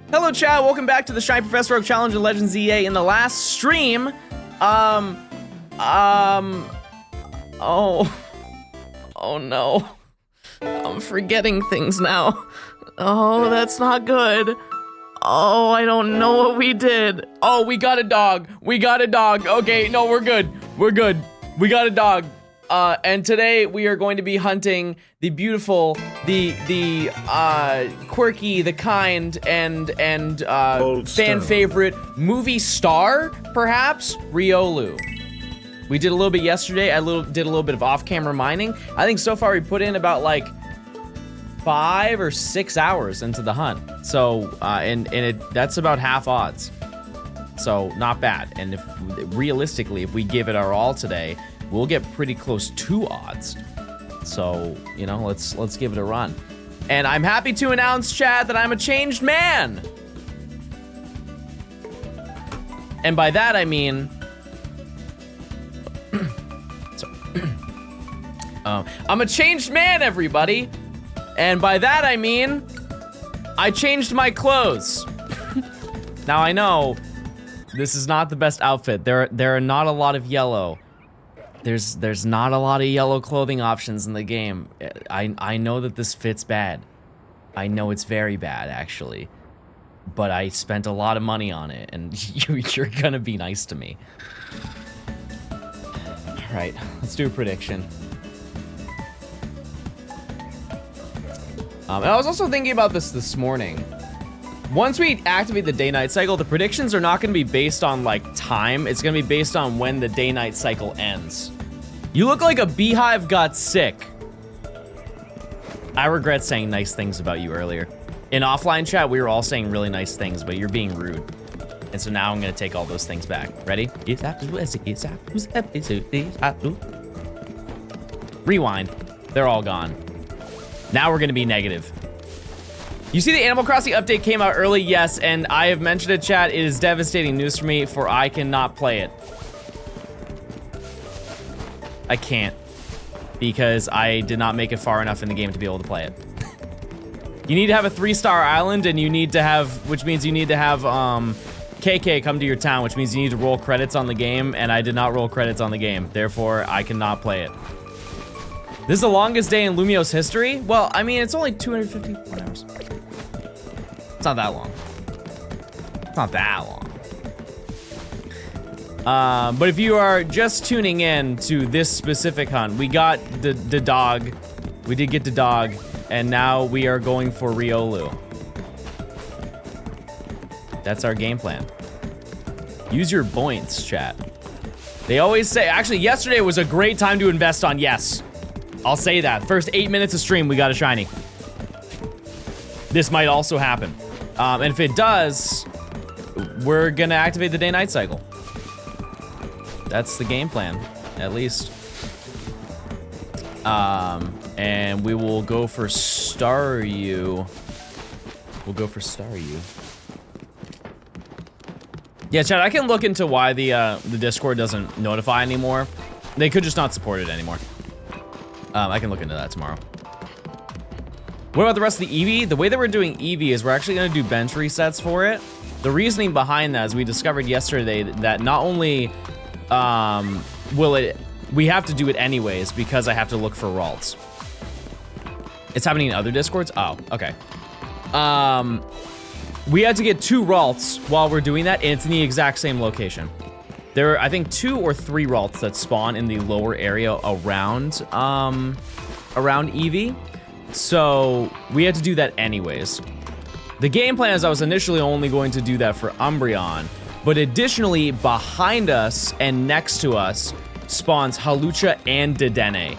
Hello, chat. Welcome back to the Shiny Professor Oak Challenge in Legends EA. In the last stream, oh no. I'm forgetting things now. Oh, that's not good. Oh, I don't know what we did. Oh, we got a dog. We got a dog. Okay, no, we're good. We're good. We got a dog. And today we are going to be hunting the beautiful, the quirky, the kind, and fan favorite movie star, perhaps, Riolu. We did a little bit yesterday. I did a little bit of off-camera mining. I think so far we put in about like 5 or 6 hours into the hunt. So, that's about half odds. So not bad. And if realistically, if we give it our all today, we'll get pretty close to odds. So, you know, let's give it a run. And I'm happy to announce, chat, that I'm a changed man. And by that I mean, I'm a changed man, everybody. And by that I mean, I changed my clothes. Now I know this is not the best outfit. There are not a lot of yellow. There's not a lot of yellow clothing options in the game. I know that this fits bad. I know it's very bad, actually. But I spent a lot of money on it, and you're gonna be nice to me. All right, let's do a prediction. And I was also thinking about this morning. Once we activate the day-night cycle, the predictions are not gonna be based on like time. It's gonna be based on when the day-night cycle ends. You look like a beehive got sick. I regret saying nice things about you earlier. In offline chat, we were all saying really nice things, but you're being rude. And so now I'm gonna take all those things back. Ready? Rewind. They're all gone. Now we're gonna be negative. You see the Animal Crossing update came out early, yes, and I have mentioned it, chat. It is devastating news for me, for I cannot play it. I can't, because I did not make it far enough in the game to be able to play it. You need to have a 3-star island, and you need to have, which means you need to have KK come to your town, which means you need to roll credits on the game, and I did not roll credits on the game. Therefore, I cannot play it. This is the longest day in Lumio's history? Well, I mean, it's only 251 hours. It's not that long. It's not that long. But if you are just tuning in to this specific hunt, we got the dog. We did get the dog, and now we are going for Riolu. That's our game plan. Use your points, chat. They always say, actually, yesterday was a great time to invest on yes. I'll say that. First 8 minutes of stream, we got a shiny. This might also happen. And if it does, we're gonna activate the day-night cycle. That's the game plan, at least. And we will go for Staryu. We'll go for Staryu. Yeah, chat, I can look into why the Discord doesn't notify anymore. They could just not support it anymore. I can look into that tomorrow. What about the rest of the Eevee? The way that we're doing Eevee is we're actually gonna do bench resets for it. The reasoning behind that is we discovered yesterday that not only we have to do it anyways because I have to look for Ralts. It's happening in other Discords? Oh, okay. We had to get 2 Ralts while we're doing that, and it's in the exact same location. There are, I think, 2 or 3 Ralts that spawn in the lower area around Eevee. So we had to do that anyways. The game plan is I was initially only going to do that for Umbreon, but additionally, behind us and next to us spawns Halucha and Dedenne.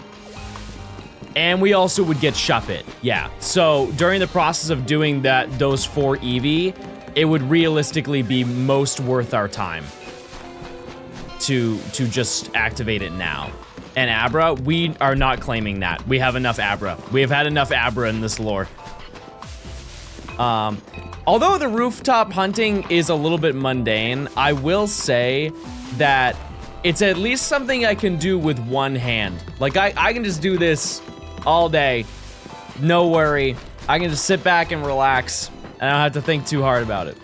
And we also would get Shuppet, yeah. So during the process of doing those 4 Eevee, it would realistically be most worth our time to just activate it now. And Abra, we are not claiming that. We have enough Abra. We have had enough Abra in this lore. Although the rooftop hunting is a little bit mundane, I will say that it's at least something I can do with one hand. Like, I can just do this all day, no worry. I can just sit back and relax And I don't have to think too hard about it.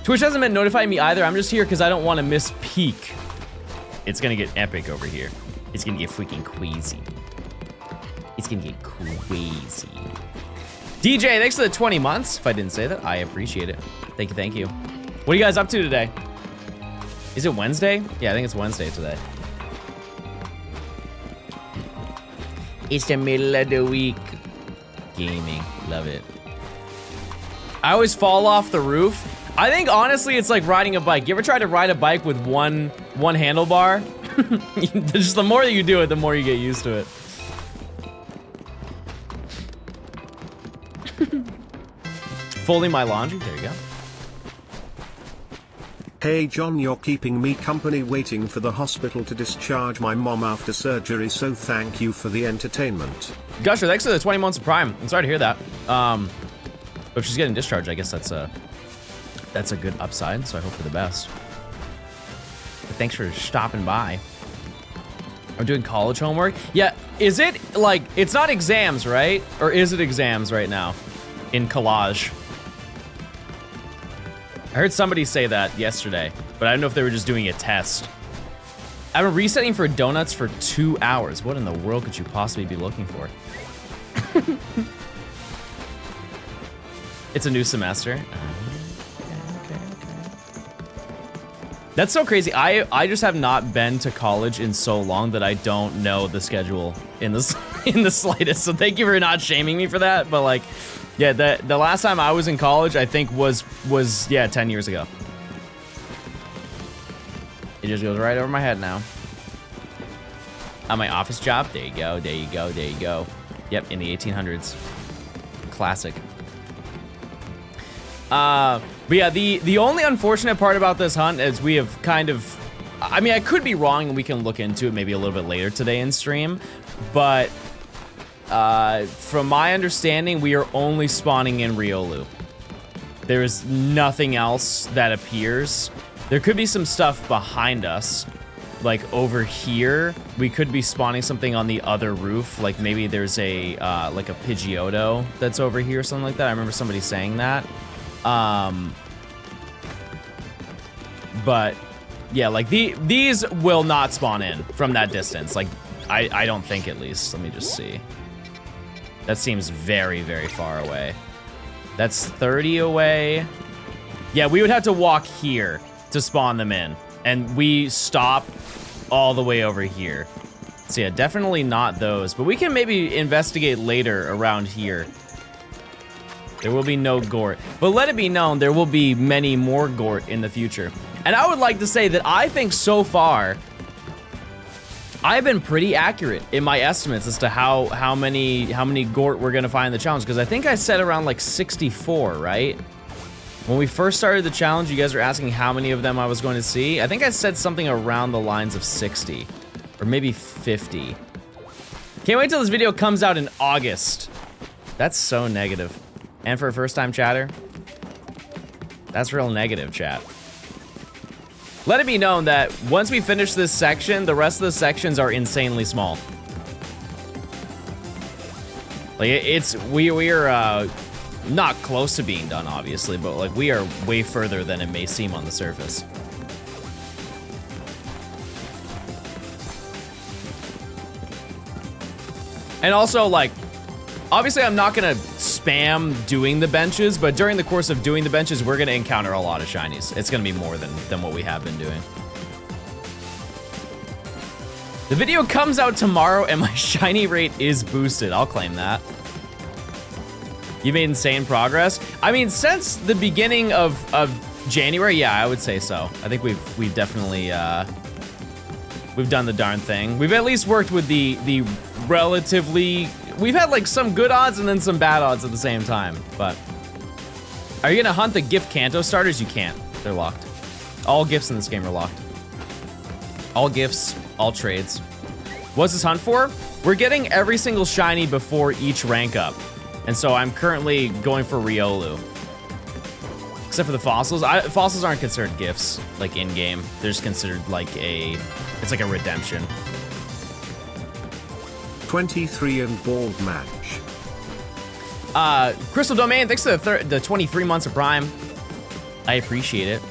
Twitch hasn't been notifying me either. I'm just here because I don't want to miss peak. It's gonna get epic over here. It's gonna get freaking crazy. It's gonna get crazy. DJ, thanks for the 20 months. If I didn't say that, I appreciate it. Thank you, thank you. What are you guys up to today? Is it Wednesday? Yeah, I think it's Wednesday today. It's the middle of the week. Gaming, love it. I always fall off the roof. I think honestly, it's like riding a bike. You ever try to ride a bike with one handlebar? Just the more that you do it, the more you get used to it. Folding my laundry, there you go. Hey John, you're keeping me company waiting for the hospital to discharge my mom after surgery, so thank you for the entertainment. Gusher, thanks for the 20 months of Prime. I'm sorry to hear that. But if she's getting discharged, I guess that's a good upside, so I hope for the best. But thanks for stopping by. I'm doing college homework. Yeah, is it like, it's not exams, right? Or is it exams right now in collage? I heard somebody say that yesterday, but I don't know if they were just doing a test. I've been resetting for donuts for 2 hours. What in the world could you possibly be looking for? It's a new semester. Okay. That's so crazy. I just have not been to college in so long that I don't know the schedule in the slightest. So thank you for not shaming me for that. But like, yeah, the last time I was in college, I think was 10 years ago. It just goes right over my head now. On my office job, there you go, there you go, there you go. Yep, in the 1800s. Classic. But yeah, the only unfortunate part about this hunt is we have kind of, I mean, I could be wrong and we can look into it maybe a little bit later today in stream, but from my understanding, we are only spawning in Riolu. There is nothing else that appears. There could be some stuff behind us, like over here. We could be spawning something on the other roof, like maybe there's a like a Pidgeotto that's over here or something like that. I remember somebody saying that. But yeah, like these will not spawn in from that distance. Like I don't think, at least. Let me just see. That seems very, very far away. That's 30 away. Yeah, we would have to walk here to spawn them in. And we stop all the way over here. So yeah, definitely not those. But we can maybe investigate later around here. There will be no Gort. But let it be known, there will be many more Gort in the future. And I would like to say that I think so far, I've been pretty accurate in my estimates as to how many Gort we're gonna find in the challenge, because I think I said around like 64, right? When we first started the challenge, you guys were asking how many of them I was going to see. I think I said something around the lines of 60, or maybe 50. Can't wait till this video comes out in August. That's so negative. And for a first-time chatter, that's real negative, chat. Let it be known that once we finish this section, the rest of the sections are insanely small. Like we're not close to being done, obviously, but like we are way further than it may seem on the surface. And also, like, obviously I'm not gonna spam doing the benches, but during the course of doing the benches, we're gonna encounter a lot of shinies. It's gonna be more than what we have been doing. The video comes out tomorrow and my shiny rate is boosted. I'll claim that. You made insane progress. I mean, since the beginning of January, yeah, I would say so. I think we've definitely we've done the darn thing. We've at least worked with the relatively. We've had like some good odds and then some bad odds at the same time. But are you gonna hunt the gift Kanto starters? You can't. They're locked. All gifts in this game are locked. All gifts, all trades. What's this hunt for? We're getting every single shiny before each rank up. And so I'm currently going for Riolu. Except for the fossils. Fossils aren't considered gifts, like in-game. They're just considered like it's like a redemption. 23 and bald match. Crystal Domain, thanks to the 23 months of Prime. I appreciate it.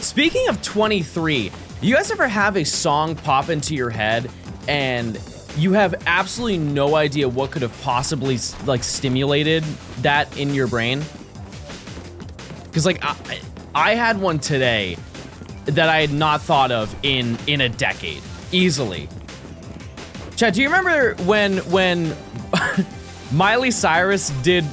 Speaking of 23, you guys ever have a song pop into your head and you have absolutely no idea what could have possibly like stimulated that in your brain? Because like I had one today that I had not thought of in a decade, easily. Chad, do you remember when Miley Cyrus did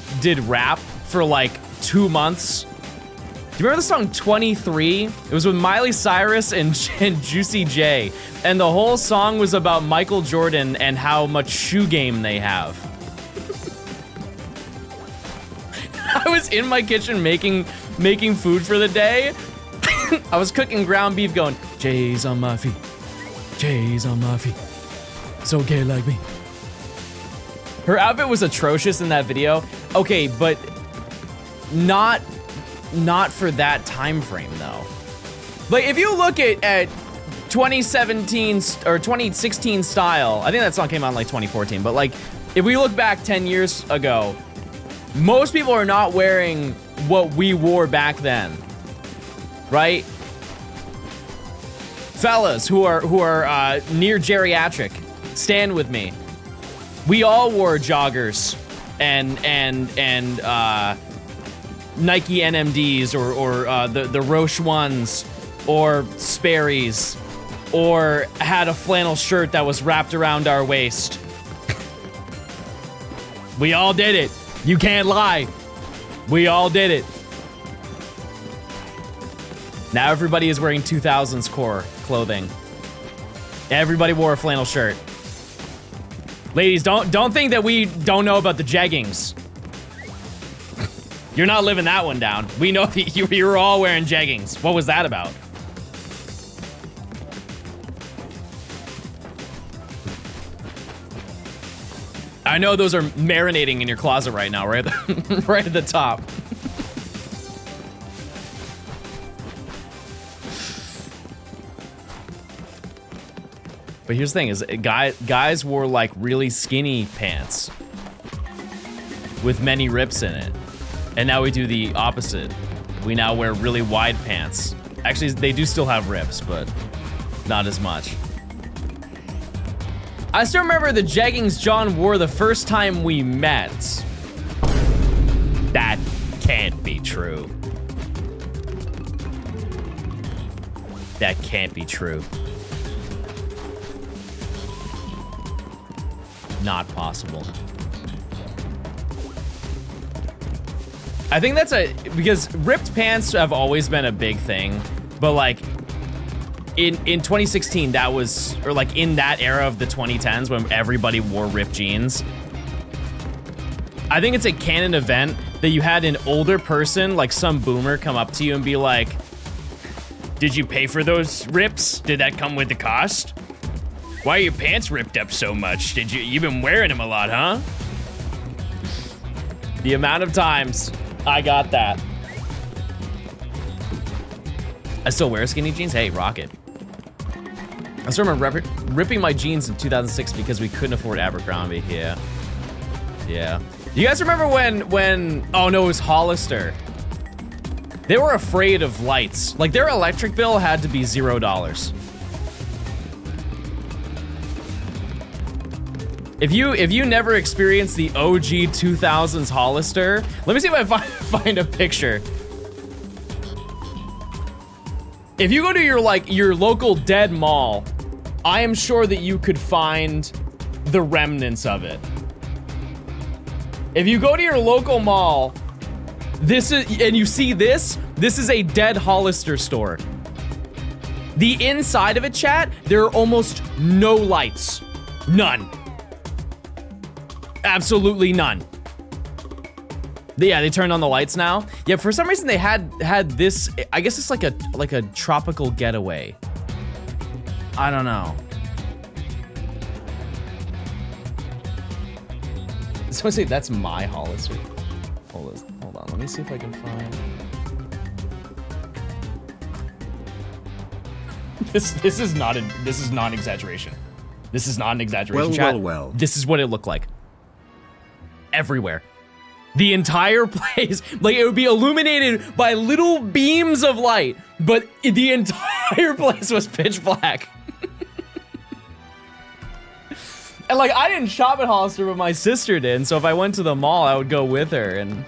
rap for like 2 months? Do you remember the song 23? It was with Miley Cyrus and Juicy J. And the whole song was about Michael Jordan and how much shoe game they have. I was in my kitchen making food for the day. I was cooking ground beef going, J's on my feet, J's on my feet, so gay like me. Her outfit was atrocious in that video. Okay, but not for that time frame though. Like if you look at 2017 or 2016 style, I think that song came out in like 2014, but like if we look back 10 years ago, most people are not wearing what we wore back then, right? Fellas who are near geriatric, stand with me. We all wore joggers and Nike NMDs or the Roche ones or Sperry's or had a flannel shirt that was wrapped around our waist. We all did it. You can't lie. We all did it. Now everybody is wearing 2000s core clothing. Everybody wore a flannel shirt. Ladies, don't think that we don't know about the jeggings. You're not living that one down. We know you were all wearing jeggings. What was that about? I know those are marinating in your closet right now, right? Right at the top. But here's the thing: is guys wore like really skinny pants with many rips in it, and now we do the opposite. We now wear really wide pants. Actually, they do still have rips, but not as much. I still remember the jeggings John wore the first time we met. That can't be true. That can't be true. Not possible. I think that's because ripped pants have always been a big thing, but like in 2016 that was, or like in that era of the 2010s when everybody wore ripped jeans, I think it's a canon event that you had an older person, like some boomer, come up to you and be like, did you pay for those rips? Did that come with the cost? Why are your pants ripped up so much? You've been wearing them a lot, huh? The amount of times I got that. I still wear skinny jeans. Hey, rock it. I still remember ripping my jeans in 2006 because we couldn't afford Abercrombie. Yeah. Yeah. You guys remember when oh no, it was Hollister. They were afraid of lights. Like their electric bill had to be $0. If you never experienced the OG 2000s Hollister, let me see if I find a picture. If you go to your local dead mall, I am sure that you could find the remnants of it. If you go to your local mall, and you see this is a dead Hollister store. The inside of it, chat, there are almost no lights. None. Absolutely none. Yeah, they turned on the lights now. Yeah, for some reason they had this, I guess it's like a tropical getaway. I don't know. Someone say that's my Hollister. Hold on, let me see if I can find. This is not an exaggeration. This is not an exaggeration. Well. This is what it looked like. everywhere. The entire place, like it would be illuminated by little beams of light, but the entire place was pitch black. And like, I didn't shop at Hollister, but my sister did, and so if I went to the mall, I would go with her, and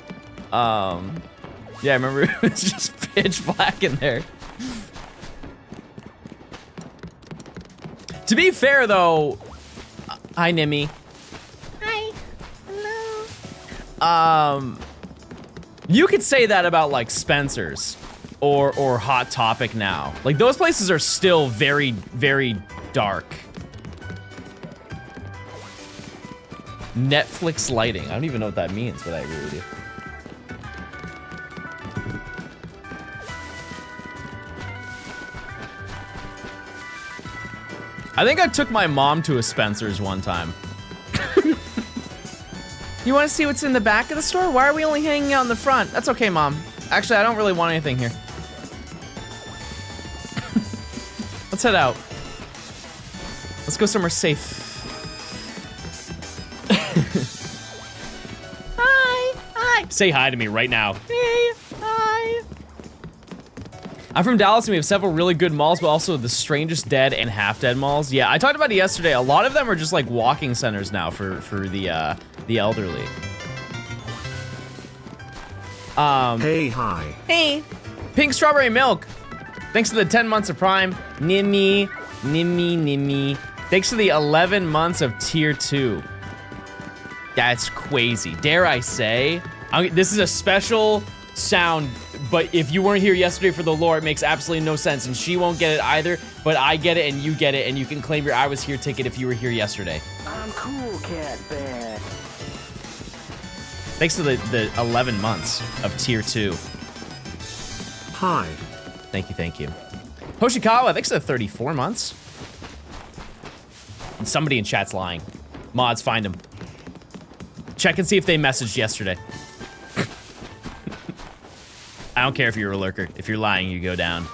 yeah, I remember it was just pitch black in there. To be fair though, hi Nimmy. Hi. Hello. You could say that about like Spencer's or Hot Topic now. Like those places are still very, very dark. Netflix lighting. I don't even know what that means, but I agree with you. I think I took my mom to a Spencer's one time. You want to see what's in the back of the store? Why are we only hanging out in the front? That's okay, Mom. Actually, I don't really want anything here. Let's head out. Let's go somewhere safe. Hi. Say hi to me right now. Hey. Hi. I'm from Dallas and we have several really good malls, but also the strangest dead and half dead malls. Yeah, I talked about it yesterday. A lot of them are just like walking centers now for the elderly. Hey, hi. Hey. Pink strawberry milk. Thanks to the 10 months of Prime. Nimmy. Thanks to the 11 months of Tier 2. That's crazy. Dare I say? This is a special sound, but if you weren't here yesterday for the lore, it makes absolutely no sense, and she won't get it either, but I get it and you get it, and you can claim your I was here ticket if you were here yesterday. I'm cool, Cat Bear. Thanks to the 11 months of Tier 2. Hi. Thank you. Hoshikawa, thanks to the 34 months. And somebody in chat's lying. Mods, find them. Check and see if they messaged yesterday. I don't care if you're a lurker. If you're lying, you go down.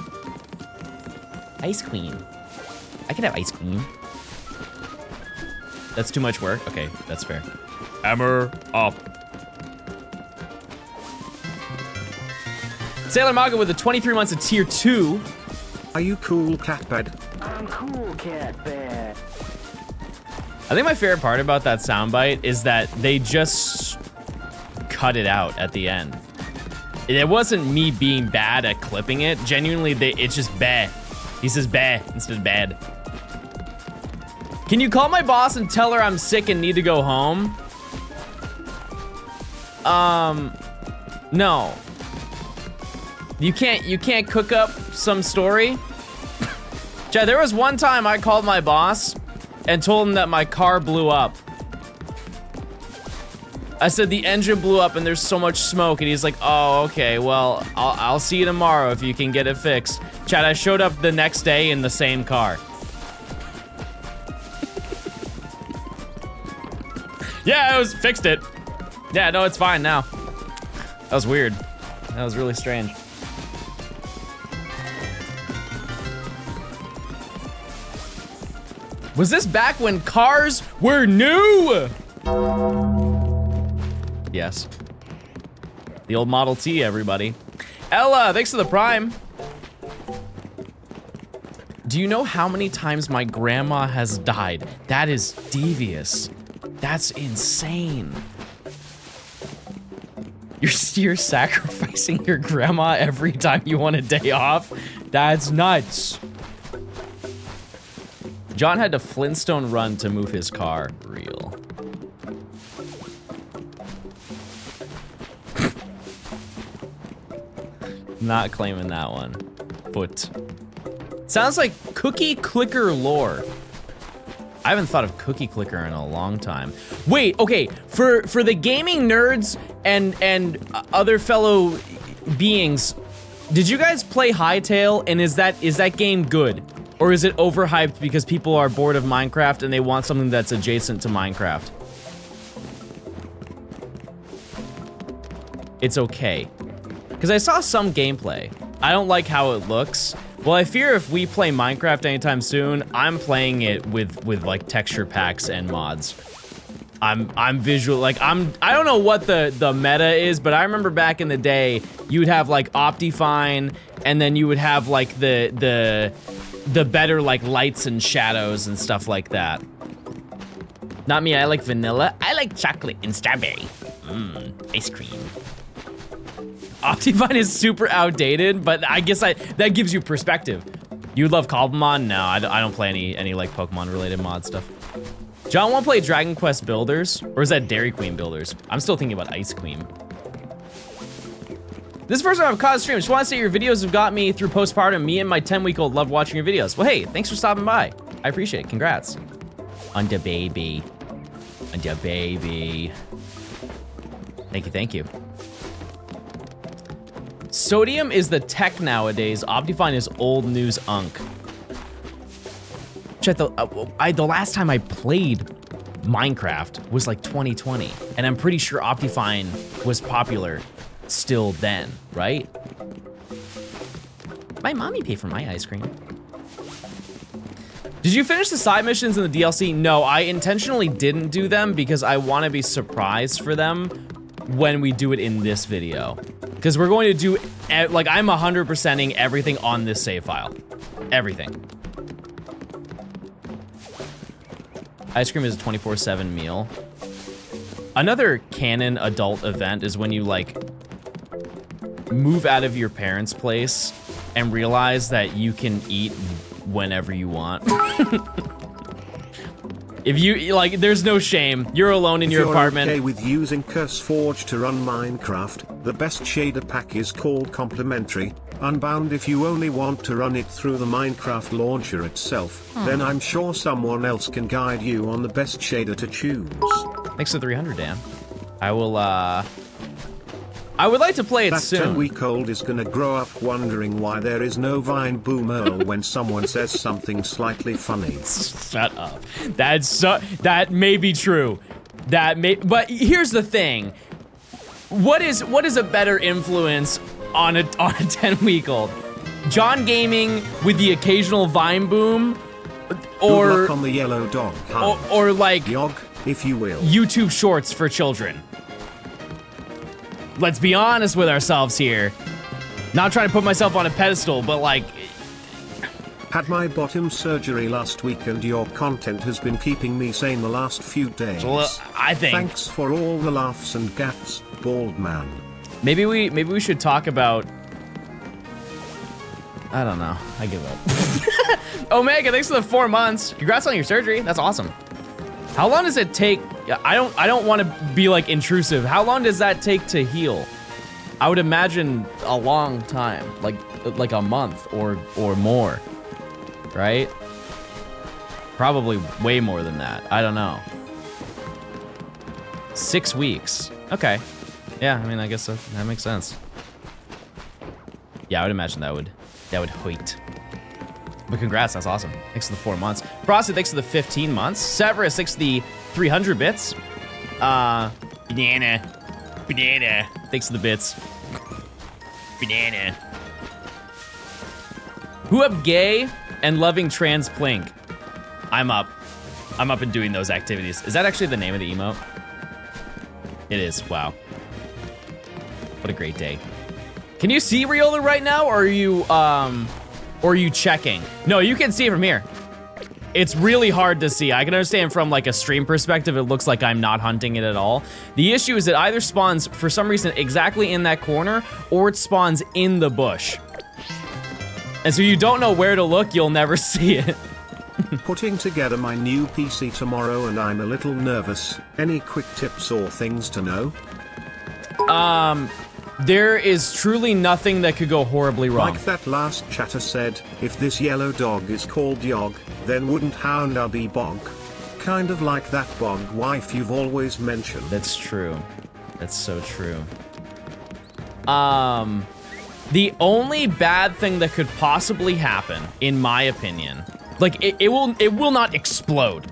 Ice Queen. I can have Ice Queen. That's too much work? Okay, that's fair. Hammer up. Sailor Maga with the 23 months of Tier 2. Are you cool, Catbed? I'm cool, Cat Bear. I think my favorite part about that soundbite is that they just cut it out at the end. It wasn't me being bad at clipping it. Genuinely, it's just bad. He says bad instead of bad. Can you call my boss and tell her I'm sick and need to go home? No. You can't cook up some story? Chad, there was one time I called my boss and told him that my car blew up. I said the engine blew up and there's so much smoke, and he's like, oh, okay, well, I'll see you tomorrow if you can get it fixed. Chad, I showed up the next day in the same car. Yeah, fixed it. Yeah, no, it's fine now. That was weird. That was really strange. Was this back when cars were new? Yes. The old Model T, everybody. Ella, thanks for the Prime. Do you know how many times my grandma has died? That is devious. That's insane. You're sacrificing your grandma every time you want a day off? That's nuts. John had to Flintstone run to move his car. Real. Not claiming that one. But sounds like Cookie Clicker lore. I haven't thought of Cookie Clicker in a long time. Wait, okay, for the gaming nerds and other fellow beings, did you guys play Hytale, and is that game good? Or is it overhyped because people are bored of Minecraft and they want something that's adjacent to Minecraft? It's okay. Because I saw some gameplay. I don't like how it looks. Well, I fear if we play Minecraft anytime soon, I'm playing it with like texture packs and mods. I'm visual, like I don't know what the meta is, but I remember back in the day, you would have like Optifine, and then you would have like the better like lights and shadows and stuff like that. Not me, I like vanilla. I like chocolate and strawberry. Ice cream. Optifine is super outdated, but I guess that gives you perspective. You love Cobblemon? No, I don't play any like Pokemon related mod stuff. John won't play Dragon Quest Builders, or is that Dairy Queen Builders? I'm still thinking about Ice Cream. This is the first time I've caught a stream. Just want to say your videos have got me through postpartum. Me and my 10-week-old love watching your videos. Well, hey, thanks for stopping by. I appreciate it. Congrats. On the baby. On the baby. Thank you, thank you. Sodium is the tech nowadays. Optifine is old news unk. Check the last time I played Minecraft was like 2020, and I'm pretty sure Optifine was popular still then, right? My mommy paid for my ice cream. Did you finish the side missions in the DLC? No, I intentionally didn't do them because I want to be surprised for them when we do it in this video. Because we're going to do, like, I'm 100%ing everything on this save file. Everything. Ice cream is a 24/7 meal. Another canon adult event is when you, like, move out of your parents' place and realize that you can eat whenever you want. If you, like, there's no shame. You're alone in your apartment. If you're okay with using CurseForge to run Minecraft, the best shader pack is called Complimentary. Unbound if you only want to run it through the Minecraft launcher itself, then I'm sure someone else can guide you on the best shader to choose. Thanks for 300, Dan. I will, I would like to play it that soon. That 10-week-old is gonna grow up wondering why there is no Vine boomer when someone says something slightly funny. Shut up. That may be true. But here's the thing. What is a better influence on a 10-week-old? John Gaming with the occasional Vine boom, or good luck on the yellow dog hunt. or like Yog, if you will. YouTube Shorts for children. Let's be honest with ourselves here. Not trying to put myself on a pedestal, but like... Had my bottom surgery last week and your content has been keeping me sane the last few days. Well, I think... Thanks for all the laughs and gaffs, bald man. Maybe we should talk about... I don't know. I give up. Omega, thanks for the 4 months. Congrats on your surgery. That's awesome. How long does it take? I don't want to be like intrusive. How long does that take to heal? I would imagine a long time, like a month or more, right? Probably way more than that. I don't know. 6 weeks. Okay. Yeah, I mean, I guess that makes sense. Yeah, I would imagine that would hoit. But congrats, that's awesome. Thanks for the 4 months. Frosty, thanks for the 15 months. Severus, thanks for the 300 bits. Banana. Thanks for the bits. Banana. Who up gay and loving trans plink? I'm up and doing those activities. Is that actually the name of the emote? It is, wow. What a great day. Can you see Riolu right now, or are you checking? No, you can see it from here. It's really hard to see. I can understand from like a stream perspective, it looks like I'm not hunting it at all. The issue is it either spawns for some reason exactly in that corner, or it spawns in the bush. And so you don't know where to look, you'll never see it. Putting together my new PC tomorrow and I'm a little nervous. Any quick tips or things to know? There is truly nothing that could go horribly wrong. Like that last chatter said, if this yellow dog is called Yog, then wouldn't Hounda be Bog? Kind of like that Bog wife you've always mentioned. That's true. That's so true. The only bad thing that could possibly happen, in my opinion, like it will not explode.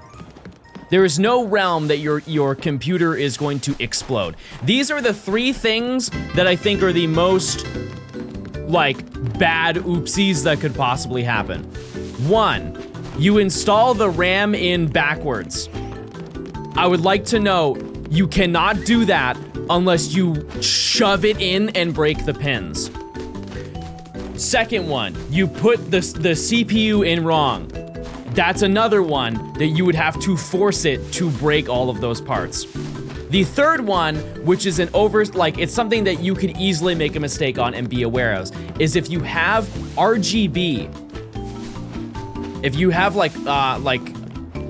There is no realm that your computer is going to explode. These are the 3 things that I think are the most, like, bad oopsies that could possibly happen. 1, you install the RAM in backwards. I would like to know, you cannot do that unless you shove it in and break the pins. Second one, you put the CPU in wrong. That's another one that you would have to force it to break all of those parts. The third one, which is it's something that you could easily make a mistake on and be aware of, is if you have RGB. If you have like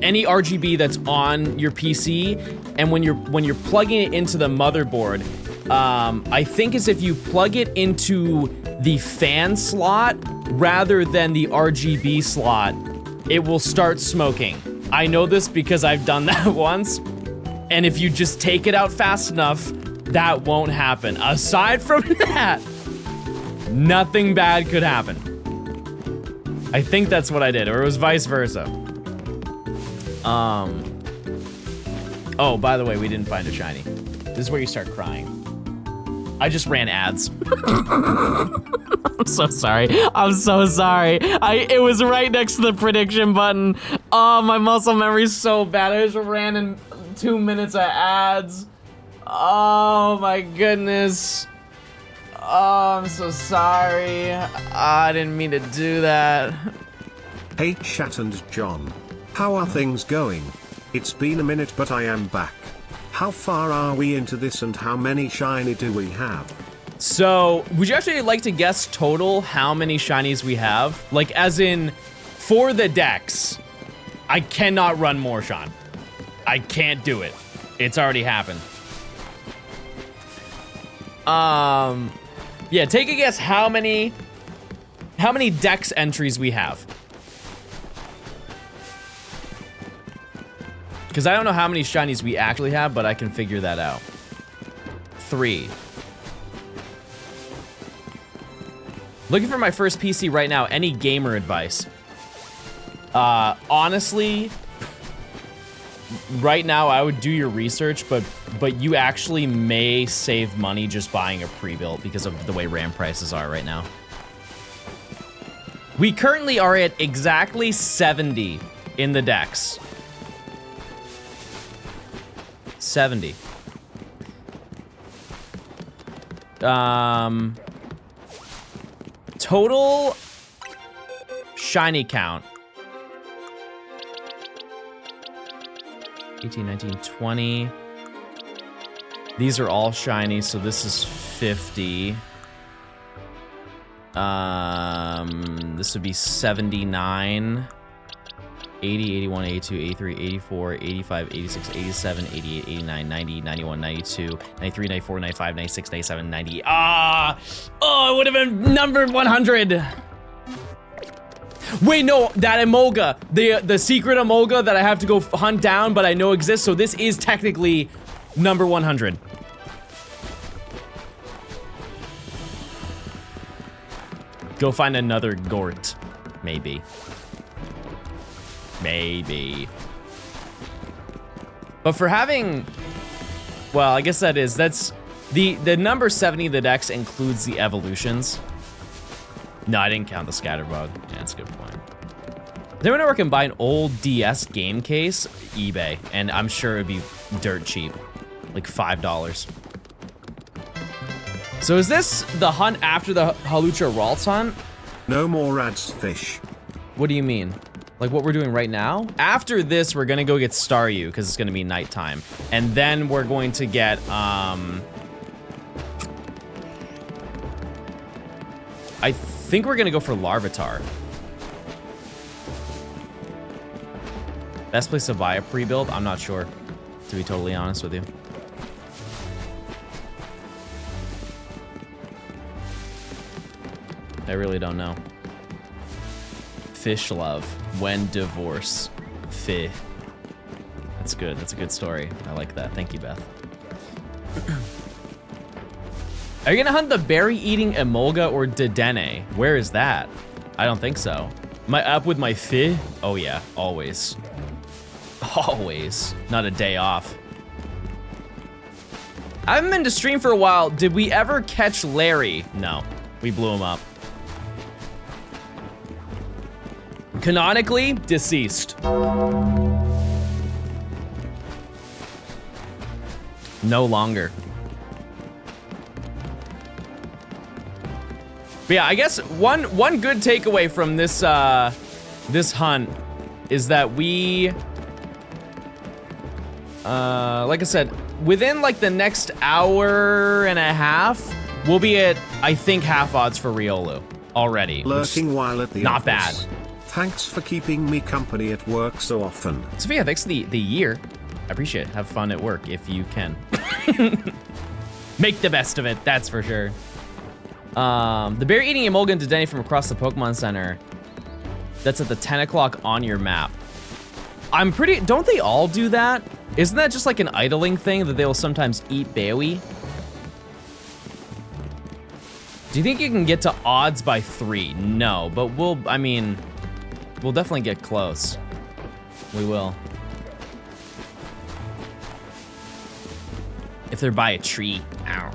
any RGB that's on your PC, and when you're plugging it into the motherboard, I think is if you plug it into the fan slot rather than the RGB slot, it will start smoking. I know this because I've done that once, and if you just take it out fast enough, that won't happen. Aside from that, nothing bad could happen. I think that's what I did, or it was vice versa. Oh, by the way, we didn't find a shiny. This is where you start crying. I just ran ads. I'm so sorry. I'm so sorry. It was right next to the prediction button. Oh, my muscle memory's so bad. I just ran in 2 minutes of ads. Oh my goodness. Oh, I'm so sorry. I didn't mean to do that. Hey Chat and John. How are things going? It's been a minute but I am back. How far are we into this and how many shiny do we have? So, would you actually like to guess total how many shinies we have? Like, as in, for the decks, I cannot run more, Sean. I can't do it. It's already happened. Yeah, take a guess how many dex entries we have. Because I don't know how many shinies we actually have, but I can figure that out. 3. Looking for my first PC right now. Any gamer advice? Honestly, right now I would do your research, but you actually may save money just buying a pre-built because of the way RAM prices are right now. We currently are at exactly 70 in the decks. 70. Total shiny count. 18, 19, 20. These are all shiny, so this is 50. This would be 79. 80, 81, 82, 83, 84, 85, 86, 87, 88, 89, 90, 91, 92, 93, 94, 95, 96, 97, 90. Oh, it would have been number 100. Wait, no, that Emolga, the secret Emolga that I have to go hunt down, but I know exists, so this is technically number 100. Go find another Gort, maybe. Maybe. But for having, well, I guess that's the number 70 of the decks includes the evolutions. No, I didn't count the Scatterbug. Yeah, that's a good point. Does anyone ever can buy an old DS game case? eBay, and I'm sure it'd be dirt cheap, like $5. So is this the hunt after the Halucha Ralts hunt? No more ads, fish. What do you mean? Like what we're doing right now? After this, we're gonna go get Staryu, because it's gonna be nighttime. And then we're going to get, I think we're gonna go for Larvitar. Best place to buy a pre-build? I'm not sure, to be totally honest with you. I really don't know. Fish love. When divorce. Fi. That's good. That's a good story. I like that. Thank you, Beth. Are you gonna hunt the berry-eating Emolga or Dedenne? Where is that? I don't think so. Am I up with my Fi? Oh yeah, always. Always. Not a day off. I haven't been to stream for a while. Did we ever catch Larry? No. We blew him up. Canonically, deceased. No longer. But yeah, I guess one good takeaway from this this hunt is that we like I said, within like the next hour and a half, we'll be at, I think, half odds for Riolu already. Lurking while at the not office. bad. Thanks for keeping me company at work so often. Sophia, thanks for the year. I appreciate it. Have fun at work if you can. Make the best of it, that's for sure. The bear eating emulsion to Denny from across the Pokemon Center. That's at the 10 o'clock on your map. I'm pretty, don't they all do that? Isn't that just like an idling thing that they will sometimes eat Baowie? Do you think you can get to odds by 3? No, but we'll definitely get close. We will. If they're by a tree, ow.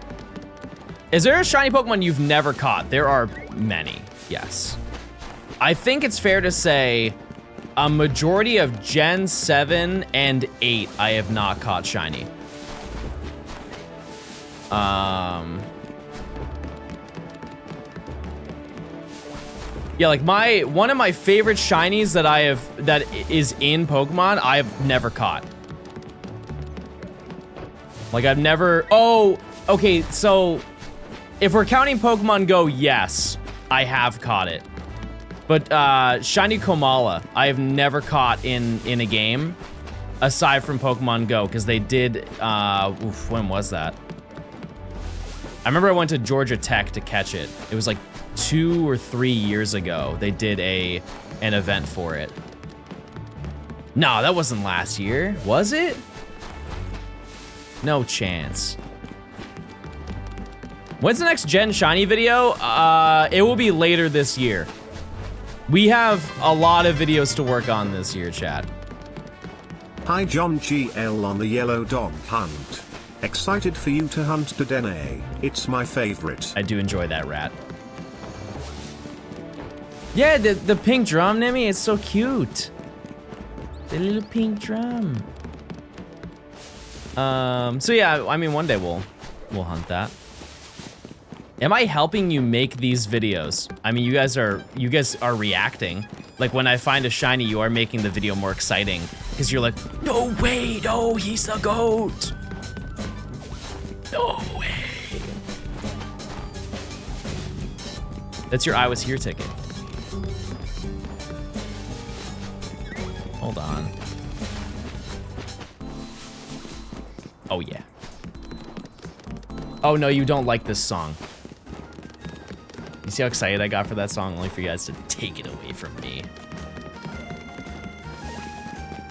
Is there a shiny Pokemon you've never caught? There are many, yes. I think it's fair to say a majority of Gen 7 and 8 I have not caught shiny. Yeah, like one of my favorite shinies that is in Pokemon, I've never caught. Like I've never, oh, okay, so if we're counting Pokemon Go, yes, I have caught it. But shiny Komala, I have never caught in a game aside from Pokemon Go, because they did, when was that? I remember I went to Georgia Tech to catch it. It was like 2 or 3 years ago. They did an event for it. No, that wasn't last year, was it? No chance. When's the next Gen Shiny video? It will be later this year. We have a lot of videos to work on this year, chat. Hi John GL on the yellow dog hunt. Excited for you to hunt Dedenne. It's my favorite. I do enjoy that rat. Yeah, the pink drum, Nemi, is so cute. The little pink drum. So yeah, I mean, one day we'll hunt that. Am I helping you make these videos? I mean, you guys are reacting. Like when I find a shiny, you are making the video more exciting because you're like, no way, no, he's the GOAT. No way. That's your I was here ticket. Hold on. Oh yeah. Oh no, you don't like this song. You see how excited I got for that song? Only for you guys to take it away from me.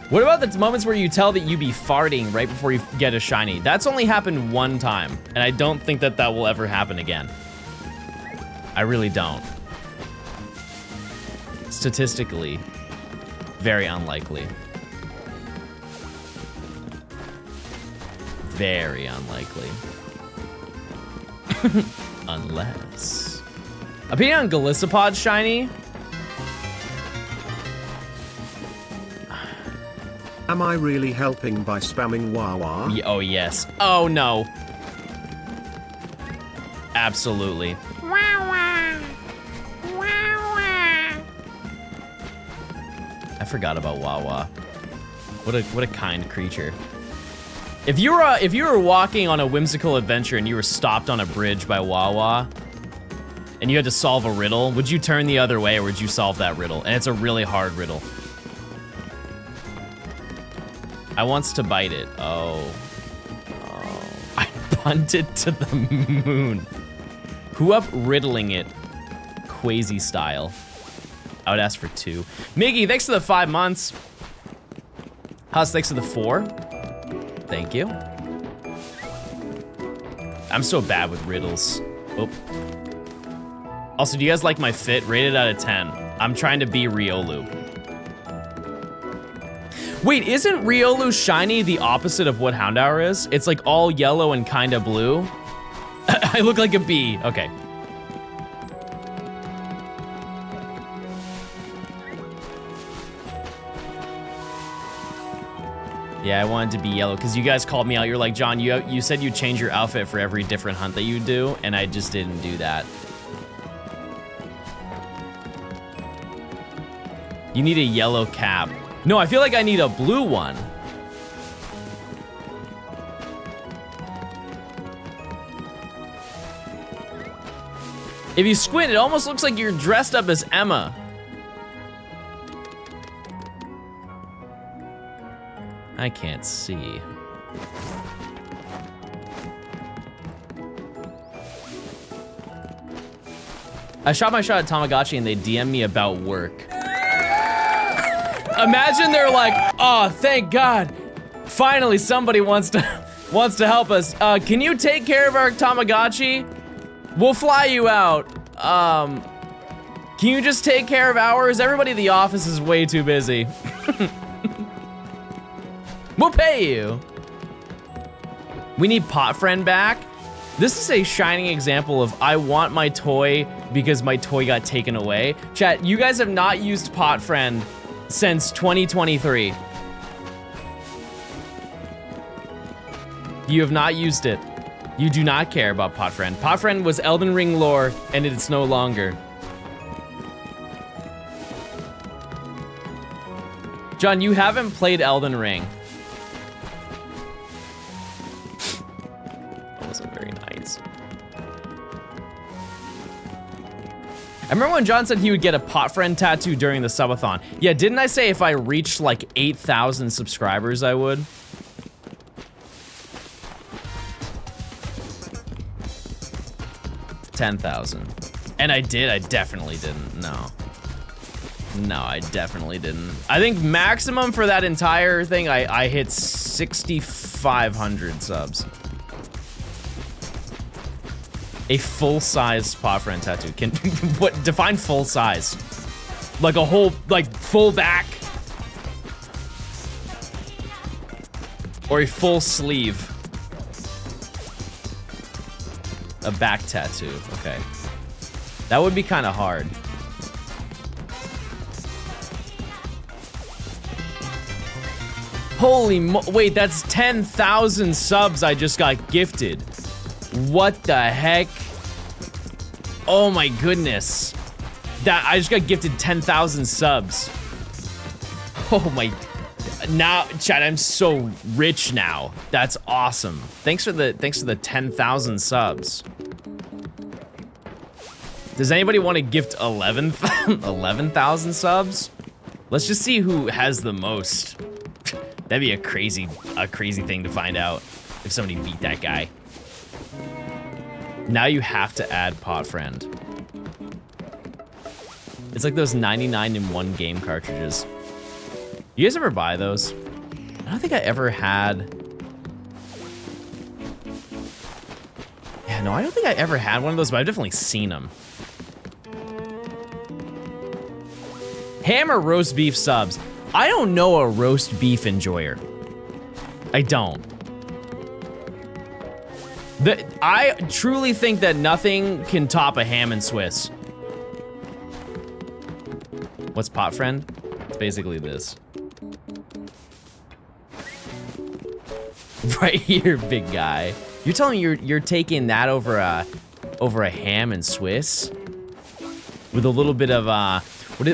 What about the moments where you tell that you be farting right before you get a shiny? That's only happened one time, and I don't think that will ever happen again. I really don't. Statistically, very unlikely. Very unlikely. Unless. Opinion on Galissapod shiny? Am I really helping by spamming Wawa? Oh yes. Oh no. Absolutely. Wawa. Wawa. I forgot about Wawa. What a kind creature. If you were walking on a whimsical adventure and you were stopped on a bridge by Wawa, and you had to solve a riddle, would you turn the other way or would you solve that riddle? And it's a really hard riddle. I wants to bite it. Oh. I punted to the moon. Who up riddling it? Quasi style. I would ask for 2. Miggy, thanks for the 5 months. Haas, thanks for the 4. Thank you. I'm so bad with riddles. Oh. Also, do you guys like my fit? Rated out of 10. I'm trying to be Riolu. Wait, isn't Riolu shiny the opposite of what Houndour is? It's like all yellow and kinda blue. I look like a bee. Okay. Yeah, I wanted to be yellow because you guys called me out. You're like, John, you said you'd change your outfit for every different hunt that you do, and I just didn't do that. You need a yellow cap. No, I feel like I need a blue one. If you squint, it almost looks like you're dressed up as Emma. I can't see. I shot my shot at Tamagotchi and they DM me about work. Imagine they're like, oh, thank God. Finally, somebody wants to help us. Can you take care of our Tamagotchi? We'll fly you out. Can you just take care of ours? Everybody in the office is way too busy. We'll pay you. We need Pot Friend back. This is a shining example of I want my toy because my toy got taken away. Chat, you guys have not used Pot Friend since 2023. You have not used it. You do not care about Pot Friend. Pot Friend was Elden Ring lore, and it's no longer. John, you haven't played Elden Ring. That wasn't very nice. I remember when John said he would get a Pot Friend tattoo during the subathon. Yeah, didn't I say if I reached like 8,000 subscribers, I would? $10,000. And I did? I definitely didn't. No. No, I definitely didn't. I think maximum for that entire thing, I hit 6,500 subs. A full-size Pot Friend tattoo. Can what? Define full size. Like a whole, like full back, or a full sleeve. A back tattoo. Okay, that would be kind of hard. Holy wait, that's 10,000 subs I just got gifted. What the heck? Oh my goodness. That I just got gifted 10,000 subs. Oh my, now chat, I'm so rich now. That's awesome. Thanks for the 10,000 subs. Does anybody want to gift 11,000 subs? Let's just see who has the most. That'd be a crazy thing to find out if somebody beat that guy. Now you have to add Pot Friend. It's like those 99-in-1 game cartridges. You guys ever buy those? I don't think I ever had. Yeah, no, I don't think I ever had one of those, but I've definitely seen them. Ham or roast beef subs? I don't know a roast beef enjoyer. I don't. I truly think that nothing can top a ham and Swiss. What's Pot Friend? It's basically this. Right here, big guy. You're telling me you're taking that over a ham and Swiss with a little bit of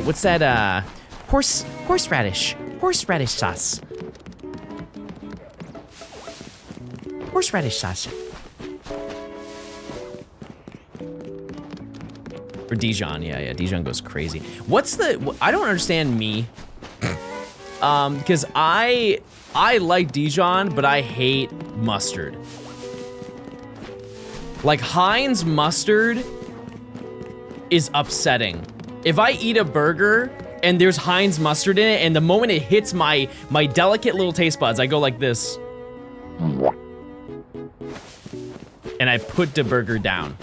what's that horseradish sauce. Horseradish sauce. Or Dijon, yeah, Dijon goes crazy. What's the, I don't understand me. Because I like Dijon, but I hate mustard. Like Heinz mustard is upsetting. If I eat a burger and there's Heinz mustard in it, and the moment it hits my delicate little taste buds, I go like this. And I put the burger down.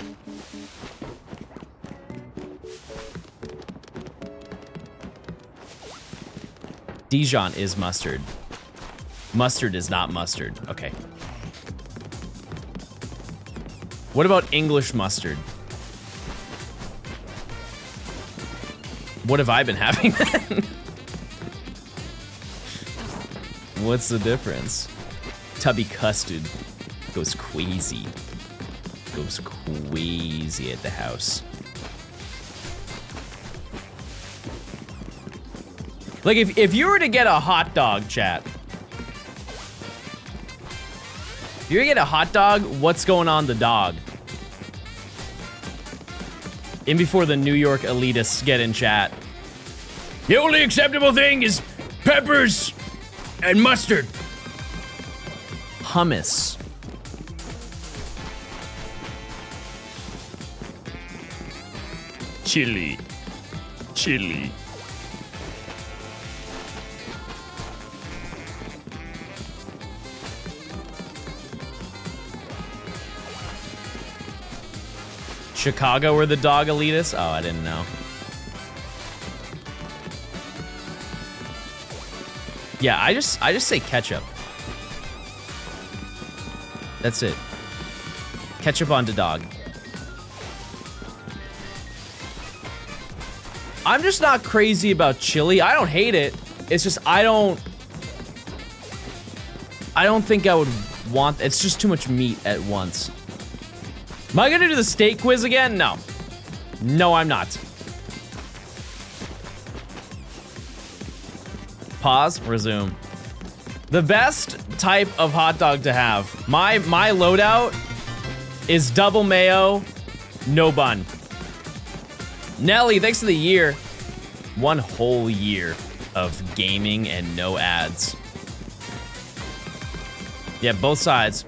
Dijon is mustard. Mustard is not mustard. Okay. What about English mustard? What have I been having then? What's the difference? Tubby custard goes crazy. Goes crazy at the house. Like if you were to get a hot dog, chat. If you were to get a hot dog, what's going on the dog? In before the New York elitists get in chat. The only acceptable thing is peppers and mustard. Hummus. Chili. Chili. Chicago were the dog elitists? Oh, I didn't know. Yeah, I just say ketchup. That's it. Ketchup on the dog. I'm just not crazy about chili. I don't hate it. It's just I don't think I would want. It's just too much meat at once. Am I gonna do the steak quiz again? No. No, I'm not. Pause, resume. The best type of hot dog to have. My loadout is double mayo, no bun. Nelly, thanks for the year. 1 whole year of gaming and no ads. Yeah, both sides.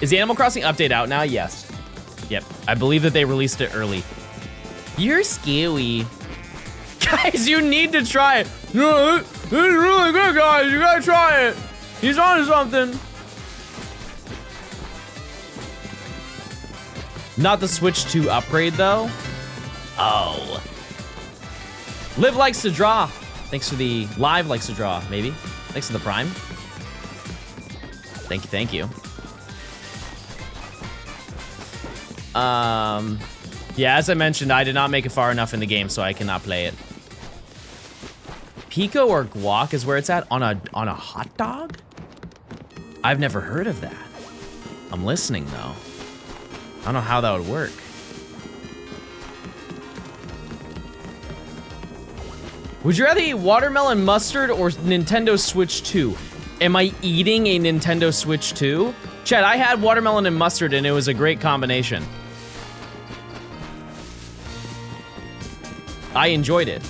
Is the Animal Crossing update out now? Yes. Yep. I believe that they released it early. You're scary. Guys, you need to try it. No, this is really good, guys. You gotta try it. He's onto something. Not the Switch 2 upgrade, though. Oh. Liv likes to draw. Thanks for the live likes to draw, maybe. Thanks for the Prime. Thank you, thank you. Yeah, as I mentioned, I did not make it far enough in the game, so I cannot play it. Pico or guac is where it's at on a hot dog? I've never heard of that. I'm listening though. I don't know how that would work. Would you rather eat watermelon mustard or Nintendo Switch 2? Am I eating a Nintendo Switch 2? Chad, I had watermelon and mustard and it was a great combination. I enjoyed it.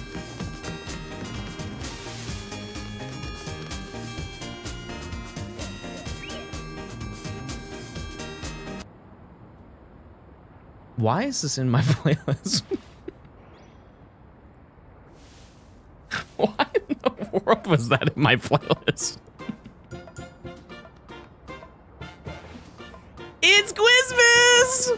Why is this in my playlist? Why in the world was that in my playlist? It's Christmas!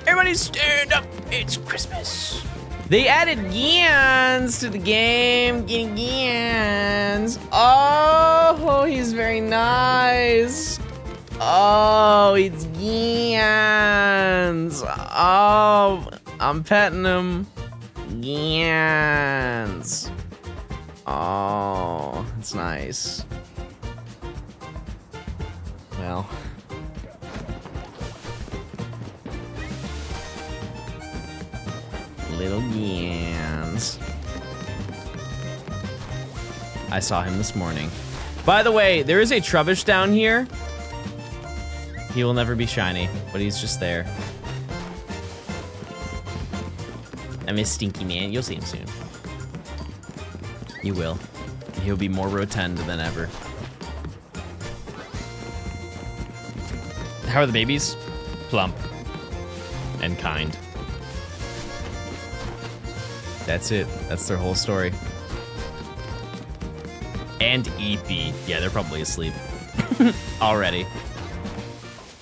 Everybody stand up, it's Christmas. They added Gans to the game. Gans. Oh, he's very nice. Oh, it's Gans. Oh, I'm petting him. Gans. Oh, it's nice. Well. Little Gans. I saw him this morning. By the way, there is a Trubbish down here. He will never be shiny, but he's just there. I miss Stinky Man. You'll see him soon. You will. He'll be more rotund than ever. How are the babies? Plump. And kind. That's it. That's their whole story. And EP. Yeah, they're probably asleep. Already.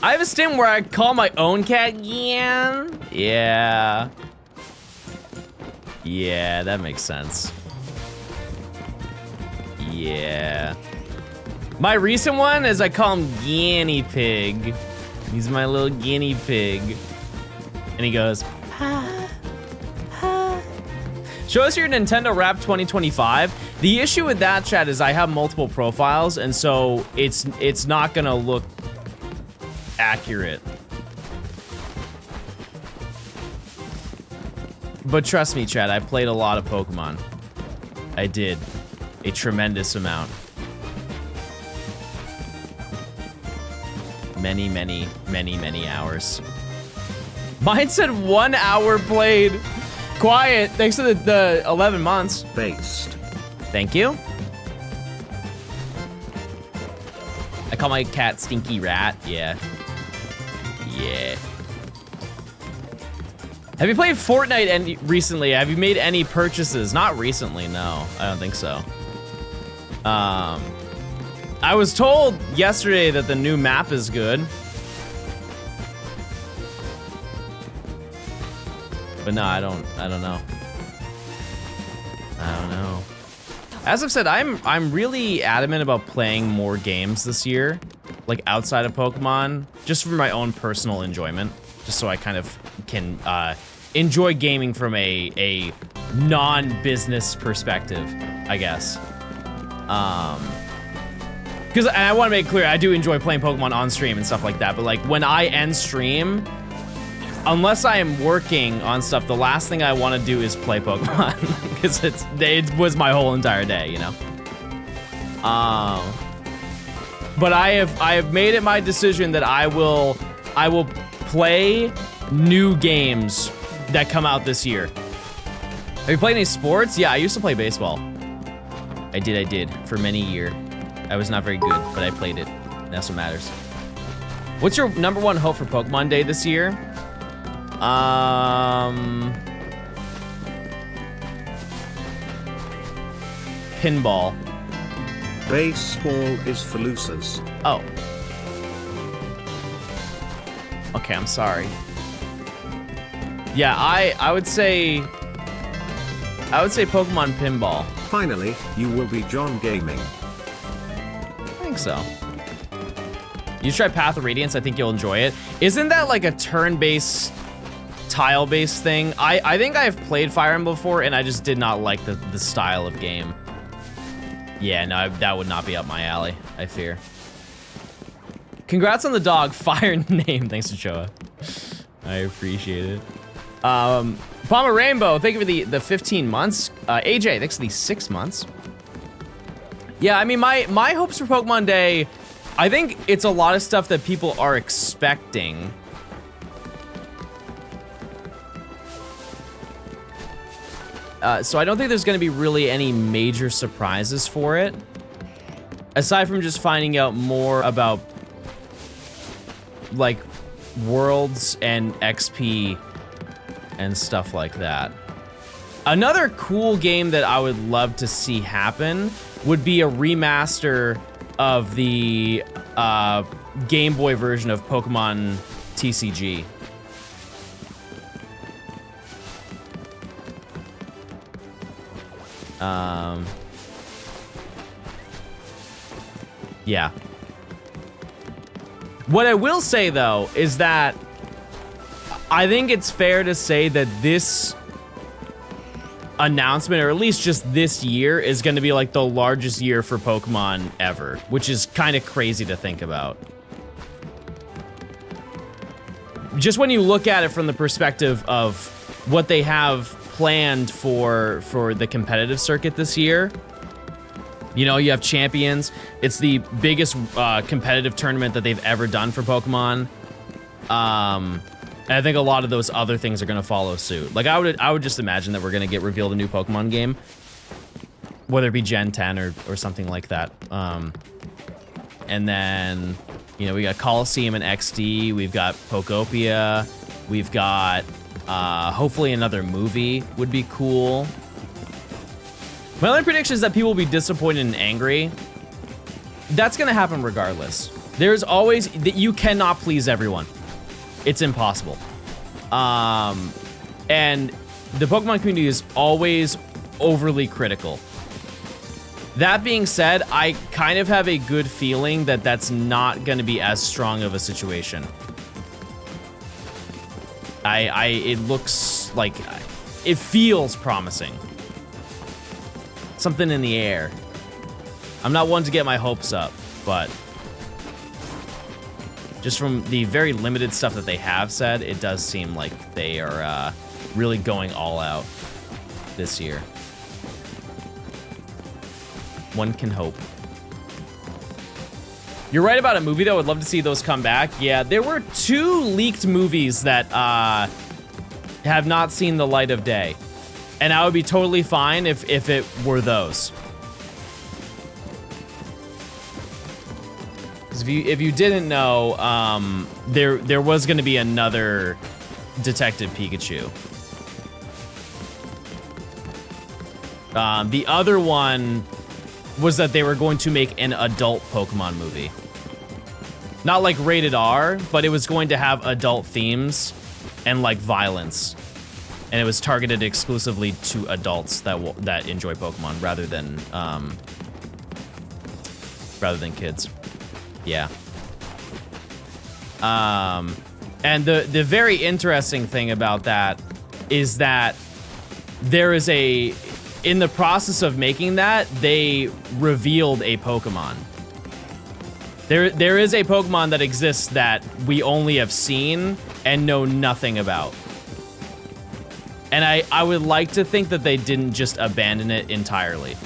I have a stim where I call my own cat Gian. Yeah. Yeah, that makes sense. Yeah. My recent one is I call him Guinea Pig. He's my little guinea pig. And he goes, show us your Nintendo Wrap 2025. The issue with that, chat, is I have multiple profiles, and so it's not gonna look accurate. But trust me, chat, I played a lot of Pokemon. I did. A tremendous amount. Many, many, many, many hours. Mine said 1 hour played. Quiet, thanks to the 11 months. Based. Thank you. I call my cat Stinky Rat. Yeah. Yeah. Have you played Fortnite recently? Have you made any purchases? Not recently, no. I don't think so. I was told yesterday that the new map is good. But no, I don't know. I don't know. As I've said, I'm really adamant about playing more games this year, like outside of Pokemon, just for my own personal enjoyment, just so I kind of can enjoy gaming from a non-business perspective, I guess. Because I want to make clear, I do enjoy playing Pokemon on stream and stuff like that, but like when I end stream, unless I am working on stuff, the last thing I want to do is play Pokemon, because it was my whole entire day, you know. But I have made it my decision that I will play new games that come out this year. Have you played any sports? Yeah, I used to play baseball. I did for many years. I was not very good, but I played it. That's what matters. What's your #1 hope for Pokemon Day this year? Pinball. Baseball is for losers. Oh. Okay, I'm sorry. Yeah, I would say Pokemon Pinball. Finally, you will be John Gaming. I think so. You try Path of Radiance, I think you'll enjoy it. Isn't that like a turn-based, tile-based thing? I think I've played Fire Emblem before, and I just did not like the style of game. Yeah, no, that would not be up my alley, I fear. Congrats on the dog, fire name. Thanks to Choa. I appreciate it. Palmer Rainbow, thank you for the 15 months. AJ, thanks for the 6 months. Yeah, I mean, my hopes for Pokemon Day, I think it's a lot of stuff that people are expecting. So I don't think there's gonna be really any major surprises for it. Aside from just finding out more about like worlds and XP and stuff like that. Another cool game that I would love to see happen would be a remaster of the Game Boy version of Pokemon TCG. Yeah. What I will say, though, is that I think it's fair to say that this announcement, or at least just this year, is going to be like the largest year for Pokemon ever, which is kind of crazy to think about. Just when you look at it from the perspective of what they have planned for the competitive circuit this year. You know, you have Champions. It's the biggest competitive tournament that they've ever done for Pokemon. And I think a lot of those other things are going to follow suit. Like, I would just imagine that we're going to get revealed a new Pokemon game, whether it be Gen 10 or something like that. And then, you know, we got Coliseum and XD. We've got Pokopia. We've got hopefully another movie would be cool. My only prediction is that people will be disappointed and angry. That's going to happen regardless. There's always, you cannot please everyone. It's impossible. And the Pokemon community is always overly critical. That being said, I kind of have a good feeling that that's not going to be as strong of a situation. It looks like, it feels promising. Something in the air. I'm not one to get my hopes up, but just from the very limited stuff that they have said, it does seem like they are really going all out this year. One can hope. You're right about a movie, though. I'd love to see those come back. Yeah, there were 2 leaked movies that have not seen the light of day. And I would be totally fine if it were those. Because if you didn't know, there was going to be another Detective Pikachu. The other one was that they were going to make an adult Pokemon movie. Not like rated R, but it was going to have adult themes and like violence. And it was targeted exclusively to adults that enjoy Pokemon rather than kids. Yeah. And the very interesting thing about that is that there is in the process of making that, they revealed a Pokemon. There is a Pokemon that exists that we only have seen and know nothing about. And I would like to think that they didn't just abandon it entirely.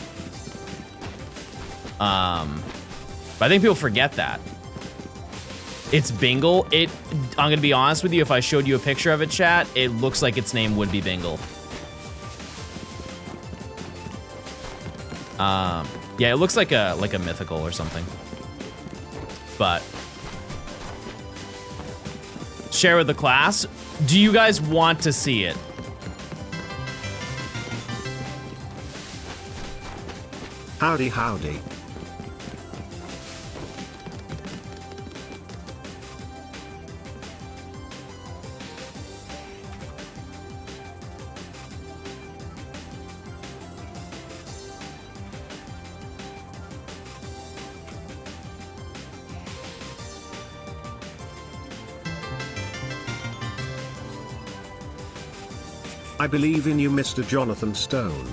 But I think people forget that. It's Bingle. I'm gonna be honest with you, if I showed you a picture of it, chat, it looks like its name would be Bingle. Yeah, it looks like a mythical or something. But share with the class. Do you guys want to see it? Howdy, howdy. I believe in you, Mr. Jonathan Stone.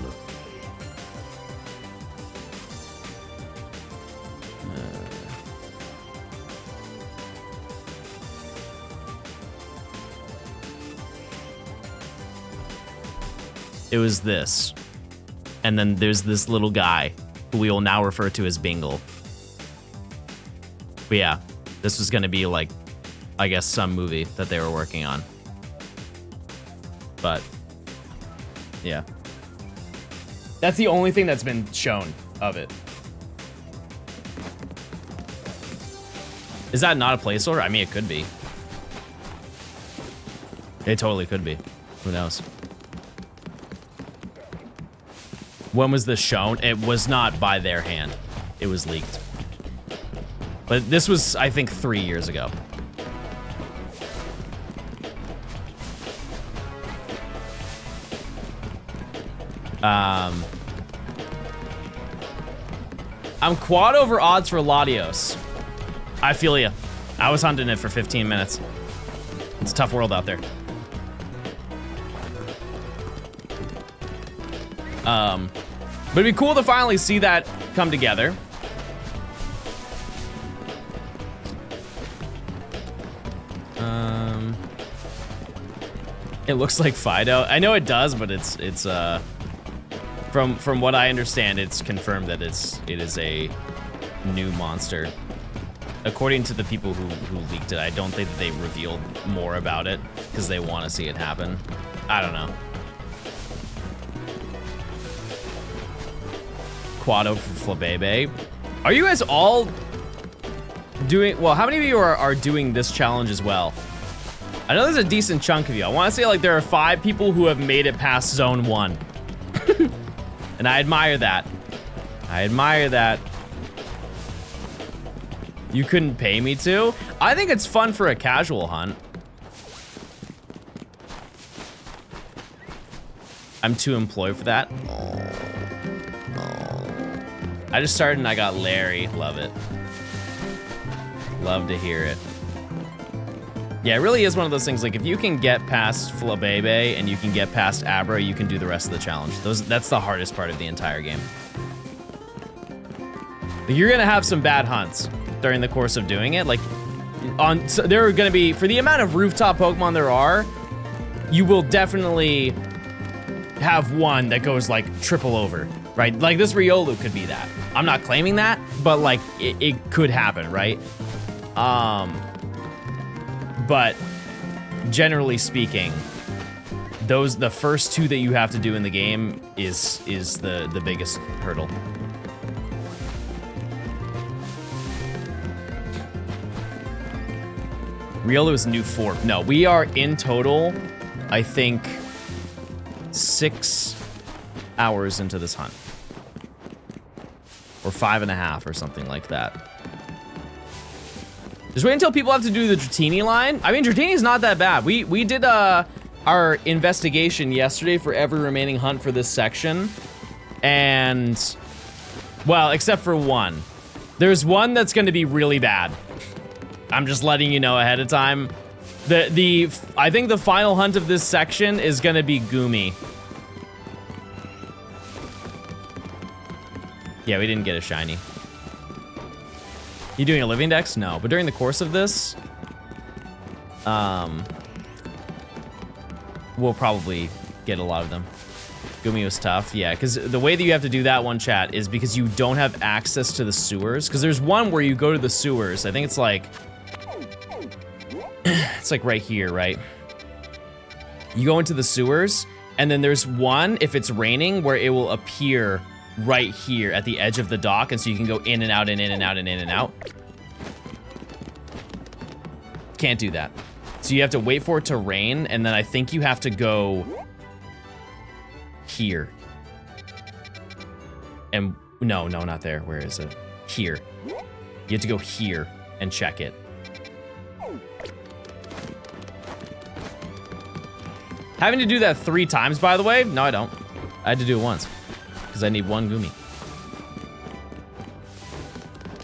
It was this. And then there's this little guy who we will now refer to as Bingle. But yeah, this was gonna be like, I guess, some movie that they were working on. But yeah. That's the only thing that's been shown of it. Is that not a placeholder? I mean, it could be. It totally could be. Who knows? When was this shown? It was not by their hand. It was leaked. But this was, I think, 3 years ago. I'm quad over odds for Latios. I feel ya. I was hunting it for 15 minutes. It's a tough world out there. But it'd be cool to finally see that come together. It looks like Fido. I know it does, but it's from what I understand, it's confirmed that it is a new monster. According to the people who leaked it, I don't think that they revealed more about it because they want to see it happen. I don't know. Quado for Flabebe. Are you guys all doing, well, how many of you are doing this challenge as well? I know there's a decent chunk of you. I want to say like there are 5 people who have made it past zone 1. And I admire that. I admire that. You couldn't pay me to? I think it's fun for a casual hunt. I'm too employed for that. I just started and I got Larry. Love it. Love to hear it. Yeah, it really is one of those things, like, if you can get past Flabebe and you can get past Abra, you can do the rest of the challenge. That's the hardest part of the entire game. You're gonna have some bad hunts during the course of doing it. Like, so there are gonna be, for the amount of rooftop Pokemon there are, you will definitely have one that goes, like, triple over, right? Like, this Riolu could be that. I'm not claiming that, but, like, it could happen, right? But generally speaking, the first two that you have to do in the game is the biggest hurdle. Riolu is new 4. No, we are in total, I think, 6 hours into this hunt. Or 5.5 or something like that. Just wait until people have to do the Dratini line. I mean, Dratini's not that bad. We did our investigation yesterday for every remaining hunt for this section. And, well, except for one. There's one that's gonna be really bad. I'm just letting you know ahead of time. I think the final hunt of this section is gonna be Gumi. Yeah, we didn't get a shiny. You doing a living dex? No, but during the course of this, we'll probably get a lot of them. Gumi was tough, yeah, because the way that you have to do that one, chat, is because you don't have access to the sewers. Because there's one where you go to the sewers. I think it's like, right here, right? You go into the sewers, and then there's one, if it's raining, where it will appear right here at the edge of the dock, and so you can go in and out and in and out and in and out. Can't do that. So you have to wait for it to rain, and then I think you have to go here. And no, not there. Where is it? Here. You have to go here and check it. Having to do that 3 times, by the way? No, I don't. I had to do it once. Because I need 1 Gumi.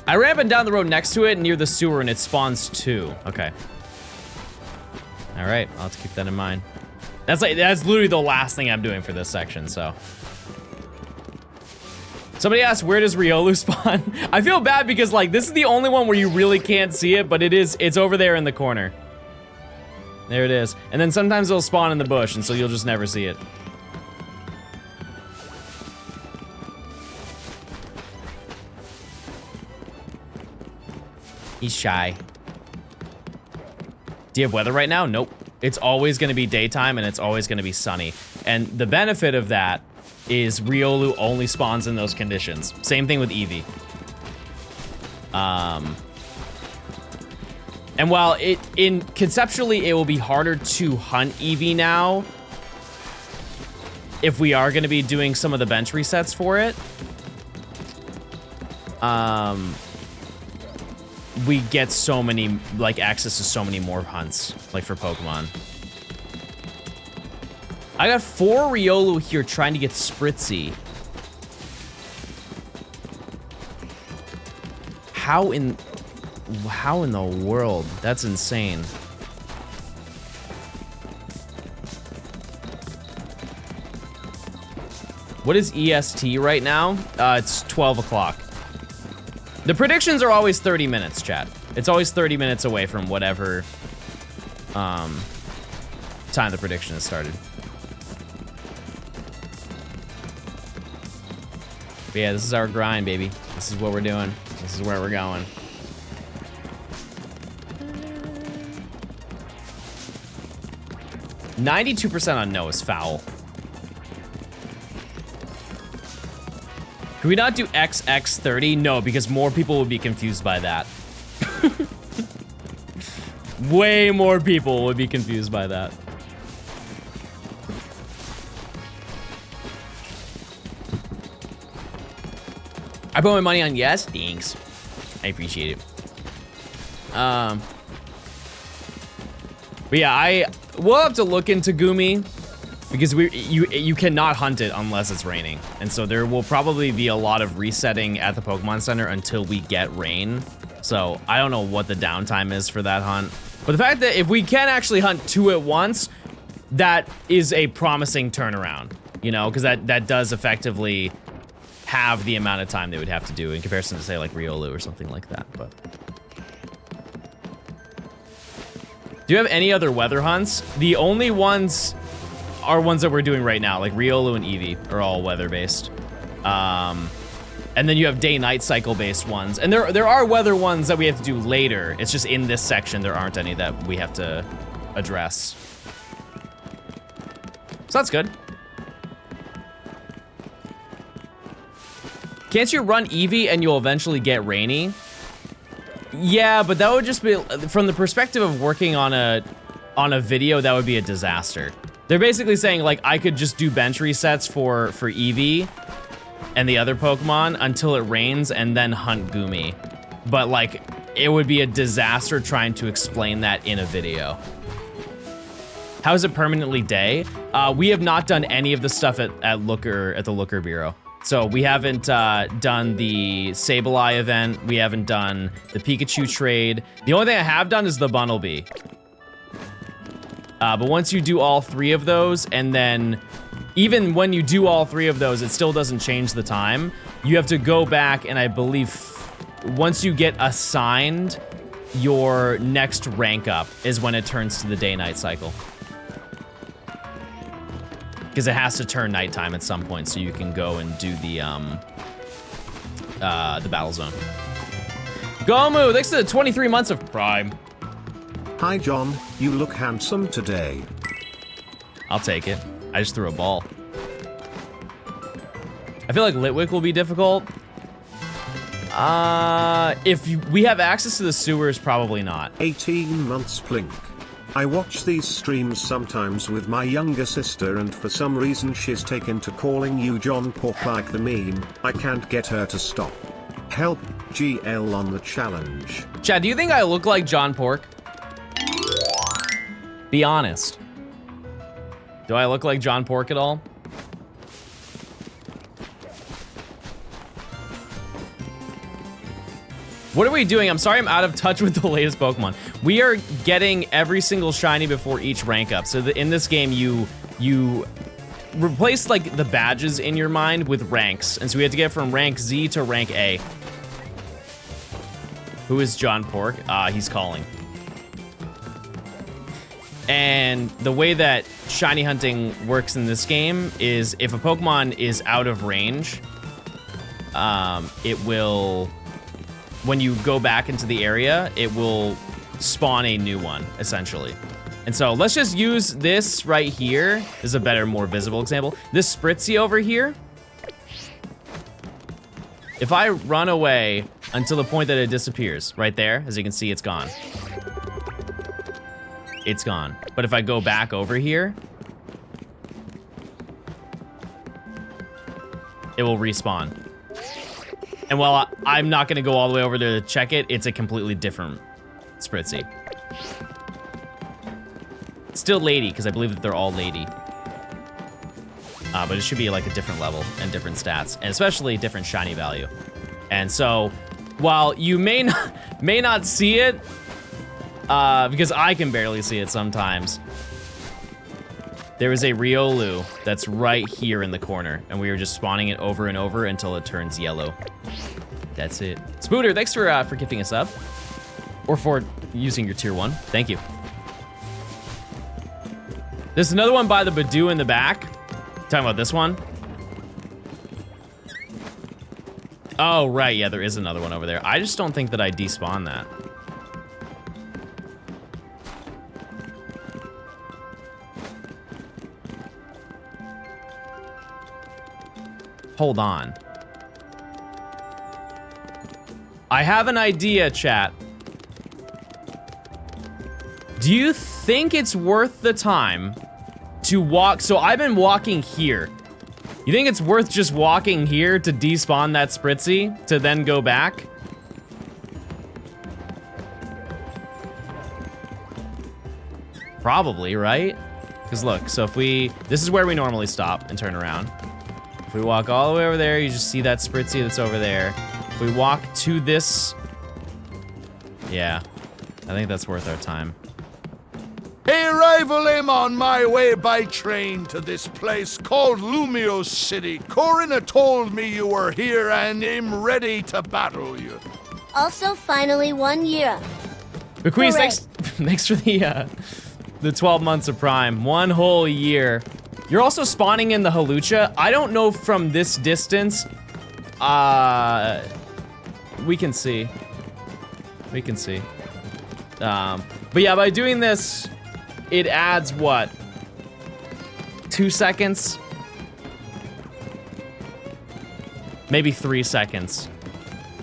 I ran up and down the road next to it near the sewer and it spawns 2. Okay. All right, I'll have to keep that in mind. That's literally the last thing I'm doing for this section, so. Somebody asked, where does Riolu spawn? I feel bad because, like, this is the only one where you really can't see it, but it's over there in the corner. There it is. And then sometimes it'll spawn in the bush, and so you'll just never see it. He's shy. Do you have weather right now? Nope. It's always gonna be daytime and it's always gonna be sunny. And the benefit of that is Riolu only spawns in those conditions. Same thing with Eevee. And while conceptually it will be harder to hunt Eevee now, if we are gonna be doing some of the bench resets for it, we get so many, like, access to so many more hunts, like, for Pokemon. I got 4 Riolu here trying to get Spritzy. How in the world? That's insane. What is EST right now? It's 12 o'clock. The predictions are always 30 minutes, chat. It's always 30 minutes away from whatever time the prediction has started. But yeah, this is our grind, baby. This is what we're doing. This is where we're going. %92 on no is foul. Can we not do XX30? No, because more people would be confused by that. Way more people would be confused by that. I put my money on yes. Thanks. I appreciate it. But yeah, we'll have to look into Gumi because you cannot hunt it unless it's raining. And so there will probably be a lot of resetting at the Pokemon Center until we get rain. So I don't know what the downtime is for that hunt. But the fact that if we can actually hunt 2 at once, that is a promising turnaround, you know, because that does effectively have the amount of time they would have to do in comparison to, say, like Riolu or something like that. But do you have any other weather hunts? The only ones are ones that we're doing right now, like Riolu and Eevee are all weather-based. And then you have day-night cycle-based ones. And there are weather ones that we have to do later. It's just in this section, there aren't any that we have to address. So that's good. Can't you run Eevee and you'll eventually get rainy? Yeah, but that would just be, from the perspective of working on a video, that would be a disaster. They're basically saying, like, I could just do bench resets for Eevee and the other Pokemon until it rains and then hunt Goomy. But, like, it would be a disaster trying to explain that in a video. How is it permanently day? We have not done any of the stuff at the Looker Bureau. So we haven't done the Sableye event. We haven't done the Pikachu trade. The only thing I have done is the Bunnelby. But once you do all 3 of those, and then even when you do all 3 of those, it still doesn't change the time. You have to go back, and I believe once you get assigned, your next rank up is when it turns to the day-night cycle. Because it has to turn nighttime at some point, so you can go and do the battle zone. Gomu, thanks to the 23 months of Prime. Hi John, you look handsome today. I'll take it. I just threw a ball. I feel like Litwick will be difficult. If we have access to the sewers, probably not. 18 months Plink. I watch these streams sometimes with my younger sister and for some reason she's taken to calling you John Pork like the meme. I can't get her to stop. Help GL on the challenge. Chad, do you think I look like John Pork? Be honest. Do I look like John Pork at all? What are we doing? I'm sorry I'm out of touch with the latest Pokemon. We are getting every single shiny before each rank up. So in this game, you replace like the badges in your mind with ranks. And so we have to get from rank Z to rank A. Who is John Pork? He's calling. And the way that shiny hunting works in this game is if a Pokemon is out of range, it will, when you go back into the area, it will spawn a new one, essentially. And so let's just use this right here. This is a better, more visible example. This Spritzy over here. If I run away until the point that it disappears, right there, as you can see, it's gone. It's gone. But if I go back over here, it will respawn. And while I'm not gonna go all the way over there to check it, it's a completely different Spritzy. Still lady, because I believe that they're all lady. But it should be like a different level and different stats, and especially different shiny value. And so, while you may not see it, because I can barely see it sometimes, there is a Riolu that's right here in the corner, and we are just spawning it over and over until it turns yellow. That's it. Spooter, thanks for gifting us up, or for using your tier 1. Thank you. There's another one by the Badoo in the back. Talking about this one? Oh, right, yeah, there is another one over there. I just don't think that I despawn that. Hold on. I have an idea, chat. Do you think it's worth the time to walk? So I've been walking here. You think it's worth just walking here to despawn that Spritzy to then go back? Probably, right? Because look, so if this is where we normally stop and turn around. If we walk all the way over there, you just see that Spritzy that's over there. If we walk to this, yeah, I think that's worth our time. Hey, rival, I'm on my way by train to this place called Lumio City. Corinna told me you were here and I'm ready to battle you. Also, finally 1 year. Bequeeze, Hooray. thanks for the 12 months of Prime. 1 whole year. You're also spawning in the Halucha. I don't know from this distance. We can see. We can see. But yeah, by doing this, it adds what? 2 seconds? Maybe 3 seconds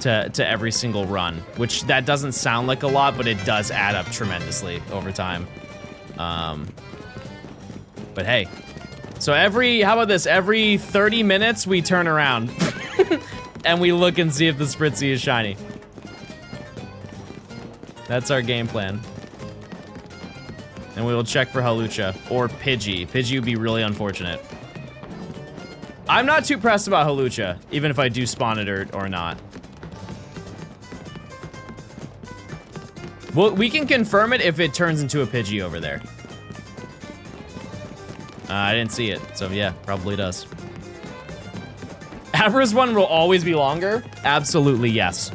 to every single run, which that doesn't sound like a lot, but it does add up tremendously over time. But hey, so how about this? Every 30 minutes, we turn around and we look and see if the Spritzy is shiny. That's our game plan. And we will check for Halucha or Pidgey. Pidgey would be really unfortunate. I'm not too pressed about Halucha, even if I do spawn it or not. Well, we can confirm it if it turns into a Pidgey over there. I didn't see it, so yeah, probably does. Abra's one will always be longer? Absolutely, yes.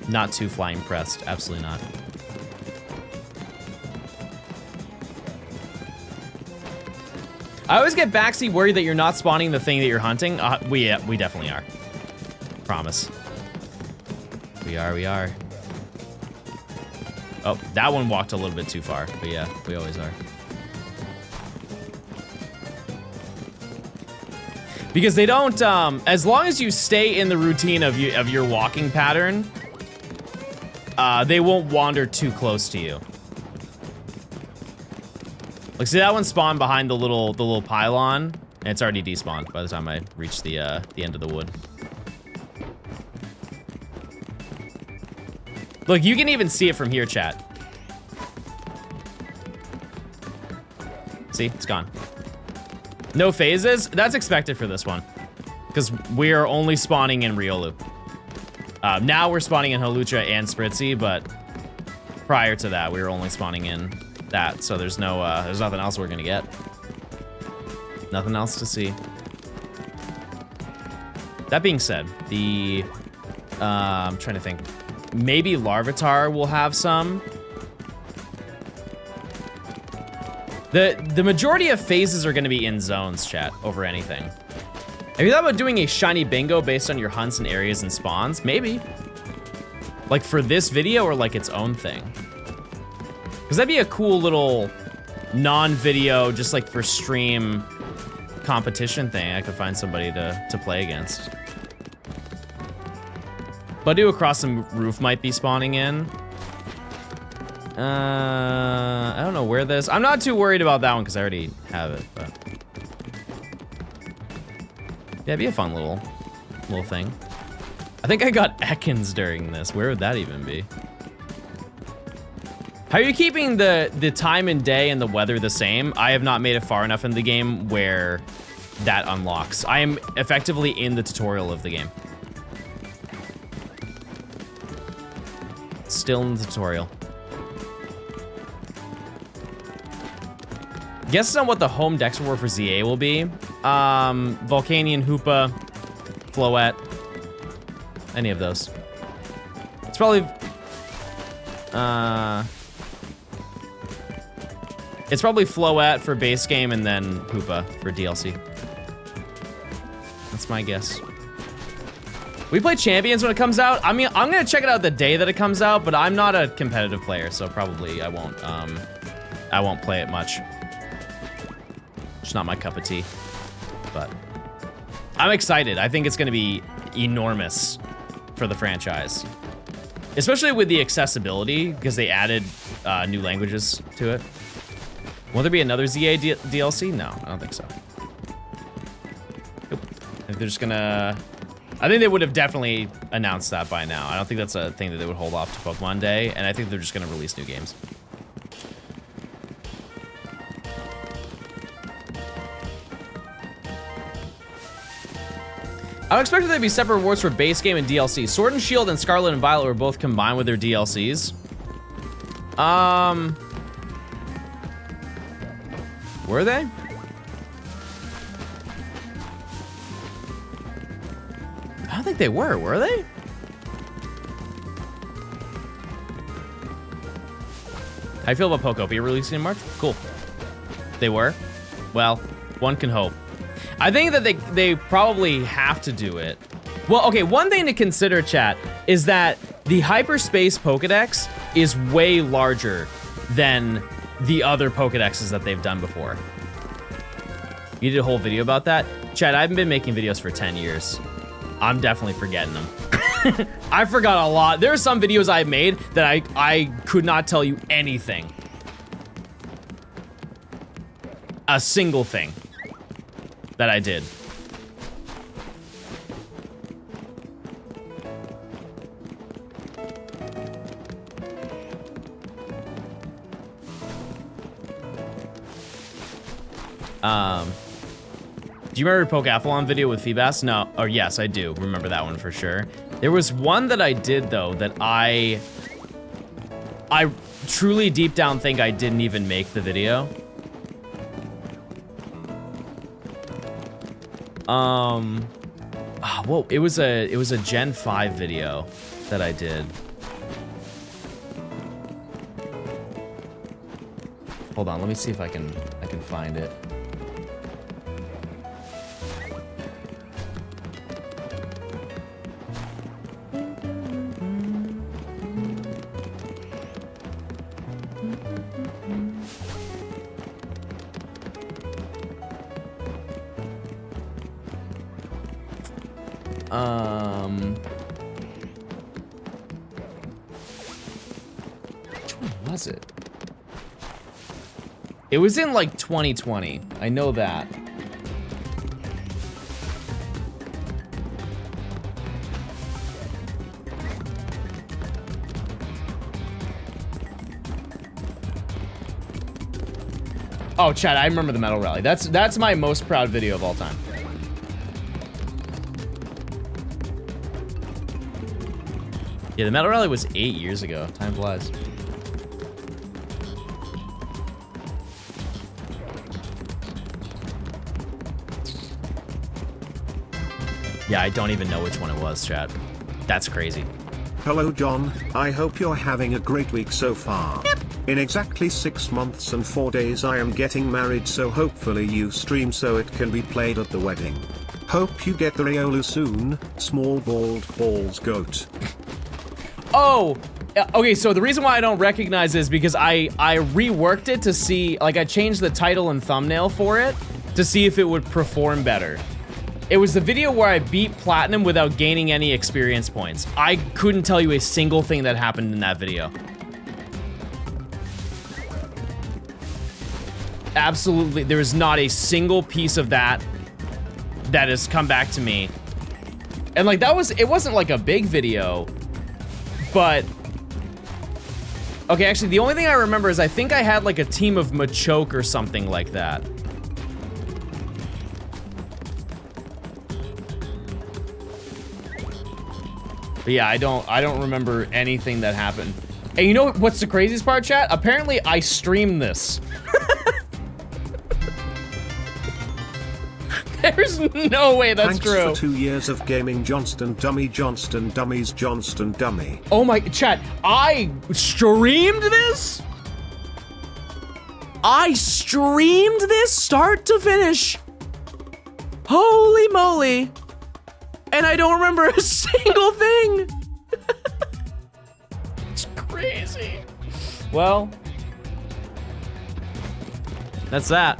Not too flying pressed, absolutely not. I always get backseat worried that you're not spawning the thing that you're hunting. We definitely are. Promise. We are. Oh, that one walked a little bit too far, but yeah, we always are. Because they don't, as long as you stay in the routine of your walking pattern, they won't wander too close to you. Like, see that one spawned behind the little pylon, and it's already despawned by the time I reach the end of the wood. Look, you can even see it from here, chat. See, it's gone. No phases? That's expected for this one, because we are only spawning in Riolu. Now we're spawning in Halucha and Spritzy, but prior to that, we were only spawning in that, so there's nothing else we're gonna get. Nothing else to see. That being said, I'm trying to think. Maybe Larvitar will have some. The majority of phases are gonna be in zones, chat, over anything. Have you thought about doing a shiny bingo based on your hunts and areas and spawns? Maybe. Like for this video or like its own thing? Because that'd be a cool little non-video, just like for stream competition thing. I could find somebody to play against. Buddy across some roof might be spawning in. I don't know where this. I'm not too worried about that one because I already have it. But yeah, it'd be a fun little thing. I think I got Ekans during this. Where would that even be? How are you keeping the time and day and the weather the same? I have not made it far enough in the game where that unlocks. I am effectively in the tutorial of the game. Still in the tutorial. Guess on what the home dex reward for ZA will be. Volcanion, Hoopa, Floette. Any of those. It's probably... It's probably Floette for base game and then Hoopa for DLC. That's my guess. We play Champions when it comes out. I mean, I'm gonna check it out the day that it comes out, but I'm not a competitive player, so probably I won't play it much. It's not my cup of tea, but I'm excited. I think it's gonna be enormous for the franchise, especially with the accessibility because they added new languages to it. Will there be another ZA DLC? No, I don't think so. Nope. I think they're just gonna... I think they would have definitely announced that by now. I don't think that's a thing that they would hold off to Pokemon Day, and I think they're just gonna release new games. I would expect there to be separate rewards for base game and DLC. Sword and Shield and Scarlet and Violet were both combined with their DLCs. Were they? I don't think they were they? How you feel about Poco? Be releasing in March? Cool. They were? Well, one can hope. I think that they probably have to do it. Well, okay, one thing to consider, chat, is that the hyperspace Pokedex is way larger than the other Pokedexes that they've done before. You did a whole video about that? Chat, I've been making videos for 10 years. I'm definitely forgetting them. I forgot a lot. There are some videos I made that I could not tell you anything. A single thing that I did. Do you remember Pokeathlon video with Feebas? No, or yes, I do remember that one for sure. There was one that I did though that I truly deep down think I didn't even make the video. Whoa, it was a Gen 5 video that I did. Hold on, let me see if I can find it. Which one was it? It was in like 2020. I know that. Oh, Chad, I remember the Metal Rally. That's my most proud video of all time. Yeah, the Metal Rally was 8 years ago. Time flies. Yeah, I don't even know which one it was, chat. That's crazy. Hello John, I hope you're having a great week so far. Yep. In exactly 6 months and 4 days I am getting married, so hopefully you stream so it can be played at the wedding. Hope you get the Riolu soon, small bald balls goat. Oh, okay, so the reason why I don't recognize is because I reworked it to see, like I changed the title and thumbnail for it to see if it would perform better. It was the video where I beat Platinum without gaining any experience points. I couldn't tell you a single thing that happened in that video. Absolutely, there is not a single piece of that that has come back to me. And like it wasn't like a big video, but okay, actually the only thing I remember is I think I had like a team of Machoke or something like that. But yeah, I don't remember anything that happened. And you know what's the craziest part, chat? Apparently I streamed this. There's no way that's Thanks true. For 2 years of gaming, Johnstone dummy, Johnstone dummies, Johnstone dummy. Oh my, chat, I streamed this? I streamed this start to finish. Holy moly. And I don't remember a single thing. It's crazy. Well, that's that.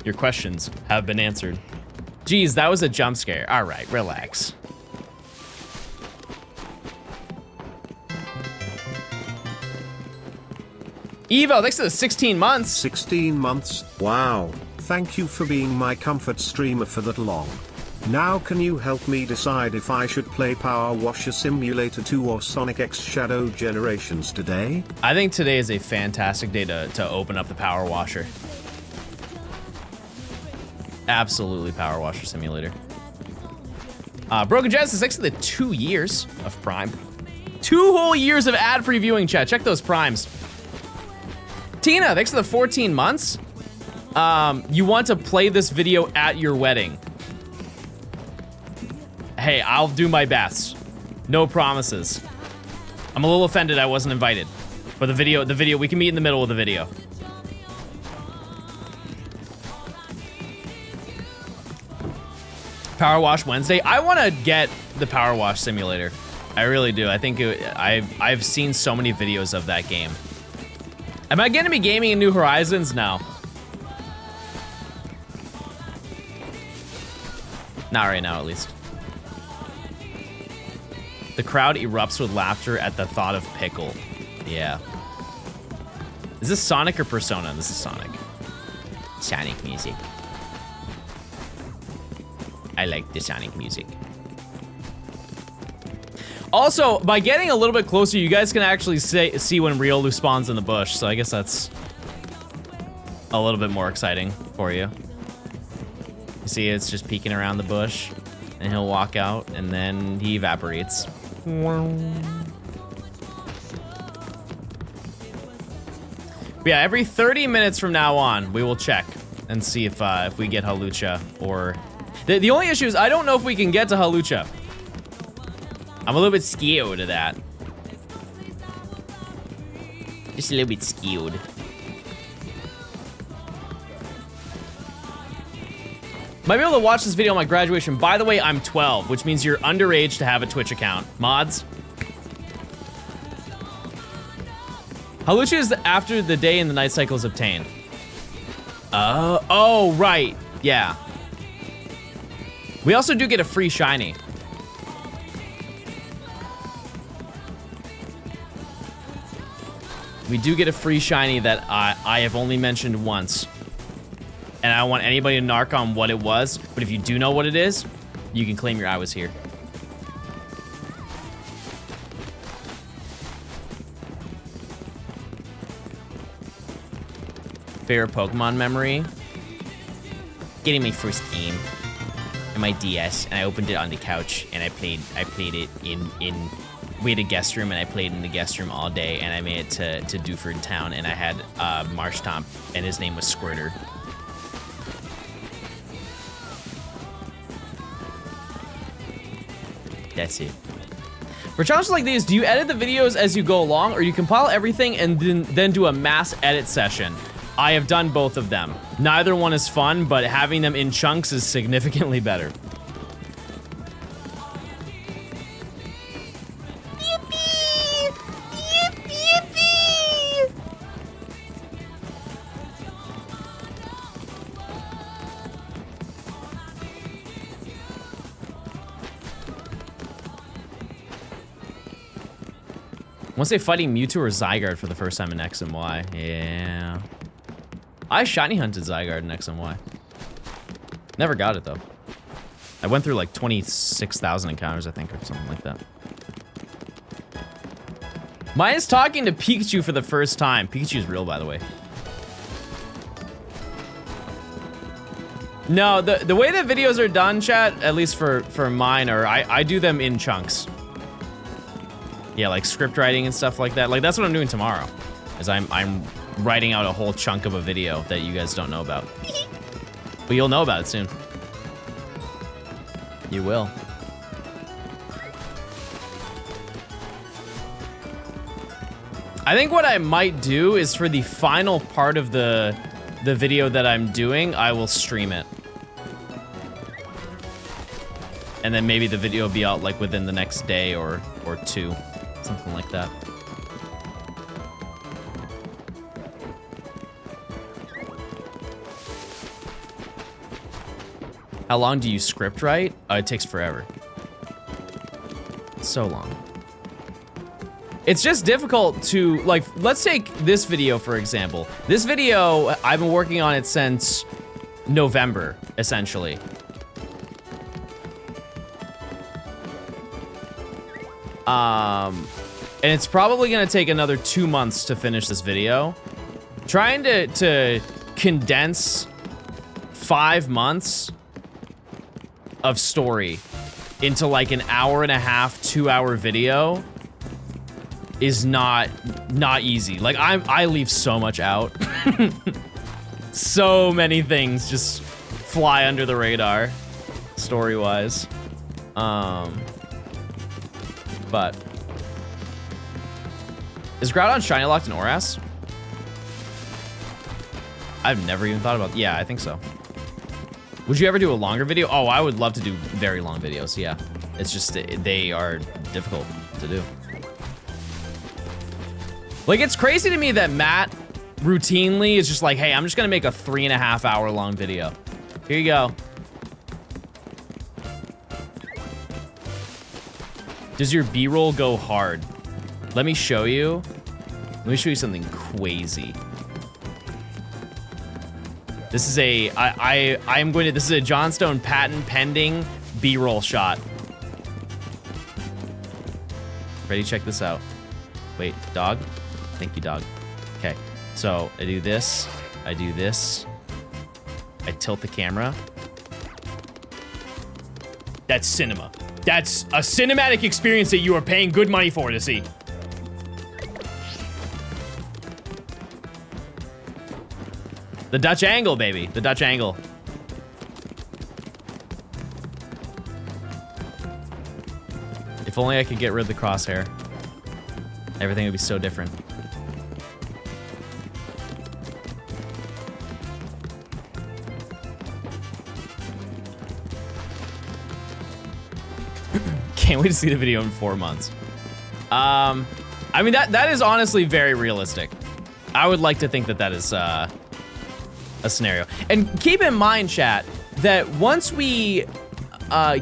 Your questions have been answered. Geez, that was a jump scare. All right, relax. Evo, thanks to the 16 months. 16 months, wow. Thank you for being my comfort streamer for that long. Now can you help me decide if I should play Power Washer Simulator 2 or Sonic X Shadow Generations today? I think today is a fantastic day to open up the Power Washer. Absolutely Power Washer Simulator. Broken Genesis, thanks for the 2 years of Prime. 2 whole years of ad-free viewing, chat. Check those primes. Tina, thanks for the 14 months. You want to play this video at your wedding. Hey, I'll do my best. No promises. I'm a little offended I wasn't invited. But the video, we can meet in the middle of the video. Power Wash Wednesday. I want to get the Power Wash Simulator. I really do. I think I've seen so many videos of that game. Am I going to be gaming in New Horizons? No. Not right now, at least. The crowd erupts with laughter at the thought of pickle. Yeah. Is this Sonic or Persona? This is Sonic. Sonic music. I like the Sonic music. Also, by getting a little bit closer, you guys can actually see when Riolu spawns in the bush, so I guess that's a little bit more exciting for you. You see, it's just peeking around the bush, and he'll walk out, and then he evaporates. But yeah, every 30 minutes from now on, we will check and see if we get Halucha or... The only issue is I don't know if we can get to Halucha. I'm a little bit scared of that. Just a little bit scared. Might be able to watch this video on my graduation. By the way, I'm 12, which means you're underage to have a Twitch account. Mods? Halucha is after the day and the night cycle is obtained. Oh, right. Yeah. We also do get a free shiny. We do get a free shiny that I have only mentioned once. And I don't want anybody to narc on what it was, but if you do know what it is, you can claim your I was here. Favorite Pokemon memory? Getting my first game on my DS, and I opened it on the couch, and I played it in we had a guest room, and I played in the guest room all day, and I made it to Dewford Town, and I had Marshtomp, and his name was Squirter. That's it. For challenges like these, do you edit the videos as you go along, or you compile everything and then do a mass edit session? I have done both of them. Neither one is fun, but having them in chunks is significantly better. Want to say fighting Mewtwo or Zygarde for the first time in X and Y? Yeah. I shiny hunted Zygarde in X and Y. Never got it though. I went through like 26,000 encounters, I think, or something like that. Mine is talking to Pikachu for the first time. Pikachu's real, by the way. No, the way that videos are done, chat, at least for mine, are I do them in chunks. Yeah, like script writing and stuff like that. Like that's what I'm doing tomorrow. Is I'm writing out a whole chunk of a video that you guys don't know about. But you'll know about it soon. You will. I think what I might do is for the final part of the video that I'm doing, I will stream it. And then maybe the video will be out like within the next day or two. Something like that. How long do you script write? It takes forever. So long. It's just difficult to, like, let's take this video, for example. This video, I've been working on it since November, essentially. And it's probably gonna take another 2 months to finish this video. Trying to condense 5 months of story into like an hour and a half, 2-hour video is not easy. Like I leave so much out. So many things just fly under the radar, story-wise. But is Groudon Shiny Locked in ORAS? I've never even thought about. Yeah, I think so. Would you ever do a longer video? Oh, I would love to do very long videos. Yeah, it's just they are difficult to do. Like, it's crazy to me that Matt routinely is just like, hey, I'm just gonna make a 3.5 hour long video. Here you go. Does your B-roll go hard? Let me show you. Let me show you something crazy. This is a, this is a Johnstone patent pending B-roll shot. Ready? Check this out. Wait, dog? Thank you, dog. Okay, so I do this, I tilt the camera. That's cinema. That's a cinematic experience that you are paying good money for to see. The Dutch angle, baby. The Dutch angle. If only I could get rid of the crosshair. Everything would be so different. Can't wait to see the video in 4 months. I mean, that is honestly very realistic. I would like to think that that is a scenario. And keep in mind, chat, that once we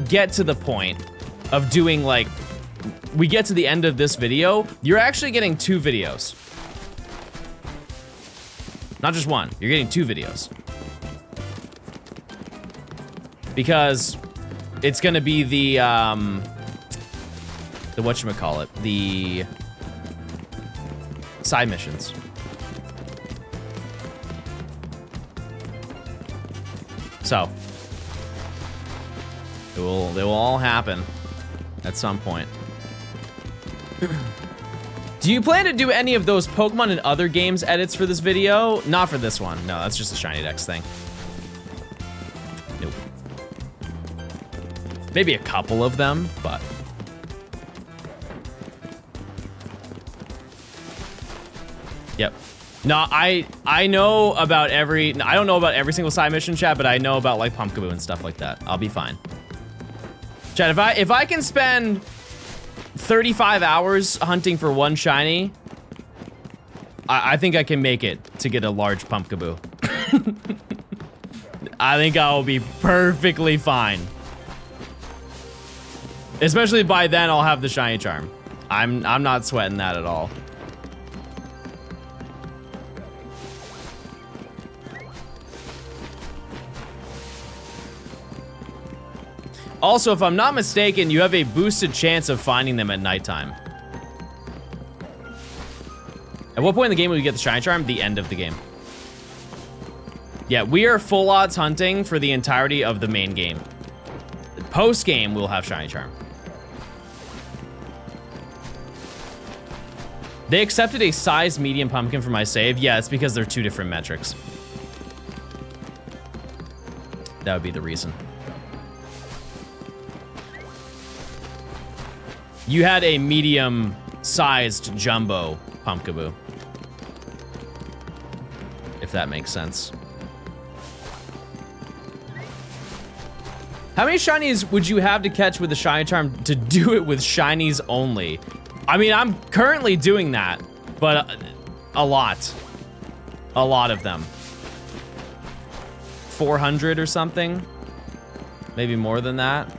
get to the point of doing, like, we get to the end of this video, you're actually getting 2 videos. Not just one, you're getting 2 videos. Because it's gonna be the whatchamacallit, the side missions. So, they will all happen at some point. Do you plan to do any of those Pokemon and other games edits for this video? Not for this one. No, that's just a Shiny Dex thing. Nope. Maybe a couple of them, but. Yep. No, I know about I don't know about every single side mission, chat, but I know about like Pumpkaboo and stuff like that. I'll be fine. Chat, if I can spend 35 hours hunting for one shiny, I think I can make it to get a large Pumpkaboo. I think I'll be perfectly fine. Especially by then I'll have the shiny charm. I'm not sweating that at all. Also, if I'm not mistaken, you have a boosted chance of finding them at nighttime. At what point in the game will you get the shiny charm? The end of the game. Yeah, we are full odds hunting for the entirety of the main game. Post game, we'll have shiny charm. They accepted a size medium pumpkin for my save. Yeah, it's because they're 2 different metrics. That would be the reason. You had a medium-sized jumbo Pumpkaboo. If that makes sense. How many shinies would you have to catch with the shiny charm to do it with shinies only? I mean, I'm currently doing that, but a lot. A lot of them. 400 or something? Maybe more than that.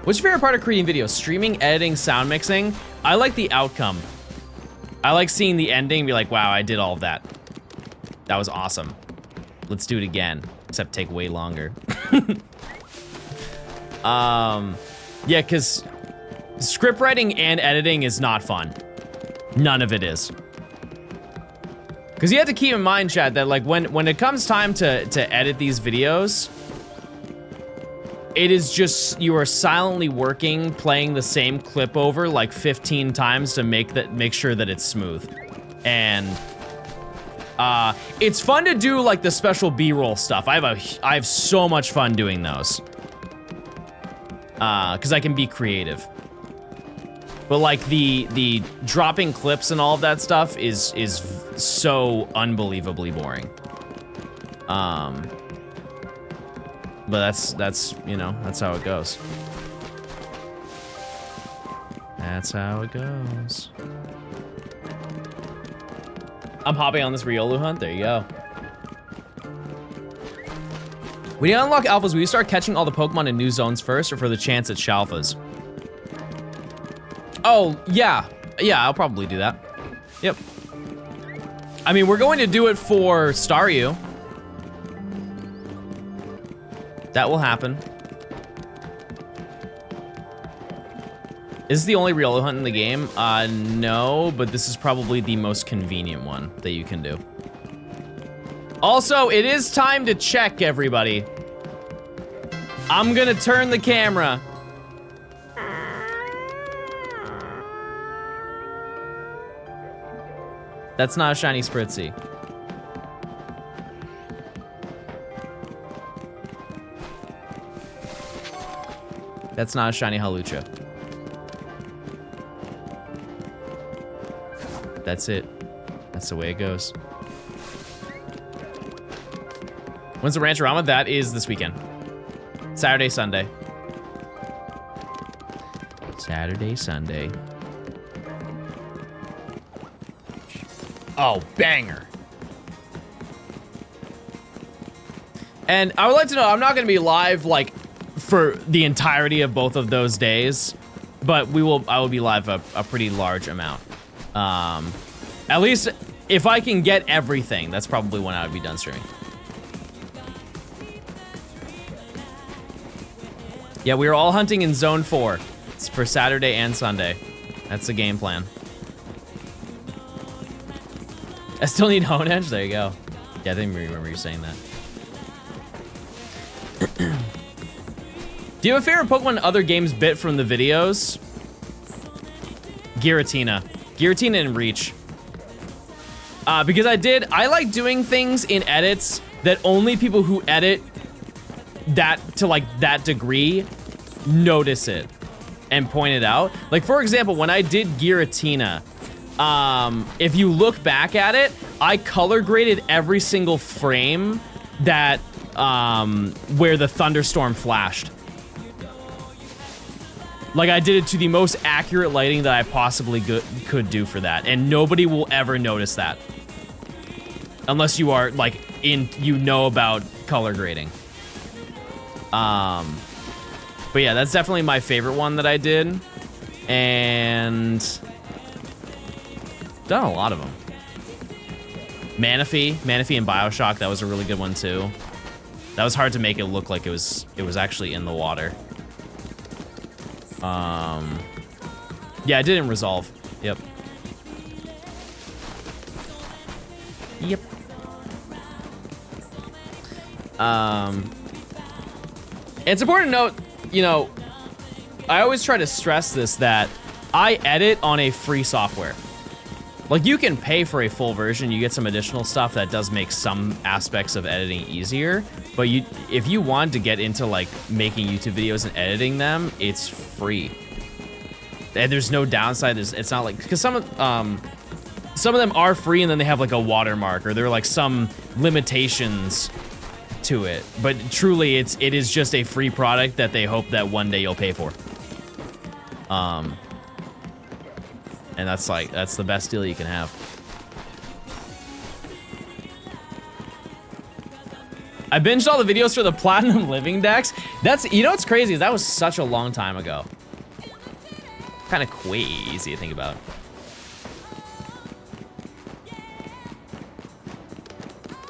What's your favorite part of creating videos? Streaming, editing, sound mixing? I like the outcome. I like seeing the ending and be like, wow, I did all of that. That was awesome. Let's do it again, except take way longer. Yeah, because script writing and editing is not fun. None of it is. Because you have to keep in mind, chat, that like when it comes time to edit these videos, it is just, you are silently working, playing the same clip over like 15 times to make sure that it's smooth. And it's fun to do like the special B-roll stuff. I have so much fun doing those. Cause I can be creative. But like the dropping clips and all of that stuff is so unbelievably boring. But that's you know, that's how it goes. That's how it goes. I'm hopping on this Riolu hunt. There you go. When you unlock alphas, will you start catching all the Pokemon in new zones first, or for the chance at Shalfas? Oh, yeah. Yeah, I'll probably do that. Yep. I mean, we're going to do it for Staryu. That will happen. Is this the only Riolu hunt in the game? No, but this is probably the most convenient one that you can do. Also, it is time to check, everybody. I'm gonna turn the camera. That's not a shiny Spritzy. That's not a shiny Halucha. That's it. That's the way it goes. When's the Rancherama? That is this weekend. Saturday, Sunday. Saturday, Sunday. Oh, banger. And I would like to know, I'm not gonna be live like for the entirety of both of those days, but I will be live a pretty large amount. At least if I can get everything, that's probably when I would be done streaming. Yeah, we are all hunting in Zone 4. It's for Saturday and Sunday. That's the game plan. I still need Hone Edge? There you go. Yeah, I didn't remember you saying that. Do you have a favorite Pokemon other games bit from the videos? Giratina. Giratina and Reach. Because I like doing things in edits that only people who edit that to like that degree notice it and point it out. Like for example, when I did Giratina, if you look back at it, I color graded every single frame that where the thunderstorm flashed. Like I did it to the most accurate lighting that I possibly could do for that, and nobody will ever notice that unless you are like you know about color grading. But yeah, that's definitely my favorite one that I did, and done a lot of them. Manaphy and Bioshock, that was a really good one too. That was hard to make it look like it was actually in the water. Yeah, I didn't resolve. Yep. Yep. It's important to note, you know, I always try to stress this, that I edit on a free software. Like, you can pay for a full version, you get some additional stuff that does make some aspects of editing easier, but if you want to get into like making YouTube videos and editing them, it's free. And there's no downside. It's not like, because some of them are free and then they have like a watermark, or there are like some limitations to it. But truly, it is just a free product that they hope that one day you'll pay for. And that's the best deal you can have. I binged all the videos for the Platinum Living Dex. You know what's crazy is that was such a long time ago. Kind of crazy to think about.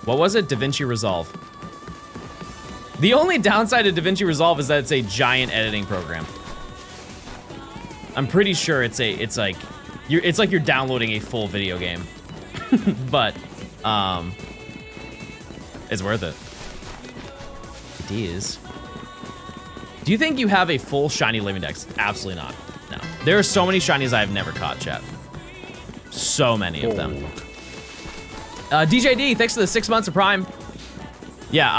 What was it? DaVinci Resolve. The only downside of DaVinci Resolve is that it's a giant editing program. I'm pretty sure it's like you're downloading a full video game. But it's worth it. It is. Do you think you have a full shiny living dex? Absolutely not. No. There are so many shinies I've never caught, chat. So many of them. DJD, thanks for the 6 months of Prime. Yeah,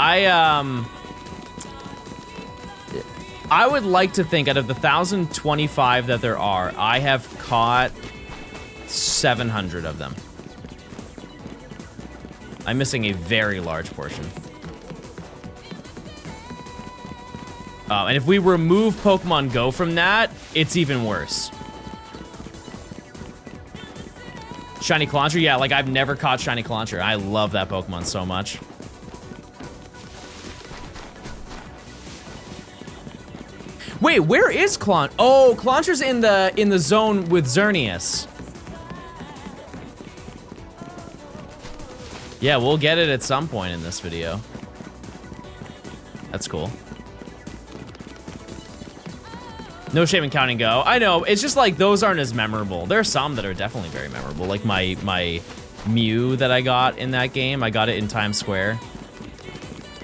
I would like to think out of the 1,025 that there are, I have caught 700 of them. I'm missing a very large portion. And if we remove Pokemon Go from that, it's even worse. Shiny Clauncher, yeah, like I've never caught Shiny Clauncher. I love that Pokemon so much. Wait, where is Clauncher? Oh, Clauncher's in the zone with Xerneas. Yeah, we'll get it at some point in this video. That's cool. No shame in counting Go. I know, it's just like those aren't as memorable. There are some that are definitely very memorable. Like my Mew that I got in that game. I got it in Times Square.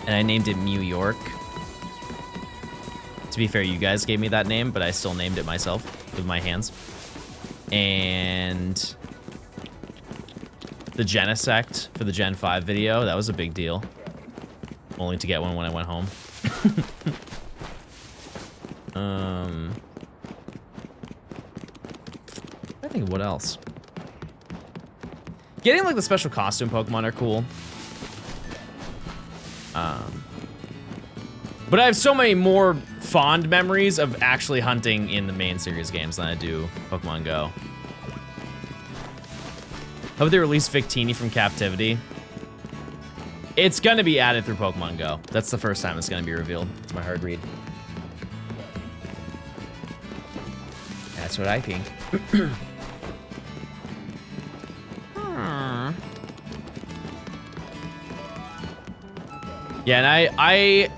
And I named it Mew York. To be fair, you guys gave me that name, but I still named it myself with my hands. And the Genesect for the Gen 5 video, that was a big deal. Only to get one when I went home. I think what else? Getting like the special costume Pokemon are cool. But I have so many more fond memories of actually hunting in the main series games than I do Pokemon Go. How about they release Victini from captivity? It's gonna be added through Pokemon Go. That's the first time it's gonna be revealed. It's my hard read. That's what I think. Yeah, and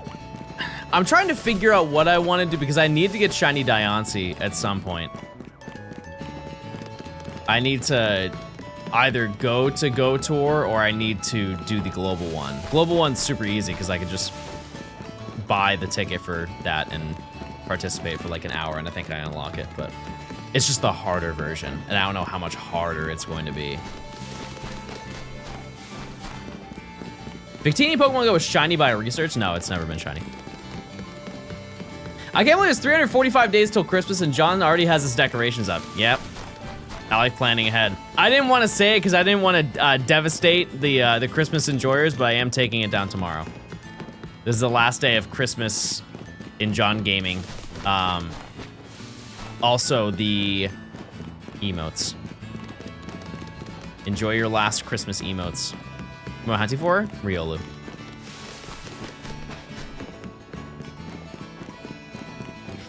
I'm trying to figure out what I want to do because I need to get Shiny Diancie at some point. I need to either go to Go Tour or I need to do the Global one. Global one's super easy because I could just buy the ticket for that and participate for like an hour and I think I unlock it, but it's just the harder version and I don't know how much harder it's going to be. Victini Pokemon Go was shiny by research? No, it's never been shiny. I can't believe it's 345 days till Christmas and John already has his decorations up. Yep. I like planning ahead. I didn't want to say it because I didn't want to devastate the Christmas enjoyers, but I am taking it down tomorrow. This is the last day of Christmas in John Gaming. Also, the emotes. Enjoy your last Christmas emotes. What am I hunting for? Riolu.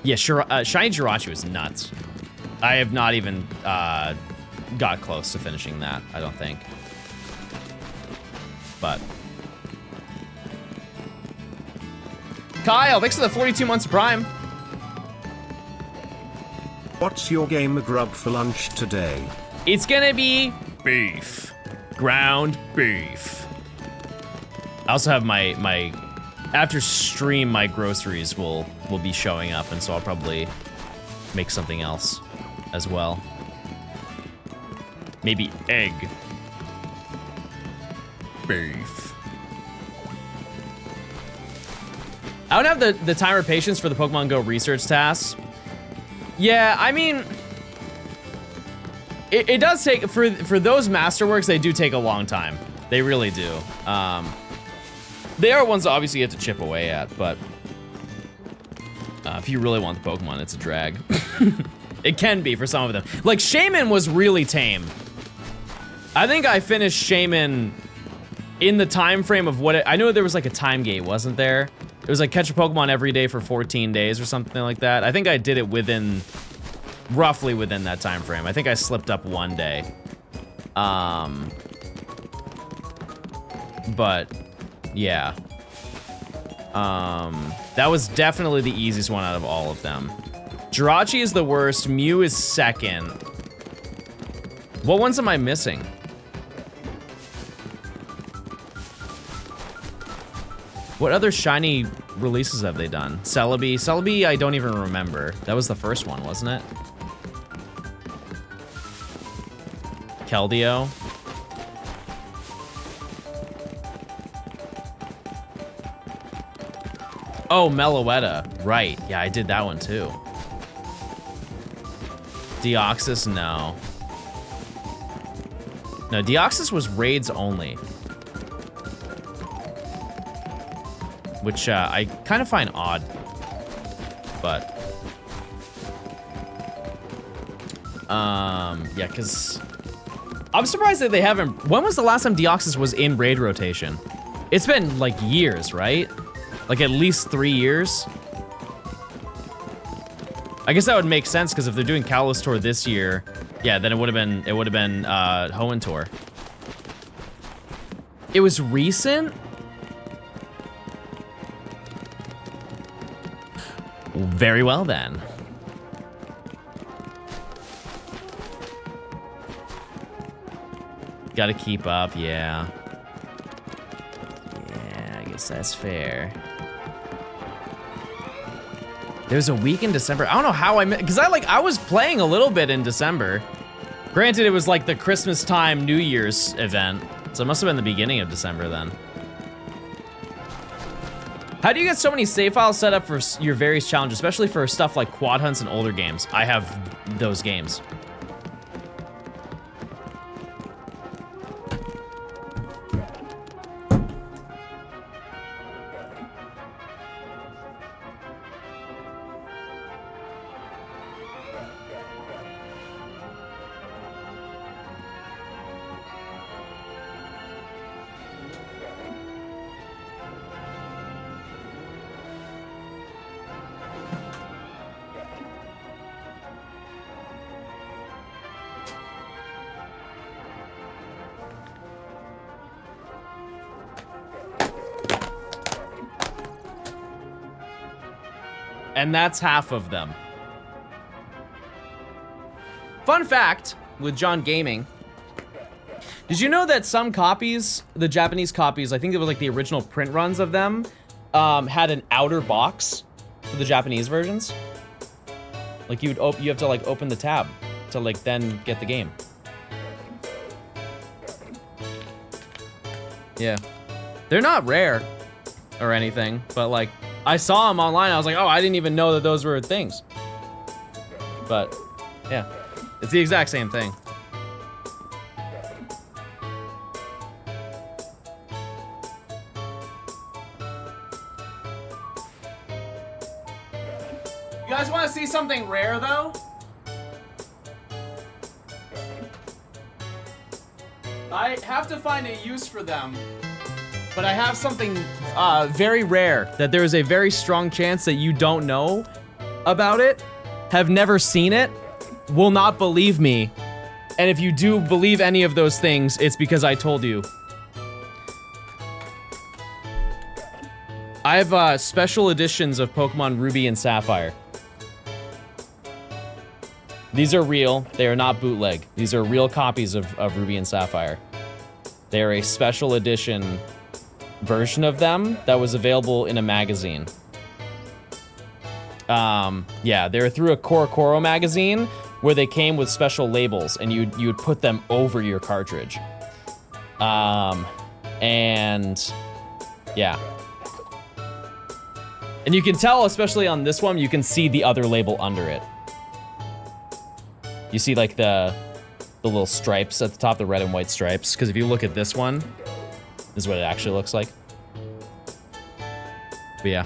Yeah, sure. Shiny Jirachi was nuts. I have not even got close to finishing that, I don't think. But. Kyle, thanks for the 42 months of Prime. What's your gamer grub for lunch today? It's gonna be beef. Ground beef. I also have my after stream, my groceries will be showing up, and so I'll probably make something else as well. Maybe egg. Beef. I don't have the time or patience for the Pokemon Go research tasks. Yeah, I mean, it does take, for those masterworks, they do take a long time. They really do. They are ones that obviously you have to chip away at, but if you really want the Pokemon, it's a drag. It can be for some of them. Like, Shaman was really tame. I think I finished Shaman in the time frame of what I know there was like a time gate, wasn't there? It was like catch a Pokemon every day for 14 days or something like that. I think I did it within, roughly within that time frame. I think I slipped up one day. But yeah. That was definitely the easiest one out of all of them. Jirachi is the worst, Mew is second. What ones am I missing? What other shiny releases have they done? Celebi. Celebi, I don't even remember. That was the first one, wasn't it? Keldeo. Oh, Meloetta. Right. Yeah, I did that one too. Deoxys, no. No, Deoxys was raids only. Which I kind of find odd. But. Yeah, because I'm surprised that they haven't. When was the last time Deoxys was in raid rotation? It's been like years, right? Like at least 3 years. I guess that would make sense because if they're doing Kalos Tour this year, yeah, then it would have been Hoenn Tour. It was recent. Very well then. Gotta keep up, yeah. Yeah, I guess that's fair. There's a week in December. I don't know how I because I was playing a little bit in December. Granted, it was like the Christmas time New Year's event, so it must have been the beginning of December then. How do you get so many save files set up for your various challenges, especially for stuff like quad hunts and older games? I have those games. And that's half of them. Fun fact with John Gaming. Did you know that some copies, the Japanese copies, I think it was like the original print runs of them, had an outer box for the Japanese versions? Like you have to like open the tab to like then get the game. Yeah. They're not rare or anything, but like I saw them online. I was like, oh, I didn't even know that those were things. But yeah, it's the exact same thing. You guys want to see something rare though? I have to find a use for them. But I have something very rare that there is a very strong chance that you don't know about it, have never seen it, will not believe me. And if you do believe any of those things, it's because I told you. I have special editions of Pokemon Ruby and Sapphire. These are real. They are not bootleg. These are real copies of Ruby and Sapphire. They are a special edition version of them that was available in a magazine. Yeah, they were through a Korokoro magazine where they came with special labels and you would put them over your cartridge. And yeah. And you can tell, especially on this one, you can see the other label under it. You see like the little stripes at the top, the red and white stripes. Because if you look at this one, this is what it actually looks like. But yeah.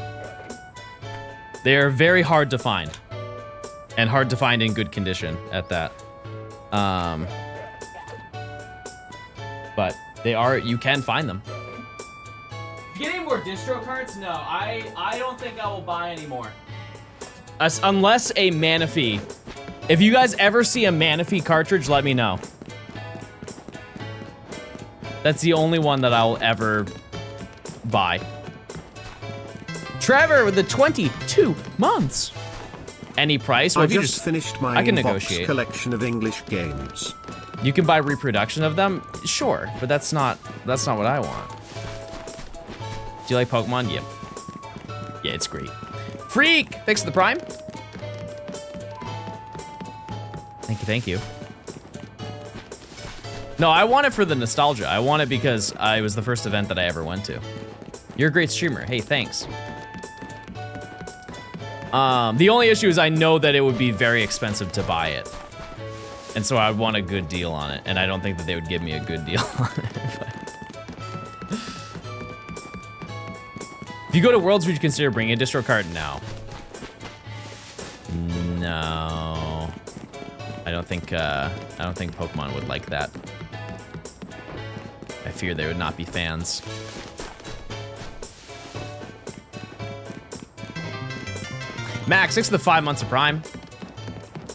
They are very hard to find. And hard to find in good condition at that. But they are, you can find them. Get any more distro cards? No, I don't think I will buy any more. Unless a Manaphy. If you guys ever see a Manaphy cartridge, let me know. That's the only one that I will ever buy. Trevor with the 22 months. Any price? Well, I just finished my I can inbox negotiate. collection of English games. You can buy reproduction of them? Sure, but that's not what I want. Do you like Pokemon? Yep. Yeah, it's great. Freak! Thanks for the Prime. Thank you. No, I want it for the nostalgia. I want it because it was the first event that I ever went to. You're a great streamer. Hey, thanks. The only issue is I know that it would be very expensive to buy it. And so I would want a good deal on it. And I don't think that they would give me a good deal on it. If you go to Worlds, would you consider bringing a distro card? No. No. I don't think Pokemon would like that. I fear they would not be fans. Max, thanks for the 5 months of Prime.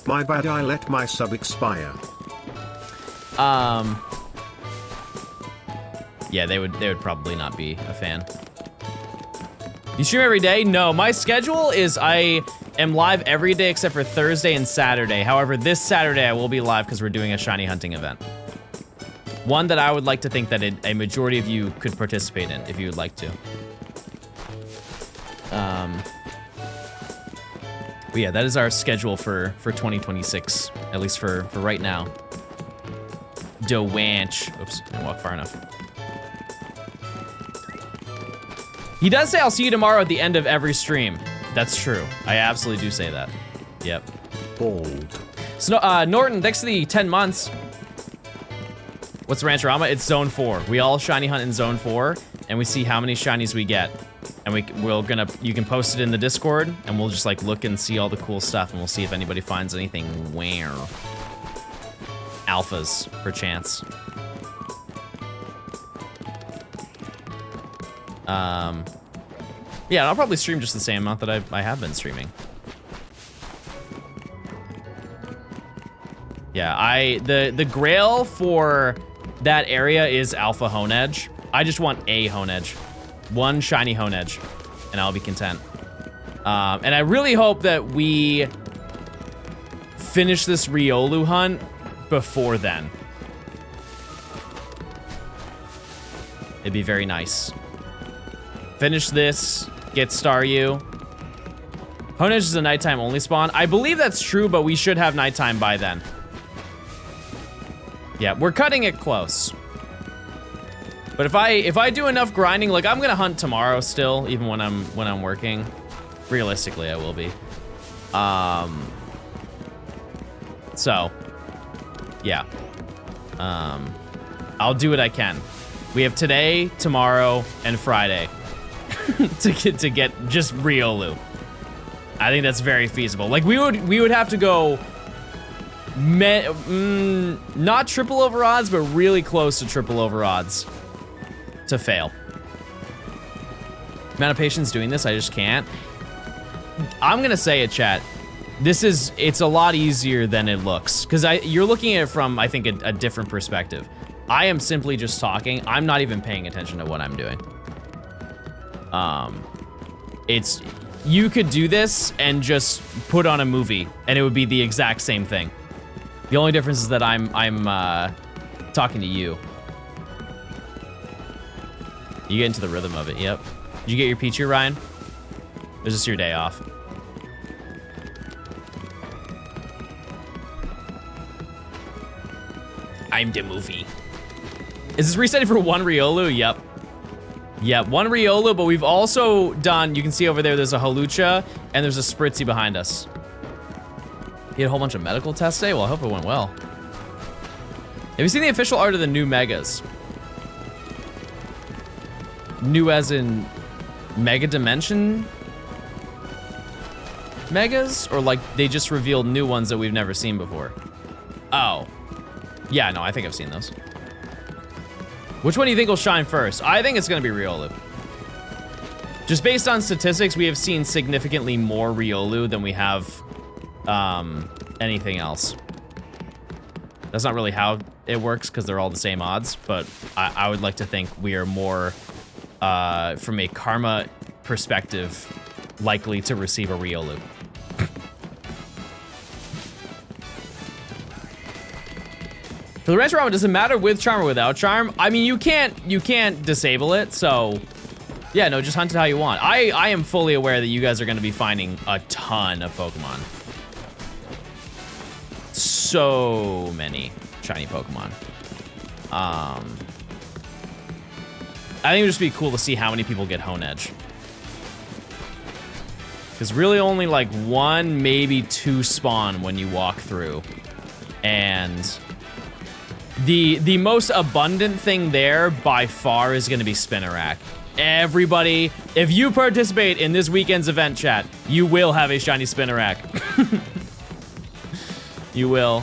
My bad, I let my sub expire. Yeah, they would probably not be a fan. You stream every day? No, my schedule is I am live every day except for Thursday and Saturday. However, this Saturday I will be live because we're doing a shiny hunting event. One that I would like to think that a majority of you could participate in if you would like to. But yeah, that is our schedule for 2026, at least for right now. DeWanch. Oops, didn't walk far enough. He does say, I'll see you tomorrow at the end of every stream. That's true. I absolutely do say that. Yep. Bold. So, Norton, thanks for the 10 months. What's Rancherama? It's Zone 4. We all shiny hunt in Zone 4, and we see how many shinies we get. And you can post it in the Discord, and we'll just like look and see all the cool stuff, and we'll see if anybody finds anything where. Alphas, perchance. Yeah, I'll probably stream just the same amount that I have been streaming. Yeah, the grail for that area is Alpha Honedge. I just want a Honedge. One shiny Honedge, and I'll be content. And I really hope that we finish this Riolu hunt before then. It'd be very nice. Finish this, get Staryu. Honedge is a nighttime only spawn. I believe that's true, but we should have nighttime by then. Yeah, we're cutting it close. But if I do enough grinding, like I'm gonna hunt tomorrow still, even when I'm working. Realistically, I will be. So, yeah. I'll do what I can. We have today, tomorrow, and Friday to get just Riolu. I think that's very feasible. Like we would have to go not triple over odds, but really close to triple over odds to fail. Amount of patience doing this, I just can't. I'm gonna say it, chat. It's a lot easier than it looks, because you're looking at it from, I think, a different perspective. I am simply just talking. I'm not even paying attention to what I'm doing. You could do this and just put on a movie, and it would be the exact same thing. The only difference is that I'm talking to you. You get into the rhythm of it, yep. Did you get your Pichu, Ryan? Or is this your day off? I'm the movie. Is this resetting for one Riolu? Yep. Yep, one Riolu, but we've also done, you can see over there's a Hawlucha, and there's a Spritzy behind us. You had a whole bunch of medical tests today? Well, I hope it went well. Have you seen the official art of the new Megas? New as in Mega Dimension Megas? Or like they just revealed new ones that we've never seen before? Oh. Yeah, no, I think I've seen those. Which one do you think will shine first? I think it's gonna be Riolu. Just based on statistics, we have seen significantly more Riolu than we have anything else. That's not really how it works because they're all the same odds, but I would like to think we are more, from a karma perspective, likely to receive a Riolu. For the Rancherama, does it matter with charm or without charm? I mean, you can't disable it, so Yeah, no, just hunt it how you want. I am fully aware that you guys are going to be finding a ton of Pokemon. So many shiny Pokemon. I think it would just be cool to see how many people get Honedge. Because really only like 1, maybe 2 spawn when you walk through. And the most abundant thing there by far is going to be Spinarak. Everybody, if you participate in this weekend's event, chat, you will have a shiny Spinarak. You will.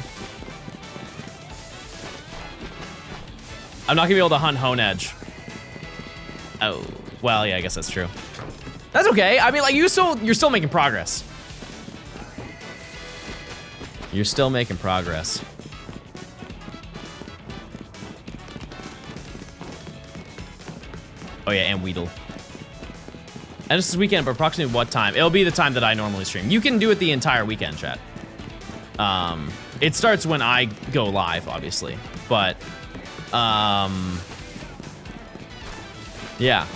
I'm not gonna be able to hunt Honedge. Oh, well, yeah, I guess that's true. That's okay. I mean, like, you're still making progress. You're still making progress. Oh yeah, and Weedle. And this is weekend, but approximately what time? It'll be the time that I normally stream. You can do it the entire weekend, chat. It starts when I go live, obviously, but, yeah.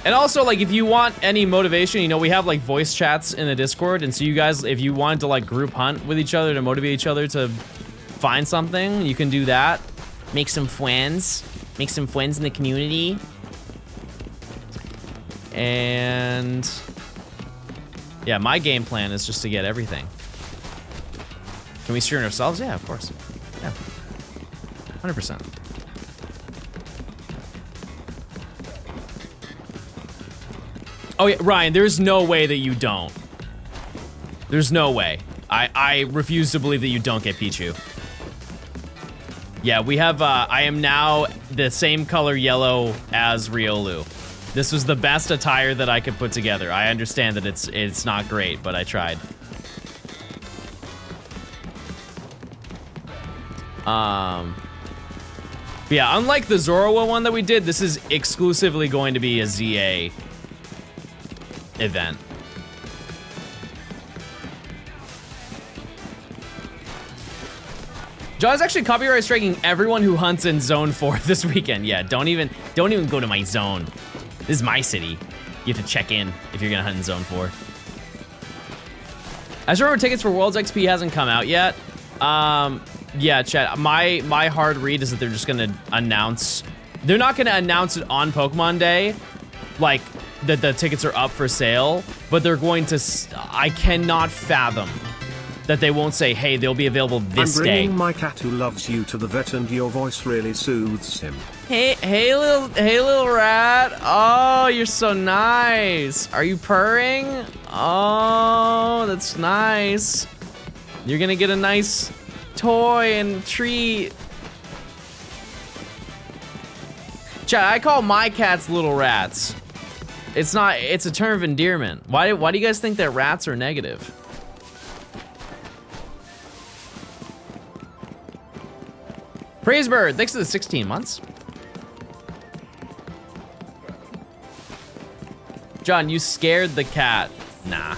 And also, like, if you want any motivation, you know, we have, like, voice chats in the Discord, and so you guys, if you wanted to, like, group hunt with each other to motivate each other to find something, you can do that. Make some friends. Make some friends in the community. And yeah, my game plan is just to get everything. Can we stream ourselves? Yeah, of course. Yeah. 100%. Oh yeah, Ryan, there's no way that you don't. There's no way. I refuse to believe that you don't get Pichu. Yeah, we have, I am now the same color yellow as Riolu. This was the best attire that I could put together. I understand that it's not great, but I tried. But yeah, unlike the Zorua one that we did, this is exclusively going to be a ZA event. John's actually copyright striking everyone who hunts in Zone 4 this weekend. Yeah, don't even go to my zone. This is my city. You have to check in if you're gonna hunt in Zone 4. I just remember tickets for Worlds XP hasn't come out yet. Yeah, chat, my hard read is that they're just gonna announce, they're not gonna announce it on Pokemon Day, like that the tickets are up for sale, but they're going to, I cannot fathom that they won't say, hey, they'll be available this I'm day. bringing my cat who loves you to the vet and your voice really soothes him. Hey little rat. Oh, you're so nice. Are you purring? Oh, that's nice. You're gonna get a nice toy and treat. Chat, I call my cats little rats. It's not, it's a term of endearment. Why do you guys think that rats are negative? Praise Bird, thanks to the 16 months. John, you scared the cat. Nah.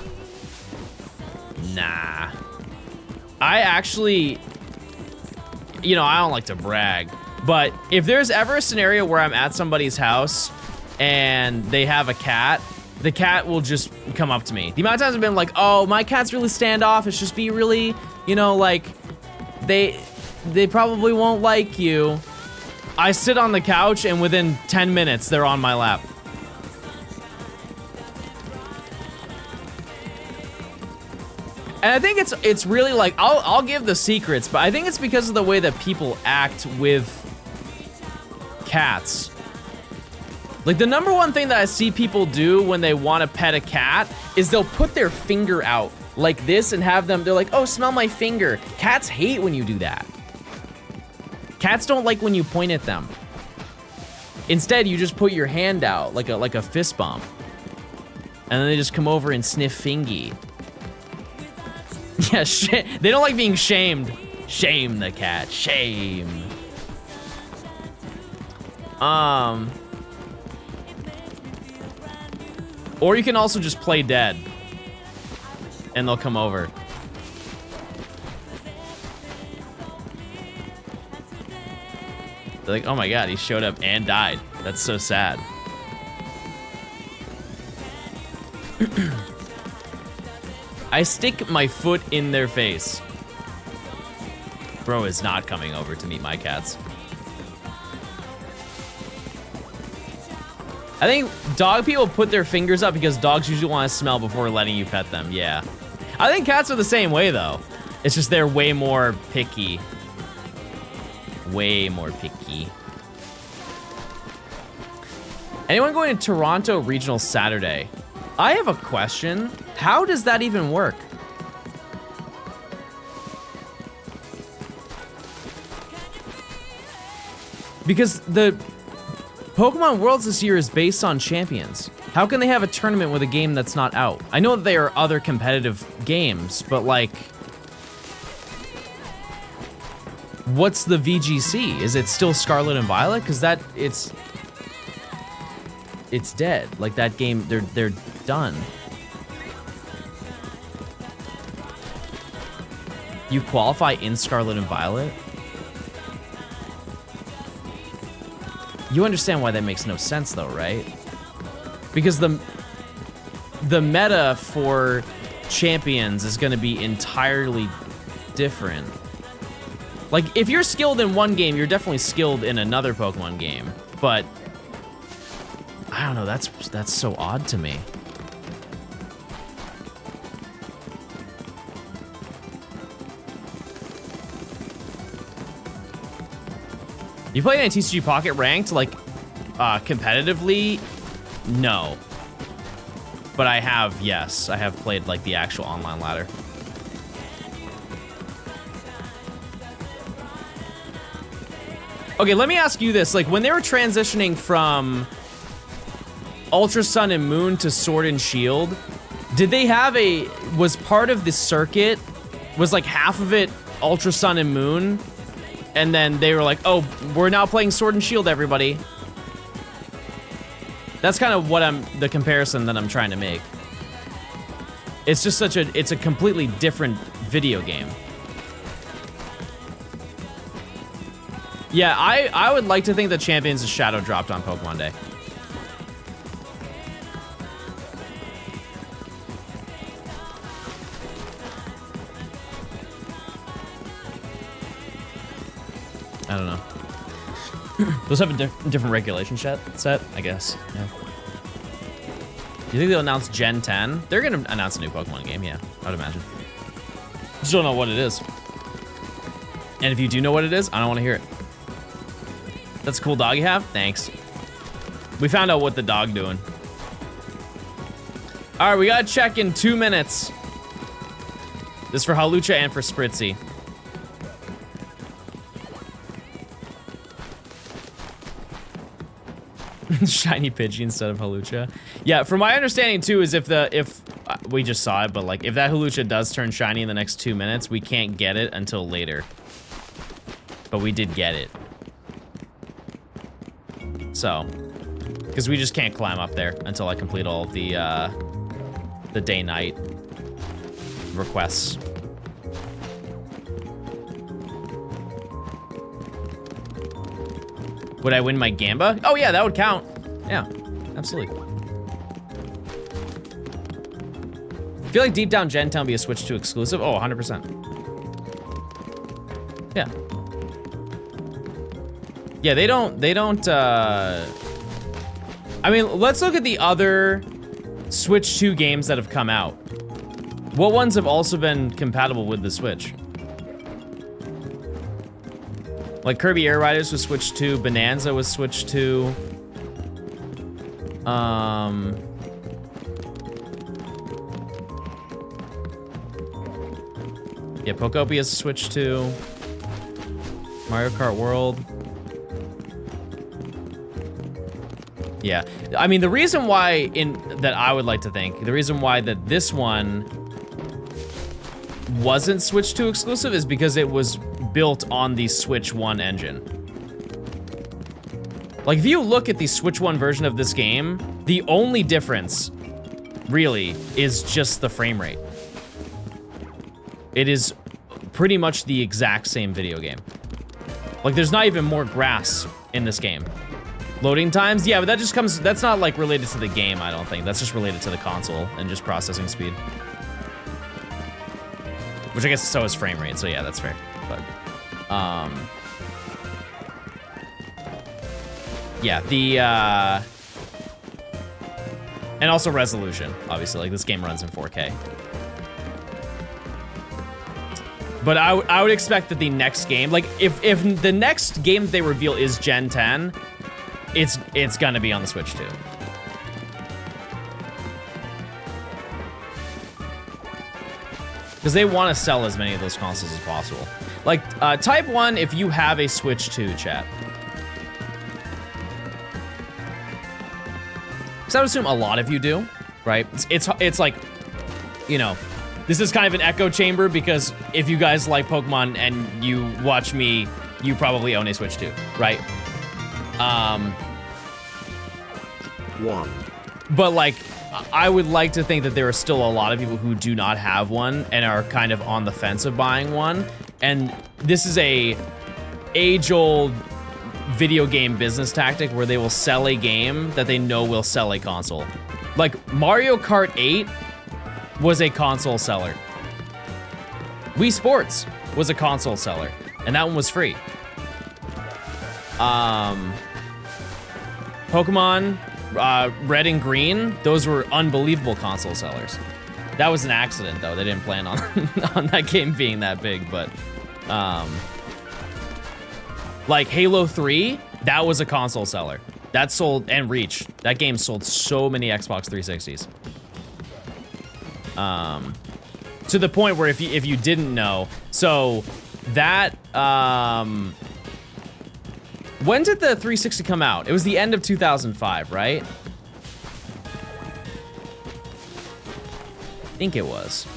Nah. I actually, you know, I don't like to brag, but if there's ever a scenario where I'm at somebody's house and they have a cat, the cat will just come up to me. The amount of times I've been like, oh, my cat's really standoffish, just be really, you know, like, they probably won't like you. I sit on the couch and within 10 minutes, they're on my lap. And I think it's really like, I'll give the secrets, but I think it's because of the way that people act with cats. Like the number one thing that I see people do when they want to pet a cat is they'll put their finger out like this and have them, they're like, oh, smell my finger. Cats hate when you do that. Cats don't like when you point at them. Instead, you just put your hand out like a fist bump. And then they just come over and sniff fingy. Yeah, they don't like being shamed. Shame the cat, shame. Or you can also just play dead. And they'll come over. They're like, oh my god, he showed up and died. That's so sad. I stick my foot in their face. Bro is not coming over to meet my cats. I think dog people put their fingers up because dogs usually want to smell before letting you pet them. Yeah. I think cats are the same way, though. It's just they're way more picky. Way more picky. Anyone going to Toronto Regional Saturday? I have a question. How does that even work? Because the Pokemon Worlds this year is based on champions. How can they have a tournament with a game that's not out? I know that there are other competitive games, but like, what's the VGC? Is it still Scarlet and Violet? Because it's dead. Like that game, they're done. You qualify in Scarlet and Violet? You understand why that makes no sense though, right? Because the meta for champions is gonna be entirely different. Like, if you're skilled in one game, you're definitely skilled in another Pokemon game. But I don't know, that's so odd to me. You play any TCG Pocket ranked, like, competitively? No. But I have, yes. I have played, like, the actual online ladder. Okay, let me ask you this. Like, when they were transitioning from Ultra Sun and Moon to Sword and Shield, did they have was part of the circuit, was like half of it Ultra Sun and Moon? And then they were like, oh, we're now playing Sword and Shield, everybody. That's kind of what the comparison that I'm trying to make. It's just it's a completely different video game. Yeah, I would like to think that Champions is shadow dropped on Pokemon Day. I don't know. Those have a different regulation set, I guess. Yeah. You think they'll announce Gen 10? They're gonna announce a new Pokemon game, yeah, I would imagine. Just don't know what it is. And if you do know what it is, I don't want to hear it. That's a cool dog you have? Thanks. We found out what the dog doing. All right, we gotta check in 2 minutes. This is for Halucha and for Spritzy. Shiny Pidgey instead of Halucha. Yeah, from my understanding too is if we just saw it, but like if that Halucha does turn shiny in the next 2 minutes, we can't get it until later. But we did get it. So, because we just can't climb up there until I complete all of the day-night requests. Would I win my Gamba? Oh yeah, that would count. Yeah, absolutely. I feel like deep down Gen 10 will be a Switch 2 exclusive. Oh, 100%. Yeah. Yeah, they don't, I mean, let's look at the other Switch 2 games that have come out. What ones have also been compatible with the Switch? Like Kirby Air Riders was Switch 2, Bonanza was Switch 2. Yeah, Pokopia is Switch 2. Mario Kart World. Yeah, I mean, the reason why that I would like to think, the reason why that this one wasn't Switch 2 exclusive is because it was built on the Switch 1 engine. Like, if you look at the Switch 1 version of this game, the only difference, really, is just the frame rate. It is pretty much the exact same video game. Like, there's not even more grass in this game. Loading times? Yeah, but that just comes, that's not like related to the game, I don't think. That's just related to the console and just processing speed. Which I guess so is frame rate, so yeah, that's fair. But, yeah, the, and also resolution, obviously, like this game runs in 4K. But I would expect that the next game, like if the next game that they reveal is Gen 10, it's gonna be on the Switch too. Because they want to sell as many of those consoles as possible. Like, type 1 if you have a Switch 2, chat. Because I would assume a lot of you do, right? It's like, you know, this is kind of an echo chamber because if you guys like Pokemon and you watch me, you probably own a Switch 2, right? One. But like, I would like to think that there are still a lot of people who do not have one and are kind of on the fence of buying one. And this is a age-old video game business tactic where they will sell a game that they know will sell a console. Like Mario Kart 8 was a console seller. Wii Sports was a console seller, and that one was free. Pokemon Red and Green, those were unbelievable console sellers. That was an accident, though. They didn't plan on on that game being that big, but like Halo 3, that was a console seller. That sold, and Reach, that game sold so many Xbox 360s. To the point where if you didn't know, so that when did the 360 come out? It was the end of 2005, right? I think it was.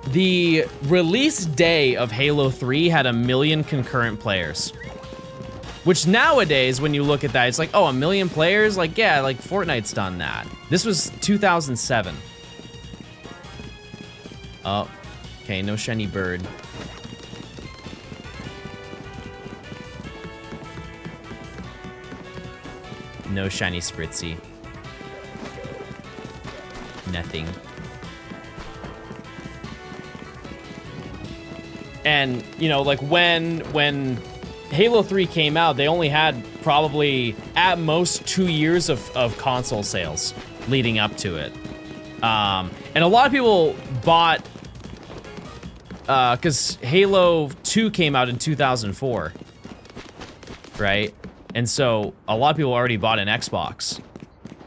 The release day of Halo 3 had 1 million concurrent players. Which nowadays, when you look at that, it's like, oh, 1 million players? Like, yeah, like Fortnite's done that. This was 2007. Oh, okay, no shiny bird. No shiny Spritzy. Nothing. And, you know, like when Halo 3 came out, they only had probably at most 2 years of console sales leading up to it. And a lot of people bought, because Halo 2 came out in 2004, right? And so a lot of people already bought an Xbox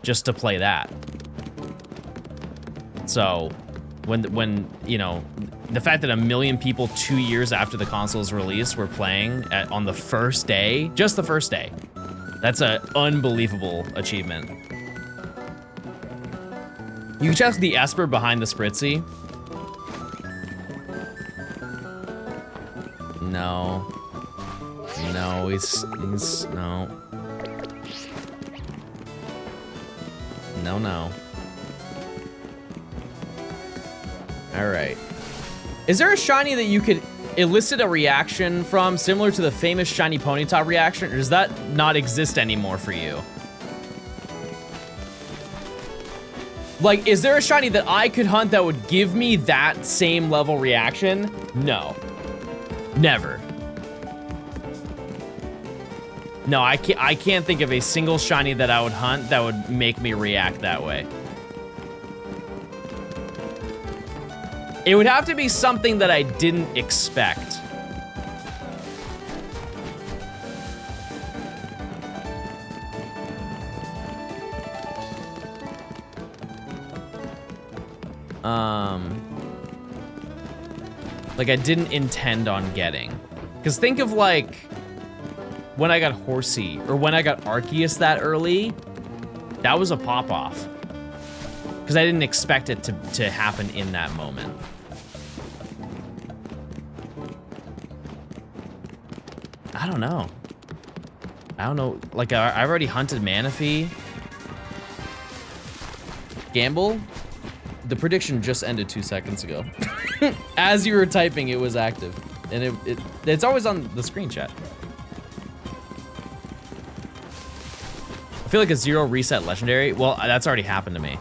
just to play that. So when you know, the fact that 1 million people 2 years after the console's release were playing on the first day, just the first day, that's an unbelievable achievement. You can check the Esper behind the Spritzy. No. No, he's no. No. All right. Is there a shiny that you could elicit a reaction from similar to the famous shiny Ponyta reaction, or does that not exist anymore for you? Like, is there a shiny that I could hunt that would give me that same level reaction? No. Never. No, I can't think of a single shiny that I would hunt that would make me react that way. It would have to be something that I didn't expect. Like I didn't intend on getting. Because think of like when I got Horsey or when I got Arceus that early, that was a pop-off. Because I didn't expect it to happen in that moment. I don't know. Like, I've already hunted Manaphy. Gamble? The prediction just ended 2 seconds ago. As you were typing, it was active. And it's always on the screen chat. feel like a 0 reset legendary. Well, that's already happened to me.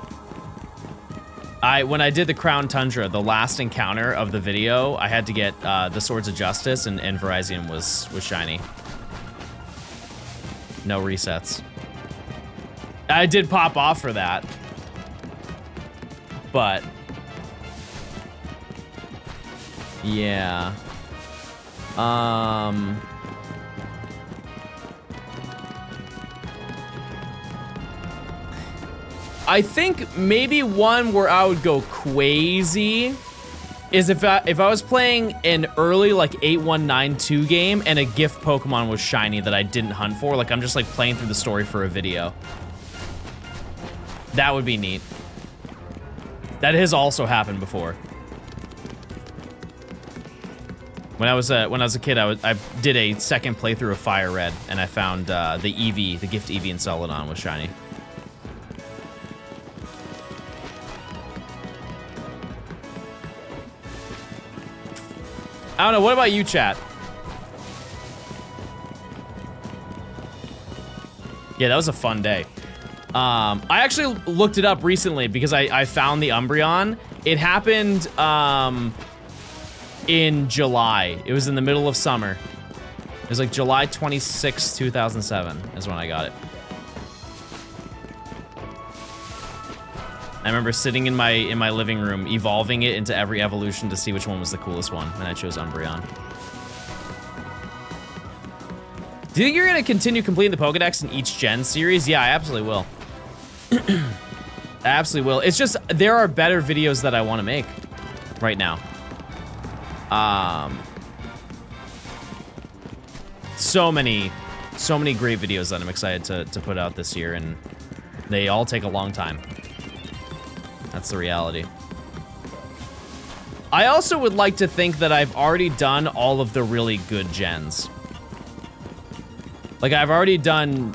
When I did the Crown Tundra, the last encounter of the video, I had to get the Swords of Justice, and Virizion was shiny. No resets. I did pop off for that, but yeah. I think maybe one where I would go crazy is if I was playing an early like 8192 game and a gift Pokemon was shiny that I didn't hunt for. Like I'm just like playing through the story for a video. That would be neat. That has also happened before. When I was a kid, I did a second playthrough of Fire Red and I found the Eevee, the gift Eevee in Celadon was shiny. I don't know, what about you, chat? Yeah, that was a fun day. I actually looked it up recently because I found the Umbreon. It happened in July. It was in the middle of summer. It was like July 26, 2007 is when I got it. I remember sitting in my living room, evolving it into every evolution to see which one was the coolest one, and I chose Umbreon. Do you think you're gonna continue completing the Pokedex in each gen series? Yeah, I absolutely will. I absolutely will. It's just, there are better videos that I want to make right now. So many great videos that I'm excited to put out this year, and they all take a long time. That's the reality. I also would like to think that I've already done all of the really good gens. Like, I've already done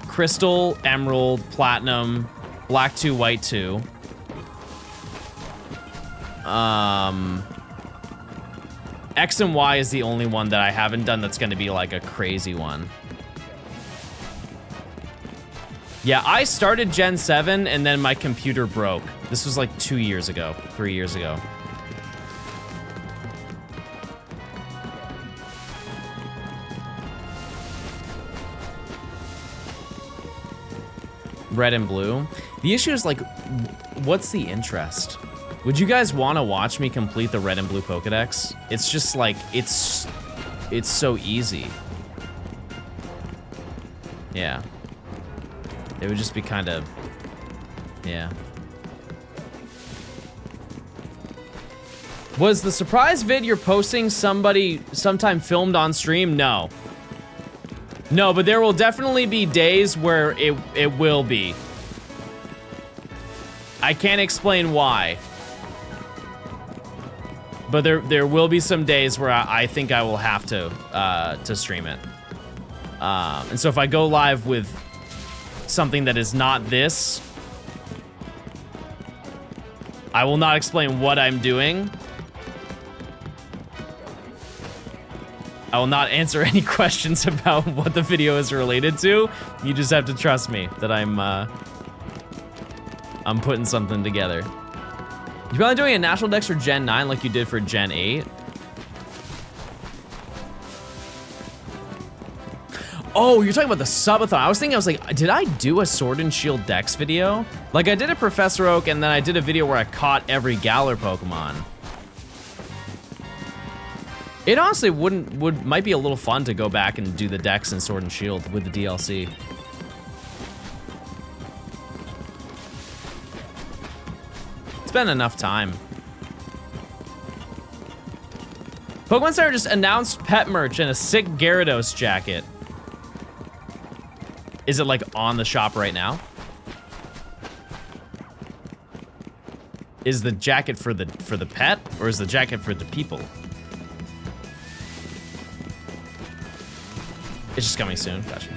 Crystal, Emerald, Platinum, Black 2, White 2. X and Y is the only one that I haven't done that's gonna be like a crazy one. Yeah, I started Gen 7 and then my computer broke. This was like 2 years ago, 3 years ago. Red and blue. The issue is like, what's the interest? Would you guys want to watch me complete the red and blue Pokedex? It's just like, it's so easy. Yeah. It would just be kind of, yeah. Was the surprise vid you're posting sometime filmed on stream? No. No, but there will definitely be days where it will be. I can't explain why. But there will be some days where I think I will have to stream it. And so if I go live with something that is not this, I will not explain what I'm doing. I will not answer any questions about what the video is related to. You just have to trust me that I'm putting something together. You probably doing a National Dex for Gen 9 like you did for Gen 8? Oh, you're talking about the subathon. I was like, did I do a Sword and Shield Dex video? Like I did a Professor Oak and then I did a video where I caught every Galar Pokemon. It honestly might be a little fun to go back and do the Dex and Sword and Shield with the DLC. It's been enough time. Pokemon Center just announced pet merch and a sick Gyarados jacket. Is it like on the shop right now? Is the jacket for the pet or is the jacket for the people? It's just coming soon. Gotcha.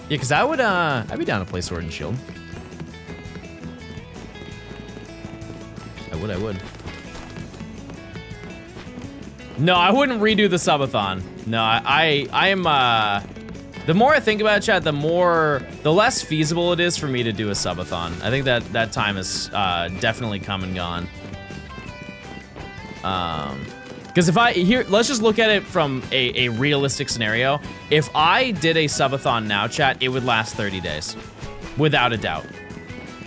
Yeah, cause I'd be down to play Sword and Shield. I would. No, I wouldn't redo the subathon. No, I am The more I think about it, chat, the less feasible it is for me to do a subathon. I think that time is definitely come and gone. Because let's just look at it from a realistic scenario. If I did a subathon now, chat, it would last 30 days. Without a doubt.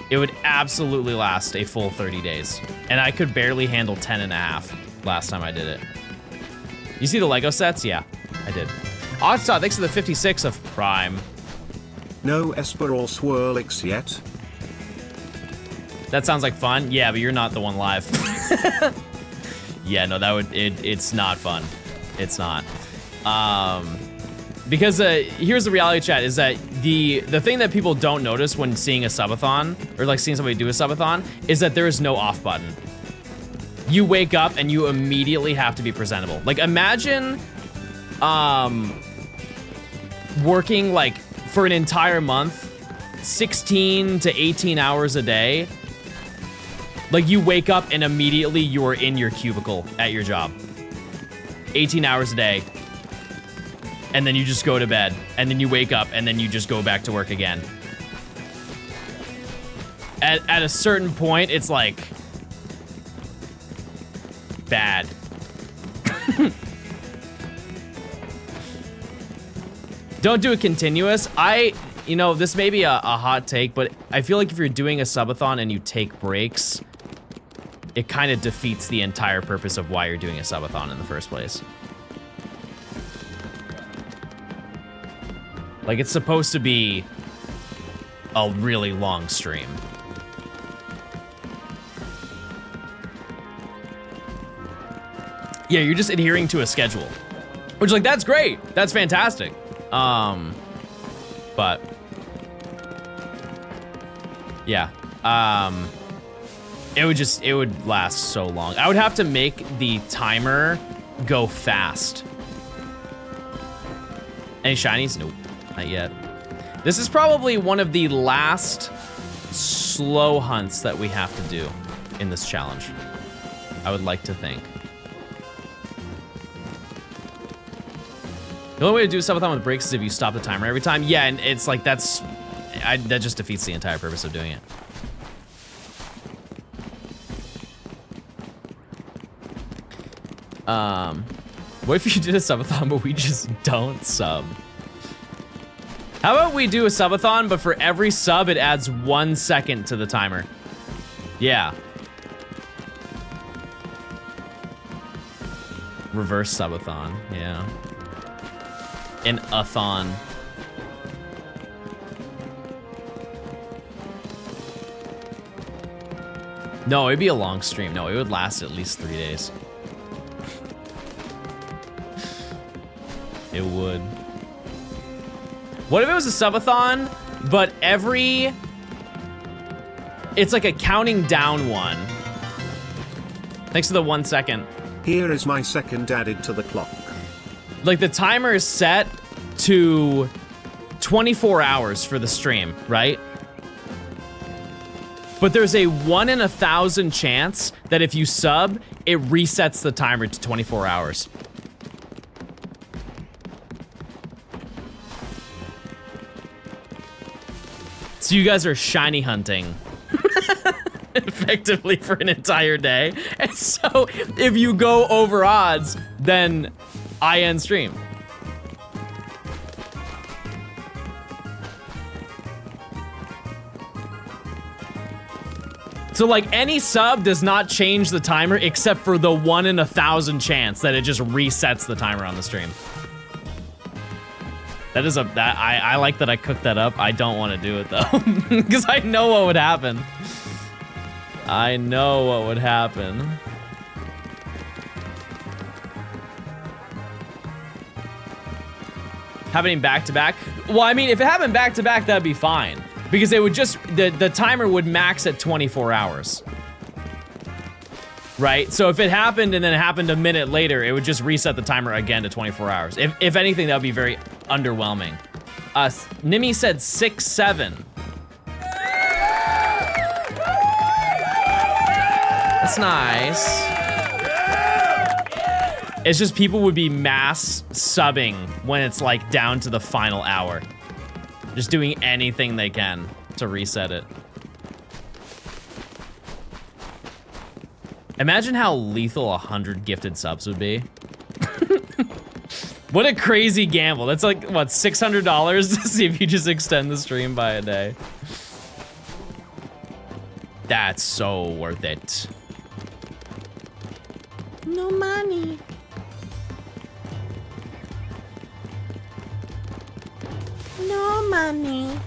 It would absolutely last a full 30 days. And I could barely handle 10 and a half last time I did it. You see the Lego sets? Yeah, I did. Oddstop, thanks for the 56 of Prime. No Esper or Swirlix yet. That sounds like fun. Yeah, but you're not the one live. Yeah, no, it's not fun. It's not. Because here's the reality, chat, is that the thing that people don't notice when seeing a subathon, or like seeing somebody do a subathon, is that there is no off button. You wake up and you immediately have to be presentable. Like, imagine working like for an entire month, 16 to 18 hours a day. Like, you wake up and immediately you are in your cubicle at your job. 18 hours a day. And then you just go to bed. And then you wake up and then you just go back to work again. At a certain point, it's like bad. Don't do it continuous. This may be a hot take, but I feel like if you're doing a subathon and you take breaks, it kind of defeats the entire purpose of why you're doing a subathon in the first place. Like, it's supposed to be a really long stream. Yeah, you're just adhering to a schedule. Which, like, that's great. That's fantastic. But yeah, it would last so long. I would have to make the timer go fast. Any shinies? Nope, not yet. This is probably one of the last slow hunts that we have to do in this challenge, I would like to think. The only way to do a subathon with breaks is if you stop the timer every time. Yeah, and it's like, that just defeats the entire purpose of doing it. What if you did a subathon, but we just don't sub? How about we do a subathon, but for every sub, it adds 1 second to the timer? Yeah. Reverse subathon, yeah. An a-thon. No, it'd be a long stream. No, it would last at least 3 days. It would. What if it was a subathon, but it's like a counting down one. Thanks for the 1 second. Here is my second added to the clock. Like, the timer is set to 24 hours for the stream, right? But there's a 1 in 1,000 chance that if you sub, it resets the timer to 24 hours. So you guys are shiny hunting. Effectively for an entire day. And so if you go over odds, then I end stream. So like, any sub does not change the timer except for the 1 in 1,000 chance that it just resets the timer on the stream. That is I like that I cooked that up. I don't want to do it though, because I know what would happen. I know what would happen. Happening back to back? Well, I mean, if it happened back to back, that'd be fine. Because it would just, the timer would max at 24 hours. Right? So if it happened and then it happened a minute later, it would just reset the timer again to 24 hours. If anything, that would be very underwhelming. Nimi said 6-7. That's nice. It's just people would be mass subbing when it's like down to the final hour. Just doing anything they can to reset it. Imagine how lethal 100 gifted subs would be. What a crazy gamble. That's like, what, $600 to see if you just extend the stream by a day. That's so worth it. No money. No money.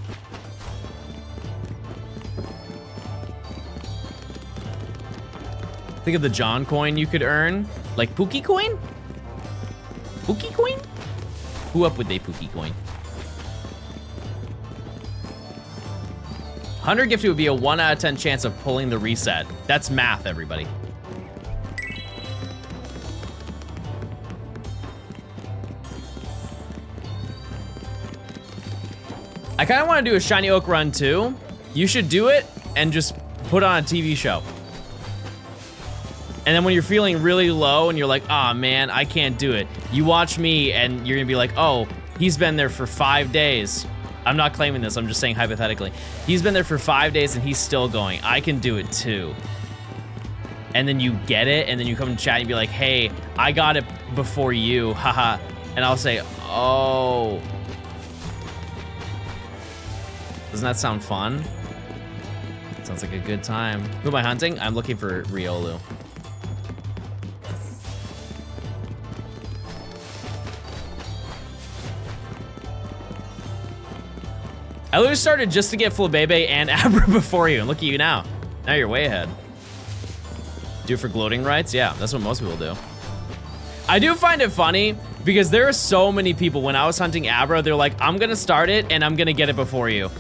Think of the John coin you could earn. Like Pookie coin? Pookie coin? Who up with a Pookie coin? 100 gifted would be a 1 out of 10 chance of pulling the reset. That's math, everybody. I kind of want to do a Shiny Oak run too. You should do it and just put on a TV show. And then when you're feeling really low and you're like, ah, man, I can't do it. You watch me and you're gonna be like, oh, he's been there for 5 days. I'm not claiming this, I'm just saying hypothetically. He's been there for 5 days and he's still going. I can do it too. And then you get it, and then you come to chat and be like, hey, I got it before you, haha. And I'll say, oh. Doesn't that sound fun? Sounds like a good time. Who am I hunting? I'm looking for Riolu. I literally started just to get Flabebe and Abra before you, and look at you now. Now you're way ahead. Do it for gloating rights? Yeah, that's what most people do. I do find it funny because there are so many people, when I was hunting Abra, they're like, I'm gonna start it and I'm gonna get it before you.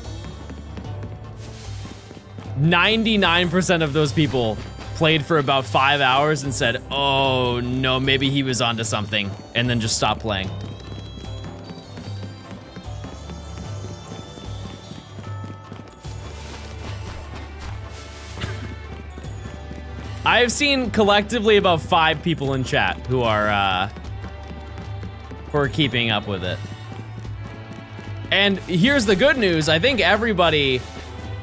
99% of those people played for about 5 hours and said, oh no, maybe he was onto something, and then just stopped playing. I've seen collectively about 5 people in chat who are keeping up with it. And here's the good news. I think everybody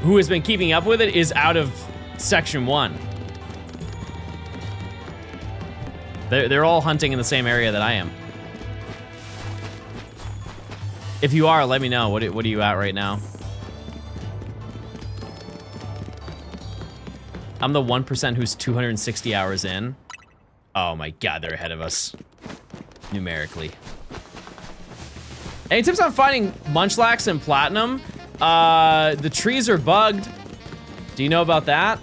who has been keeping up with it is out of section 1. They're all hunting in the same area that I am. If you are, let me know. What are you at right now? I'm the 1% who's 260 hours in. Oh my god, they're ahead of us. Numerically. Any tips on finding Munchlax and Platinum? The trees are bugged. Do you know about that?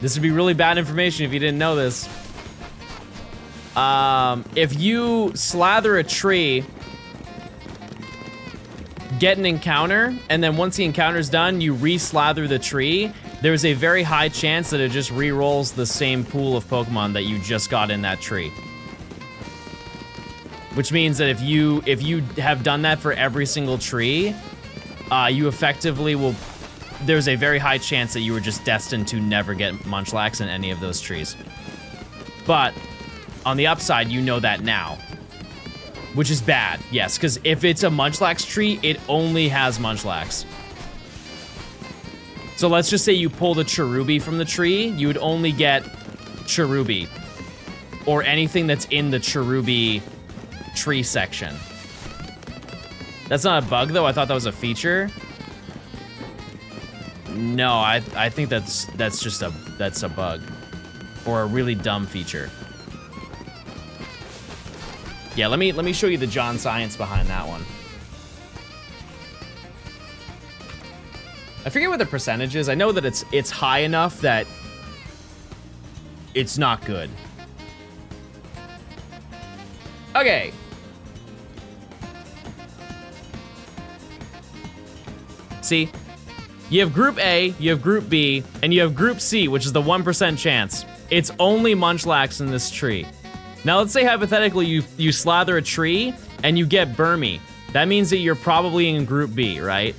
This would be really bad information if you didn't know this. If you slather a tree, get an encounter, and then once the encounter's done, you re-slather the tree, there's a very high chance that it just re-rolls the same pool of Pokemon that you just got in that tree. Which means that if you have done that for every single tree, you effectively will, there's a very high chance that you were just destined to never get Munchlax in any of those trees. But on the upside, you know that now. Which is bad, yes, because if it's a Munchlax tree, it only has Munchlax. So let's just say you pulled a Cherubi from the tree, you would only get Cherubi. Or anything that's in the Cherubi tree section. That's not a bug though, I thought that was a feature. No, I think that's just a bug. Or a really dumb feature. Yeah, let me show you the John science behind that one. I forget what the percentage is. I know that it's high enough that it's not good. Okay. See? You have Group A, you have Group B, and you have Group C, which is the 1% chance. It's only Munchlax in this tree. Now let's say hypothetically you slather a tree and you get Burmy. That means that you're probably in Group B, right?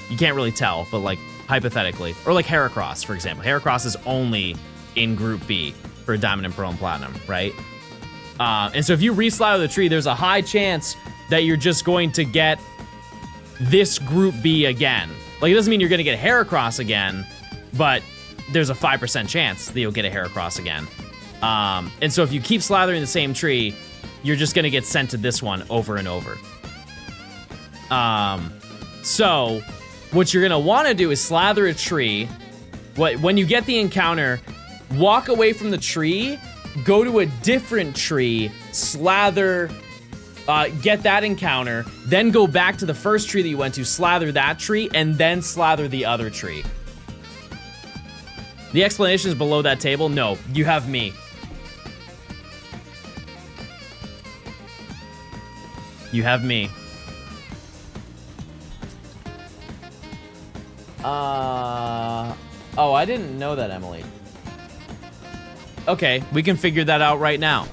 You can't really tell, but like hypothetically. Or like Heracross, for example. Heracross is only in Group B. for a diamond and pearl and platinum, right? And so if you reslather the tree, there's a high chance that you're just going to get this group B again. Like, it doesn't mean you're gonna get Heracross again, but there's a 5% chance that you'll get a Heracross again. And so if you keep slathering the same tree, you're just gonna get sent to this one over and over. So what you're gonna wanna do is slather a tree. When you get the encounter, walk away from the tree, go to a different tree, slather, get that encounter, then go back to the first tree that you went to, slather that tree, and then slather the other tree. The explanation is below that table. No, you have me. You have me. Oh, I didn't know that, Emily. Okay, we can figure that out right now.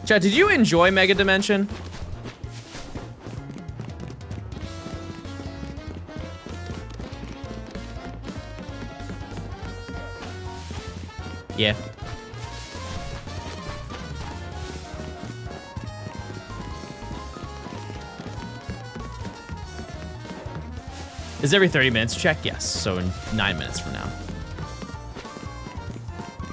Chat, did you enjoy Mega Dimension? Yeah. Is every 30 minutes check? Yes, so in 9 minutes from now.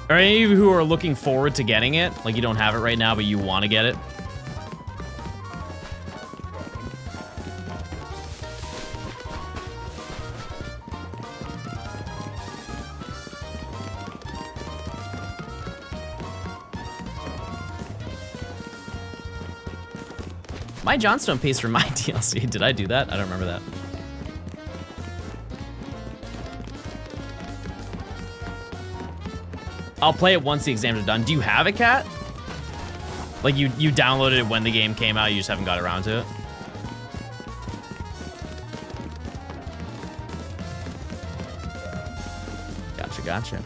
Are any of you who are looking forward to getting it? Like, you don't have it right now, but you want to get it? My Johnstone pays for my DLC. Did I do that? I don't remember that. I'll play it once the exams are done. Do you have a cat? Like, you downloaded it when the game came out, you just haven't got around to it? Gotcha.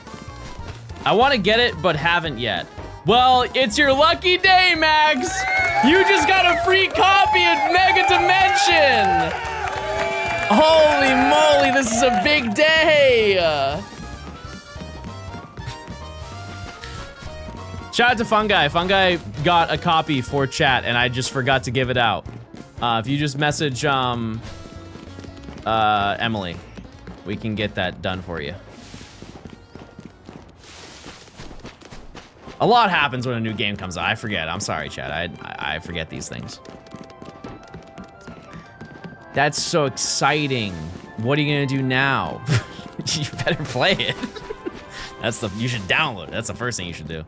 I want to get it, but haven't yet. Well, it's your lucky day, Max! You just got a free copy of Mega Dimension! Holy moly, this is a big day! Shout out to Fungi. Fungi got a copy for chat, and I just forgot to give it out. If you just message Emily, we can get that done for you. A lot happens when a new game comes out. I forget. I'm sorry, chat. I forget these things. That's so exciting. What are you gonna do now? You better play it. You should download it. That's the first thing you should do.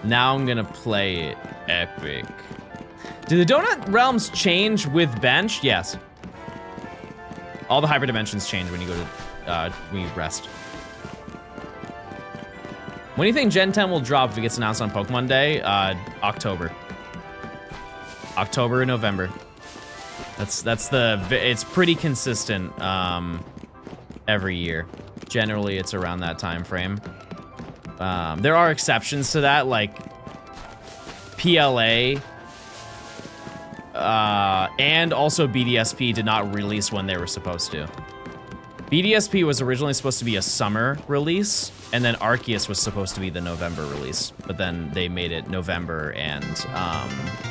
Now I'm gonna play it epic. Do the donut realms change with bench? Yes. All the hyper dimensions change when you go to when you rest. When do you think Gen 10 will drop if it gets announced on Pokemon Day? October. October and November. It's pretty consistent every year. Generally, it's around that time frame. There are exceptions to that, like PLA and also BDSP did not release when they were supposed to. BDSP was originally supposed to be a summer release, and then Arceus was supposed to be the November release, but then they made it November and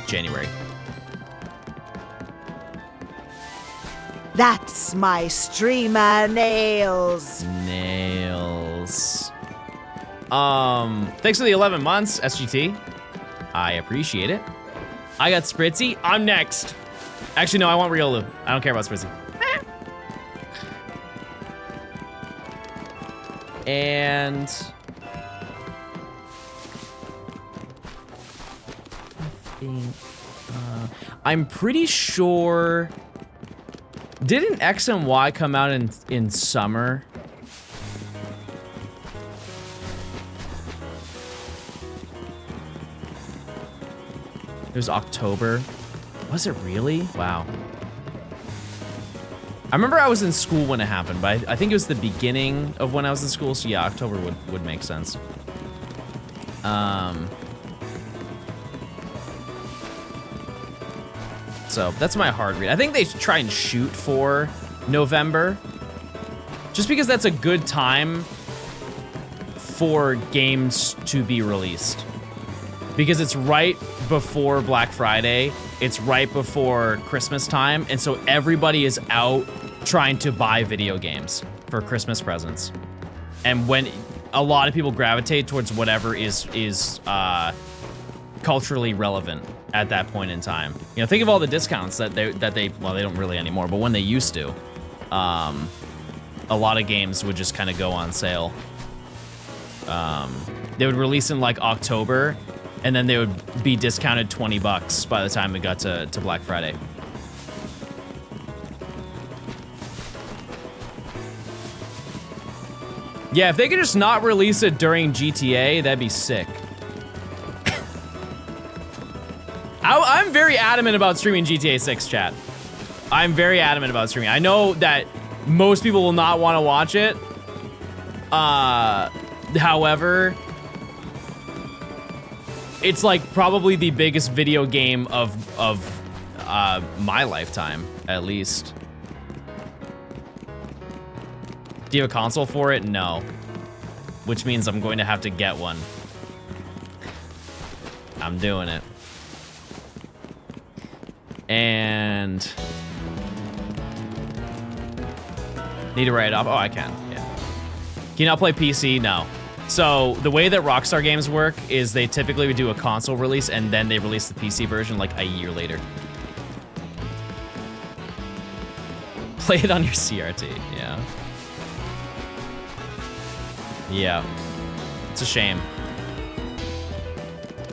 January. That's my streamer nails. Nails. Thanks for the 11 months, SGT. I appreciate it. I got Spritzy. I'm next. Actually, no, I want Riolu. I don't care about Spritzy. And I think I'm pretty sure. Didn't X and Y come out in summer? It was October. Was it really? Wow. I remember I was in school when it happened, but I think it was the beginning of when I was in school, so yeah, October would make sense. So that's my hard read. I think they should try and shoot for November, just because that's a good time for games to be released. Because it's right before Black Friday, it's right before Christmas time, and so everybody is out trying to buy video games for Christmas presents. And when a lot of people gravitate towards whatever is culturally relevant at that point in time. You know, think of all the discounts that they well, they don't really anymore, but when they used to, a lot of games would just kind of go on sale. They would release in like October, and then they would be discounted $20 by the time it got to Black Friday. Yeah, if they could just not release it during GTA, that'd be sick. I'm very adamant about streaming GTA 6, chat. I'm very adamant about streaming. I know that most people will not want to watch it. However, it's like probably the biggest video game of my lifetime, at least. Do you have a console for it? No. Which means I'm going to have to get one. I'm doing it. And need to write it off. Oh, I can. Yeah. Can you not play PC? No. So the way that Rockstar games work is they typically would do a console release and then they release the PC version like a year later. Play it on your CRT. Yeah. Yeah. It's a shame.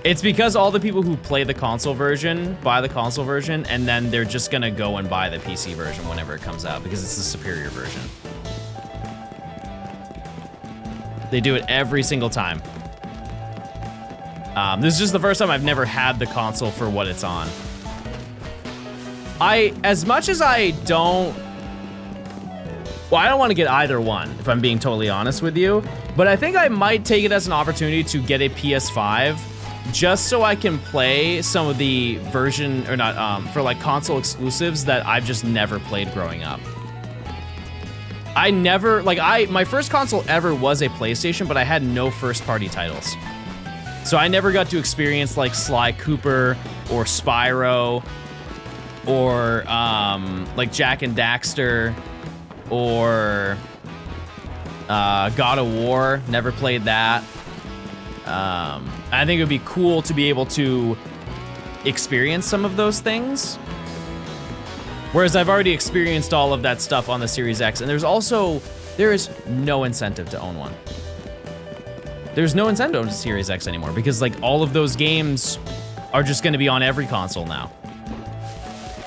It's because all the people who play the console version buy the console version, and then they're just gonna go and buy the PC version whenever it comes out because it's the superior version. They do it every single time. This is just the first time I've never had the console for what it's on. As much as I don't... Well, I don't want to get either one, if I'm being totally honest with you, but I think I might take it as an opportunity to get a PS5 just so I can play some of the version, or not, for like console exclusives that I've just never played growing up. I never, like my first console ever was a PlayStation, but I had no first party titles. So I never got to experience like Sly Cooper or Spyro or like Jak and Daxter or God of War, never played that. I think it would be cool to be able to experience some of those things. Whereas I've already experienced all of that stuff on the Series X, and there is no incentive to own one. There's no incentive to own a Series X anymore because like all of those games are just gonna be on every console now.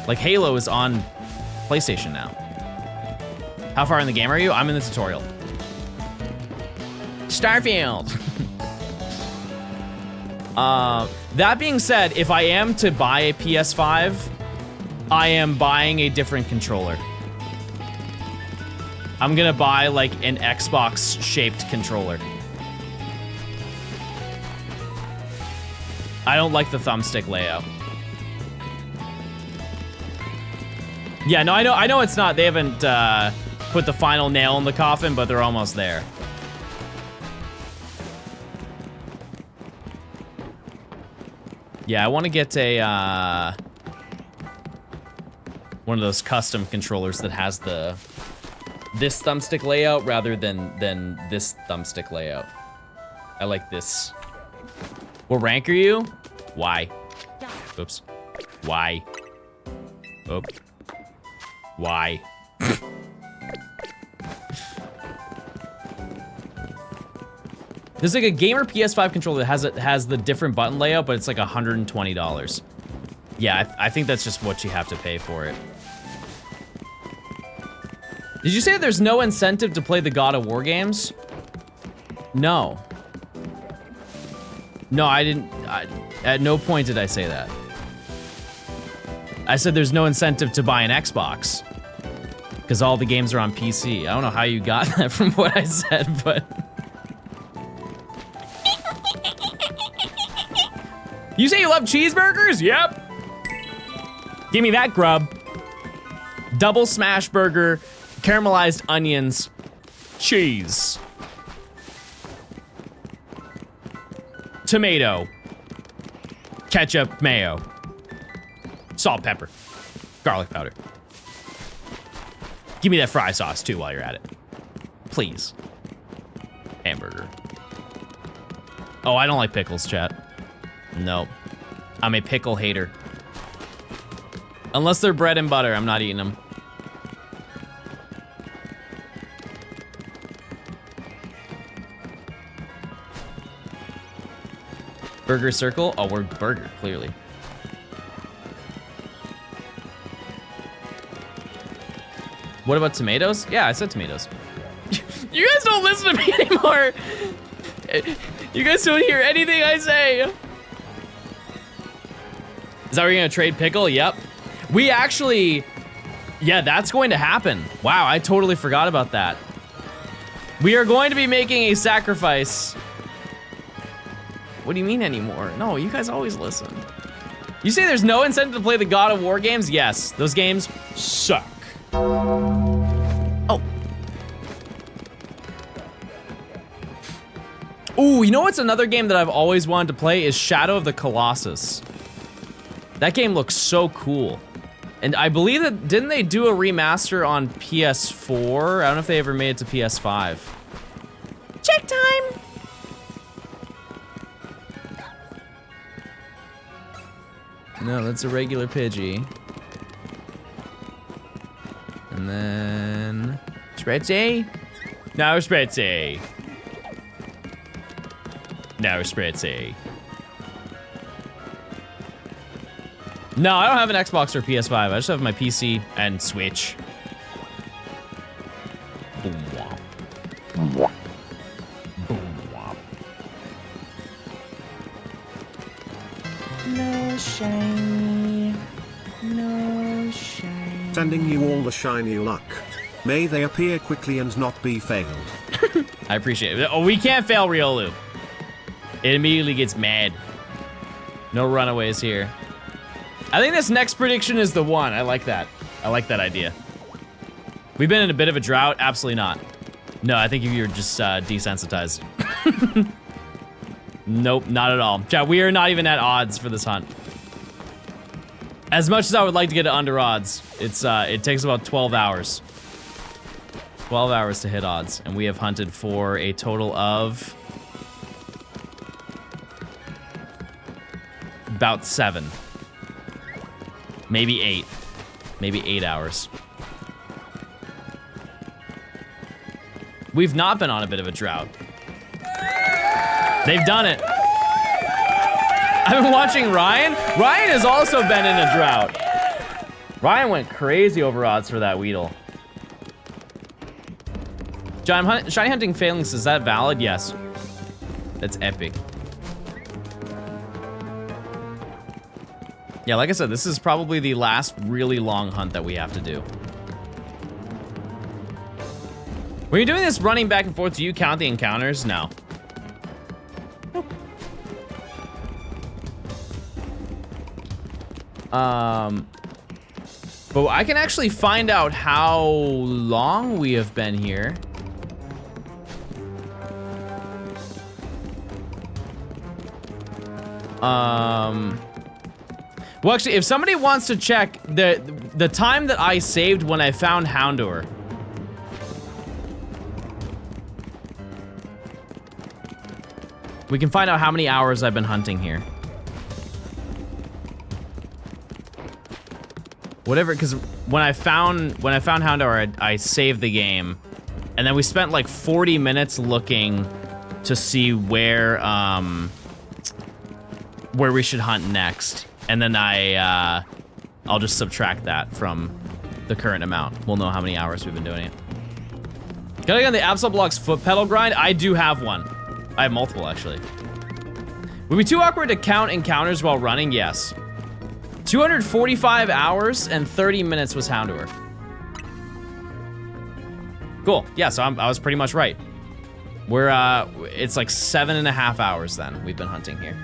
Like Halo is on PlayStation now. How far in the game are you? I'm in the tutorial. Starfield. That being said, if I am to buy a PS5, I am buying a different controller. I'm gonna buy like an Xbox shaped controller. I don't like the thumbstick layout. Yeah, no, I know it's not, they haven't put the final nail in the coffin, but they're almost there. Yeah, I want to get a one of those custom controllers that has this thumbstick layout rather than this thumbstick layout. I like this. What rank are you? Why? Oops. Why? Oop. Why? There's like a gamer PS5 controller that has the different button layout, but it's like $120. Yeah, I think that's just what you have to pay for it. Did you say there's no incentive to play the God of War games? No. No, I didn't. At no point did I say that. I said there's no incentive to buy an Xbox. Because all the games are on PC. I don't know how you got that from what I said, but... You say you love cheeseburgers? Yep. Give me that grub. Double smash burger, caramelized onions, cheese. Tomato. Ketchup, mayo. Salt, pepper. Garlic powder. Give me that fry sauce too while you're at it. Please. Hamburger. Oh, I don't like pickles, chat. Nope. I'm a pickle hater. Unless they're bread and butter, I'm not eating them. Burger circle? Oh, we're burger, clearly. What about tomatoes? Yeah, I said tomatoes. You guys don't listen to me anymore. You guys don't hear anything I say. Is that where you're gonna trade pickle? Yep. We actually, yeah, that's going to happen. Wow, I totally forgot about that. We are going to be making a sacrifice. What do you mean anymore? No, you guys always listen. You say there's no incentive to play the God of War games? Yes, those games suck. Oh. Ooh, you know what's another game that I've always wanted to play is Shadow of the Colossus. That game looks so cool. And I believe that, didn't they do a remaster on PS4? I don't know if they ever made it to PS5. Check time. No, that's a regular Pidgey. And then... Spritzy? No, Spritzy. No, Spritzy. No, I don't have an Xbox or PS5. I just have my PC and Switch. Boom wop. Boom wop. No shiny. No shiny. Sending you all the shiny luck. May they appear quickly and not be failed. I appreciate it. Oh, we can't fail Riolu. It immediately gets mad. No runaways here. I think this next prediction is the one. I like that. I like that idea. We've been in a bit of a drought. Absolutely not. No, I think you're just desensitized. Nope, not at all. Chat, we are not even at odds for this hunt. As much as I would like to get it under odds, it takes about 12 hours. 12 hours to hit odds, and we have hunted for a total of about 7. Maybe 8. Maybe 8 hours. We've not been on a bit of a drought. They've done it. I've been watching Ryan. Ryan has also been in a drought. Ryan went crazy over odds for that Weedle. John, shiny hunting failings, is that valid? Yes. That's epic. Yeah, like I said, this is probably the last really long hunt that we have to do. When you're doing this running back and forth, do you count the encounters? No. But I can actually find out how long we have been here. Well, actually, if somebody wants to check the time that I saved when I found Houndour. We can find out how many hours I've been hunting here. Whatever, because when I found Houndour, I saved the game, and then we spent like 40 minutes looking to see where we should hunt next, and then I'll just subtract that from the current amount. We'll know how many hours we've been doing it. Can I get on the Absol Blocks foot pedal grind? I do have one. I have multiple, actually. Would it be too awkward to count encounters while running? Yes. 245 hours and 30 minutes was Houndour. Cool. Yeah, so I was pretty much right. We're, it's like 7.5 hours then we've been hunting here.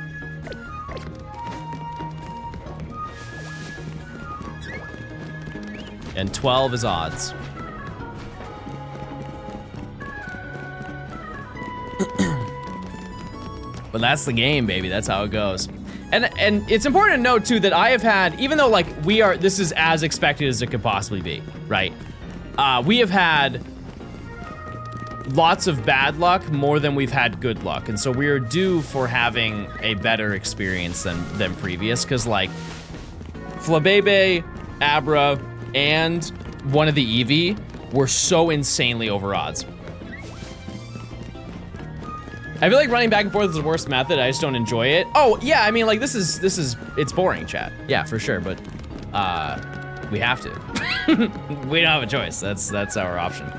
And 12 is odds. But that's the game, baby. That's how it goes. And it's important to note too that I have had, even though like this is as expected as it could possibly be, right? We have had lots of bad luck more than we've had good luck. And so we're due for having a better experience than previous. Cause like Flabebe, Abra, and one of the Eevee were so insanely over odds. I feel like running back and forth is the worst method. I just don't enjoy it. Oh yeah, I mean like this is it's boring, chat. Yeah, for sure, but we have to. We don't have a choice. That's our option.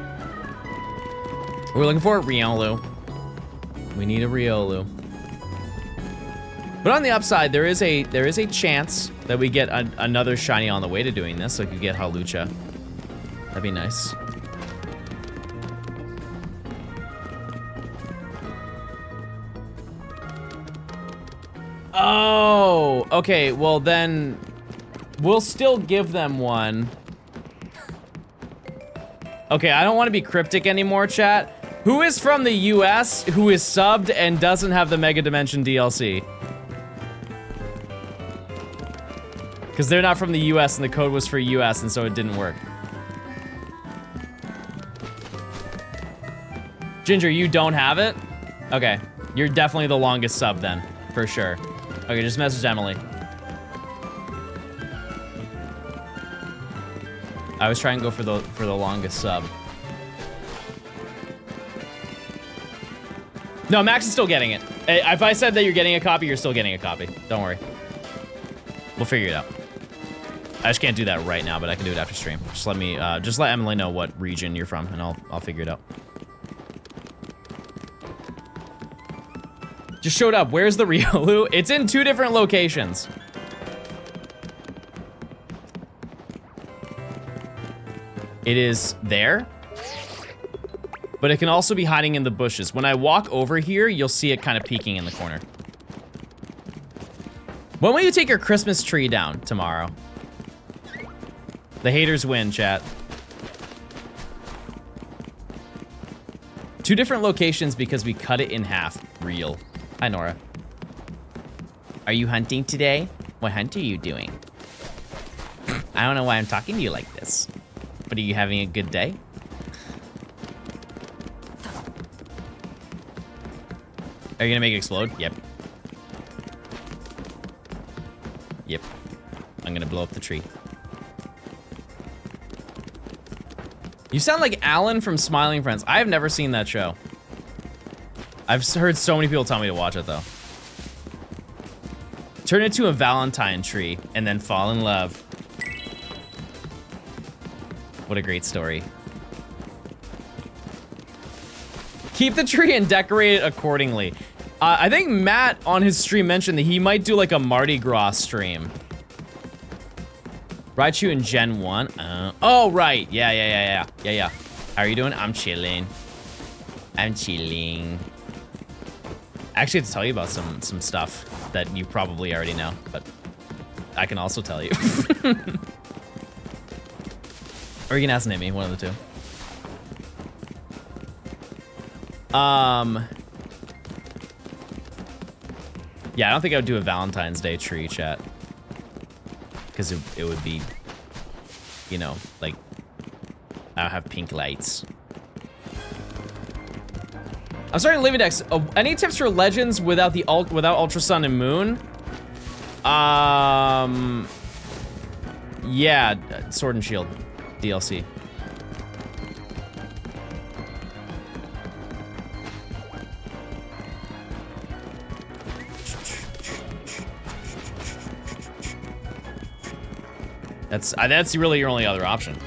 We're looking for a Riolu. We need a Riolu. But on the upside, there is a chance that we get another shiny on the way to doing this. So we could get Halucha. That'd be nice. Oh, okay. Well then, we'll still give them one. Okay, I don't want to be cryptic anymore, chat. Who is from the US who is subbed and doesn't have the Mega Dimension DLC? Because they're not from the US and the code was for US and so it didn't work. Ginger, you don't have it? Okay, you're definitely the longest sub then, for sure. Okay, just message Emily. I was trying to go for the longest sub. No, Max is still getting it. If I said that you're getting a copy, you're still getting a copy. Don't worry. We'll figure it out. I just can't do that right now, but I can do it after stream. Just let Emily know what region you're from, and I'll figure it out. Just showed up. Where's the Riolu? It's in 2 different locations. It is there, but it can also be hiding in the bushes. When I walk over here, you'll see it kind of peeking in the corner. When will you take your Christmas tree down? Tomorrow. The haters win, chat. 2 different locations because we cut it in half. Real. Hi, Nora. Are you hunting today? What hunt are you doing? I don't know why I'm talking to you like this. But are you having a good day? Are you gonna make it explode? Yep. Yep. I'm gonna blow up the tree. You sound like Alan from Smiling Friends. I have never seen that show. I've heard so many people tell me to watch it though. Turn it into a Valentine tree and then fall in love. What a great story. Keep the tree and decorate it accordingly. I think Matt on his stream mentioned that he might do like a Mardi Gras stream. Raichu in Gen 1. Oh, right. Yeah. How are you doing? I'm chilling. I actually have to tell you about some stuff that you probably already know, but I can also tell you. Or you can ask Nimi, one of the 2. Yeah, I don't think I would do a Valentine's Day tree, chat. Because it would be, you know, like, I'll have pink lights. I'm starting Living Dex. Any tips for Legends without Ultra Sun and Moon? Yeah, Sword and Shield DLC. That's really your only other option.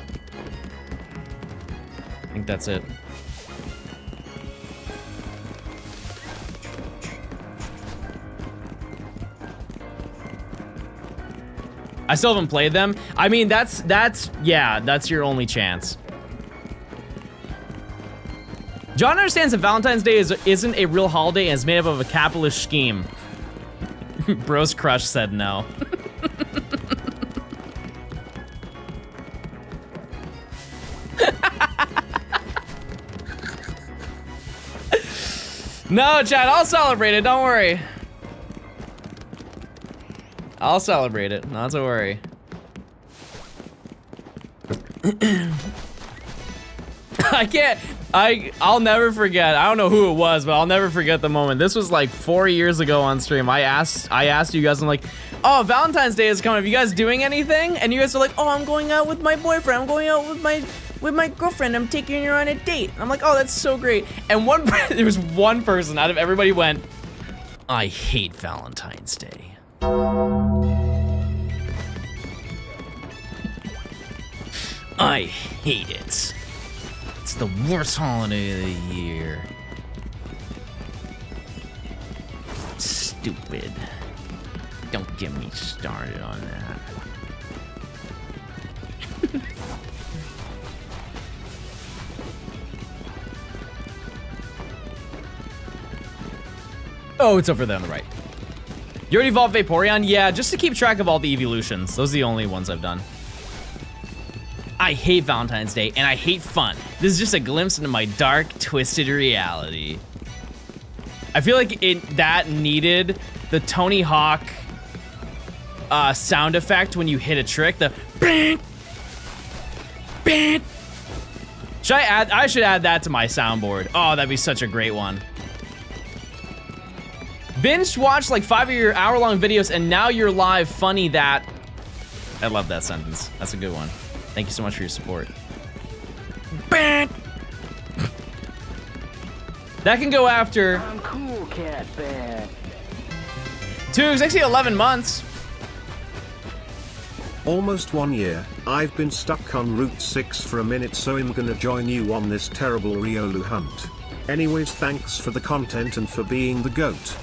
I think that's it. I still haven't played them. I mean, that's your only chance. John understands that Valentine's Day isn't a real holiday and is made up of a capitalist scheme. Bros Crush said no. No, Chad, I'll celebrate it, don't worry. I'll celebrate it, not to worry. I'll never forget. I don't know who it was, but I'll never forget the moment. This was like 4 years ago on stream. I asked you guys, I'm like, oh, Valentine's Day is coming. Are you guys doing anything? And you guys are like, oh, I'm going out with my boyfriend. I'm going out with my girlfriend. I'm taking her on a date. And I'm like, oh, that's so great. And there was one person out of everybody went, I hate Valentine's Day. I hate it. It's the worst holiday of the year. Stupid. Don't get me started on that. Oh, it's over there on the right. You already evolved Vaporeon? Yeah, just to keep track of all the evolutions. Those are the only ones I've done. I hate Valentine's Day, and I hate fun. This is just a glimpse into my dark, twisted reality. I feel like that needed the Tony Hawk sound effect when you hit a trick. The bang, bang. I should add that to my soundboard. Oh, that'd be such a great one. Binge watched like 5 of your hour-long videos, and now you're live. Funny that. I love that sentence. That's a good one. Thank you so much for your support. That can go after. I'm Cool Cat Bear. 2, actually 11 months. Almost 1 year. I've been stuck on Route 6 for a minute, so I'm gonna join you on this terrible Riolu hunt. Anyways, thanks for the content and for being the GOAT.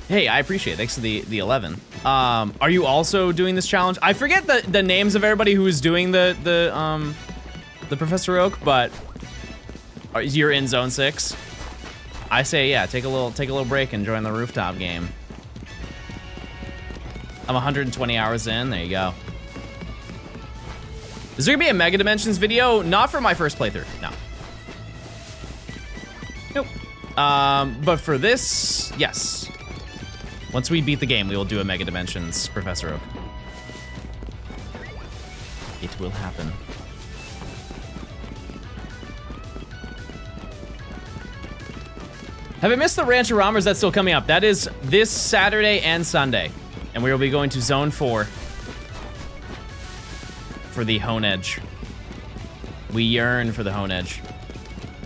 Hey, I appreciate it. Thanks for the 11. Are you also doing this challenge? I forget the names of everybody who is doing the Professor Oak, but you're in Zone 6. I say yeah, take a little break and join the rooftop game. I'm 120 hours in. There you go. Is there gonna be a Mega Dimensions video? Not for my first playthrough. No. Nope. But for this, yes. Once we beat the game, we will do a Mega Dimensions Professor Oak. It will happen. Have I missed the Rancherama? Is that still coming up? That is this Saturday and Sunday. And we will be going to Zone 4 for the Hone Edge. We yearn for the Hone Edge.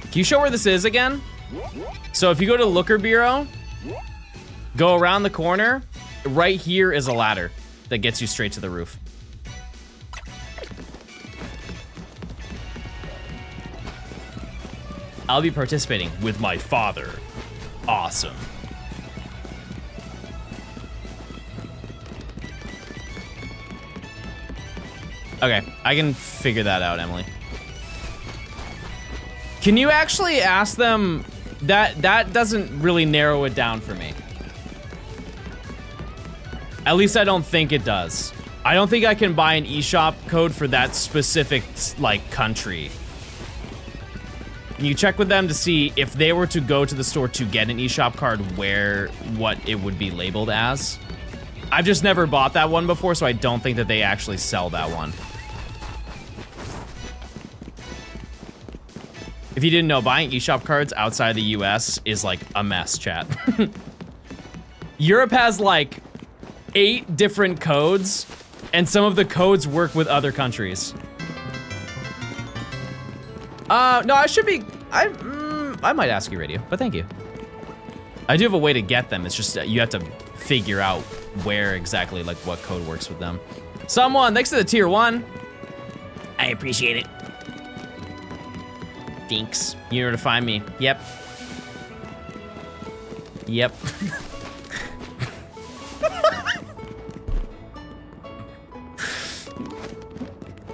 Can you show where this is again? So if you go to Looker Bureau, go around the corner, right here is a ladder that gets you straight to the roof. I'll be participating with my father. Awesome. Okay, I can figure that out, Emily. Can you actually ask them that doesn't really narrow it down for me. At least I don't think it does. I don't think I can buy an eShop code for that specific, like, country. Can you check with them to see if they were to go to the store to get an eShop card what it would be labeled as? I've just never bought that one before, so I don't think that they actually sell that one. If you didn't know, buying eShop cards outside the US is like a mess, chat. Europe has like 8 different codes, and some of the codes work with other countries. No, I should be, I might ask you, Radio, but thank you. I do have a way to get them. It's just you have to figure out where exactly, like, what code works with them. Someone, thanks to the tier 1. I appreciate it. Thanks. You know where to find me. Yep. Yep.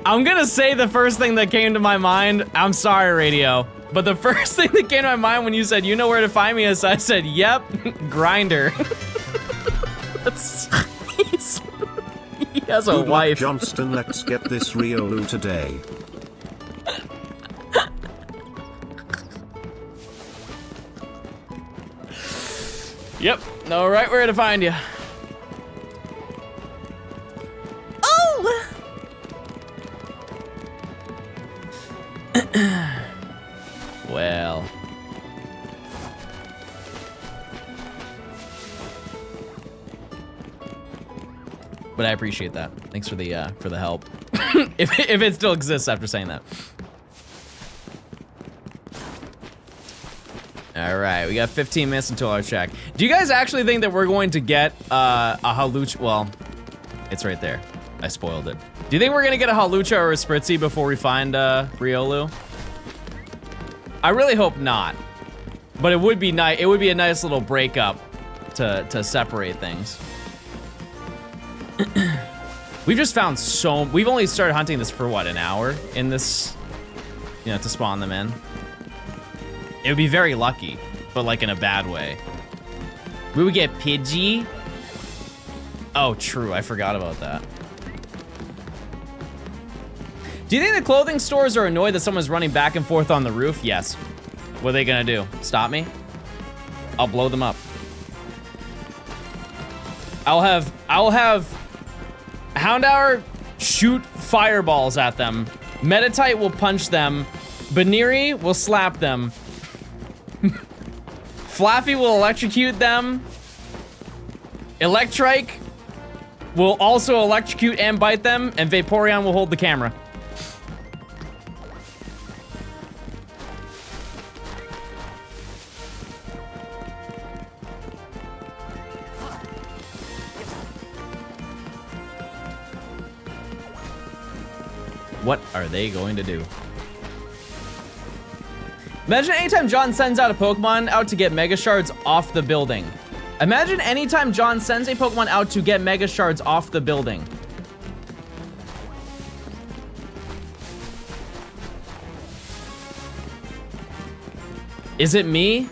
I'm gonna say the first thing that came to my mind. I'm sorry, Radio, But the first thing that came to my mind when you said, you know where to find me, is I said, yep, Grinder. That's, he has a Good luck, wife. Johnston, let's get this Riolu today. Yep, know right where to find you. Oh! Well. But I appreciate that. Thanks for the help. if it still exists after saying that. All right, we got 15 minutes until our check. Do you guys actually think that we're going to get a halucha? Well, it's right there. I spoiled it. Do you think we're gonna get a halucha or a spritzy before we find Riolu? I really hope not. But it would be nice. It would be a nice little breakup to separate things. We've just found we've only started hunting this for what, an hour in this, you know, to spawn them in. It would be very lucky, but like in a bad way. We would get Pidgey. Oh, true, I forgot about that. Do you think the clothing stores are annoyed that someone's running back and forth on the roof? Yes. What are they gonna do? Stop me? I'll blow them up. I'll have Houndour shoot fireballs at them. Metatite will punch them. Baniri will slap them. Flaffy will electrocute them. Electrike will also electrocute and bite them. And Vaporeon will hold the camera. What are they going to do? Imagine anytime John sends out a Pokemon out to get Mega Shards off the building. Imagine anytime John sends a Pokemon out to get Mega Shards off the building. Is it me?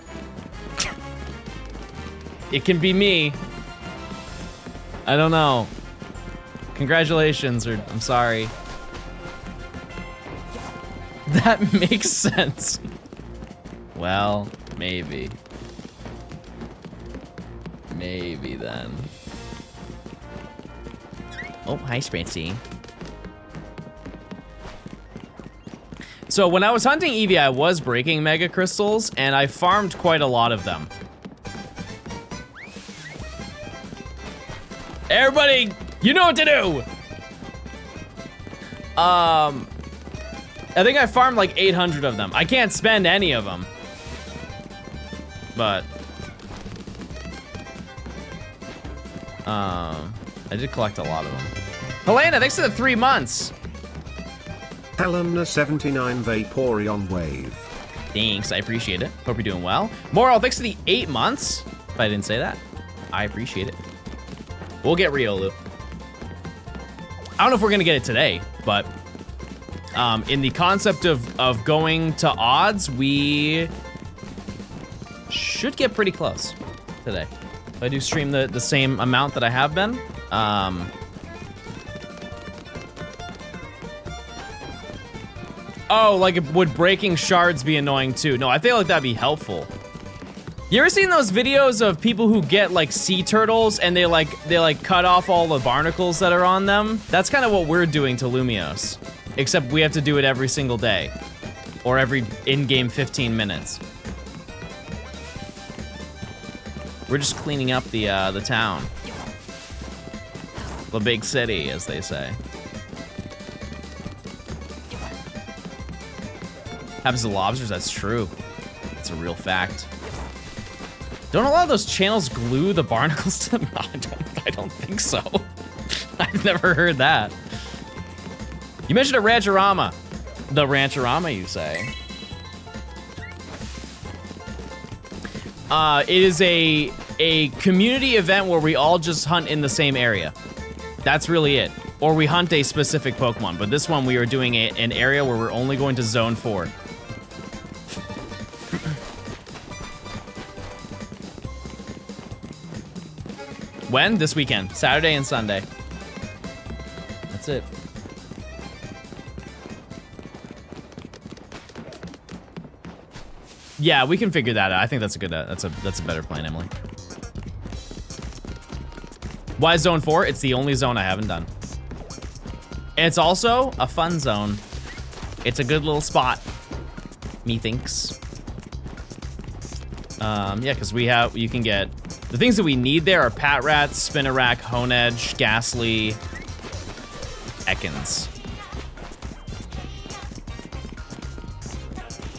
It can be me. I don't know. Congratulations, or I'm sorry. That makes sense. Well, maybe. Maybe then. Oh, hi, Spritzy. So when I was hunting Eevee, I was breaking Mega Crystals, and I farmed quite a lot of them. Everybody, you know what to do! I think I farmed like 800 of them. I can't spend any of them. But I did collect a lot of them. Helena, thanks for the 3 months. Helena 79 Vaporeon wave. Thanks, I appreciate it. Hope you're doing well. Moral, thanks for the 8 months. If I didn't say that, I appreciate it. We'll get Riolu. I don't know if we're gonna get it today, but in the concept of going to odds, we should get pretty close today. If I do stream the same amount that I have been. Oh, like would breaking shards be annoying too? No, I feel like that'd be helpful. You ever seen those videos of people who get like sea turtles and they cut off all the barnacles that are on them? That's kind of what we're doing to Lumios. Except we have to do it every single day. Or every in-game 15 minutes. We're just cleaning up the town. The big city, as they say. Happens to lobsters, that's true. It's a real fact. Don't a lot of those channels glue the barnacles to them? No, I don't think so. I've never heard that. You mentioned a Rancherama. The Rancherama, you say? It is a community event where we all just hunt in the same area. That's really it. Or we hunt a specific Pokemon. But this one, we are doing an area where we're only going to Zone 4. When? This weekend. Saturday and Sunday. That's it. Yeah, we can figure that out. I think that's a good, that's a better plan, Emily. Why Zone 4? It's the only zone I haven't done. It's also a fun zone. It's a good little spot, methinks. Yeah, because you can get, the things that we need there are Pat Rats, Spinnerack, Honedge, Ghastly, Ekans.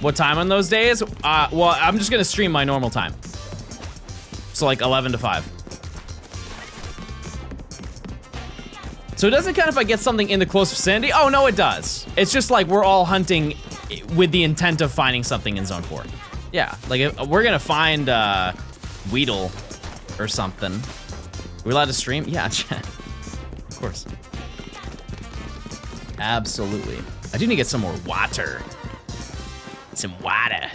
What time on those days? Well, I'm just gonna stream my normal time. So like 11 to 5. So it doesn't count if I get something in the close vicinity? Oh, no, it does. It's just like we're all hunting with the intent of finding something in Zone 4. Yeah, like if we're gonna find Weedle or something. We're allowed to stream? Yeah, of course. Absolutely. I do need to get some more water. Some water.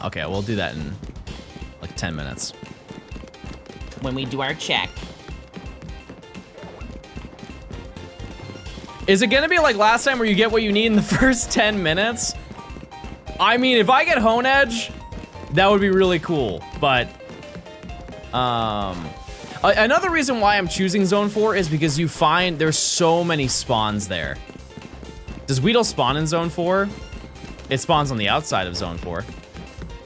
Okay, we'll do that in like 10 minutes. When we do our check. Is it gonna be like last time where you get what you need in the first 10 minutes? I mean, if I get Honedge, that would be really cool, but another reason why I'm choosing Zone 4 is because you find there's so many spawns there. Does Weedle spawn in Zone 4? It spawns on the outside of Zone 4.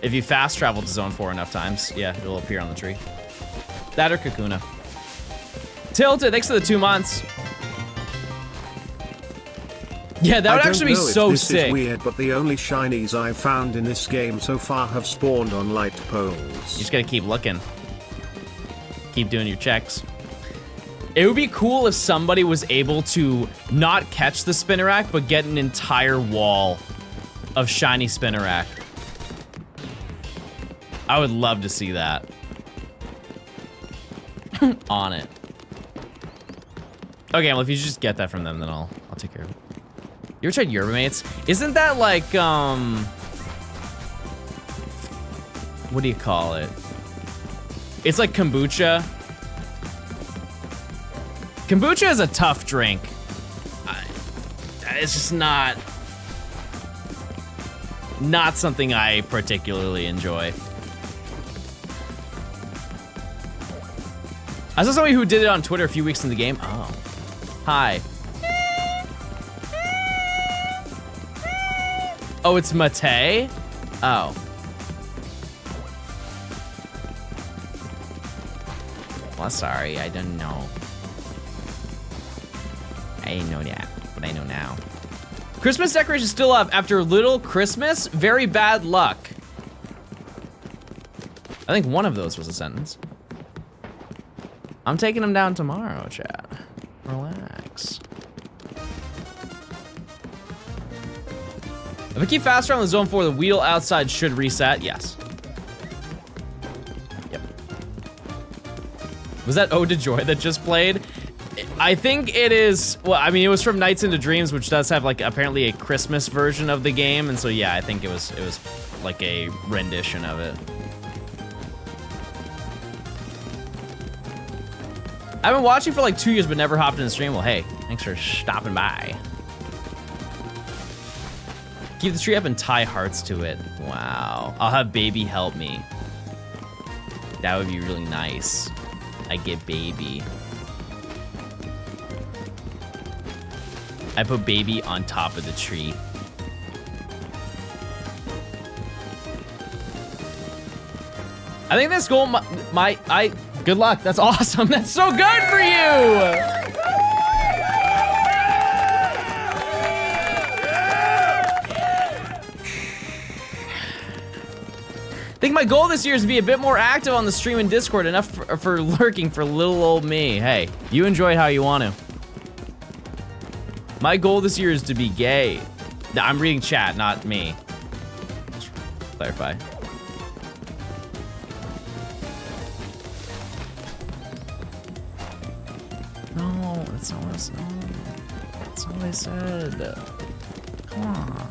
If you fast travel to Zone 4 enough times, yeah, it'll appear on the tree. That or Kakuna. Tilted, thanks for the 2 months. Yeah, that would actually be so sick. This is weird, but the only shinies I've found in this game so far have spawned on light poles. You just gotta keep looking. Keep doing your checks. It would be cool if somebody was able to not catch the Spinnerack, but get an entire wall of shiny Spinnerack. I would love to see that. On it. Okay, well, if you just get that from them, then I'll take care of it. You ever tried Yerba Mates? Isn't that like, what do you call it? It's like kombucha. Kombucha is a tough drink. It's just not something I particularly enjoy. I saw somebody who did it on Twitter a few weeks in the game. Oh, hi. Oh, it's Mate? Oh. Well, sorry, I don't know. I didn't know that, but I know now. Christmas decorations still up after Little Christmas? Very bad luck. I think one of those was a sentence. I'm taking them down tomorrow, chat. Relax. If I keep faster on the Zone 4, the wheel outside should reset. Yes. Yep. Was that Ode to Joy that just played? I think it is, well, I mean, it was from Nights into Dreams, which does have like apparently a Christmas version of the game, and so yeah, I think it was like a rendition of it. I've been watching for like 2 years, but never hopped in the stream. Well, hey, thanks for stopping by. Keep the tree up and tie hearts to it. Wow. I'll have baby help me. That would be really nice. I get baby. I put baby on top of the tree. I think this goal good luck. That's awesome. That's so good for you. I think my goal this year is to be a bit more active on the stream and Discord, enough for lurking for little old me. Hey, you enjoy it how you want to. My goal this year is to be gay. I'm reading chat, not me. Just clarify. No, that's not what I said. That's not what I said. Come on.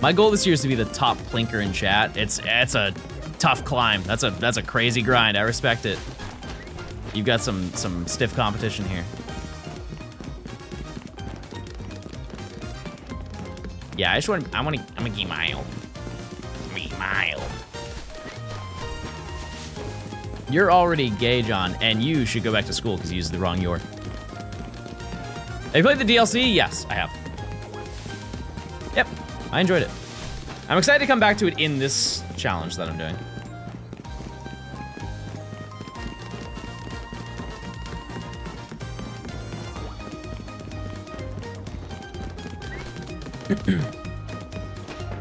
My goal this year is to be the top plinker in chat. It's a tough climb. That's a crazy grind. I respect it. You've got some stiff competition here. Yeah, I'm gonna get mild. Be mild. You're already gay, John, and you should go back to school because you used the wrong your. Have you played the DLC? Yes, I have. Yep, I enjoyed it. I'm excited to come back to it in this challenge that I'm doing.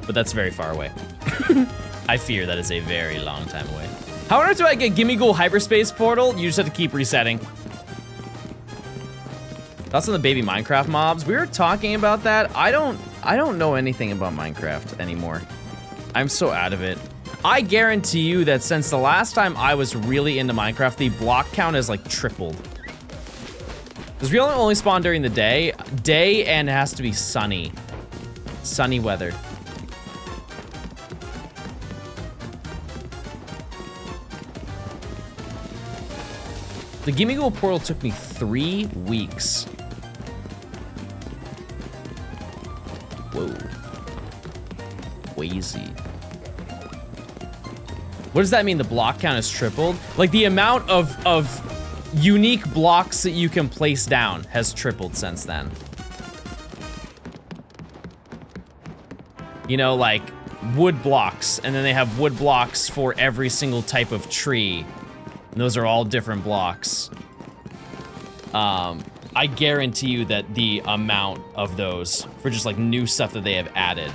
But that's very far away. I fear that is a very long time away. How on earth do I get Gimme Ghoul Hyperspace Portal? You just have to keep resetting. That's on the baby Minecraft mobs. We were talking about that. I don't know anything about Minecraft anymore. I'm so out of it. I guarantee you that since the last time I was really into Minecraft, the block count has like tripled. Because we only spawn during the day, and it has to be sunny. Sunny weather. The Gimme Ghoul portal took me 3 weeks. Whoa. Crazy. What does that mean? The block count has tripled? Like the amount of unique blocks that you can place down has tripled since then. You know, like wood blocks, and then they have wood blocks for every single type of tree. And those are all different blocks. I guarantee you that the amount of those for just like new stuff that they have added.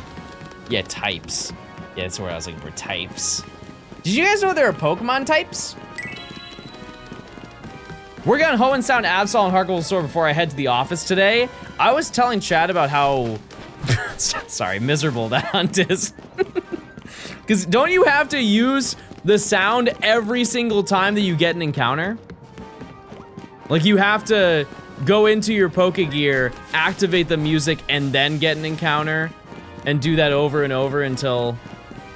Yeah, types. Yeah, that's where I was looking for types. Did you guys know there are Pokemon types? We're going Hoenn Sound, Absol, and Harkle Store before I head to the office today. I was telling Chad about how, sorry, miserable that hunt is. Because don't you have to use the sound every single time that you get an encounter? Like you have to go into your Pokegear, activate the music, and then get an encounter, and do that over and over until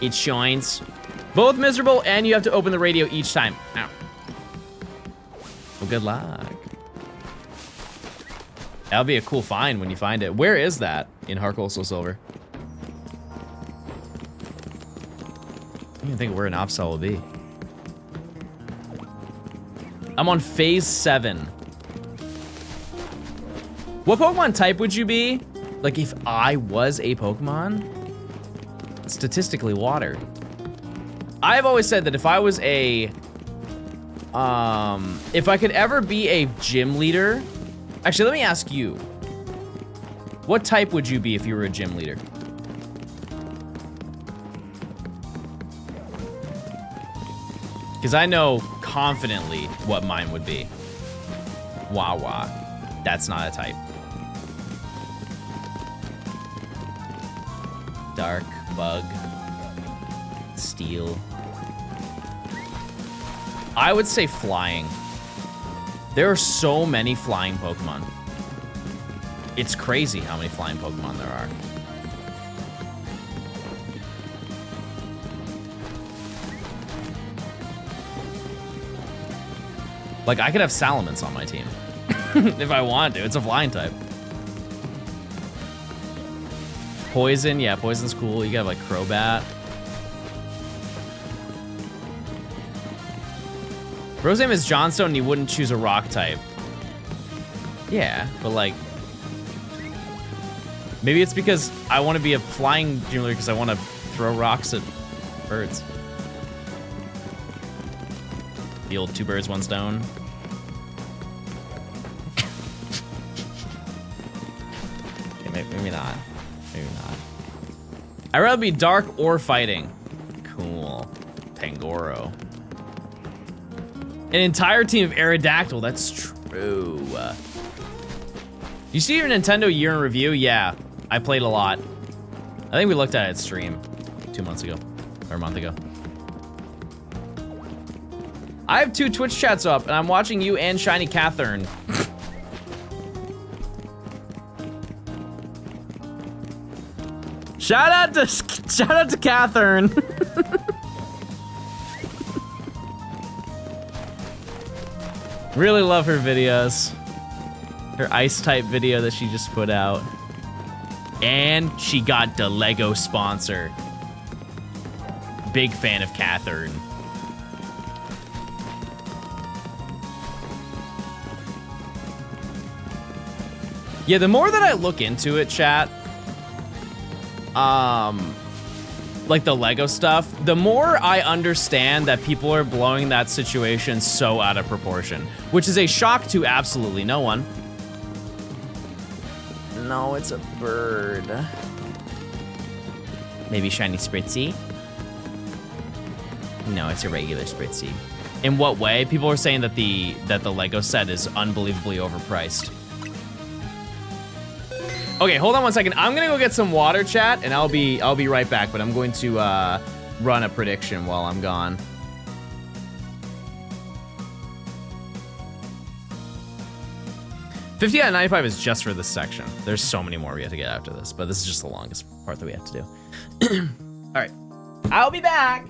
it shines. Both miserable, and you have to open the radio each time. Ow. Well, good luck. That'll be a cool find when you find it. Where is that in Harcoastal Silver? I don't even think where an Opsal will be. I'm on phase 7. What Pokemon type would you be? Like if I was a Pokemon? Statistically water. I've always said that if I was a, if I could ever be a gym leader, actually let me ask you, what type would you be if you were a gym leader? Because I know confidently what mine would be. Wawa. That's not a type. Dark, bug, steel. I would say flying. There are so many flying Pokemon. It's crazy how many flying Pokemon there are. Like, I could have Salamence on my team. If I wanted to. It's a flying type. Poison, yeah, poison's cool. You got like Crobat. Bro's name is Johnstone and he wouldn't choose a rock type. Yeah, but like, maybe it's because I want to be a flying gym leader because I want to throw rocks at birds. The old 2 birds, 1 stone. Okay, maybe not. Maybe not. I'd rather be dark or fighting. Cool. Pangoro. An entire team of Aerodactyl, that's true. You see your Nintendo year in review? Yeah, I played a lot. I think we looked at it stream 2 months ago, or a month ago. I have 2 Twitch chats up, and I'm watching you and Shiny Catherine. Shout out to Catherine. Really love her videos. Her ice type video that she just put out. And she got the Lego sponsor. Big fan of Catherine. Yeah, the more that I look into it, chat, like the Lego stuff, the more I understand that people are blowing that situation so out of proportion, which is a shock to absolutely no one. No, it's a bird. Maybe shiny Spritzy? No, it's a regular Spritzy. In what way? People are saying that the Lego set is unbelievably overpriced. Okay, hold on one second. I'm gonna go get some water, chat, and I'll be right back. But I'm going to run a prediction while I'm gone. $50 out of 95 is just for this section. There's so many more we have to get after this, but this is just the longest part that we have to do. All right, I'll be back.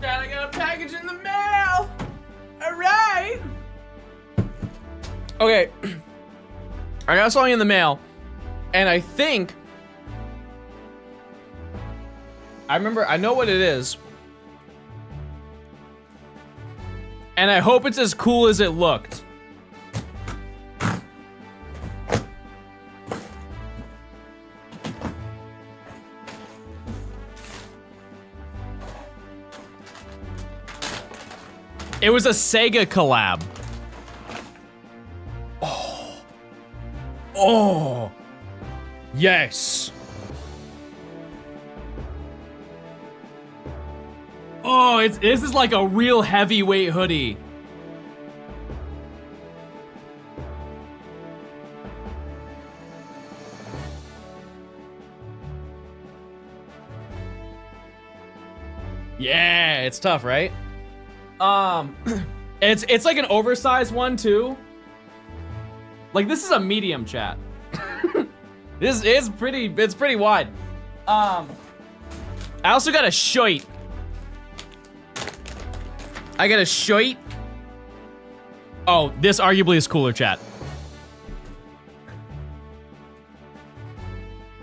Dad, I got a package in the mail. All right. Okay. I got something in the mail, and I think I know what it is. And I hope it's as cool as it looked. It was a Sega collab. Oh. Oh. Yes. Oh, this is like a real heavyweight hoodie. Yeah, it's tough, right? It's like an oversized one too. Like this is a medium, chat. This is it's pretty wide. I also got a shirt. I got a shirt. Oh, this arguably is cooler, chat.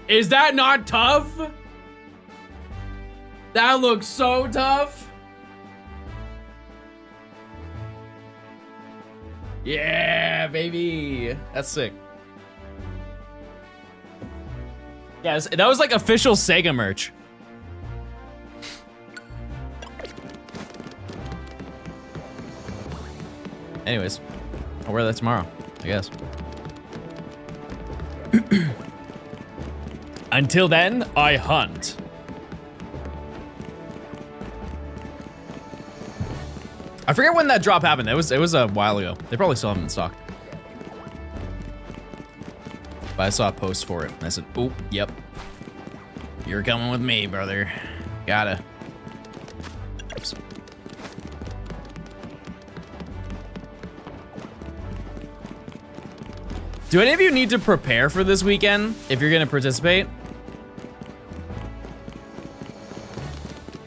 Is that not tough? That looks so tough. Yeah, baby. That's sick. Yeah, that was like official Sega merch. Anyways, I'll wear that tomorrow, I guess. Until then, I hunt. I forget when that drop happened. It was a while ago. They probably still have them in stock. But I saw a post for it, and I said, "Oh, yep, you're coming with me, brother. Gotta." Oops. Do any of you need to prepare for this weekend if you're gonna participate?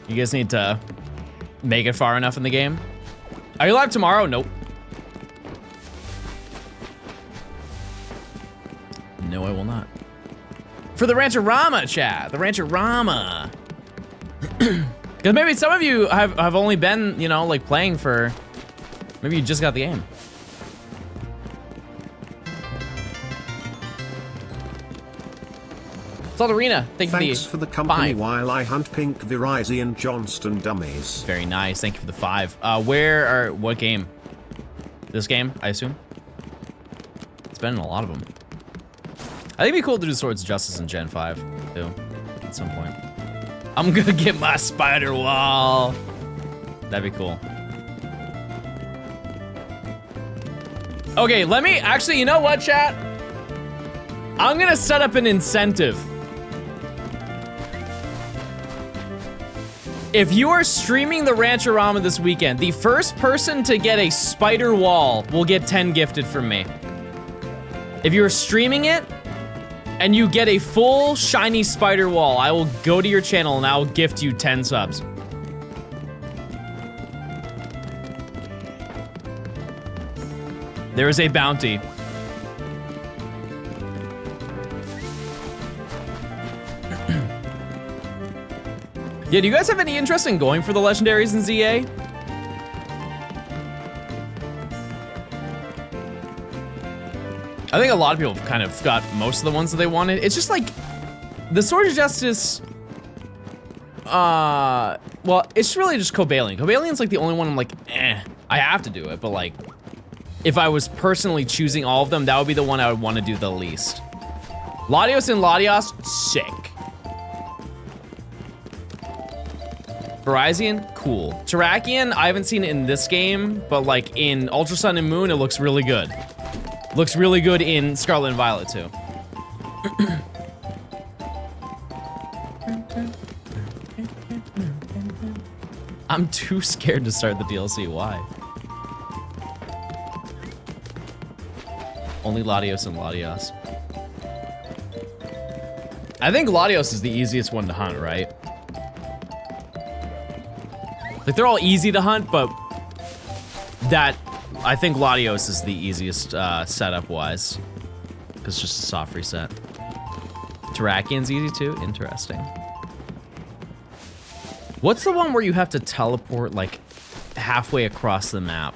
You guys need to make it far enough in the game? Are you live tomorrow? Nope. No, I will not. For the Rancherama chat, the Rancherama. Because maybe some of you have only been, you know, like playing for, maybe you just got the game. Salt Arena, Thanks for the company while I hunt pink Verizon Johnstone dummies. Very nice, thank you for the 5. What game? This game, I assume? It's been in a lot of them. I think it'd be cool to do Swords of Justice in Gen 5, too, at some point. I'm gonna get my spider wall. That'd be cool. Okay, let me, actually, you know what, chat? I'm gonna set up an incentive. If you are streaming the Rancherama this weekend, the first person to get a spider wall will get 10 gifted from me. If you're streaming it and you get a full shiny spider wall, I will go to your channel and I will gift you 10 subs. There is a bounty. Yeah, do you guys have any interest in going for the legendaries in ZA? I think a lot of people kind of got most of the ones that they wanted. It's just like, the Sword of Justice, well, it's really just Cobalion. Cobalion's like the only one I'm like, I have to do it, but like, if I was personally choosing all of them, that would be the one I would want to do the least. Latios and Latios, sick. Verizon, cool. Terrakion, I haven't seen it in this game, but like in Ultra Sun and Moon, it looks really good. Looks really good in Scarlet and Violet too. I'm too scared to start the DLC, why? Only Latios and Latios. I think Latios is the easiest one to hunt, right? Like, they're all easy to hunt, but that, I think Latios is the easiest setup-wise. Because it's just a soft reset. Terrakian's easy too? Interesting. What's the one where you have to teleport, like, halfway across the map?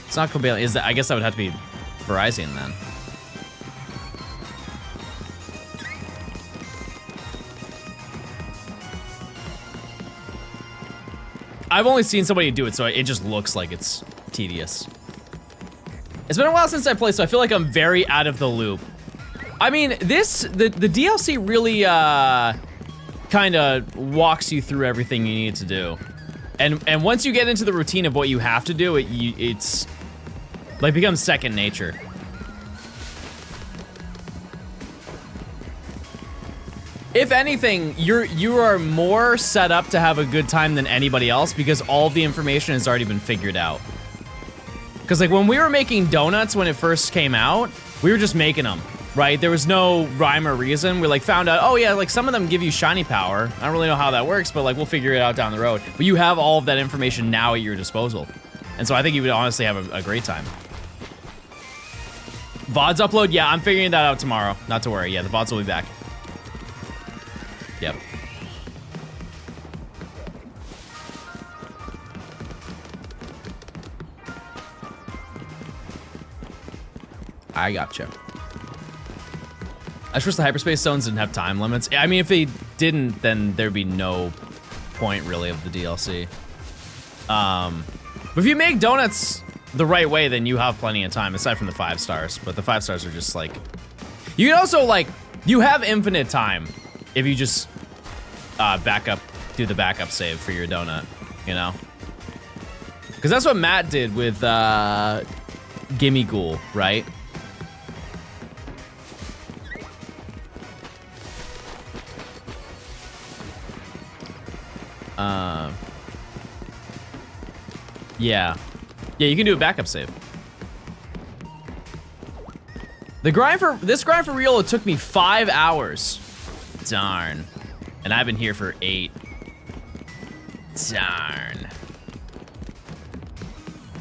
It's not Cobalion. Is that? I guess that would have to be Verizon then. I've only seen somebody do it, so it just looks like it's tedious. It's been a while since I played, so I feel like I'm very out of the loop. I mean, the DLC really kind of walks you through everything you need to do. And once you get into the routine of what you have to do, it's like becomes second nature. If anything, you are more set up to have a good time than anybody else because all the information has already been figured out. Because like when we were making donuts when it first came out, we were just making them, right? There was no rhyme or reason. We like found out, oh yeah, like some of them give you shiny power. I don't really know how that works, but like we'll figure it out down the road. But you have all of that information now at your disposal. And so I think you would honestly have a great time. VODs upload, yeah, I'm figuring that out tomorrow. Not to worry, yeah, the VODs will be back. Yep. I gotcha. I wish the hyperspace zones didn't have time limits. I mean, if they didn't, then there'd be no point really of the DLC. But if you make donuts the right way, then you have plenty of time, aside from the 5 stars. But the 5 stars are just like... You can also, like, you have infinite time if you just do the backup save for your donut, you know? Because that's what Matt did with Gimme Ghoul, right? Yeah. Yeah, you can do a backup save. This grind for Riolu took me 5 hours. Darn. And I've been here for 8. Darn.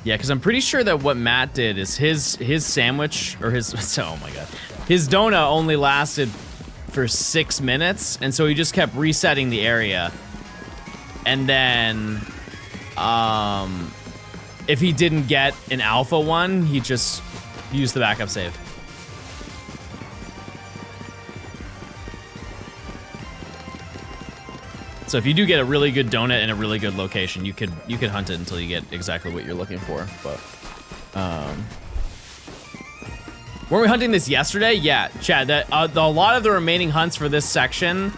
Yeah, because I'm pretty sure that what Matt did is his sandwich, or his, oh my god. His donut only lasted for 6 minutes, and so he just kept resetting the area. And then, if he didn't get an alpha one, he just used the backup save. So if you do get a really good donut in a really good location, you could hunt it until you get exactly what you're looking for. But were we hunting this yesterday? Yeah, Chad. A lot of the remaining hunts for this section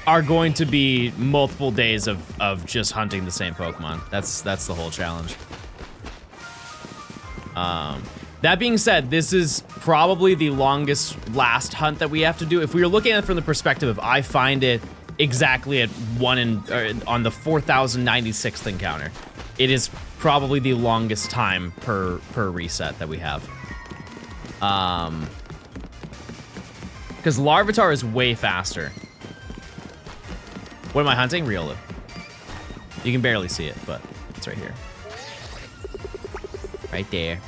are going to be multiple days of just hunting the same Pokemon. That's the whole challenge. That being said, this is probably the longest last hunt that we have to do. If we were looking at it from the perspective of I find it exactly at on the 4096th encounter, it is probably the longest time per reset that we have. Because Larvitar is way faster. What am I hunting? Riolu. You can barely see it, but it's right here. Right there.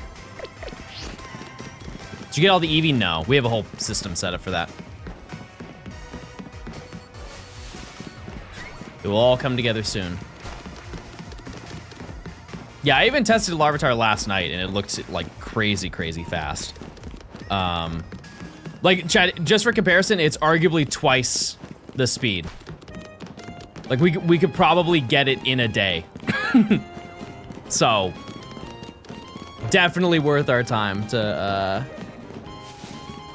Did you get all the Eevee? No. We have a whole system set up for that. It will all come together soon. Yeah, I even tested Larvitar last night, and it looked like crazy, crazy fast. Like, Chad, just for comparison, it's arguably twice the speed. Like, we could probably get it in a day. So, definitely worth our time to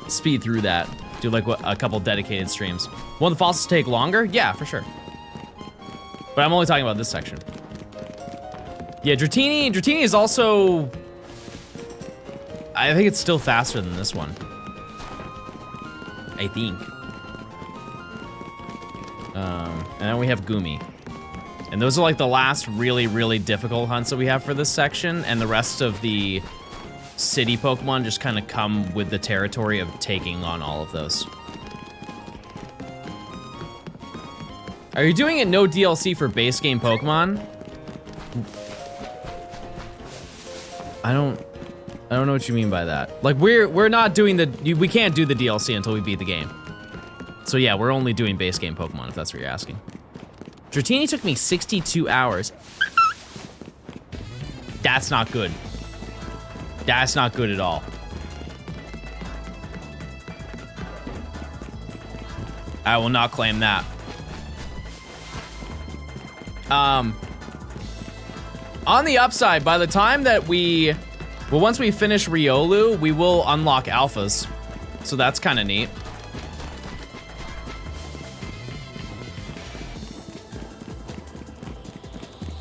speed through that. Do like a couple dedicated streams. Will the fossils take longer? Yeah, for sure. But I'm only talking about this section. Yeah, Dratini is also... I think it's still faster than this one. I think. And then we have Gumi. And those are like the last really, really difficult hunts that we have for this section. And the rest of the city Pokemon just kind of come with the territory of taking on all of those. Are you doing it no DLC for base game Pokemon? I don't know what you mean by that. Like we're not doing we can't do the DLC until we beat the game. So yeah, we're only doing base game Pokemon if that's what you're asking. Dratini took me 62 hours. That's not good. That's not good at all. I will not claim that. On the upside, by the time that once we finish Riolu, we will unlock alphas. So that's kind of neat.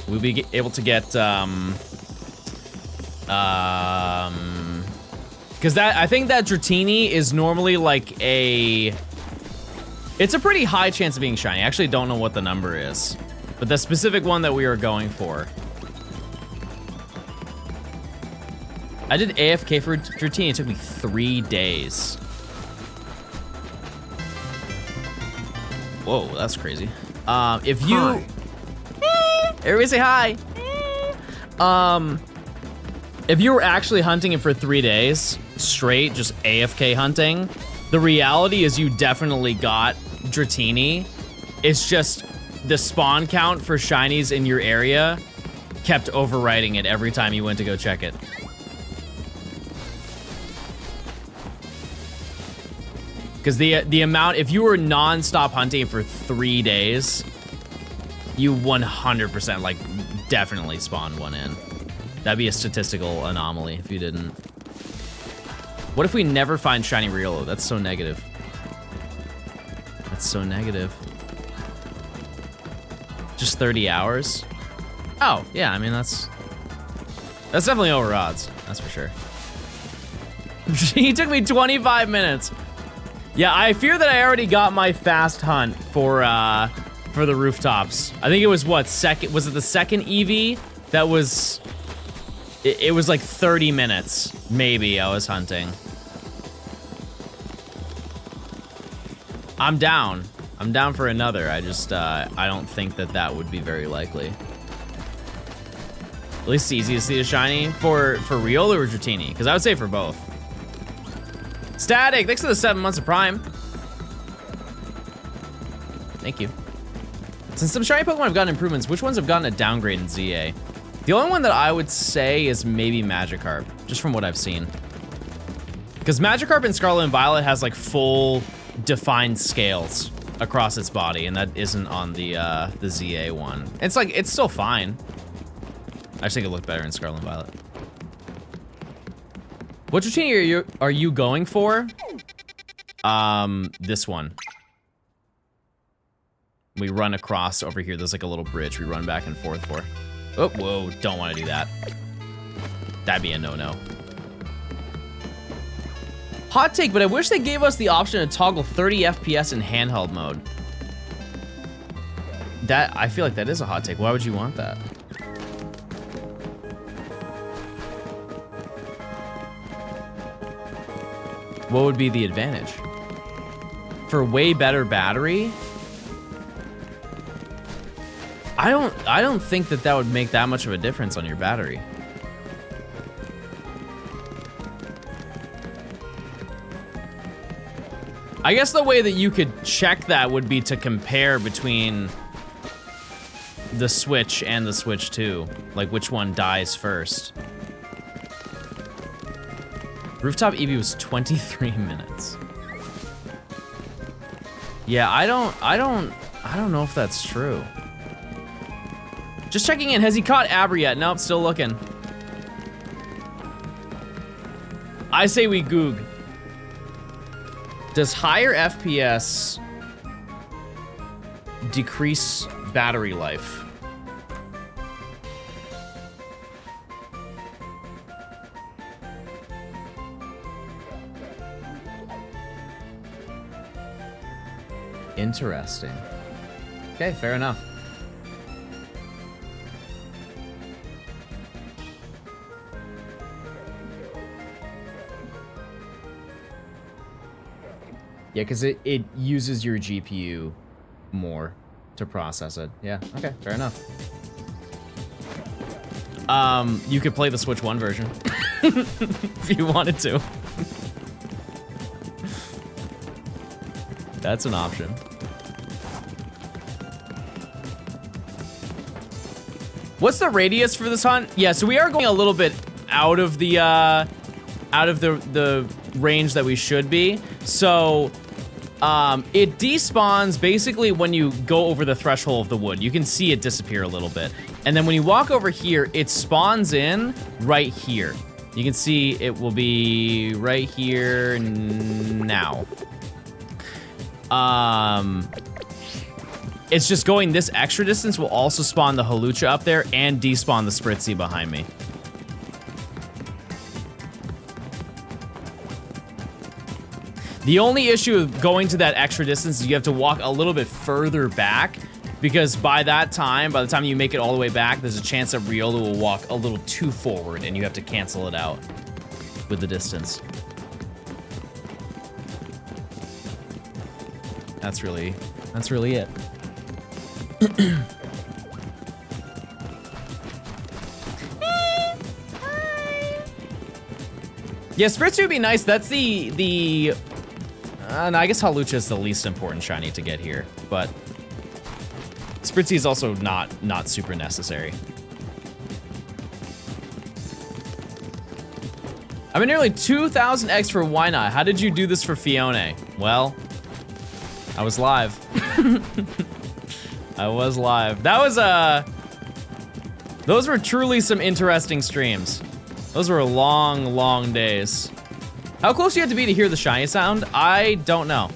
We'll be able to get, because I think that Dratini is normally like it's a pretty high chance of being shiny. I actually don't know what the number is, but the specific one that we are going for. I did AFK for Dratini. It took me 3 days. Whoa, that's crazy. If you, Hi. everybody say hi. If you were actually hunting it for 3 days straight, just AFK hunting, the reality is you definitely got Dratini. It's just the spawn count for shinies in your area kept overwriting it every time you went to go check it. Because the amount, if you were non-stop hunting for 3 days, you 100% like definitely spawned one in. That'd be a statistical anomaly if you didn't. What if we never find shiny Riolu? That's so negative. That's so negative. Just 30 hours? Oh, yeah, I mean, that's definitely over odds. That's for sure. He took me 25 minutes. Yeah, I fear that I already got my fast hunt for the rooftops. I think it was what, was it the second EV? That was, it was like 30 minutes, maybe, I was hunting. I'm down. I'm down for another. I just, I don't think that would be very likely. At least it's easy to see a shiny for Riolu or Dratini, because I would say for both. Static, thanks for the 7 months of Prime. Thank you. Since some shiny Pokemon have gotten improvements, which ones have gotten a downgrade in ZA? The only one that I would say is maybe Magikarp, just from what I've seen. Because Magikarp in Scarlet and Violet has like full defined scales across its body, and that isn't on the ZA one. It's like, it's still fine. I just think it looked better in Scarlet and Violet. What Dratini are you going for? This one. We run across over here. There's like a little bridge we run back and forth for. Oh, whoa, don't want to do that. That'd be a no-no. Hot take, but I wish they gave us the option to toggle 30 FPS in handheld mode. That, I feel like that is a hot take. Why would you want that? What would be the advantage? For way better battery? I don't think that would make that much of a difference on your battery. I guess the way that you could check that would be to compare between the Switch and the Switch 2. Like which one dies first. Rooftop Eevee was 23 minutes. Yeah, I don't know if that's true. Just checking in, has he caught Abra yet? Nope, still looking. I say we goog. Does higher FPS decrease battery life? Interesting. Okay, fair enough. Yeah, because it uses your GPU more to process it. Yeah, okay, fair enough. You could play the Switch 1 version if you wanted to. That's an option. What's the radius for this hunt? Yeah, so we are going a little bit out of the range that we should be. So it despawns basically when you go over the threshold of the wood. You can see it disappear a little bit. And then when you walk over here, it spawns in right here. You can see it will be right here now. It's just going this extra distance will also spawn the Halucha up there and despawn the Spritzy behind me. The only issue of going to that extra distance is you have to walk a little bit further back, because by the time you make it all the way back, there's a chance that Riolu will walk a little too forward and you have to cancel it out with the distance. That's really it. Yeah, Spritzy would be nice. That's the no, I guess Halucha is the least important shiny to get here, but Spritzy is also not super necessary. I'm at nearly 2,000 X for Why Not? How did you do this for Fiona? Well, I was live. I was live. That was those were truly some interesting streams. Those were long days. How close do you have to be to hear the shiny sound? I don't know.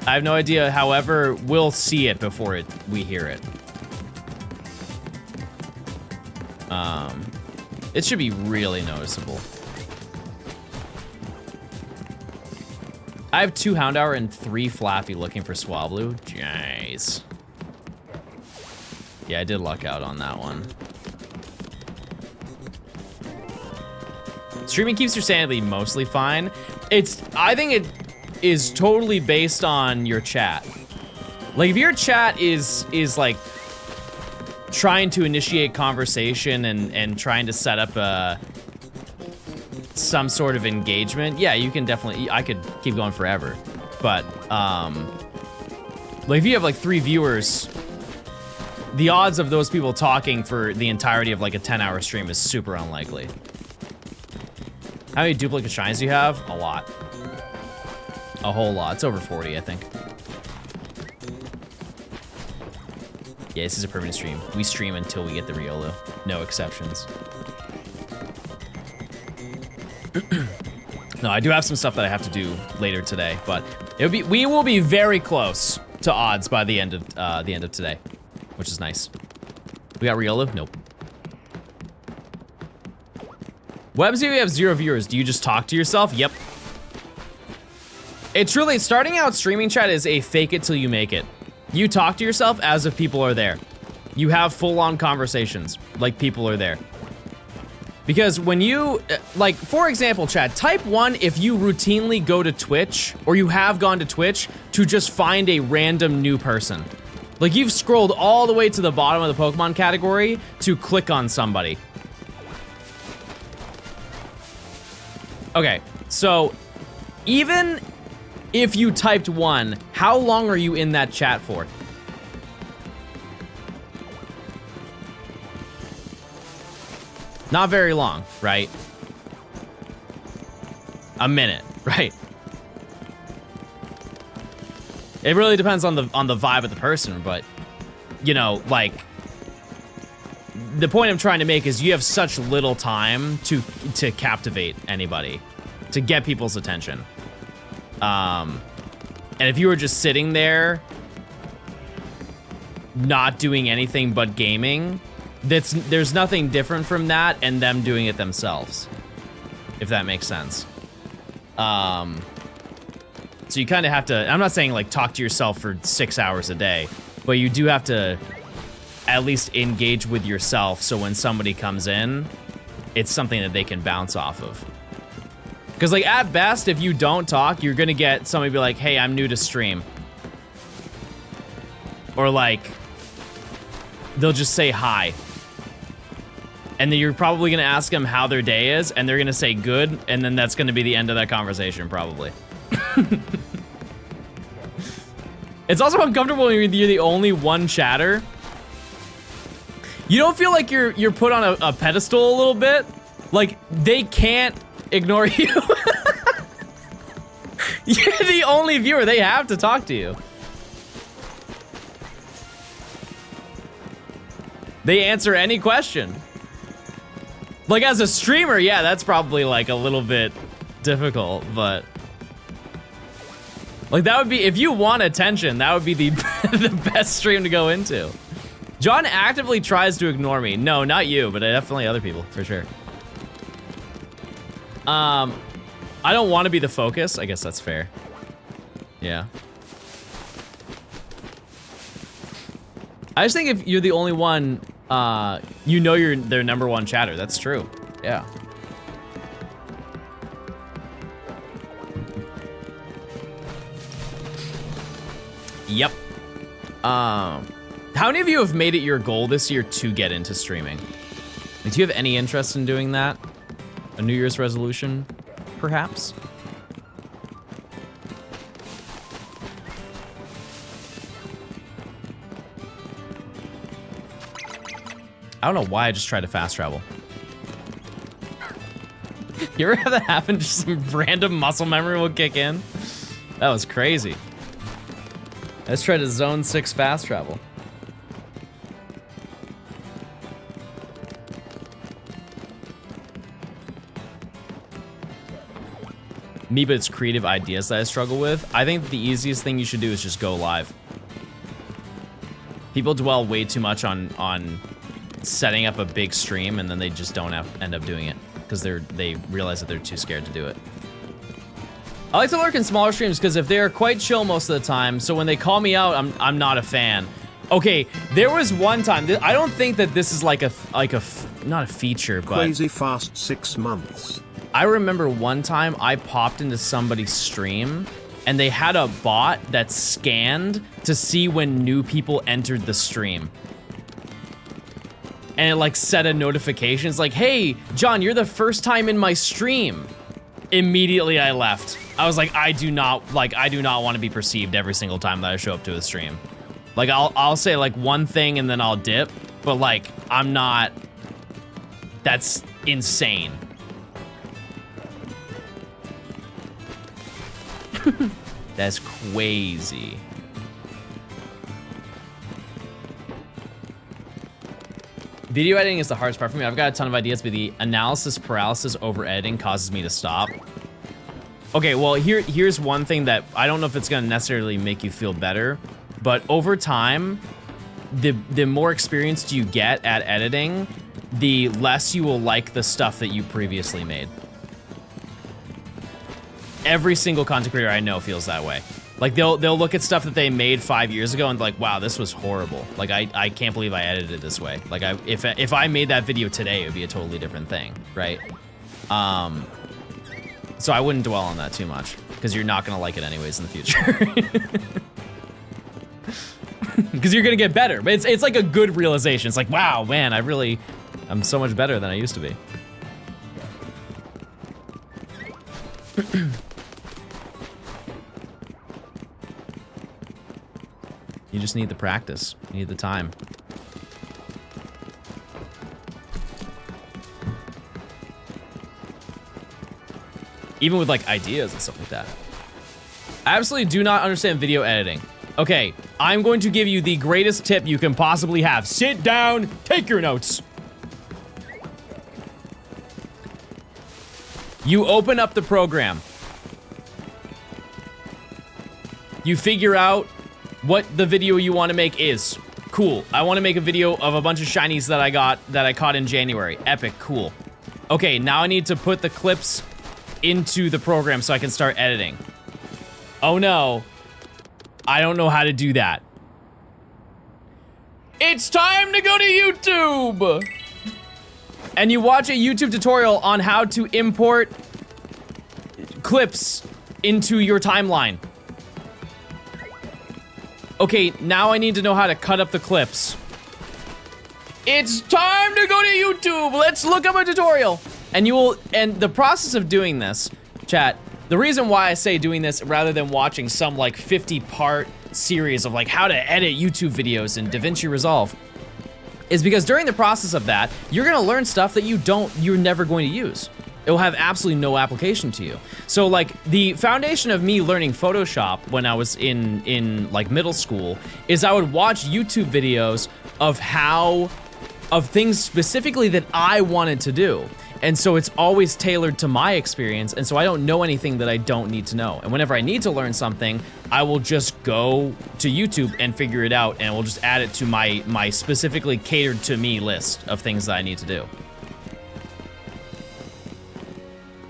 I have no idea. However, we'll see it before we hear it. It should be really noticeable. I have 2 Houndour and 3 Flaffy looking for Swablu. Jeez. Yeah, I did luck out on that one. Streaming keeps your sanity mostly fine. I think it is totally based on your chat. Like, if your chat is like trying to initiate conversation and trying to set up some sort of engagement, yeah, you can definitely, I could keep going forever. But like if you have like 3 viewers, the odds of those people talking for the entirety of like a 10-hour stream is super unlikely. How many duplicate shines do you have? A lot. A whole lot. It's over 40, I think. Yeah, this is a permanent stream. We stream until we get the Riolu. No exceptions. No, I do have some stuff that I have to do later today, but we will be very close to odds by the end of today, which is nice. We got Riolu? Nope. Webzy, we have 0 viewers. Do you just talk to yourself? Yep. It's really, starting out streaming chat is a fake it till you make it. You talk to yourself as if people are there. You have full-on conversations, like people are there. Because when you, like, for example, chat, type 1 if you routinely go to Twitch, or you have gone to Twitch, to just find a random new person. Like, you've scrolled all the way to the bottom of the Pokemon category to click on somebody. Okay, so even if you typed 1, how long are you in that chat for? Not very long, right? A minute, right? It really depends on the vibe of the person, but you know, like, the point I'm trying to make is you have such little time to captivate anybody, to get people's attention. And if you were just sitting there, not doing anything but gaming, there's nothing different from that and them doing it themselves, if that makes sense. So you kind of have to, I'm not saying like talk to yourself for 6 hours a day, but you do have to at least engage with yourself, so when somebody comes in, it's something that they can bounce off of. Because like at best, if you don't talk, you're gonna get somebody be like, hey, I'm new to stream. Or like, they'll just say hi. And then you're probably gonna ask them how their day is, and they're gonna say good, and then that's gonna be the end of that conversation, probably. It's also uncomfortable when you're the only one chatter. You don't feel like you're put on a pedestal a little bit? Like, they can't ignore you. You're the only viewer, they have to talk to you. They answer any question. Like, as a streamer, yeah, that's probably like a little bit difficult, but like that would be, if you want attention, that would be the the best stream to go into. John actively tries to ignore me. No, not you, but definitely other people, for sure. I don't want to be the focus. I guess that's fair. Yeah. I just think if you're the only one, you know you're their #1 chatter. That's true. Yeah. Yep. How many of you have made it your goal this year to get into streaming? Like, do you have any interest in doing that? A New Year's resolution, perhaps? I don't know why I just tried to fast travel. You ever have that happen? Just some random muscle memory will kick in? That was crazy. Let's try to zone 6 fast travel. Me, but it's creative ideas that I struggle with. I think the easiest thing you should do is just go live. People dwell way too much on setting up a big stream, and then they just don't end up doing it because they realize that they're too scared to do it. I like to lurk in smaller streams because if they're quite chill most of the time, so when they call me out, I'm not a fan. Okay, there was one time, I don't think that this is like a not a feature, but Crazy fast 6 months. I remember one time I popped into somebody's stream and they had a bot that scanned to see when new people entered the stream. And it like set a notification. It's like, hey, John, you're the first time in my stream. Immediately I left. I was like, I do not want to be perceived every single time that I show up to a stream. Like I'll say like one thing and then I'll dip, but like I'm not, that's insane. That's crazy. Video editing is the hardest part for me. I've got a ton of ideas, but the analysis paralysis over editing causes me to stop. Okay, well, here's one thing that I don't know if it's gonna necessarily make you feel better, but over time, the more experienced you get at editing, the less you will like the stuff that you previously made. Every single content creator I know feels that way. Like they'll look at stuff that they made 5 years ago and be like, wow, this was horrible. Like I can't believe I edited it this way. Like if I made that video today, it would be a totally different thing, right? So I wouldn't dwell on that too much because you're not gonna like it anyways in the future. Because you're gonna get better, but it's like a good realization. It's like, wow, man, I'm so much better than I used to be. You just need the practice. You need the time. Even with like ideas and stuff like that. I absolutely do not understand video editing. Okay, I'm going to give you the greatest tip you can possibly have. Sit down, take your notes. You open up the program. You figure out what the video you want to make is. Cool. I want to make a video of a bunch of shinies that I caught in January. Epic. Cool. Okay, now I need to put the clips into the program so I can start editing. Oh no. I don't know how to do that. It's time to go to YouTube. And you watch a YouTube tutorial on how to import clips into your timeline. Okay, now I need to know how to cut up the clips. it's time to go to YouTube. Let's look up a tutorial. And the process of doing this, chat, the reason why I say doing this rather than watching some like 50-part series of like how to edit YouTube videos in DaVinci Resolve is because during the process of that, you're gonna learn stuff that you're never going to use. It will have absolutely no application to you. So like the foundation of me learning Photoshop when I was in like middle school is I would watch YouTube videos of things specifically that I wanted to do. And so it's always tailored to my experience, and so I don't know anything that I don't need to know. And whenever I need to learn something, I will just go to YouTube and figure it out, and we'll just add it to my specifically catered to me list of things that I need to do.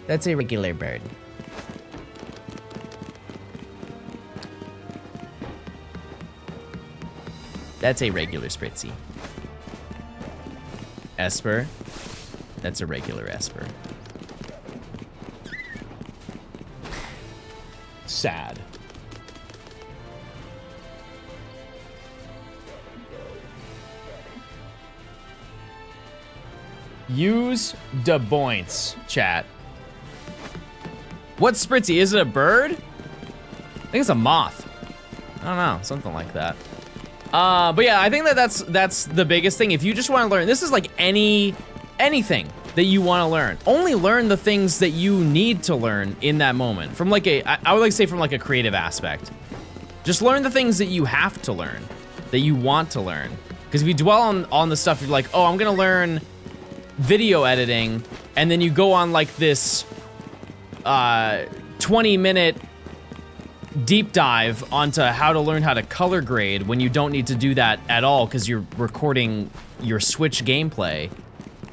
That's a regular bird. That's a regular Spritzy. Esper. That's a regular Esper. Sad. Use de points, chat. What's Spritzy? Is it a bird? I think it's a moth. I don't know, something like that. But yeah, I think that's the biggest thing. If you just want to learn, this is like anything that you want to learn. Only learn the things that you need to learn in that moment. From like I would like to say from like a creative aspect. Just learn the things that you have to learn, that you want to learn. Because if you dwell on the stuff, you're like, oh, I'm gonna learn video editing, and then you go on like this 20-minute deep dive onto how to learn how to color grade when you don't need to do that at all because you're recording your Switch gameplay.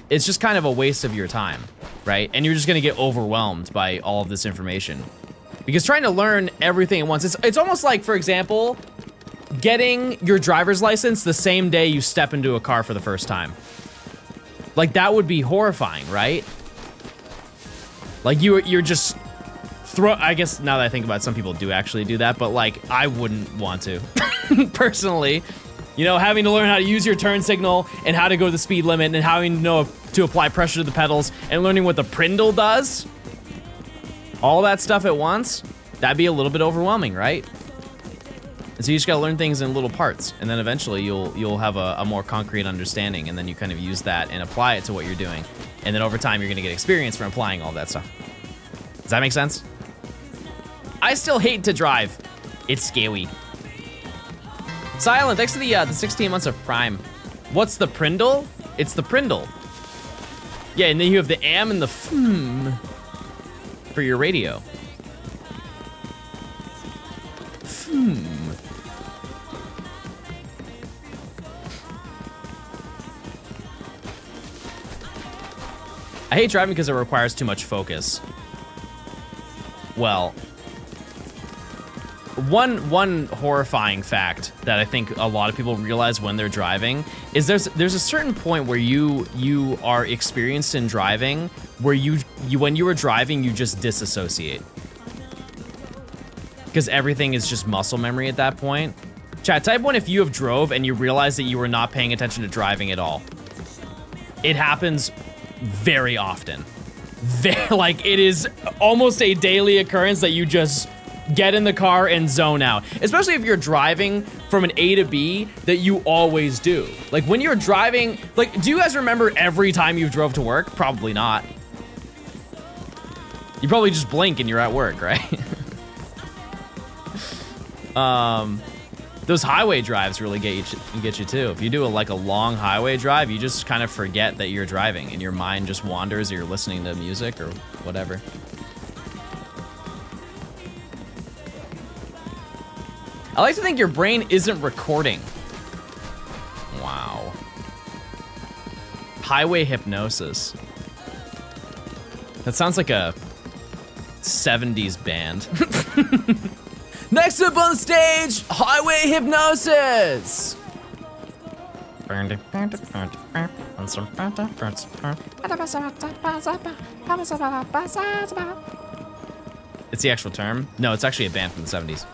It's just kind of a waste of your time, right? And you're just gonna get overwhelmed by all of this information. Because trying to learn everything at once, it's almost like, for example, getting your driver's license the same day you step into a car for the first time. Like, that would be horrifying, right? Like, you're just I guess now that I think about it, some people do actually do that, but like, I wouldn't want to, personally. You know, having to learn how to use your turn signal and how to go the speed limit and having to know to apply pressure to the pedals and learning what the Prindle does. All that stuff at once, that'd be a little bit overwhelming, right? And so you just gotta learn things in little parts, and then eventually you'll have a more concrete understanding, and then you kind of use that and apply it to what you're doing. And then over time, you're gonna get experience from applying all that stuff. Does that make sense? I still hate to drive. It's scary. Silent, thanks for the 16 months of Prime. What's the Prindle? It's the Prindle. Yeah, and then you have the am and the for your radio. I hate driving because it requires too much focus. Well, one horrifying fact that I think a lot of people realize when they're driving is there's a certain point where you are experienced in driving where you when you are driving you just disassociate because everything is just muscle memory at that point. Chat, type 1 if you have drove and you realize that you were not paying attention to driving at all. It happens very often. Like, it is almost a daily occurrence that you just get in the car and zone out. Especially if you're driving from an A to B that you always do. Like, when you're driving, like, do you guys remember every time you drove to work? Probably not. You probably just blink and you're at work, right? Those highway drives really get you too. If you do a long highway drive, you just kind of forget that you're driving and your mind just wanders or you're listening to music or whatever. I like to think your brain isn't recording. Wow. Highway hypnosis. That sounds like a 70s band. Next up on the stage, Highway Hypnosis. It's the actual term? No, it's actually a band from the 70s.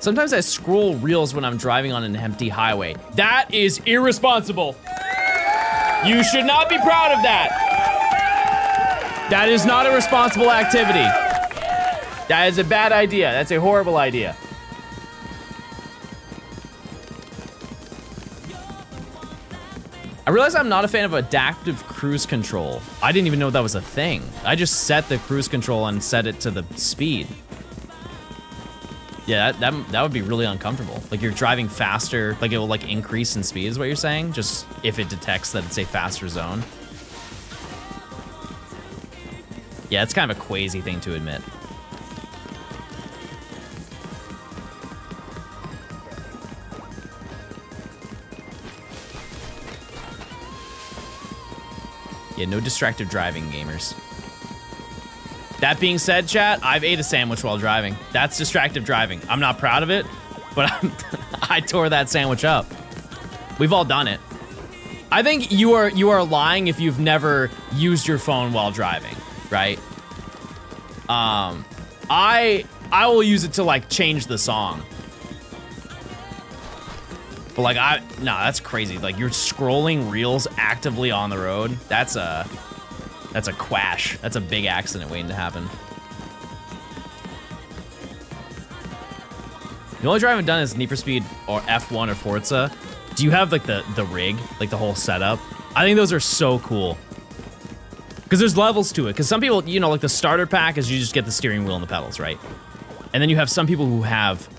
Sometimes I scroll reels when I'm driving on an empty highway. That is irresponsible. You should not be proud of that. That is not a responsible activity. That is a bad idea. That's a horrible idea. I realize I'm not a fan of adaptive cruise control. I didn't even know that was a thing. I just set the cruise control and set it to the speed. Yeah, that would be really uncomfortable. Like you're driving faster, like it will like increase in speed is what you're saying? Just if it detects that it's a faster zone. Yeah, it's kind of a crazy thing to admit. Yeah, no distracted driving, gamers. That being said, chat, I've ate a sandwich while driving. That's distracted driving. I'm not proud of it, but I tore that sandwich up. We've all done it. I think you are lying if you've never used your phone while driving, right? I will use it to like change the song. But like no, that's crazy. Like you're scrolling reels actively on the road. That's a quash. That's a big accident waiting to happen. The only drive I've done is Need for Speed or F1 or Forza. Do you have like the rig, like the whole setup? I think those are so cool. Because there's levels to it. Because some people, you know, like the starter pack is you just get the steering wheel and the pedals, right? And then you have some people who have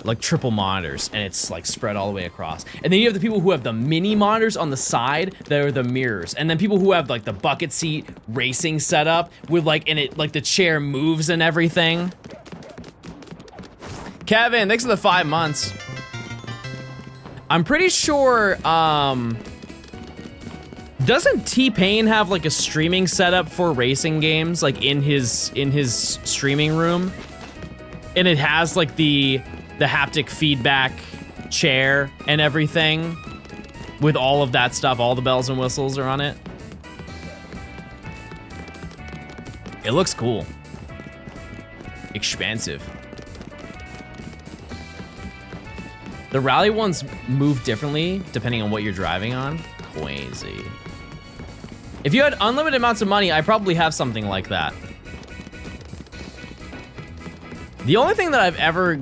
like triple monitors and it's like spread all the way across. And then you have the people who have the mini monitors on the side that are the mirrors. And then people who have like the bucket seat racing setup with like, and it like the chair moves and everything. Kevin, thanks for the 5 months. I'm pretty sure, doesn't T-Pain have like a streaming setup for racing games, like in his streaming room? And it has like the haptic feedback chair and everything with all of that stuff. All the bells and whistles are on it. It looks cool. Expansive. The rally ones move differently depending on what you're driving on. Crazy. If you had unlimited amounts of money, I probably have something like that. The only thing that I've ever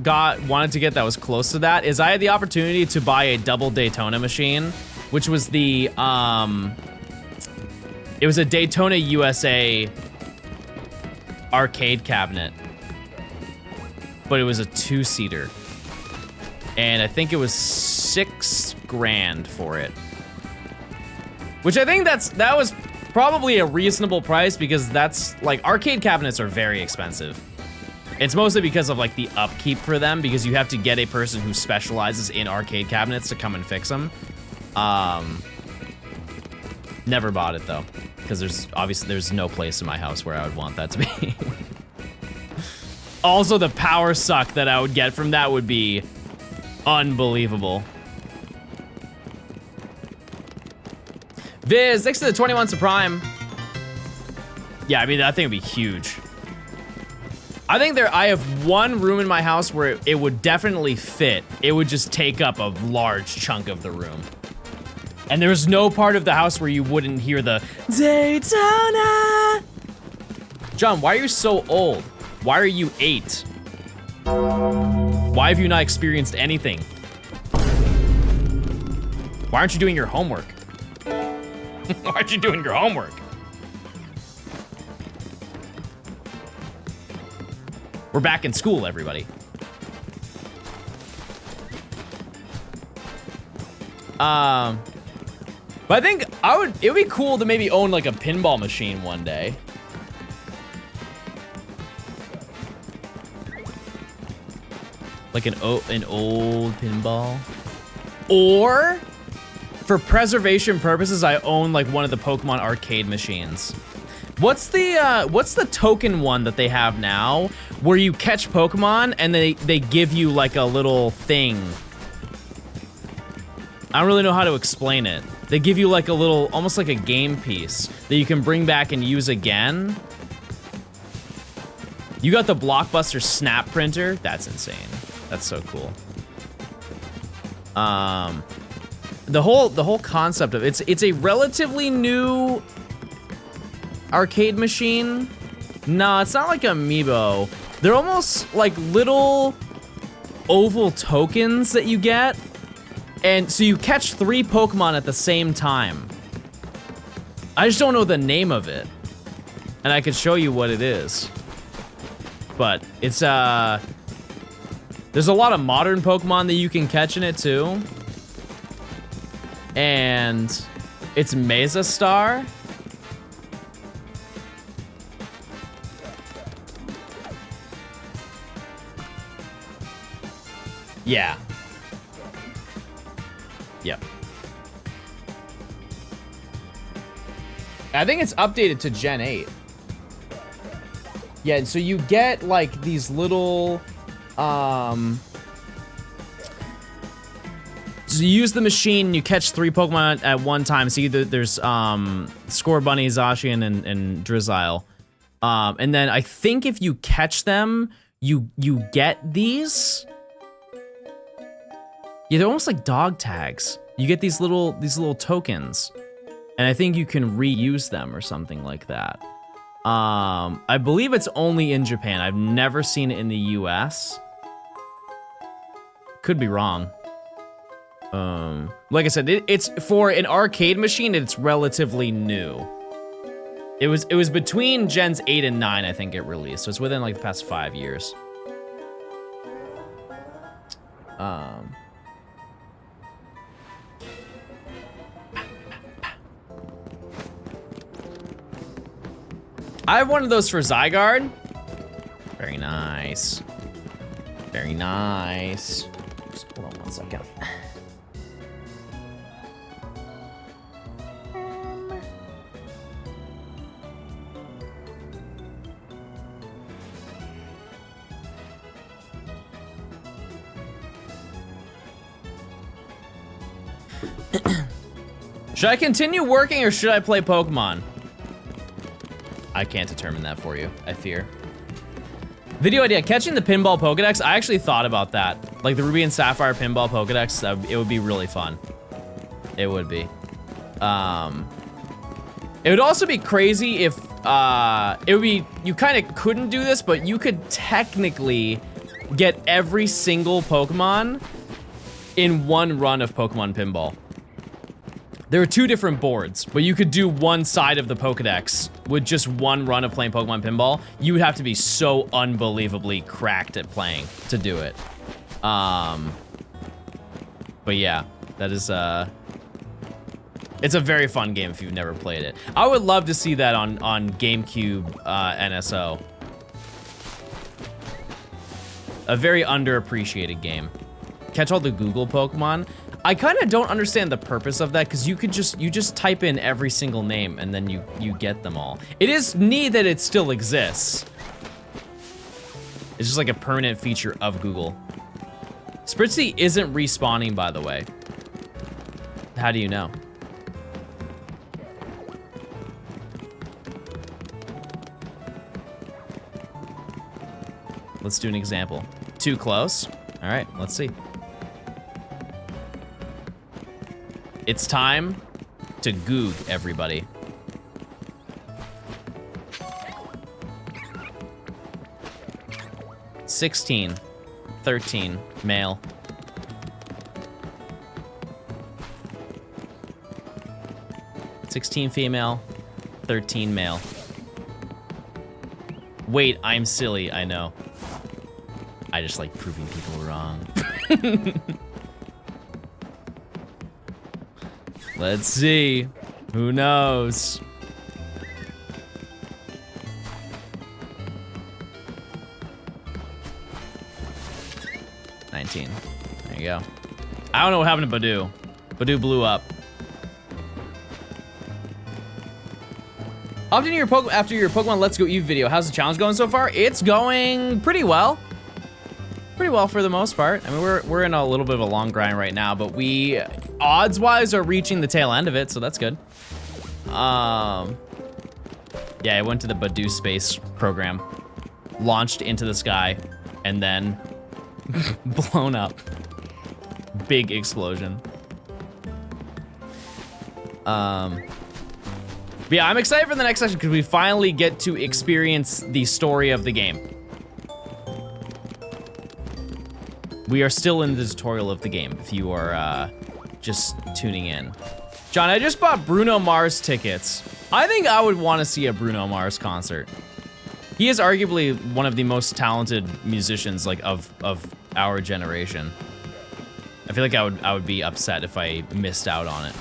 wanted to get that was close to that is I had the opportunity to buy a double Daytona machine, which was it was a Daytona USA arcade cabinet, but it was a 2-seater. And I think it was $6,000 for it. Which I think that was probably a reasonable price because that's like arcade cabinets are very expensive. It's mostly because of like the upkeep for them because you have to get a person who specializes in arcade cabinets to come and fix them. Never bought it though, because there's no place in my house where I would want that to be. Also, the power suck that I would get from that would be unbelievable. Viz, thanks to the 21 to Prime. Yeah, I mean, that thing would be huge. I think I have one room in my house where it would definitely fit. It would just take up a large chunk of the room. And there's no part of the house where you wouldn't hear the Daytona. John, why are you so old? Why are you 8? Why have you not experienced anything? Why aren't you doing your homework? Why aren't you doing your homework? We're back in school, everybody. But I think it would be cool to maybe own like a pinball machine one day. Like an old pinball. Or for preservation purposes, I own like one of the Pokemon arcade machines. What's the token one that they have now where you catch Pokemon and they give you like a little thing? I don't really know how to explain it. They give you like a little, almost like a game piece that you can bring back and use again. You got the Blockbuster Snap printer? That's insane. That's so cool. The whole concept of it's a relatively new arcade machine. No, it's not like Amiibo. They're almost like little oval tokens that you get. And so you catch 3 Pokemon at the same time. I just don't know the name of it. And I could show you what it is. But it's, there's a lot of modern Pokemon that you can catch in it too. And it's Mesa Star. Yeah. Yep. I think it's updated to Gen 8. Yeah, and so you get like these little, so you use the machine, you catch 3 Pokemon at one time. So there's Score Bunny, Zacian, and Drizzile. And then I think if you catch them, you get these. Yeah, they're almost like dog tags. You get these little tokens, and I think you can reuse them or something like that. I believe it's only in Japan. I've never seen it in the US. Could be wrong. Like I said, it's for an arcade machine. It's relatively new. It was between Gens 8 and 9, I think it released. So it's within like the past 5 years. I have one of those for Zygarde. Very nice. Very nice. Just hold on one second. Should I continue working or should I play Pokemon? I can't determine that for you, I fear. Video idea, catching the pinball Pokedex. I actually thought about that. Like the Ruby and Sapphire pinball Pokedex, it would be really fun. It would be. It would also be crazy if, it would be, you kind of couldn't do this, but you could technically get every single Pokemon in one run of Pokemon Pinball. There are 2 different boards, but you could do one side of the Pokedex with just one run of playing Pokemon Pinball. You would have to be so unbelievably cracked at playing to do it. But yeah, that is, it's a very fun game if you've never played it. I would love to see that on GameCube NSO. A very underappreciated game. Catch all the Google Pokemon. I kind of don't understand the purpose of that because you just type in every single name and then you get them all. It is neat that it still exists. It's just like a permanent feature of Google. Spritzy isn't respawning, by the way. How do you know? Let's do an example. Too close? All right, let's see. It's time to goog everybody. $16, 13, male. $16 female, 13 male. Wait, I'm silly, I know. I just like proving people wrong. Let's see. Who knows? $19. There you go. I don't know what happened to Badoo. Badoo blew up. Hopped into your after your Pokemon Let's Go Eve video. How's the challenge going so far? It's going pretty well. Pretty well for the most part. I mean, we're in a little bit of a long grind right now, but we, odds-wise, are reaching the tail end of it, so that's good. Yeah, I went to the Badoo Space program. launched into the sky, and then blown up. Big explosion. But yeah, I'm excited for the next section because we finally get to experience the story of the game. We are still in the tutorial of the game, if you are just tuning in. John, I just bought Bruno Mars tickets. I think I would want to see a Bruno Mars concert. He is arguably one of the most talented musicians like of our generation. I feel like I would be upset if I missed out on it.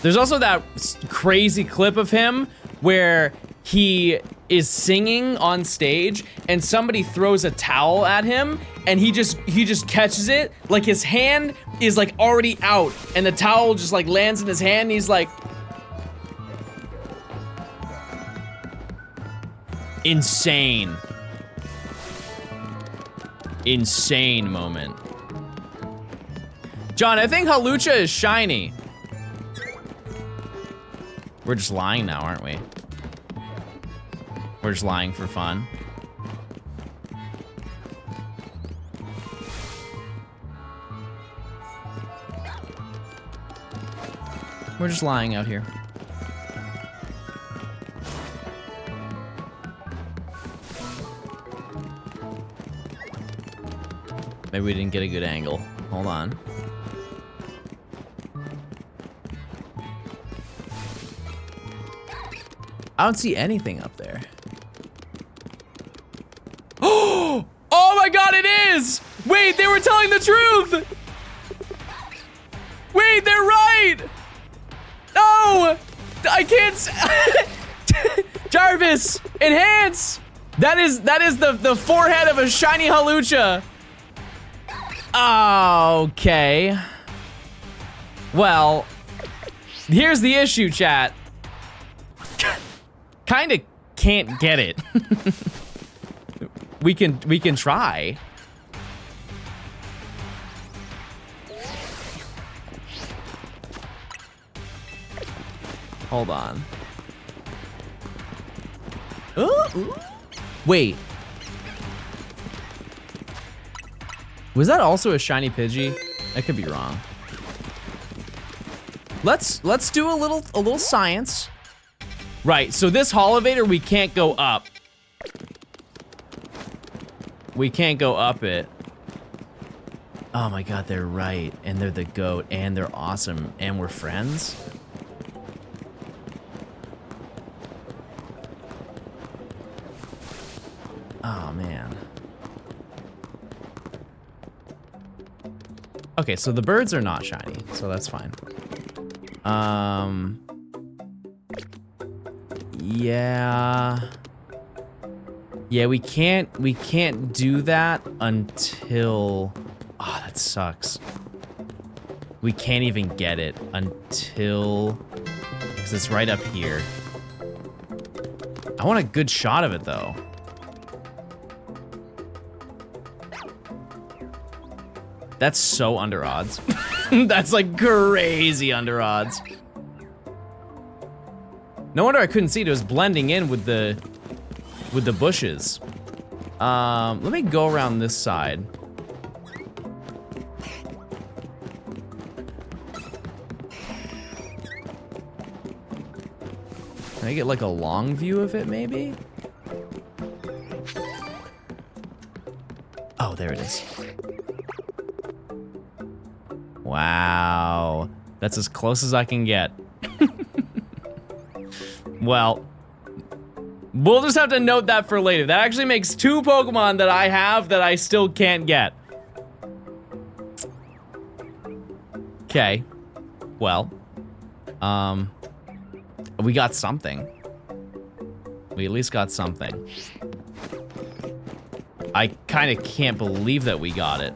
There's also that crazy clip of him where he is singing on stage and somebody throws a towel at him and he just catches it, like his hand is like already out and the towel just like lands in his hand and he's like, insane. Insane moment. John, I think Halucha is shiny. We're just lying now, aren't we? We're just lying for fun. We're just lying out here. Maybe we didn't get a good angle. Hold on. I don't see anything up there. Oh my god, it is! Wait, they were telling the truth! Wait, they're right! No! I can't Jarvis, enhance! That is the forehead of a shiny Halucha. Okay. Well, here's the issue, chat. Kinda can't get it. we can try. Hold on. Ooh. Wait. Was that also a shiny Pidgey? I could be wrong. Let's do a little science. Right, so this Holovator, we can't go up. We can't go up it. Oh my god, they're right. And they're the GOAT, and they're awesome, and we're friends? Oh man. Okay, so the birds are not shiny, so that's fine. Yeah, we can't do that until, oh, that sucks. We can't even get it until, because it's right up here. I want a good shot of it though. That's so under odds. That's like crazy under odds. No wonder I couldn't see it. It was blending in with the bushes. Let me go around this side. Can I get like a long view of it maybe? Oh, there it is. Wow. That's as close as I can get. Well, we'll just have to note that for later. That actually makes 2 Pokemon that I have that I still can't get. Okay. Well, we got something. We at least got something. I kind of can't believe that we got it.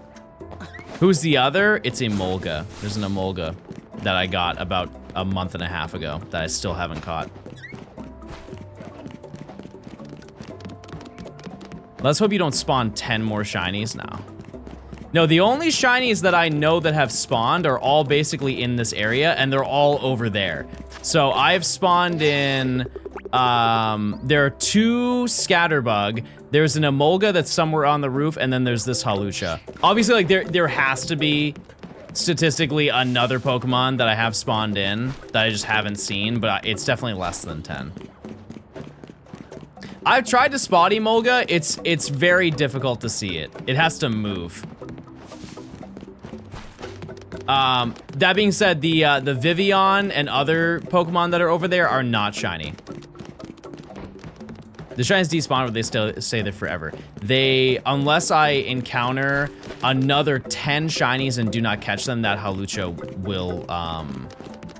Who's the other? It's Emolga. There's an Emolga that I got about a month and a half ago that I still haven't caught. Let's hope you don't spawn 10 more shinies now. No, the only shinies that I know that have spawned are all basically in this area, and they're all over there. So I've spawned in There are 2 Scatterbug. There's an Emolga that's somewhere on the roof, and then there's this Hawlucha. Obviously, like, there has to be, statistically, another Pokemon that I have spawned in that I just haven't seen, but it's definitely less than 10. I've tried to spot Emolga. It's very difficult to see it. It has to move. That being said, the Vivian and other Pokemon that are over there are not shiny. The shinies despawn, but they still stay there forever. Unless I encounter another 10 shinies and do not catch them, that Hawlucha will,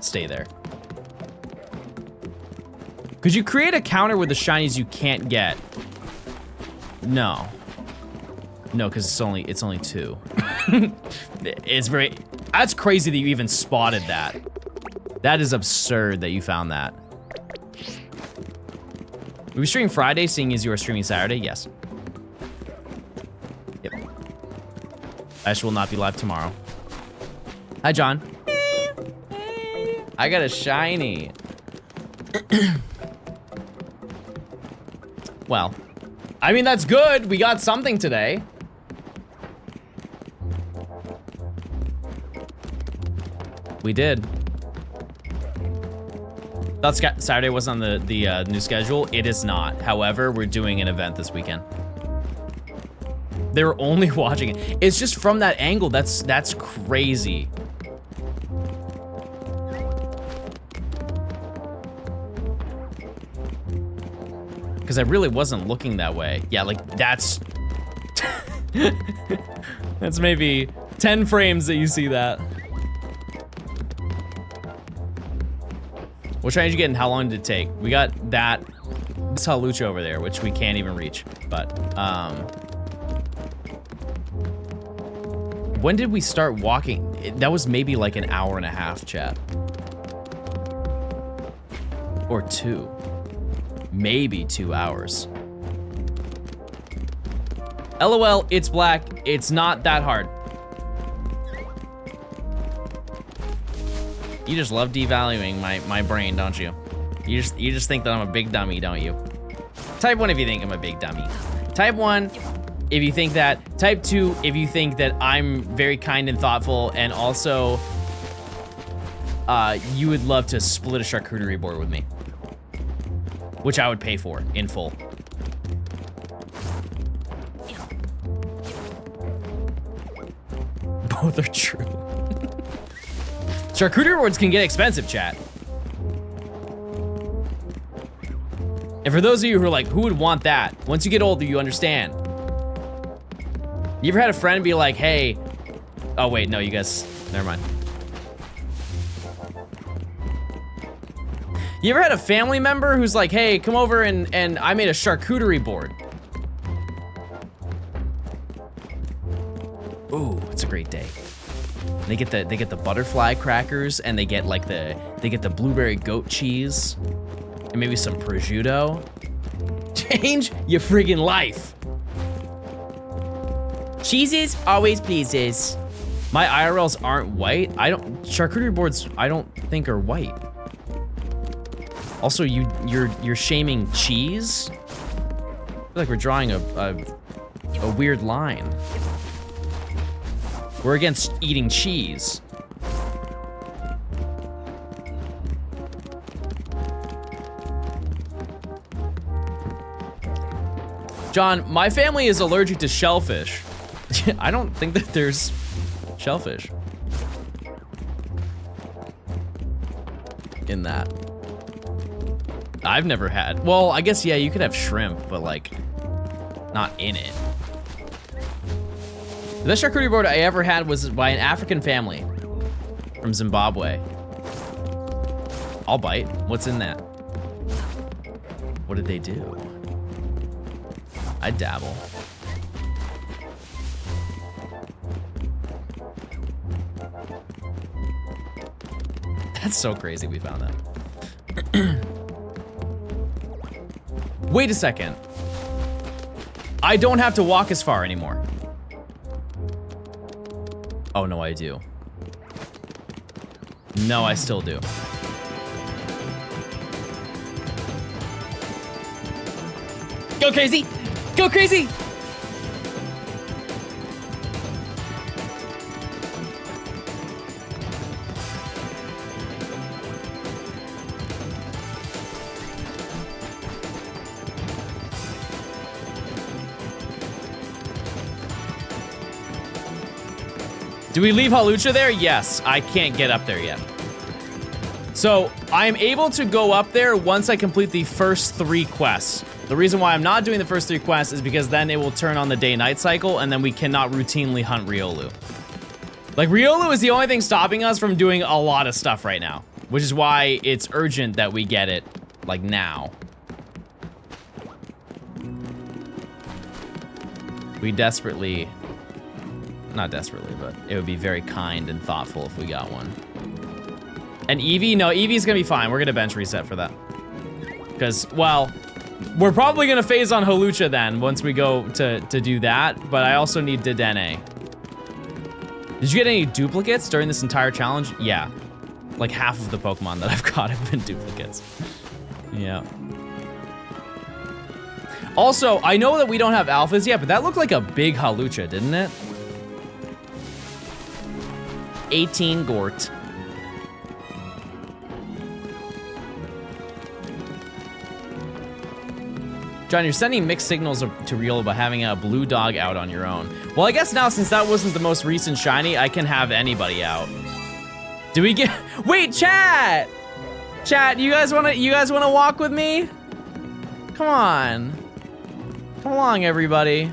stay there. Could you create a counter with the shinies you can't get? No. No, because it's only 2. That's crazy that you even spotted that. That is absurd that you found that. Will we stream Friday, seeing as you are streaming Saturday? Yes. Yep. Ash will not be live tomorrow. Hi, John. I got a shiny. Well, I mean, that's good. We got something today. We did. Thought Saturday was on the new schedule. It is not. However, we're doing an event this weekend. They were only watching it. It's just from that angle. That's crazy. Because I really wasn't looking that way. Yeah, like that's that's maybe 10 frames that you see that. What shiny did you get and how long did it take? We got this Hawlucha over there, which we can't even reach. But when did we start walking? That was maybe like an hour and a half, chat. Or 2. Maybe 2 hours. LOL, it's black. It's not that hard. You just love devaluing my brain, don't you? You just think that I'm a big dummy, don't you? Type 1 if you think I'm a big dummy. Type 1 if you think that. Type 2 if you think that I'm very kind and thoughtful, and also you would love to split a charcuterie board with me, which I would pay for in full. Both are true. Charcuterie boards can get expensive, chat. And for those of you who are like, who would want that? Once you get older, you understand. You ever had a friend be like, hey, oh wait, no, you guys, never mind. You ever had a family member who's like, hey, come over and I made a charcuterie board. Ooh, it's a great day. They get the butterfly crackers, and they get like the blueberry goat cheese, and maybe some prosciutto. Change your friggin' life. Cheeses always pleases. My IRLs aren't white. Charcuterie boards I don't think are white. Also, you're shaming cheese? I feel like we're drawing a weird line. We're against eating cheese. John, my family is allergic to shellfish. I don't think that there's shellfish in that. I've never had. Well, I guess, yeah, you could have shrimp, but like, not in it. The best charcuterie board I ever had was by an African family from Zimbabwe. I'll bite. What's in that? What did they do? I'd dabble. That's so crazy we found that. Wait a second. I don't have to walk as far anymore. Oh, no, I do. No, I still do. Go crazy! Go crazy! Do we leave Halucha there? Yes, I can't get up there yet. So I'm able to go up there once I complete the first 3 quests. The reason why I'm not doing the first 3 quests is because then it will turn on the day-night cycle and then we cannot routinely hunt Riolu. Like, Riolu is the only thing stopping us from doing a lot of stuff right now, which is why it's urgent that we get it, like, now. We desperately... Not desperately, but it would be very kind and thoughtful if we got one. And Eevee? No, Eevee's gonna be fine. We're gonna bench reset for that. Because, well, we're probably gonna phase on Halucha then once we go to do that, but I also need Dedenne. Did you get any duplicates during this entire challenge? Yeah. Like half of the Pokemon that I've caught have been duplicates. Yeah. Also, I know that we don't have alphas yet, but that looked like a big Halucha, didn't it? 18 Gort. John, you're sending mixed signals to Riolu by having a blue dog out on your own. Well, I guess now since that wasn't the most recent shiny, I can have anybody out. Do we get? Wait, chat! Chat, you guys wanna walk with me? Come on. Come along, everybody.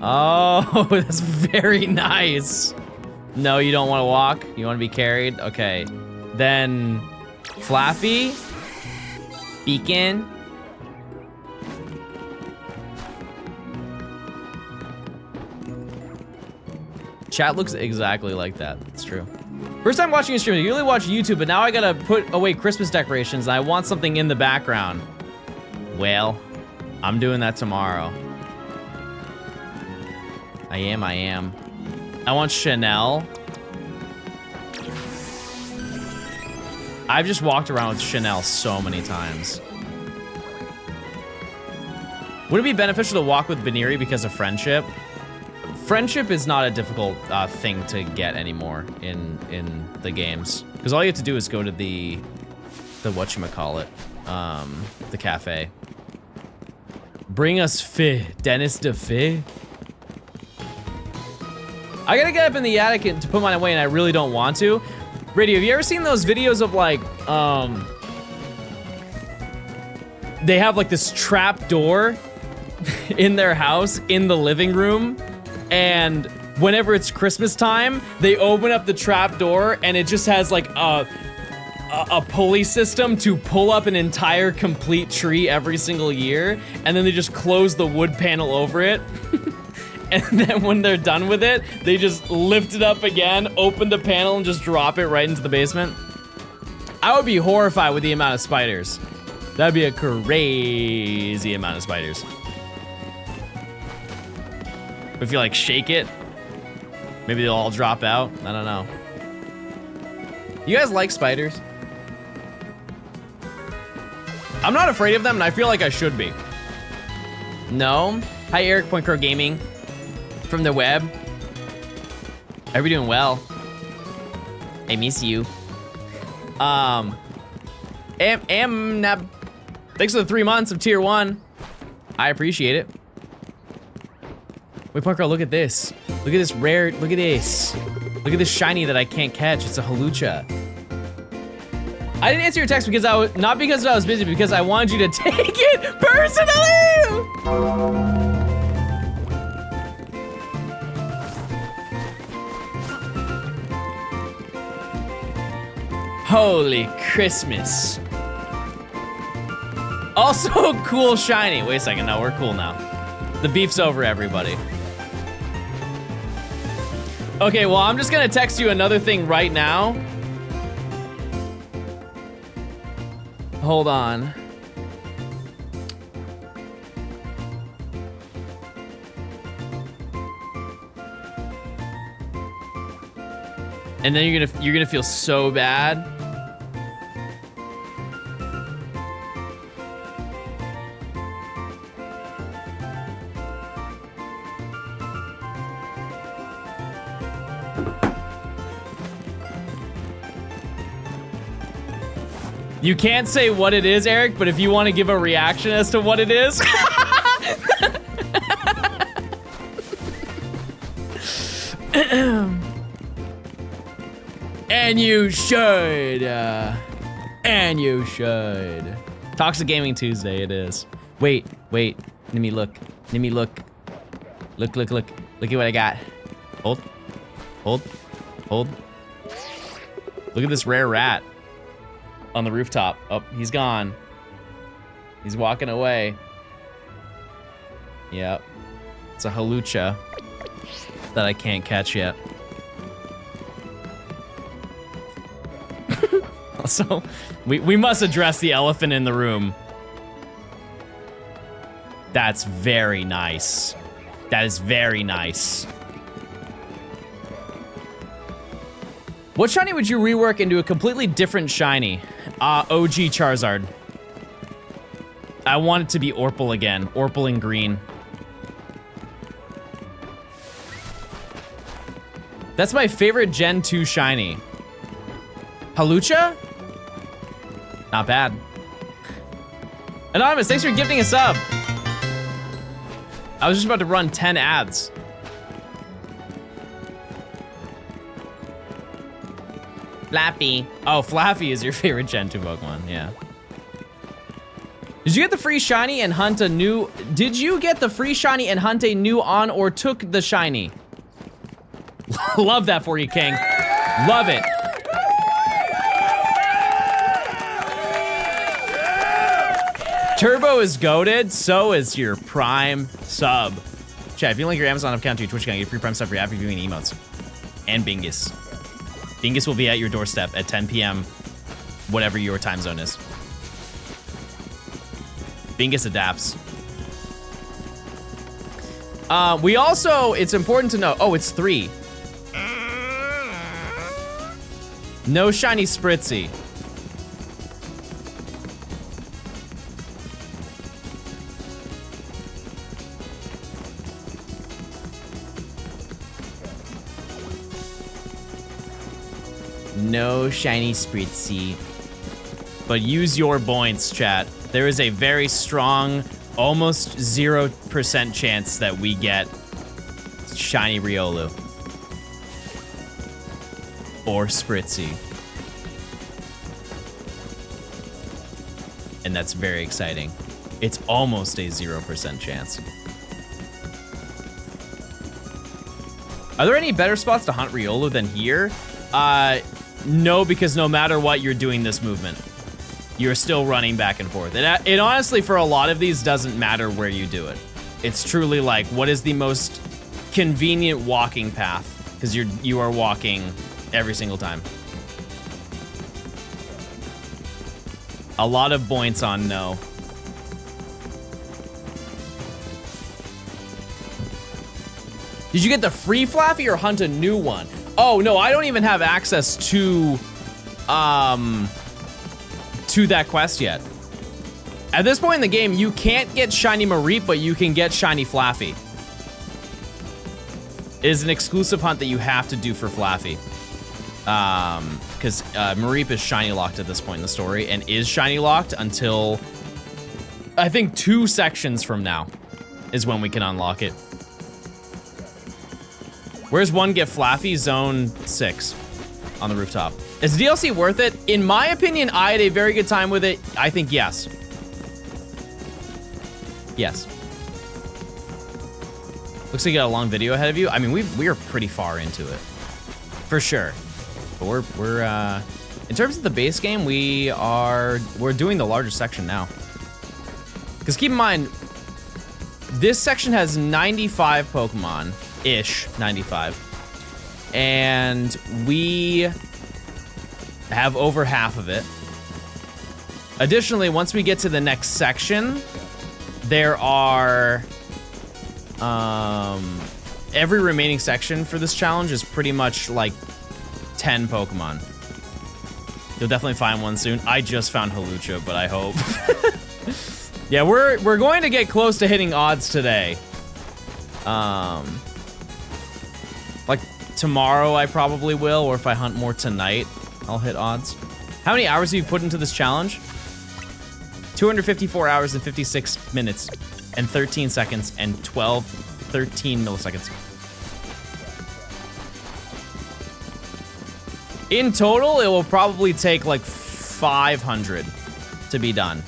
Oh, that's very nice. No, you don't want to walk? You want to be carried? Okay. Then, Flaffy, Beacon. Chat looks exactly like that. It's true. First time watching a stream. I usually watch YouTube, but now I gotta put away Christmas decorations and I want something in the background. Well, I'm doing that tomorrow. I am. I want Chanel. I've just walked around with Chanel so many times. Would it be beneficial to walk with Baniri because of friendship? Friendship is not a difficult thing to get anymore in the games. Because all you have to do is go to the whatchamacallit, the cafe. Bring us Fi, Dennis DeFi. I gotta get up in the attic to put mine away and I really don't want to. Brady, have you ever seen those videos of like, they have like this trap door in their house in the living room, and whenever it's Christmas time, they open up the trap door and it just has like a pulley system to pull up an entire complete tree every single year, and then they just close the wood panel over it. And then when they're done with it, they just lift it up again, open the panel, and just drop it right into the basement. I would be horrified with the amount of spiders. That'd be a crazy amount of spiders. If you like shake it, maybe they'll all drop out. I don't know. You guys like spiders? I'm not afraid of them, and I feel like I should be. No? Hi, Eric Point Crow Gaming. From the web. Are we doing well? I miss you. Nab. Thanks for the 3 months of tier 1. I appreciate it. Wait, Parker, look at this. Look at this rare, look at this. Look at this shiny that I can't catch. It's a Halucha. I didn't answer your text because not because I was busy, because I wanted you to take it personally. Holy Christmas. Also cool shiny. Wait a second, no, we're cool now. The beef's over, everybody. Okay, well, I'm just gonna text you another thing right now. Hold on. And then you're gonna feel so bad. You can't say what it is, Eric, but if you want to give a reaction as to what it is. And you should. And you should. Toxic Gaming Tuesday, it is. Wait. Let me look. Look at what I got. Hold. Look at this rare rat on the rooftop. Oh, he's gone. He's walking away. Yep. It's a halucha that I can't catch yet. Also, we must address the elephant in the room. That's very nice. That is very nice. What shiny would you rework into a completely different shiny? OG Charizard. I want it to be Orpal again. Orpal in green. That's my favorite Gen 2 shiny. Halucha? Not bad. Anonymous, thanks for gifting a sub. I was just about to run 10 ads. Flappy. Oh, Flappy is your favorite Gen 2 Pokemon, yeah. Did you get the free shiny and hunt a new... Did you get the free shiny and hunt a new on or took the shiny? Love that for you, King. Love it. Turbo is goated, so is your Prime sub. Chat, if you link your Amazon account to your Twitch account, you get free Prime sub for your app reviewing emotes. And Bingus. Bingus will be at your doorstep at 10 p.m., whatever your time zone is. Bingus adapts. We also, it's important to know, oh, it's 3. No shiny Spritzy. No shiny Spritzy. But use your points, chat. There is a very strong, almost 0% chance that we get shiny Riolu. Or Spritzy. And that's very exciting. It's almost a 0% chance. Are there any better spots to hunt Riolu than here? No, because no matter what, you're doing this movement. You're still running back and forth. It honestly, for a lot of these, doesn't matter where you do it. It's truly like, what is the most convenient walking path? Because you are walking every single time. A lot of points on no. Did you get the free Flaffy or hunt a new one? Oh, no, I don't even have access to that quest yet. At this point in the game, you can't get shiny Mareep, but you can get shiny Flaffy. It is an exclusive hunt that you have to do for Flaffy. Because Mareep is shiny locked at this point in the story, and is shiny locked until, I think, 2 sections from now is when we can unlock it. Where's one get Flaffy? Zone 6 on the rooftop. Is the DLC worth it? In my opinion, I had a very good time with it. I think yes. Yes. Looks like you got a long video ahead of you. I mean, we are pretty far into it, for sure. But we're in terms of the base game, we're doing the larger section now. Because keep in mind, this section has 95 Pokemon-ish, 95. And we have over half of it. Additionally, once we get to the next section, there are every remaining section for this challenge is pretty much like 10 Pokemon. You'll definitely find one soon. I just found Halucha, but I hope. Yeah, we're going to get close to hitting odds today. Like tomorrow I probably will, or if I hunt more tonight, I'll hit odds. How many hours have you put into this challenge? 254 hours and 56 minutes and 13 seconds and 13 milliseconds. In total, it will probably take like 500 to be done.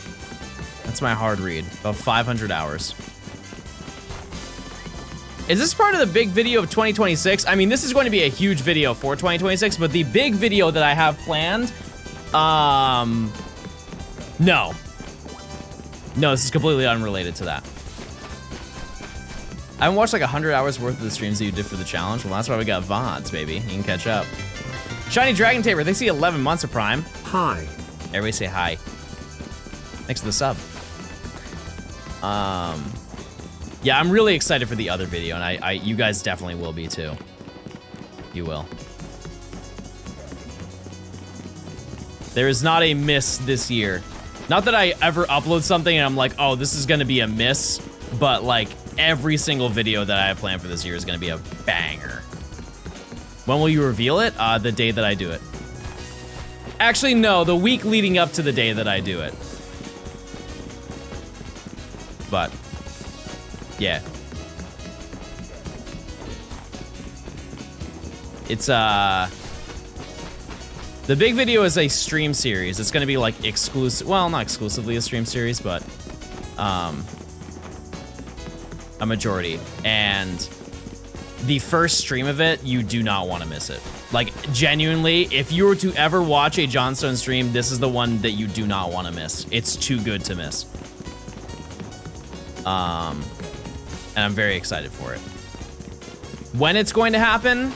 That's my hard read. About 500 hours. Is this part of the big video of 2026? I mean, this is going to be a huge video for 2026, but the big video that I have planned, no. No, this is completely unrelated to that. I haven't watched like 100 hours worth of the streams that you did for the challenge. Well, that's why we got VODs, baby. You can catch up. Shiny Dragon Taper, thanks for the 11 months of Prime. Hi. Everybody say hi. Thanks for the sub. Yeah, I'm really excited for the other video, and you guys definitely will be too. You will. There is not a miss this year. Not that I ever upload something and I'm like, oh, this is gonna be a miss, but like every single video that I have planned for this year is gonna be a banger. When will you reveal it? The day that I do it. Actually, no, the week leading up to the day that I do it. But, yeah. It's, the big video is a stream series. It's gonna be like exclusive, well, not exclusively a stream series, but, a majority. And the first stream of it, you do not want to miss it. Like, genuinely, if you were to ever watch a Johnstone stream, this is the one that you do not want to miss. It's too good to miss. And I'm very excited for it. When it's going to happen?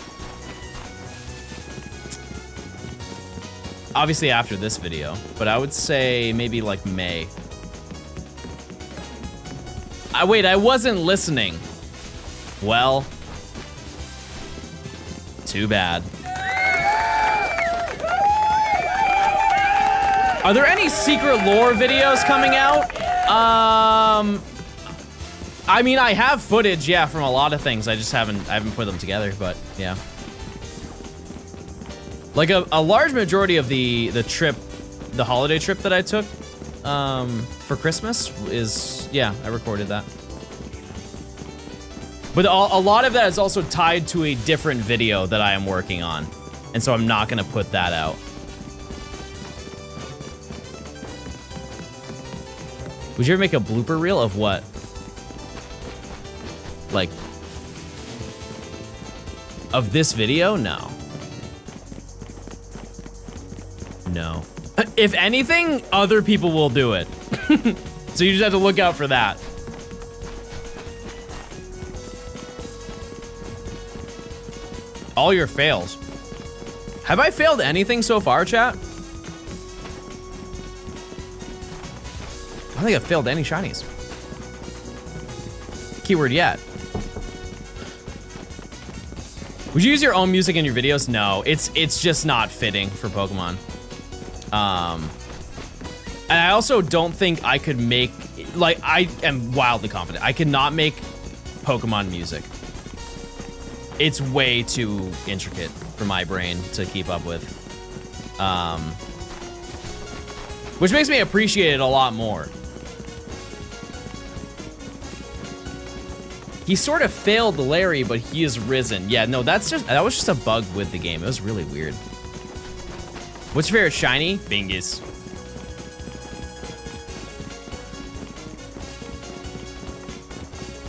Obviously after this video, but I would say maybe like May. Wait, I wasn't listening. Well, too bad. Are there any secret lore videos coming out? I mean, I have footage, yeah, from a lot of things. I haven't put them together, but yeah. Like a large majority of the trip, the holiday trip that I took for Christmas is, yeah, I recorded that. But a lot of that is also tied to a different video that I am working on. And so I'm not gonna put that out. Would you ever make a blooper reel of what? Like, of this video? No. No. If anything, other people will do it. So you just have to look out for that. All your fails. Have I failed anything so far, chat? I don't think I've failed any shinies. Keyword yet. Would you use your own music in your videos? No, it's just not fitting for Pokemon. And I also don't think I could make, like, I am wildly confident I cannot make Pokemon music. It's way too intricate for my brain to keep up with. Which makes me appreciate it a lot more. He sort of failed Larry, but he has risen. Yeah, no, that was just a bug with the game. It was really weird. What's your favorite shiny? Bingus.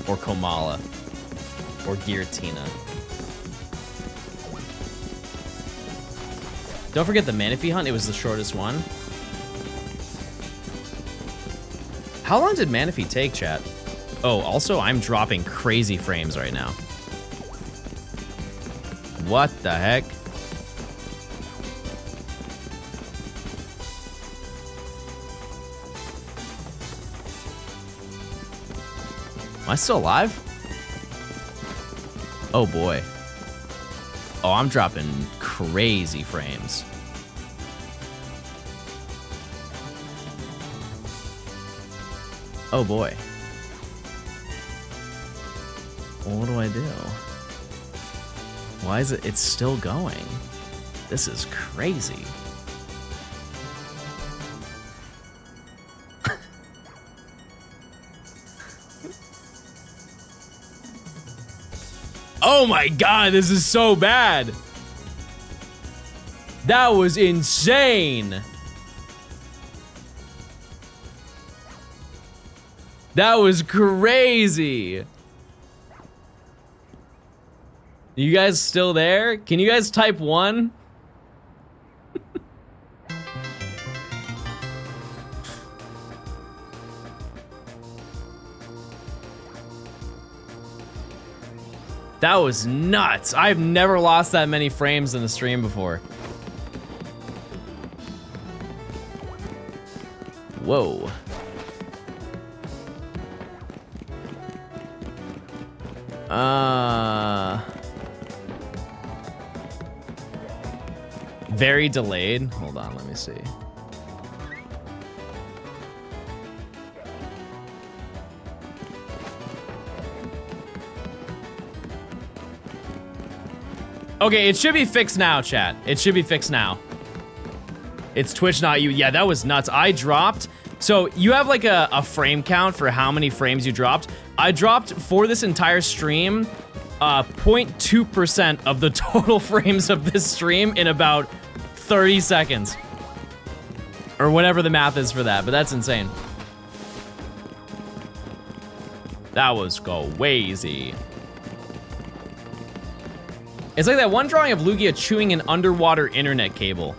Or Komala. Or Giratina. Don't forget the Manaphy hunt. It was the shortest one. How long did Manaphy take, chat? Oh, also, I'm dropping crazy frames right now. What the heck? Am I still alive? Oh boy. Oh, I'm dropping crazy frames. Oh boy. Well, what do I do? Why is it's still going? This is crazy. Oh my god, this is so bad. That was insane. That was crazy. You guys still there? Can you guys type 1? That was nuts. I've never lost that many frames in a stream before. Whoa. Very delayed. Hold on, let me see. Okay, it should be fixed now, chat. It should be fixed now. It's Twitch, not you. Yeah, that was nuts. I dropped. So you have like a frame count for how many frames you dropped. I dropped for this entire stream 0.2% of the total frames of this stream in about 30 seconds. Or whatever the math is for that, but that's insane. That was go-wazy. It's like that one drawing of Lugia chewing an underwater internet cable.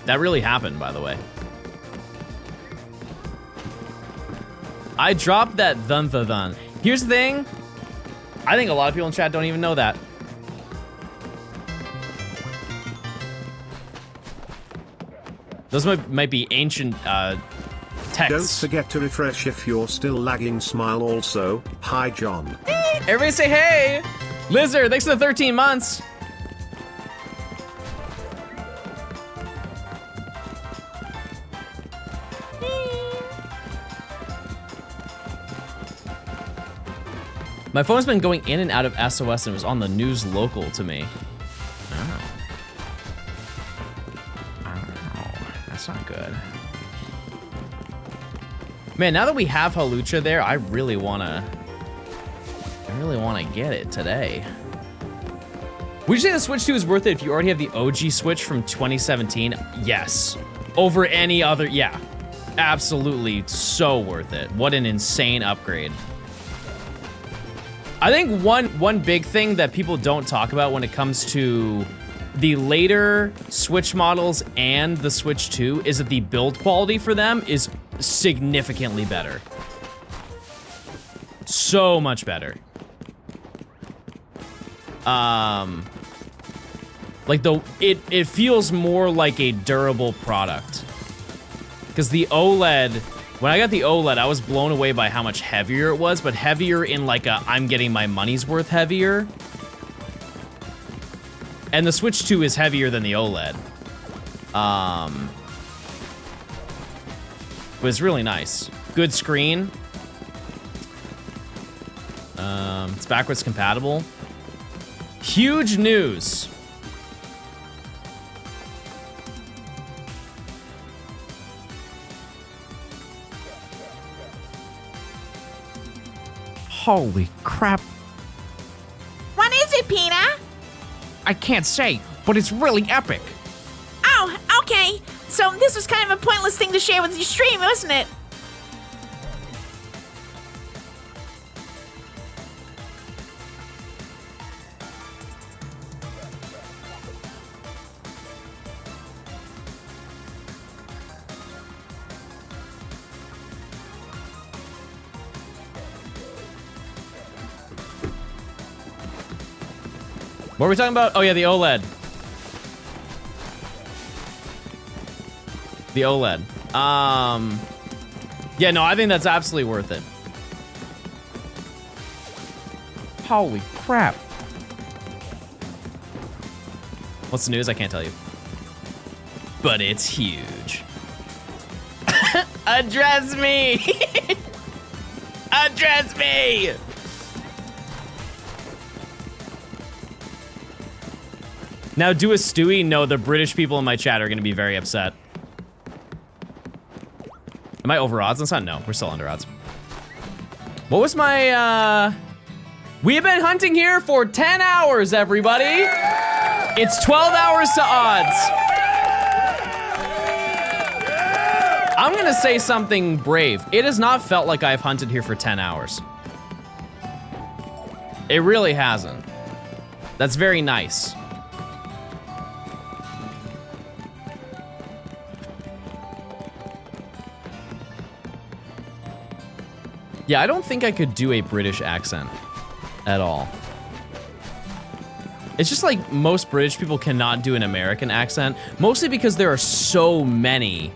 That really happened, by the way. I dropped that thun. Here's the thing. I think a lot of people in chat don't even know that. Those might be ancient texts. Don't forget to refresh if you're still lagging. Smile also. Hi, John. Everybody say hey. Lizard, thanks for the 13 months. My phone's been going in and out of SOS and it was on the news local to me. Oh. That's not good. Man, now that we have Halucha there, I really wanna get it today. Would you say the Switch 2 is worth it if you already have the OG Switch from 2017? Yes. Over any other, yeah. Absolutely so worth it. What an insane upgrade. I think one big thing that people don't talk about when it comes to the later Switch models and the Switch 2 is that the build quality for them is significantly better. So much better. Like it feels more like a durable product. Because the OLED, when I got the OLED, I was blown away by how much heavier it was, but heavier in like a I'm getting my money's worth heavier. And the Switch 2 is heavier than the OLED. But it's really nice. Good screen. It's backwards compatible. Huge news. Holy crap. What is it, Peter? I can't say, but it's really epic. Oh, okay. So this was kind of a pointless thing to share with your stream, wasn't it? What were we talking about? Oh yeah, the OLED. The OLED. Yeah, no, I think that's absolutely worth it. Holy crap. What's the news? I can't tell you. But it's huge. Address me! Address me! Now, do a Stewie? No, the British people in my chat are gonna be very upset. Am I over odds on this? No, we're still under odds. What was my, We've been hunting here for 10 hours, everybody. It's 12 hours to odds. I'm gonna say something brave. It has not felt like I've hunted here for 10 hours. It really hasn't. That's very nice. Yeah, I don't think I could do a British accent at all. It's just like most British people cannot do an American accent, mostly because there are so many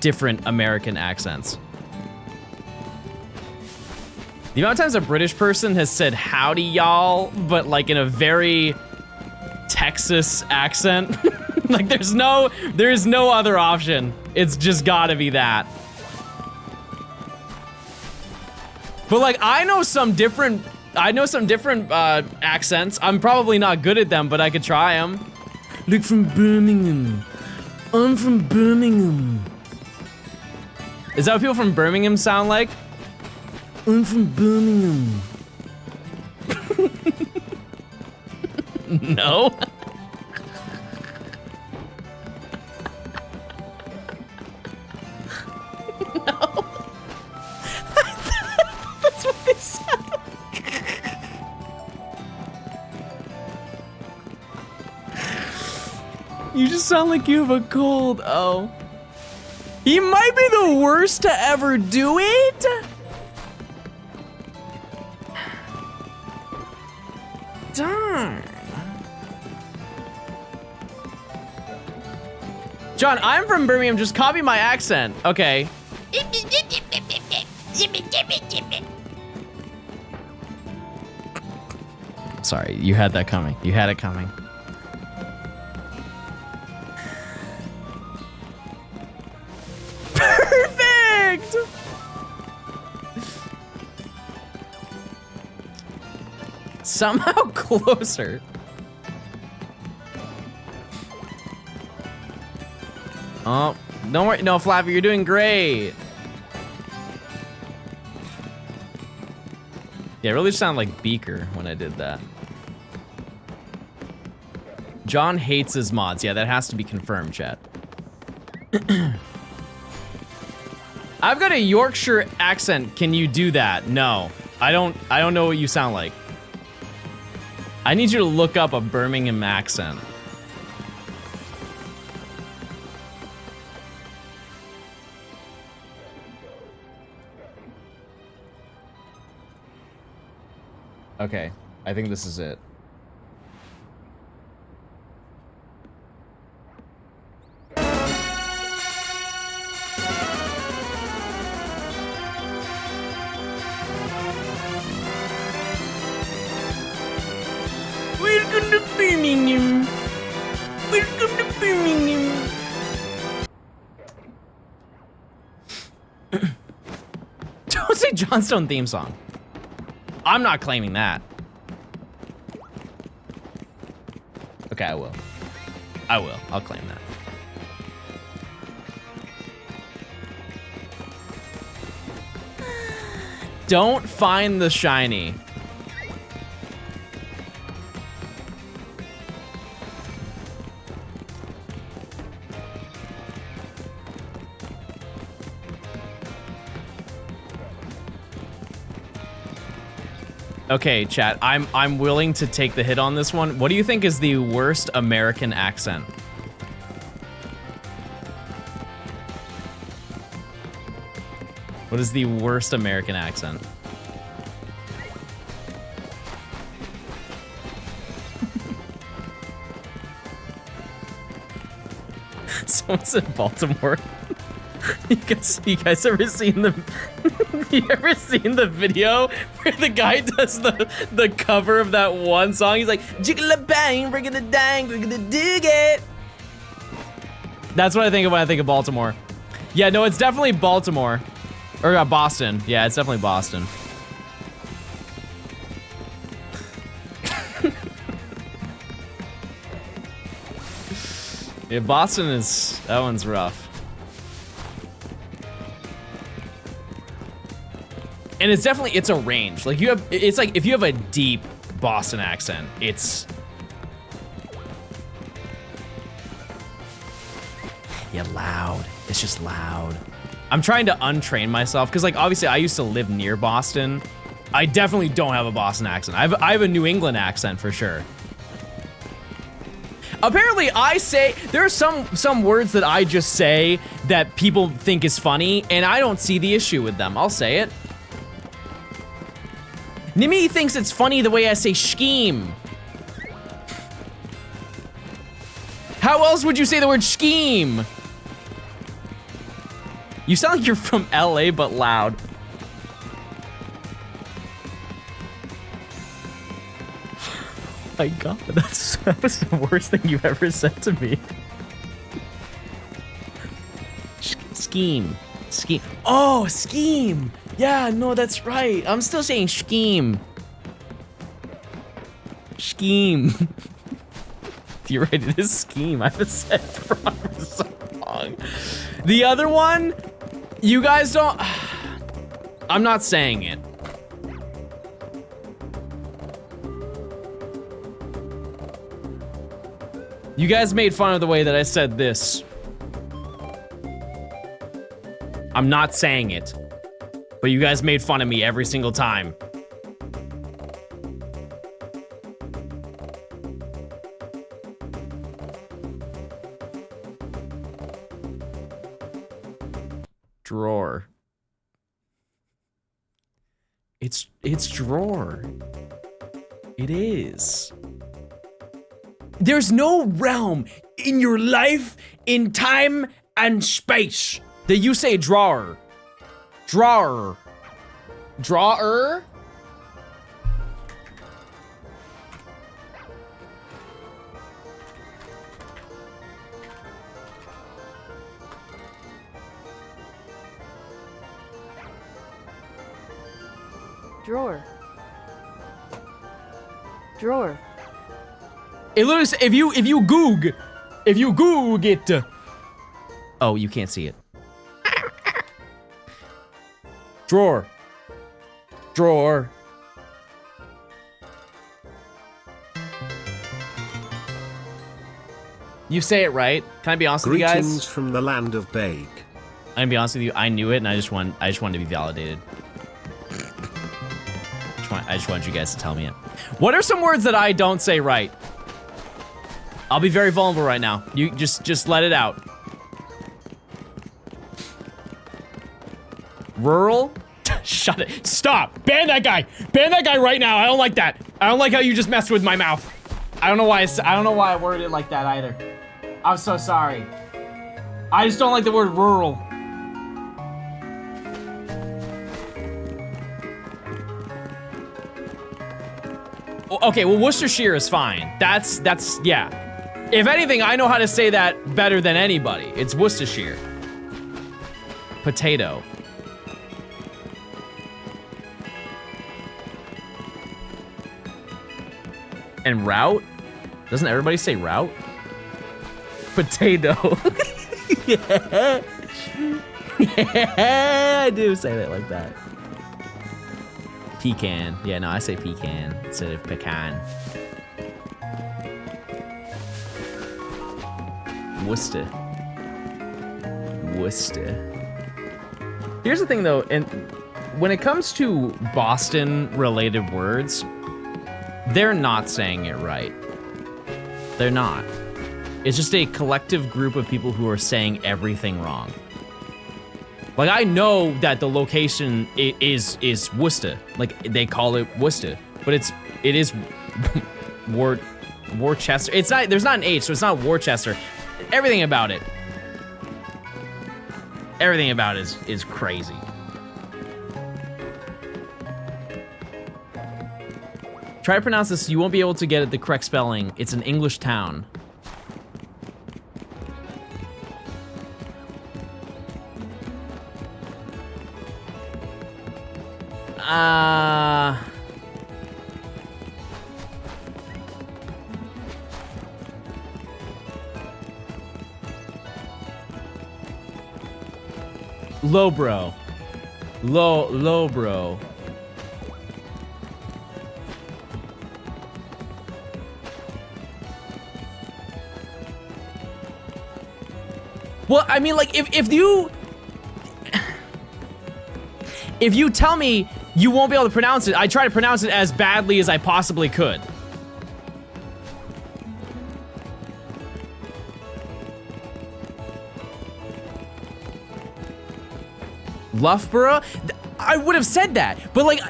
different American accents. The amount of times a British person has said howdy y'all, but like in a very Texas accent, like there's no other option. It's just gotta be that. But like I know some different accents. I'm probably not good at them, but I could try them. Look, from Birmingham. I'm from Birmingham. Is that what people from Birmingham sound like? I'm from Birmingham. No. No. That's what they sound like. You just sound like you have a cold. Oh. He might be the worst to ever do it. Darn. John, I'm from Birmingham. Just copy my accent. Okay. Sorry, you had that coming. You had it coming. Perfect! Somehow closer. Oh, don't worry. No, Flappy, you're doing great. Yeah, it really sounded like Beaker when I did that. John hates his mods. Yeah, that has to be confirmed, chat. I've got a Yorkshire accent. Can you do that? No, I don't know what you sound like. I need you to look up a Birmingham accent. Okay, I think this is it. Welcome to Birmingham. Welcome to Birmingham. Don't say Johnstone theme song. I'm not claiming that. Okay, I will. I will. I'll claim that. Don't find the shiny. Okay, chat, I'm willing to take the hit on this one. What do you think is the worst American accent? What is the worst American accent? Someone said Baltimore. You guys ever seen the video where the guy does the cover of that one song? He's like, jiggle bang, bring it a dang, bring it a dig it. That's what I think of when I think of Baltimore. Yeah, no, it's definitely Baltimore. Or Boston. Yeah, it's definitely Boston. Yeah, Boston is, that one's rough. And it's definitely, it's a range. Like it's like if you have a deep Boston accent, it's... Yeah, loud. It's just loud. I'm trying to untrain myself because, like, obviously I used to live near Boston. I definitely don't have a Boston accent. I have a New England accent for sure. Apparently, I say there are some words that I just say that people think is funny, and I don't see the issue with them. I'll say it. Nimi thinks it's funny the way I say scheme. How else would you say the word scheme? You sound like you're from LA, but loud. My God, that was the worst thing you've ever said to me. Scheme. Oh, scheme. Yeah, no, that's right. I'm still saying scheme. Scheme. You're right, it is scheme. I haven't said it wrong for so long. The other one, you guys don't... I'm not saying it. You guys made fun of the way that I said this. I'm not saying it, but you guys made fun of me every single time. Drawer. It's drawer. It is. There's no realm in your life, in time, and space that you say drawer. Drawer. Drawer? Drawer. Drawer. It literally says, if you goog it. Oh, you can't see it. Drawer. Drawer. You say it right. Can I be honest with you guys? Greetings from the land of Bake. I'm gonna be honest with you. I knew it, and I just wanted to be validated. I just wanted you guys to tell me it. What are some words that I don't say right? I'll be very vulnerable right now. You just let it out. Rural? Shut it. Stop. Ban that guy. Ban that guy right now. I don't like that. I don't like how you just messed with my mouth. I don't know why I worded it like that either. I'm so sorry. I just don't like the word rural. Okay, well, Worcestershire is fine. That's, yeah. If anything, I know how to say that better than anybody. It's Worcestershire. Potato. And route? Doesn't everybody say route? Potato. Yeah. Yeah, I do say that like that. Pecan. Yeah, no, I say pecan instead of pecan. Worcester. Here's the thing though, and when it comes to Boston-related words, they're not saying it right. They're not. It's just a collective group of people who are saying everything wrong. Like, I know that the location is Worcester. Like, they call it Worcester, but it is Worcester. It's not, there's not an H, so it's not Worcester. Everything about it is crazy. Try to pronounce this, you won't be able to get it the correct spelling. It's an English town. Low bro. Well, I mean, like, if you tell me you won't be able to pronounce it, I try to pronounce it as badly as I possibly could. Loughborough? I would have said that, but like,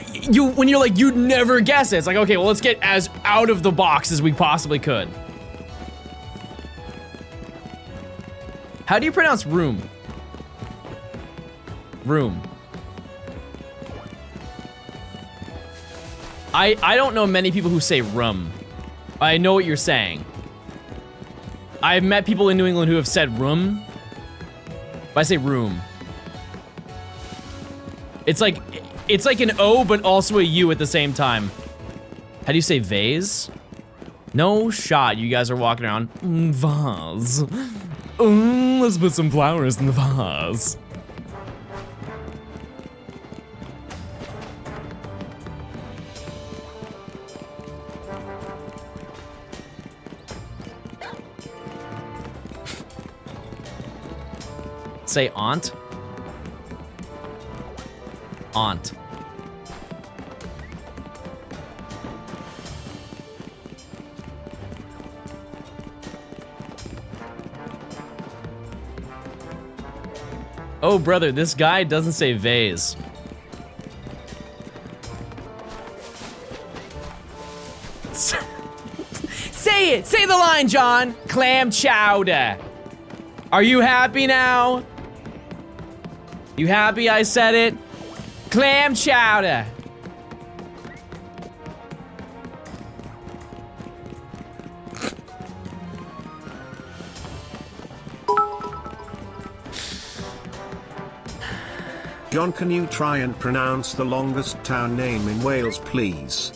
when you're like, you'd never guess it. It's like, okay, well, let's get as out of the box as we possibly could. How do you pronounce room? Room. I don't know many people who say rum. I know what you're saying. I've met people in New England who have said room, but I say room. It's like an O, but also a U at the same time. How do you say vase? No shot. You guys are walking around. Vase. Let's put some flowers in the vase. Say aunt. Aunt. Oh, brother, this guy doesn't say vase. Say it! Say the line, John! Clam chowder. Are you happy now? You happy I said it? Clam chowder. John, can you try and pronounce the longest town name in Wales, please?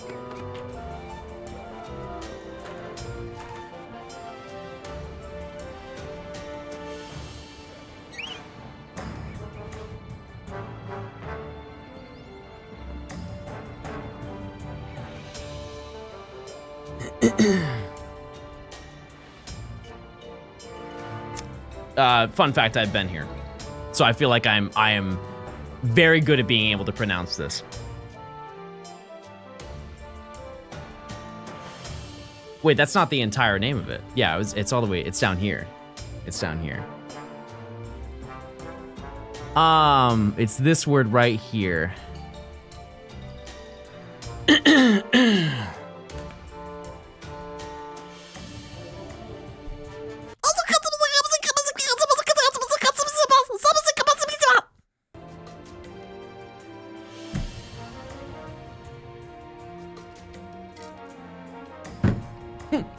Fun fact, I've been here. So I feel like I am very good at being able to pronounce this. Wait, that's not the entire name of it. Yeah, it's all the way, it's down here. It's down here. It's this word right here.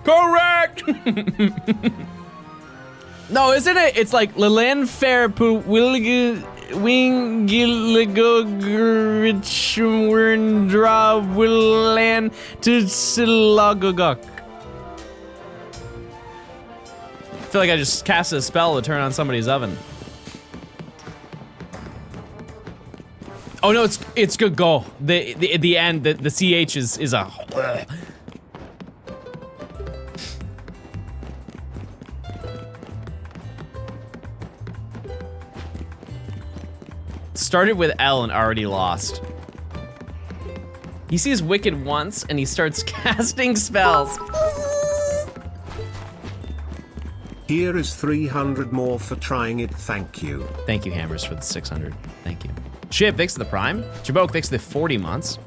Correct! No, isn't it? It's like Lilan Fairpu Wingilagogrichwirndra Willan to Silagogok. I feel like I just cast a spell to turn on somebody's oven. Oh no, it's good go. The end, the CH is a. Started with L and already lost. He sees Wicked once and he starts casting spells. Here is 300 more for trying it, thank you. Thank you, Hammers, for the 600. Thank you. Chip, thanks to the Prime. Chabok, thanks to the 40 months.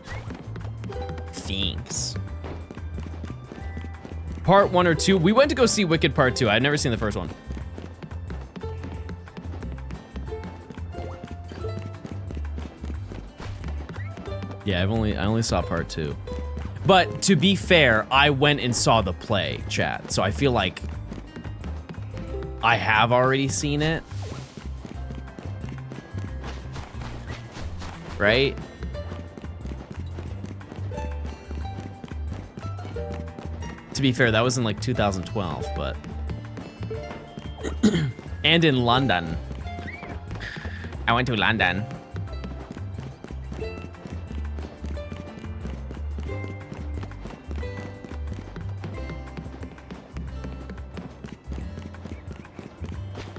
Thanks. Part 1 or 2. We went to go see Wicked Part 2. I'd never seen the first one. Yeah, I only saw Part 2. But to be fair, I went and saw the play, chat. So I feel like I have already seen it. Right? To be fair, that was in like 2012, but and in London. I went to London.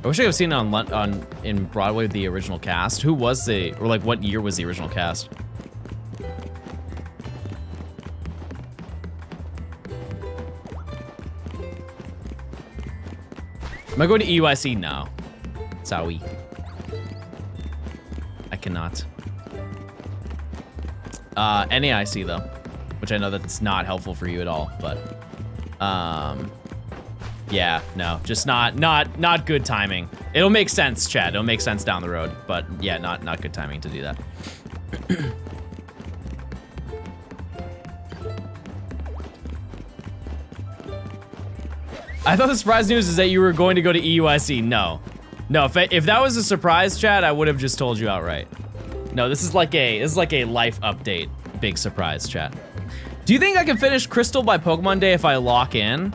I wish I could have seen it in Broadway, the original cast. Who was or like what year was the original cast? Am I going to EUIC? No. Sorry. I cannot. NAIC though, which I know that's not helpful for you at all, but yeah, no, just not good timing. It'll make sense, Chad. It'll make sense down the road, but yeah, not good timing to do that. I thought the surprise news is that you were going to go to EUIC. No, if that was a surprise, Chad, I would have just told you outright. No, this is like a life update, big surprise, Chad. Do you think I can finish Crystal by Pokemon Day if I lock in?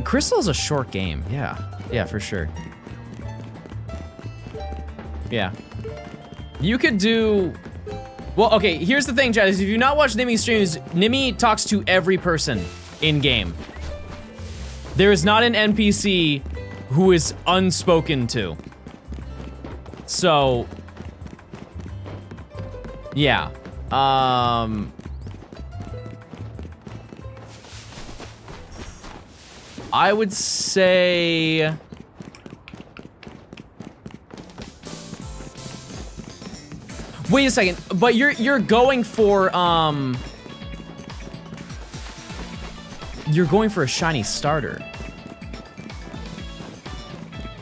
Crystal is a short game. Yeah, for sure. Yeah. You could do... Well, okay, here's the thing, Chad, is if you not watch Nimi's streams, Nimi talks to every person in-game. There is not an NPC who is unspoken to. So... Yeah. I would say... Wait a second, but you're going for you're going for a shiny starter.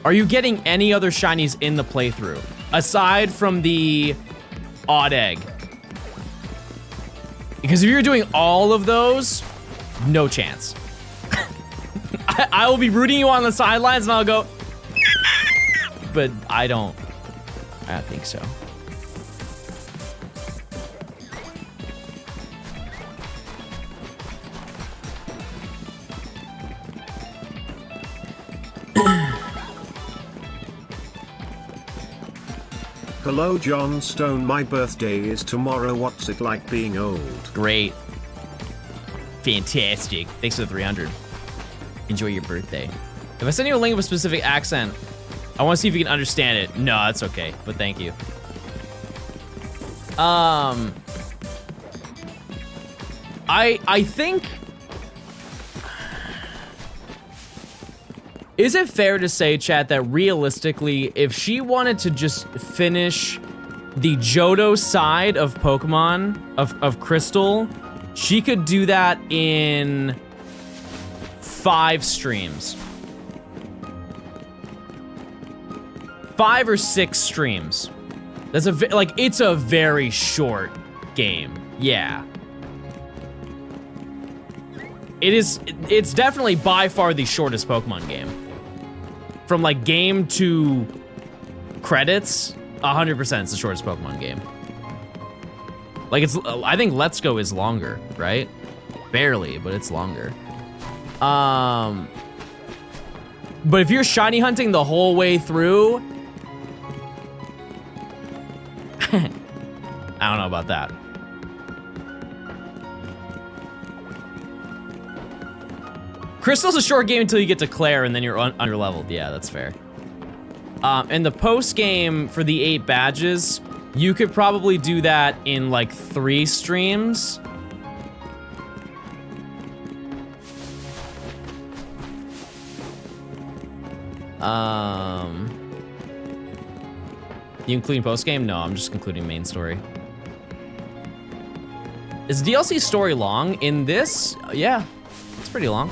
Are you getting any other shinies in the playthrough aside from the odd egg? Because if you're doing all of those, no chance. I will be rooting you on the sidelines and I'll go, but I don't think so. Hello Johnstone, my birthday is tomorrow. What's it like being old? Great. Fantastic. Thanks for the 300. Enjoy your birthday. If I send you a link with a specific accent, I want to see if you can understand it. No, that's okay, but thank you. I think... Is it fair to say, chat, that realistically, if she wanted to just finish the Johto side of Pokemon, of Crystal, she could do that in 5 streams. 5 or 6 streams. That's it's a very short game. Yeah. It's definitely by far the shortest Pokemon game. From like game to credits, 100% it's the shortest Pokemon game. Like I think Let's Go is longer, right? Barely, but it's longer. But if you're shiny hunting the whole way through, I don't know about that. Crystal's a short game until you get to Claire and then you're under-leveled. Yeah, that's fair. And the post-game for the 8 badges, you could probably do that in like 3 streams. You including post-game? No, I'm just including main story. Is DLC story long? In this? Yeah, it's pretty long.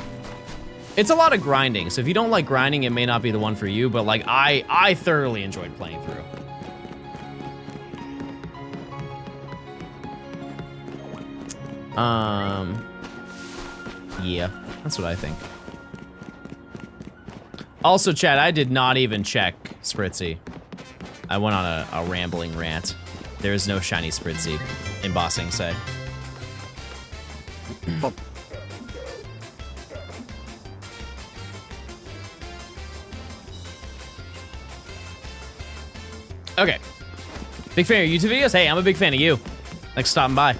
It's a lot of grinding, so if you don't like grinding, it may not be the one for you, but like I thoroughly enjoyed playing through. Yeah, that's what I think. Also, chat, I did not even check Spritzy. I went on a rambling rant. There is no shiny Spritzy in Bossing Say. Okay. Big fan of your YouTube videos? Hey, I'm a big fan of you. Thanks for stopping by.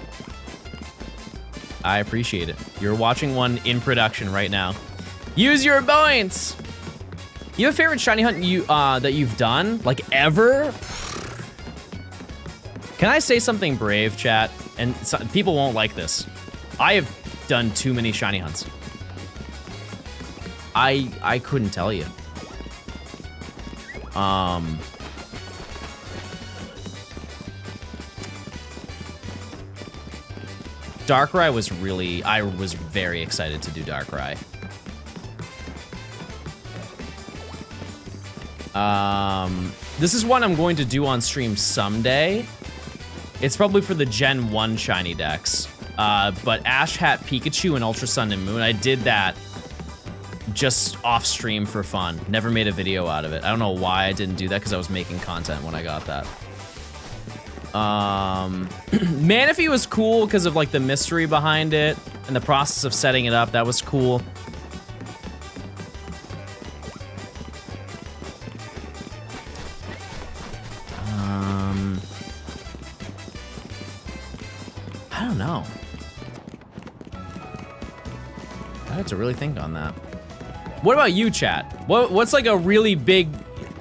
I appreciate it. You're watching one in production right now. Use your points! You have a favorite shiny hunt that you've done, like ever? Can I say something brave, chat? And people won't like this. I have done too many shiny hunts. I couldn't tell you. Darkrai was really, I was very excited to do Darkrai. This is one I'm going to do on stream someday. It's probably for the Gen 1 shiny decks. But Ash Hat Pikachu and Ultra Sun and Moon, I did that just off stream for fun. Never made a video out of it. I don't know why I didn't do that, because I was making content when I got that. Manaphy was cool because of like the mystery behind it and the process of setting it up. That was cool. I don't know. I have to really think on that. What about you, chat? What's like a really big,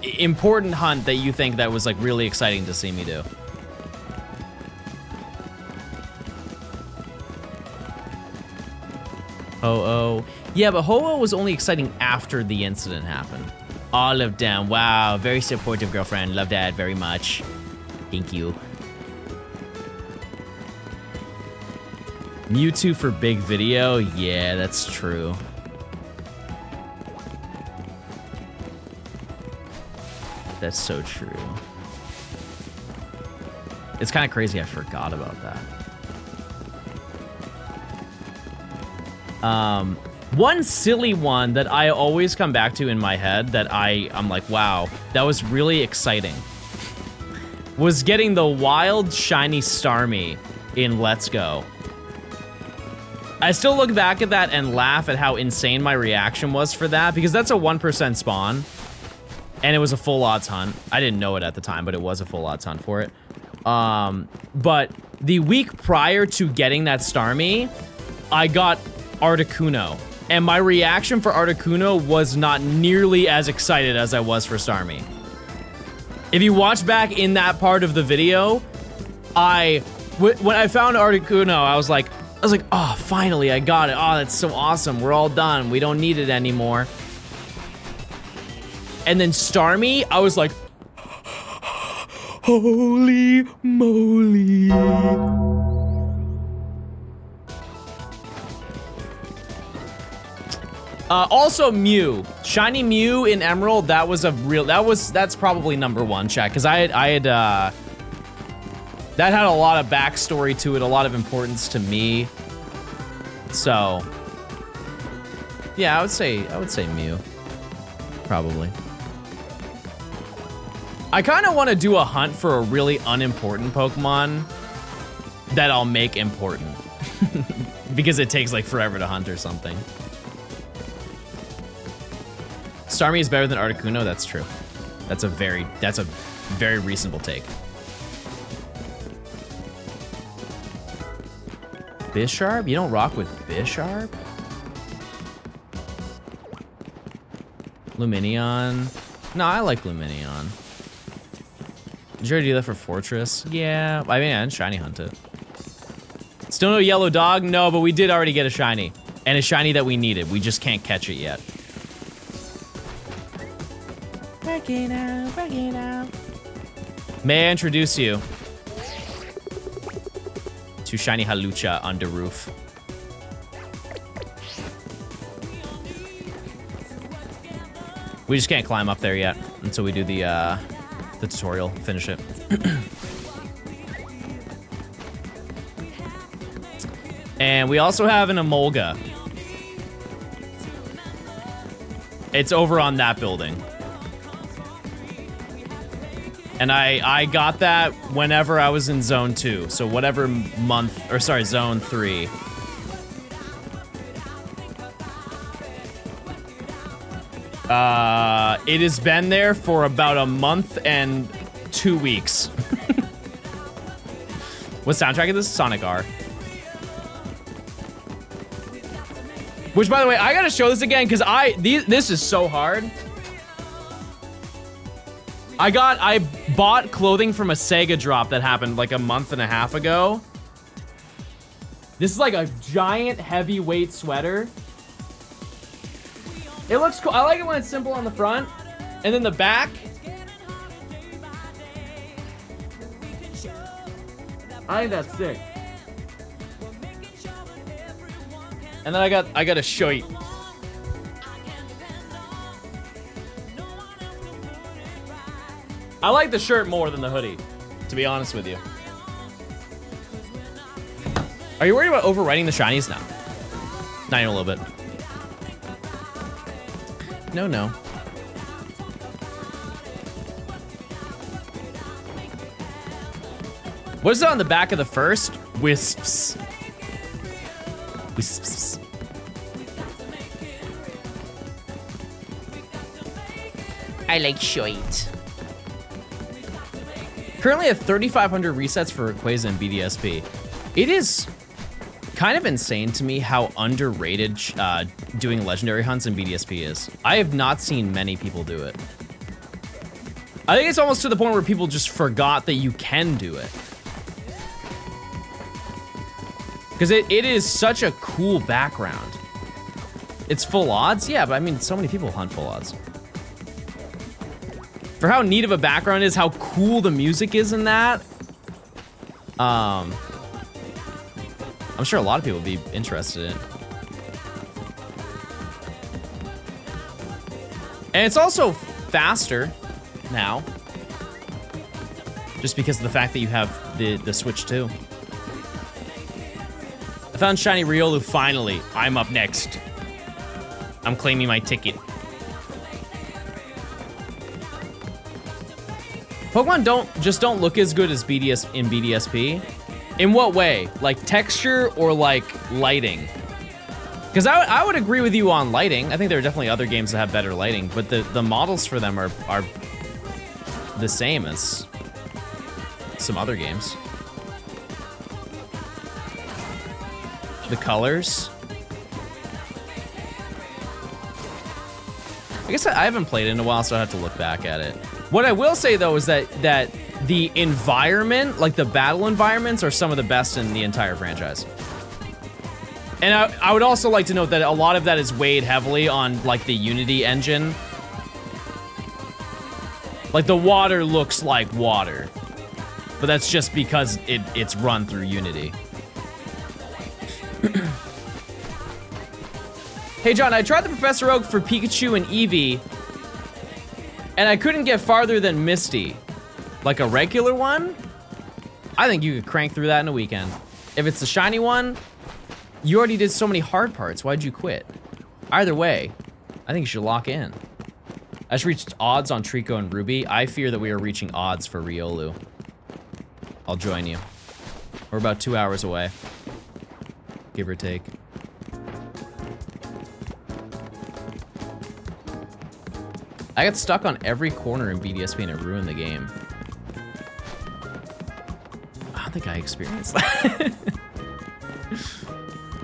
important hunt that you think that was like really exciting to see me do? Ho-Oh. Yeah, but Ho-Oh was only exciting after the incident happened. Olive Down. Wow, very supportive girlfriend. Love that very much. Thank you. Mewtwo for big video? Yeah, that's true. That's so true. It's kind of crazy I forgot about that. One silly one that I always come back to in my head that I'm like, wow, that was really exciting, was getting the wild shiny Starmie in Let's Go. I still look back at that and laugh at how insane my reaction was for that, because that's a 1% spawn, and it was a full odds hunt. I didn't know it at the time, but it was a full odds hunt for it. But the week prior to getting that Starmie, I got Articuno, and my reaction for Articuno was not nearly as excited as I was for Starmie. If you watch back in that part of the video, when I found Articuno, I was like, oh, finally, I got it. Oh, that's so awesome. We're all done. We don't need it anymore. And then Starmie, I was like, holy moly. Also Mew. Shiny Mew in Emerald, that was a real, that's probably #1, chat, because I had that had a lot of backstory to it, a lot of importance to me. So, yeah, I would say Mew. Probably. I kind of want to do a hunt for a really unimportant Pokemon that I'll make important. Because it takes like forever to hunt or something. Starmie is better than Articuno, that's true. That's a very reasonable take. Bisharp? You don't rock with Bisharp? Lumineon? No, I like Lumineon. Did you already do that for Fortress? Yeah, I mean, I didn't shiny hunt it. Still no yellow dog? No, but we did already get a shiny. And a shiny that we needed. We just can't catch it yet. Working out. May I introduce you to Shiny Halucha on the roof? We just can't climb up there yet until we do the tutorial, finish it. And we also have an Emolga. It's over on that building. And I got that whenever I was in Zone 2. So whatever month, or sorry, Zone 3. It has been there for about a month and 2 weeks. What soundtrack is this? Sonic R. Which, by the way, I gotta show this again because this is so hard. I bought clothing from a Sega drop that happened like a month and a half ago. This is like a giant heavyweight sweater. It looks cool. I like it when it's simple on the front. And then the back. I think that's sick. And then I got a shirt. I like the shirt more than the hoodie, to be honest with you. Are you worried about overwriting the shinies? No. Not even a little bit. No. What is it on the back of the first? Wisps. Wisps. I like shite. Currently at 3,500 resets for Rayquaza and BDSP. It is kind of insane to me how underrated doing legendary hunts in BDSP is. I have not seen many people do it. I think it's almost to the point where people just forgot that you can do it. Because it is such a cool background. It's full odds? Yeah, but I mean, so many people hunt full odds. For how neat of a background is, how cool the music is in that. I'm sure a lot of people would be interested in it. And it's also faster now. Just because of the fact that you have the Switch 2. I found Shiny Riolu finally. I'm up next. I'm claiming my ticket. Pokemon don't look as good as BDSP. In what way? Like texture or like lighting? Because I would agree with you on lighting. I think there are definitely other games that have better lighting, but the models for them are the same as some other games. The colors. I guess I haven't played it in a while, so I have to look back at it. What I will say though is that the environment, like the battle environments, are some of the best in the entire franchise. And I would also like to note that a lot of that is weighed heavily on like the Unity engine. Like the water looks like water, but that's just because it's run through Unity. Hey John, I tried the Professor Oak for Pikachu and Eevee, and I couldn't get farther than Misty. Like a regular one? I think you could crank through that in a weekend. If it's the shiny one, you already did so many hard parts. Why'd you quit? Either way, I think you should lock in. I just reached odds on Trico and Ruby. I fear that we are reaching odds for Riolu. I'll join you. We're about 2 hours away. Give or take. I got stuck on every corner in BDSP and it ruined the game. I don't think I experienced that.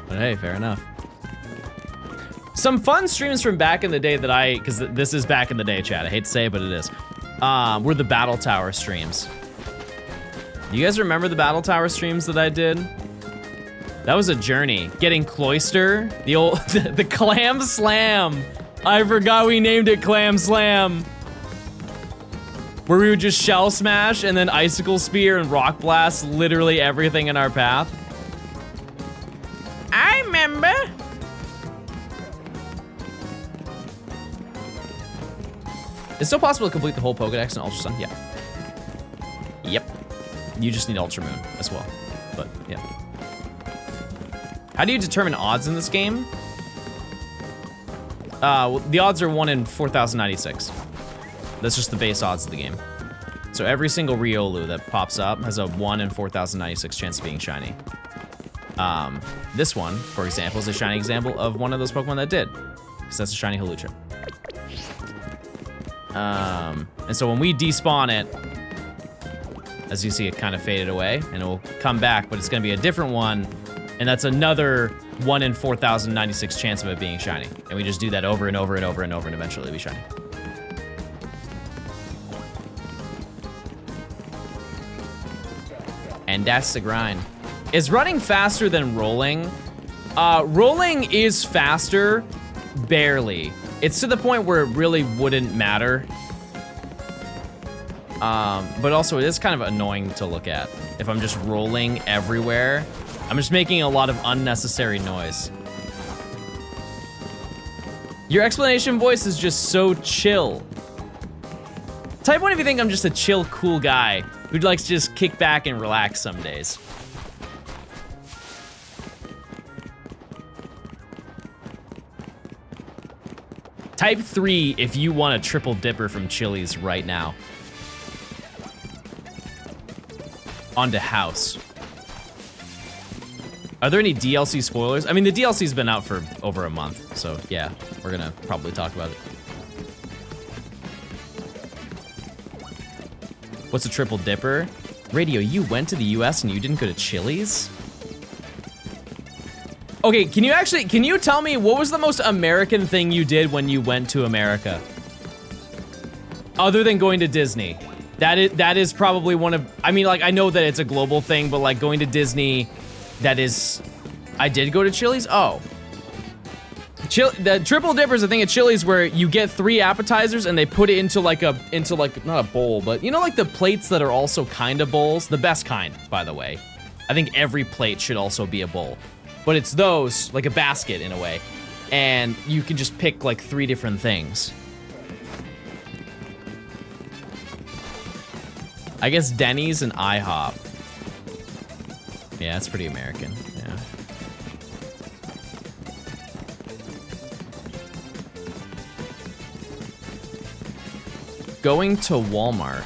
But hey, fair enough. Some fun streams from back in the day that because this is back in the day, chat. I hate to say it, but it is. Were the Battle Tower streams. You guys remember the Battle Tower streams that I did? That was a journey. Getting Cloyster, the old, the Clam Slam. I forgot we named it Clam Slam. Where we would just Shell Smash and then Icicle Spear and Rock Blast literally everything in our path. I remember. It's still possible to complete the whole Pokedex in Ultra Sun? Yeah. Yep. You just need Ultra Moon as well. But, yeah. How do you determine odds in this game? Well, the odds are 1 in 4,096. That's just the base odds of the game. So every single Riolu that pops up has a 1 in 4,096 chance of being shiny. This one, for example, is a shiny example of one of those Pokemon that did. Because that's a shiny Hawlucha. And so when we despawn it, as you see, it kind of faded away, and it will come back, but it's gonna be a different one, and that's another 1 in 4,096 chance of it being shiny. And we just do that over and over and over and over, and eventually it'll be shiny. And that's the grind. Is running faster than rolling? Rolling is faster, barely. It's to the point where it really wouldn't matter. But also it is kind of annoying to look at. If I'm just rolling everywhere, I'm just making a lot of unnecessary noise. Your explanation voice is just so chill. Type 1 if you think I'm just a chill, cool guy who likes to just kick back and relax some days. Type 3 if you want a triple dipper from Chili's right now. On to house. Are there any DLC spoilers? I mean, the DLC's been out for over a month, so yeah, we're gonna probably talk about it. What's a triple dipper? Radio, you went to the US and you didn't go to Chili's? Okay, can you tell me what was the most American thing you did when you went to America? Other than going to Disney. That is probably one of, I mean, like, I know that it's a global thing, but like going to Disney, that is, I did go to Chili's? Oh. The triple dipper is a thing at Chili's where you get 3 appetizers and they put it into like, not a bowl, but you know, like the plates that are also kind of bowls? The best kind, by the way. I think every plate should also be a bowl. But it's those, like a basket in a way. And you can just pick like 3 different things. I guess Denny's and IHOP. Yeah, that's pretty American, yeah. Going to Walmart.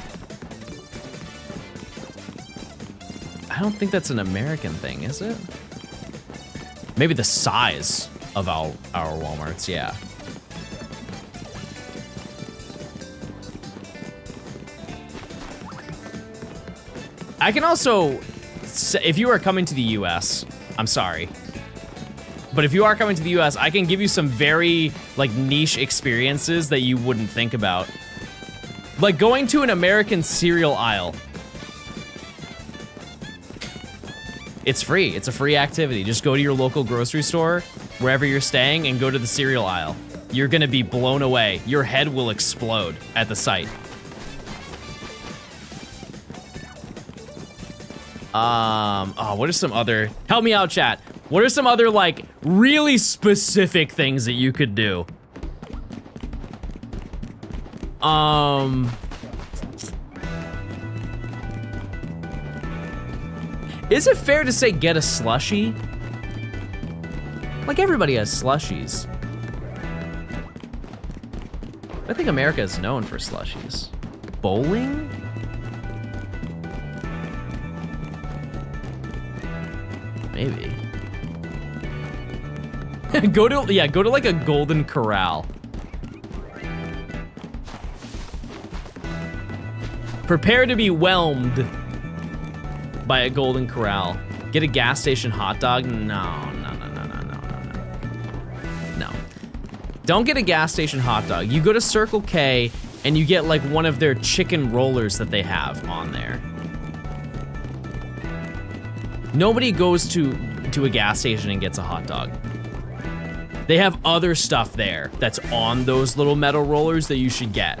I don't think that's an American thing, is it? Maybe the size of our Walmarts, yeah. I can also, if you are coming to the US, I'm sorry. But if you are coming to the US, I can give you some very, like, niche experiences that you wouldn't think about. Like going to an American cereal aisle. It's free. It's a free activity. Just go to your local grocery store, wherever you're staying, and go to the cereal aisle. You're gonna be blown away. Your head will explode at the sight. Oh, what are some other, help me out, chat. What are some other, like, really specific things that you could do? Is it fair to say get a slushie? Like, everybody has slushies. I think America is known for slushies. Bowling? Maybe. go to like a Golden Corral. Prepare to be whelmed by a Golden Corral. Get a gas station hot dog? No. Don't get a gas station hot dog. You go to Circle K and you get like one of their chicken rollers that they have on there. Nobody goes to a gas station and gets a hot dog. They have other stuff there that's on those little metal rollers that you should get.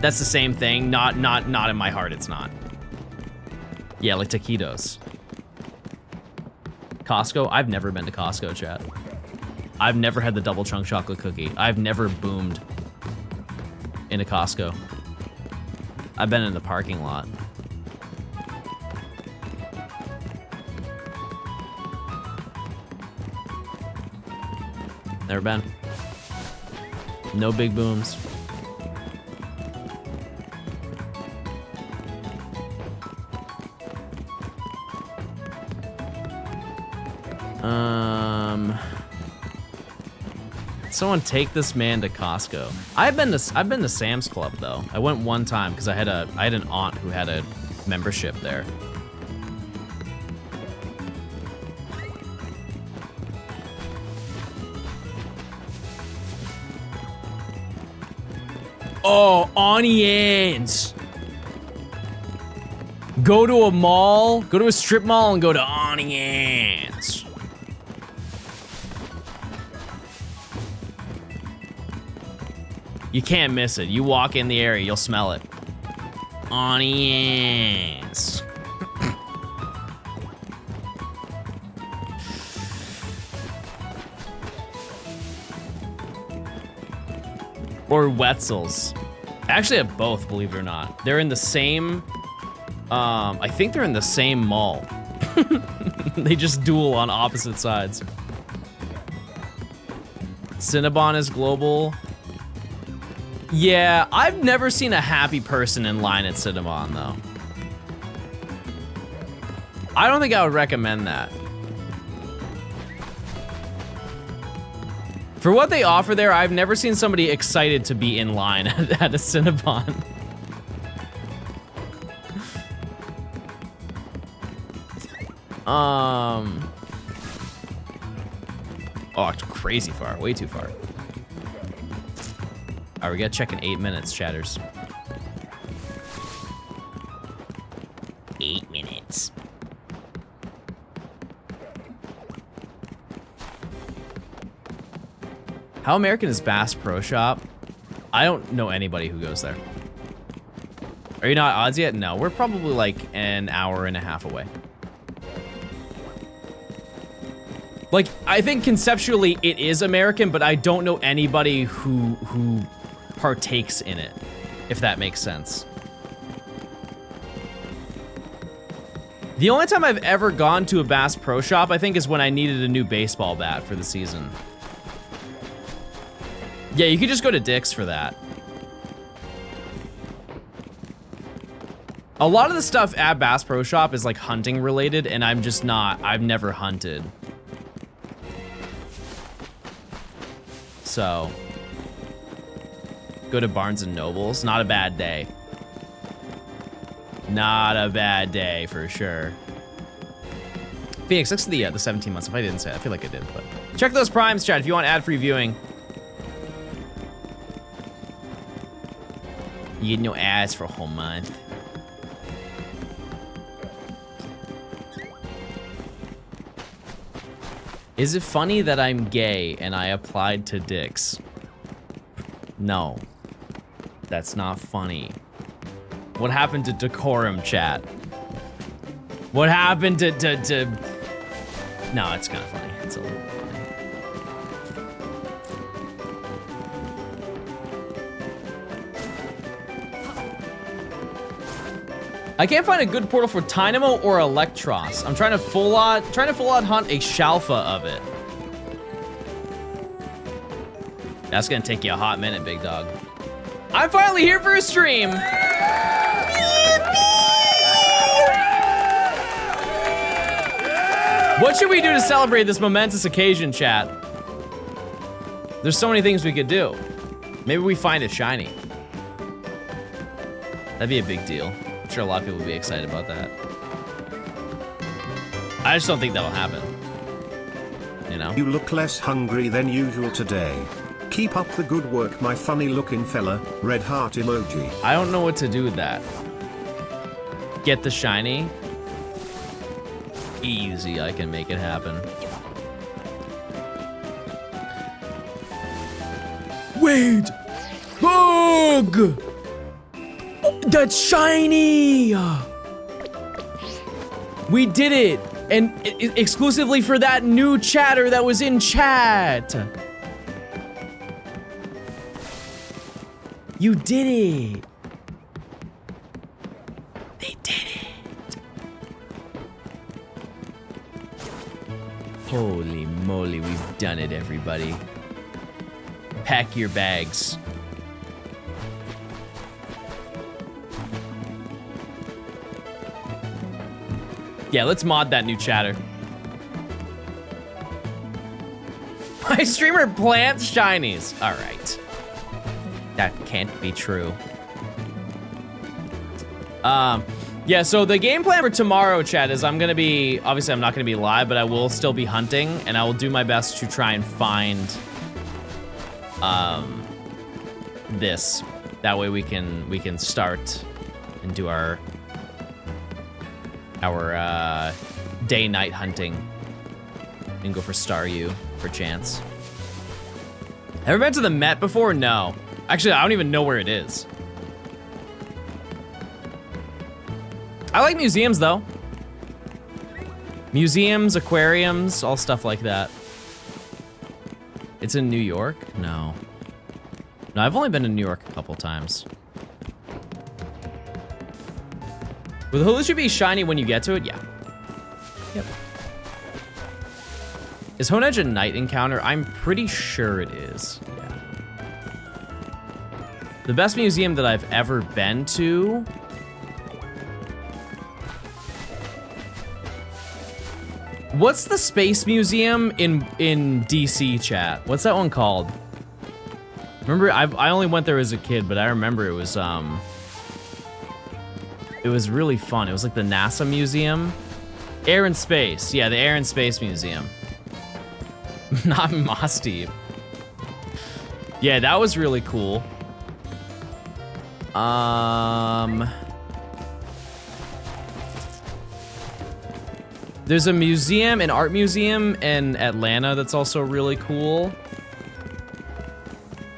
That's the same thing. Not in my heart, it's not. Yeah, like taquitos. Costco? I've never been to Costco, chat. I've never had the double chunk chocolate cookie. I've never boomed in a Costco. I've been in the parking lot. Never been. No big booms. Someone take this man to Costco. I've been to Sam's Club though. I went one time because I had an aunt who had a membership there. Oh, onions! Go to a mall, go to a strip mall and go to onions. You can't miss it. You walk in the area, you'll smell it. Onions. Or Wetzel's. I actually have both, believe it or not. They're in the same, I think they're in the same mall. They just duel on opposite sides. Cinnabon is global. Yeah, I've never seen a happy person in line at Cinnabon, though. I don't think I would recommend that. For what they offer there, I've never seen somebody excited to be in line at a Cinnabon. Oh, it's crazy far, way too far. All right, we gotta check in 8 minutes, chatters. 8 minutes. How American is Bass Pro Shop? I don't know anybody who goes there. Are you not at odds yet? No, we're probably like an hour and a half away. Like, I think conceptually it is American, but I don't know anybody who partakes in it, if that makes sense. The only time I've ever gone to a Bass Pro Shop, I think, is when I needed a new baseball bat for the season. Yeah, you could just go to Dick's for that. A lot of the stuff at Bass Pro Shop is like hunting related, and I'm just not, I've never hunted. So, go to Barnes & Noble's, not a bad day. Not a bad day, for sure. Phoenix, thanks to the 17 months. If I didn't say it, I feel like I did, but. Check those primes, chat, if you want ad-free viewing. You get no ads for a whole month. Is it funny that I'm gay and I applied to Dick's? No. That's not funny. What happened to decorum, chat? What happened to... No, it's kind of funny. It's a little funny. I can't find a good portal for Dynamo or Electros. I'm trying to full on hunt a Shalfa of it. That's gonna take you a hot minute, big dog. I'm finally here for a stream. What should we do to celebrate this momentous occasion, chat? There's so many things we could do. Maybe we find a shiny. That'd be a big deal. I'm sure a lot of people would be excited about that. I just don't think that'll happen. You know? You look less hungry than usual today. Keep up the good work, my funny looking fella. Red heart emoji. I don't know what to do with that. Get the shiny? Easy, I can make it happen. Wait! Bug! Oh, that's shiny! We did it! And exclusively for that new chatter that was in chat! You did it! They did it! Holy moly, we've done it, everybody. Pack your bags. Yeah, let's mod that new chatter. My streamer plants shinies. All right. That can't be true. Yeah, so the game plan for tomorrow, chat, is I'm gonna be, obviously I'm not gonna be live, but I will still be hunting, and I will do my best to try and find, this. That way we can start and do our our day-night hunting. And go for Staryu for chance. Ever been to the Met before? No. Actually, I don't even know where it is. I like museums, though. Museums, aquariums, all stuff like that. It's in New York? No. No, I've only been to New York a couple times. Will the Hulu be shiny when you get to it? Yeah. Yep. Is Honedge a night encounter? I'm pretty sure it is. Yeah. The best museum that I've ever been to. What's the space museum in DC, chat? What's that one called? Remember, I only went there as a kid, but I remember it was really fun. It was like the NASA museum. Air and Space. Yeah, the Air and Space Museum. Not Moss Deep. Yeah, that was really cool. There's a museum, an art museum in Atlanta that's also really cool.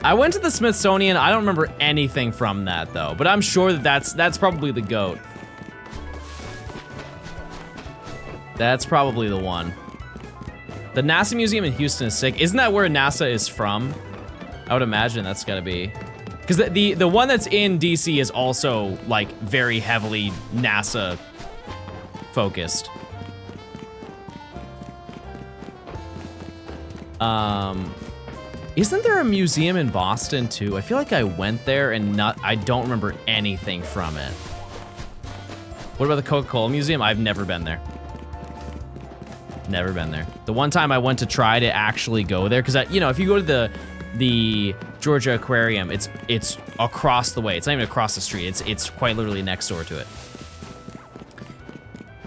I went to the Smithsonian. I don't remember anything from that though, but I'm sure that that's probably the GOAT. That's probably the one. The NASA Museum in Houston is sick. Isn't that where NASA is from? I would imagine that's gotta be. Because the one that's in DC is also like very heavily NASA focused. Isn't there a museum in Boston too? I feel like I went there and I don't remember anything from it. What about the Coca-Cola Museum? I've never been there. Never been there. The one time I went to try to actually go there, because you know, if you go to the Georgia Aquarium, it's across the way. It's not even across the street. It's quite literally next door to it.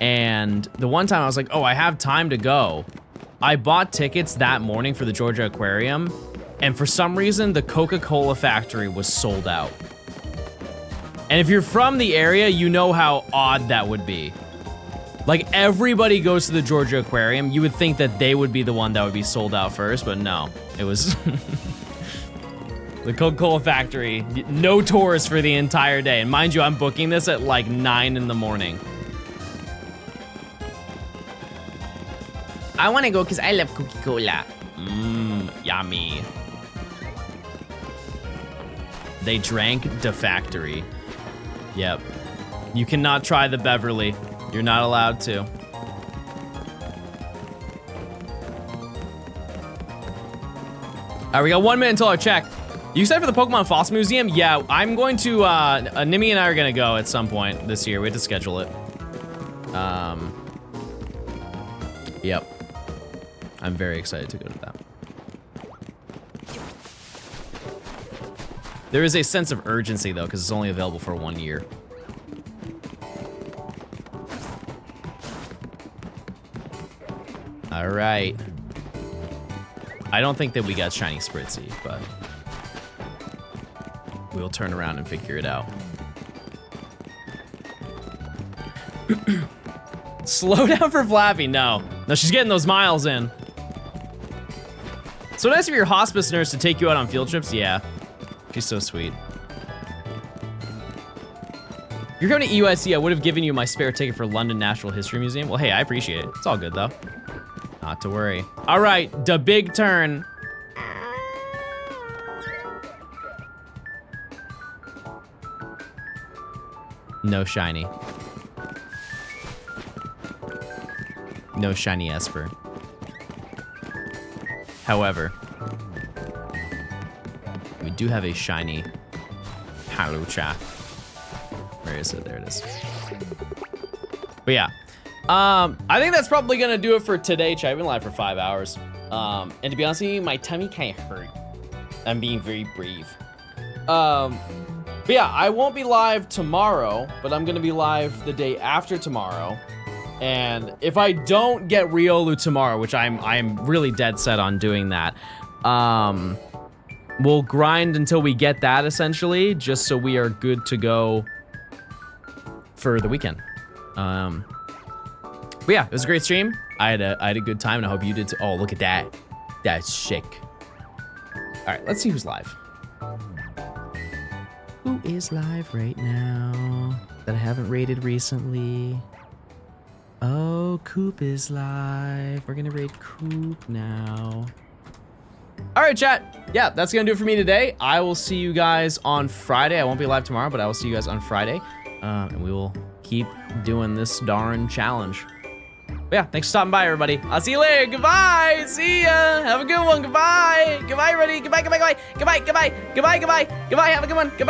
And the one time I was like, oh, I have time to go. I bought tickets that morning for the Georgia Aquarium, and for some reason, the Coca-Cola factory was sold out. And if you're from the area, you know how odd that would be. Like, everybody goes to the Georgia Aquarium. You would think that they would be the one that would be sold out first, but no. It was the Coca-Cola factory. No tours for the entire day. And mind you, I'm booking this at like 9 in the morning. I want to go because I love Coca-Cola. Mmm, yummy. They drank the factory. Yep. You cannot try the Beverly. You're not allowed to. All right, we got 1 minute until our check. You excited for the Pokemon Fossil Museum? Yeah, I'm going to, Nimi and I are gonna go at some point this year. We have to schedule it. Yep. I'm very excited to go to that. There is a sense of urgency though, because it's only available for 1 year. All right. I don't think that we got Shiny Spritzy, but we'll turn around and figure it out. Slow down for Flappy, no. No, she's getting those miles in. So nice of your hospice nurse to take you out on field trips, yeah. She's so sweet. If you're coming to EUSC, I would have given you my spare ticket for London Natural History Museum. Well, hey, I appreciate it. It's all good though. Not to worry. All right, the big turn. No shiny. No shiny Esper. However, we do have a shiny Halucha. Where is it? There it is. But yeah. I think that's probably gonna do it for today, chat. I've been live for 5 hours. And to be honest with you, my tummy kind of hurt. I'm being very brave. But yeah, I won't be live tomorrow, but I'm gonna be live the day after tomorrow. And if I don't get Riolu tomorrow, which I'm really dead set on doing that, we'll grind until we get that essentially, just so we are good to go for the weekend. But yeah, it was a great stream. I had a good time, and I hope you did too. Oh, look at that. That's sick. All right, let's see who's live. Who is live right now that I haven't raided recently? Oh, Coop is live. We're gonna raid Coop now. All right, chat. Yeah, that's gonna do it for me today. I will see you guys on Friday. I won't be live tomorrow, but I will see you guys on Friday. And we will keep doing this darn challenge. But yeah, thanks for stopping by, everybody. I'll see you later. Goodbye. See ya. Have a good one. Goodbye. Goodbye, everybody. Goodbye, goodbye, goodbye. Goodbye, goodbye, goodbye, goodbye. Goodbye. Have a good one. Goodbye.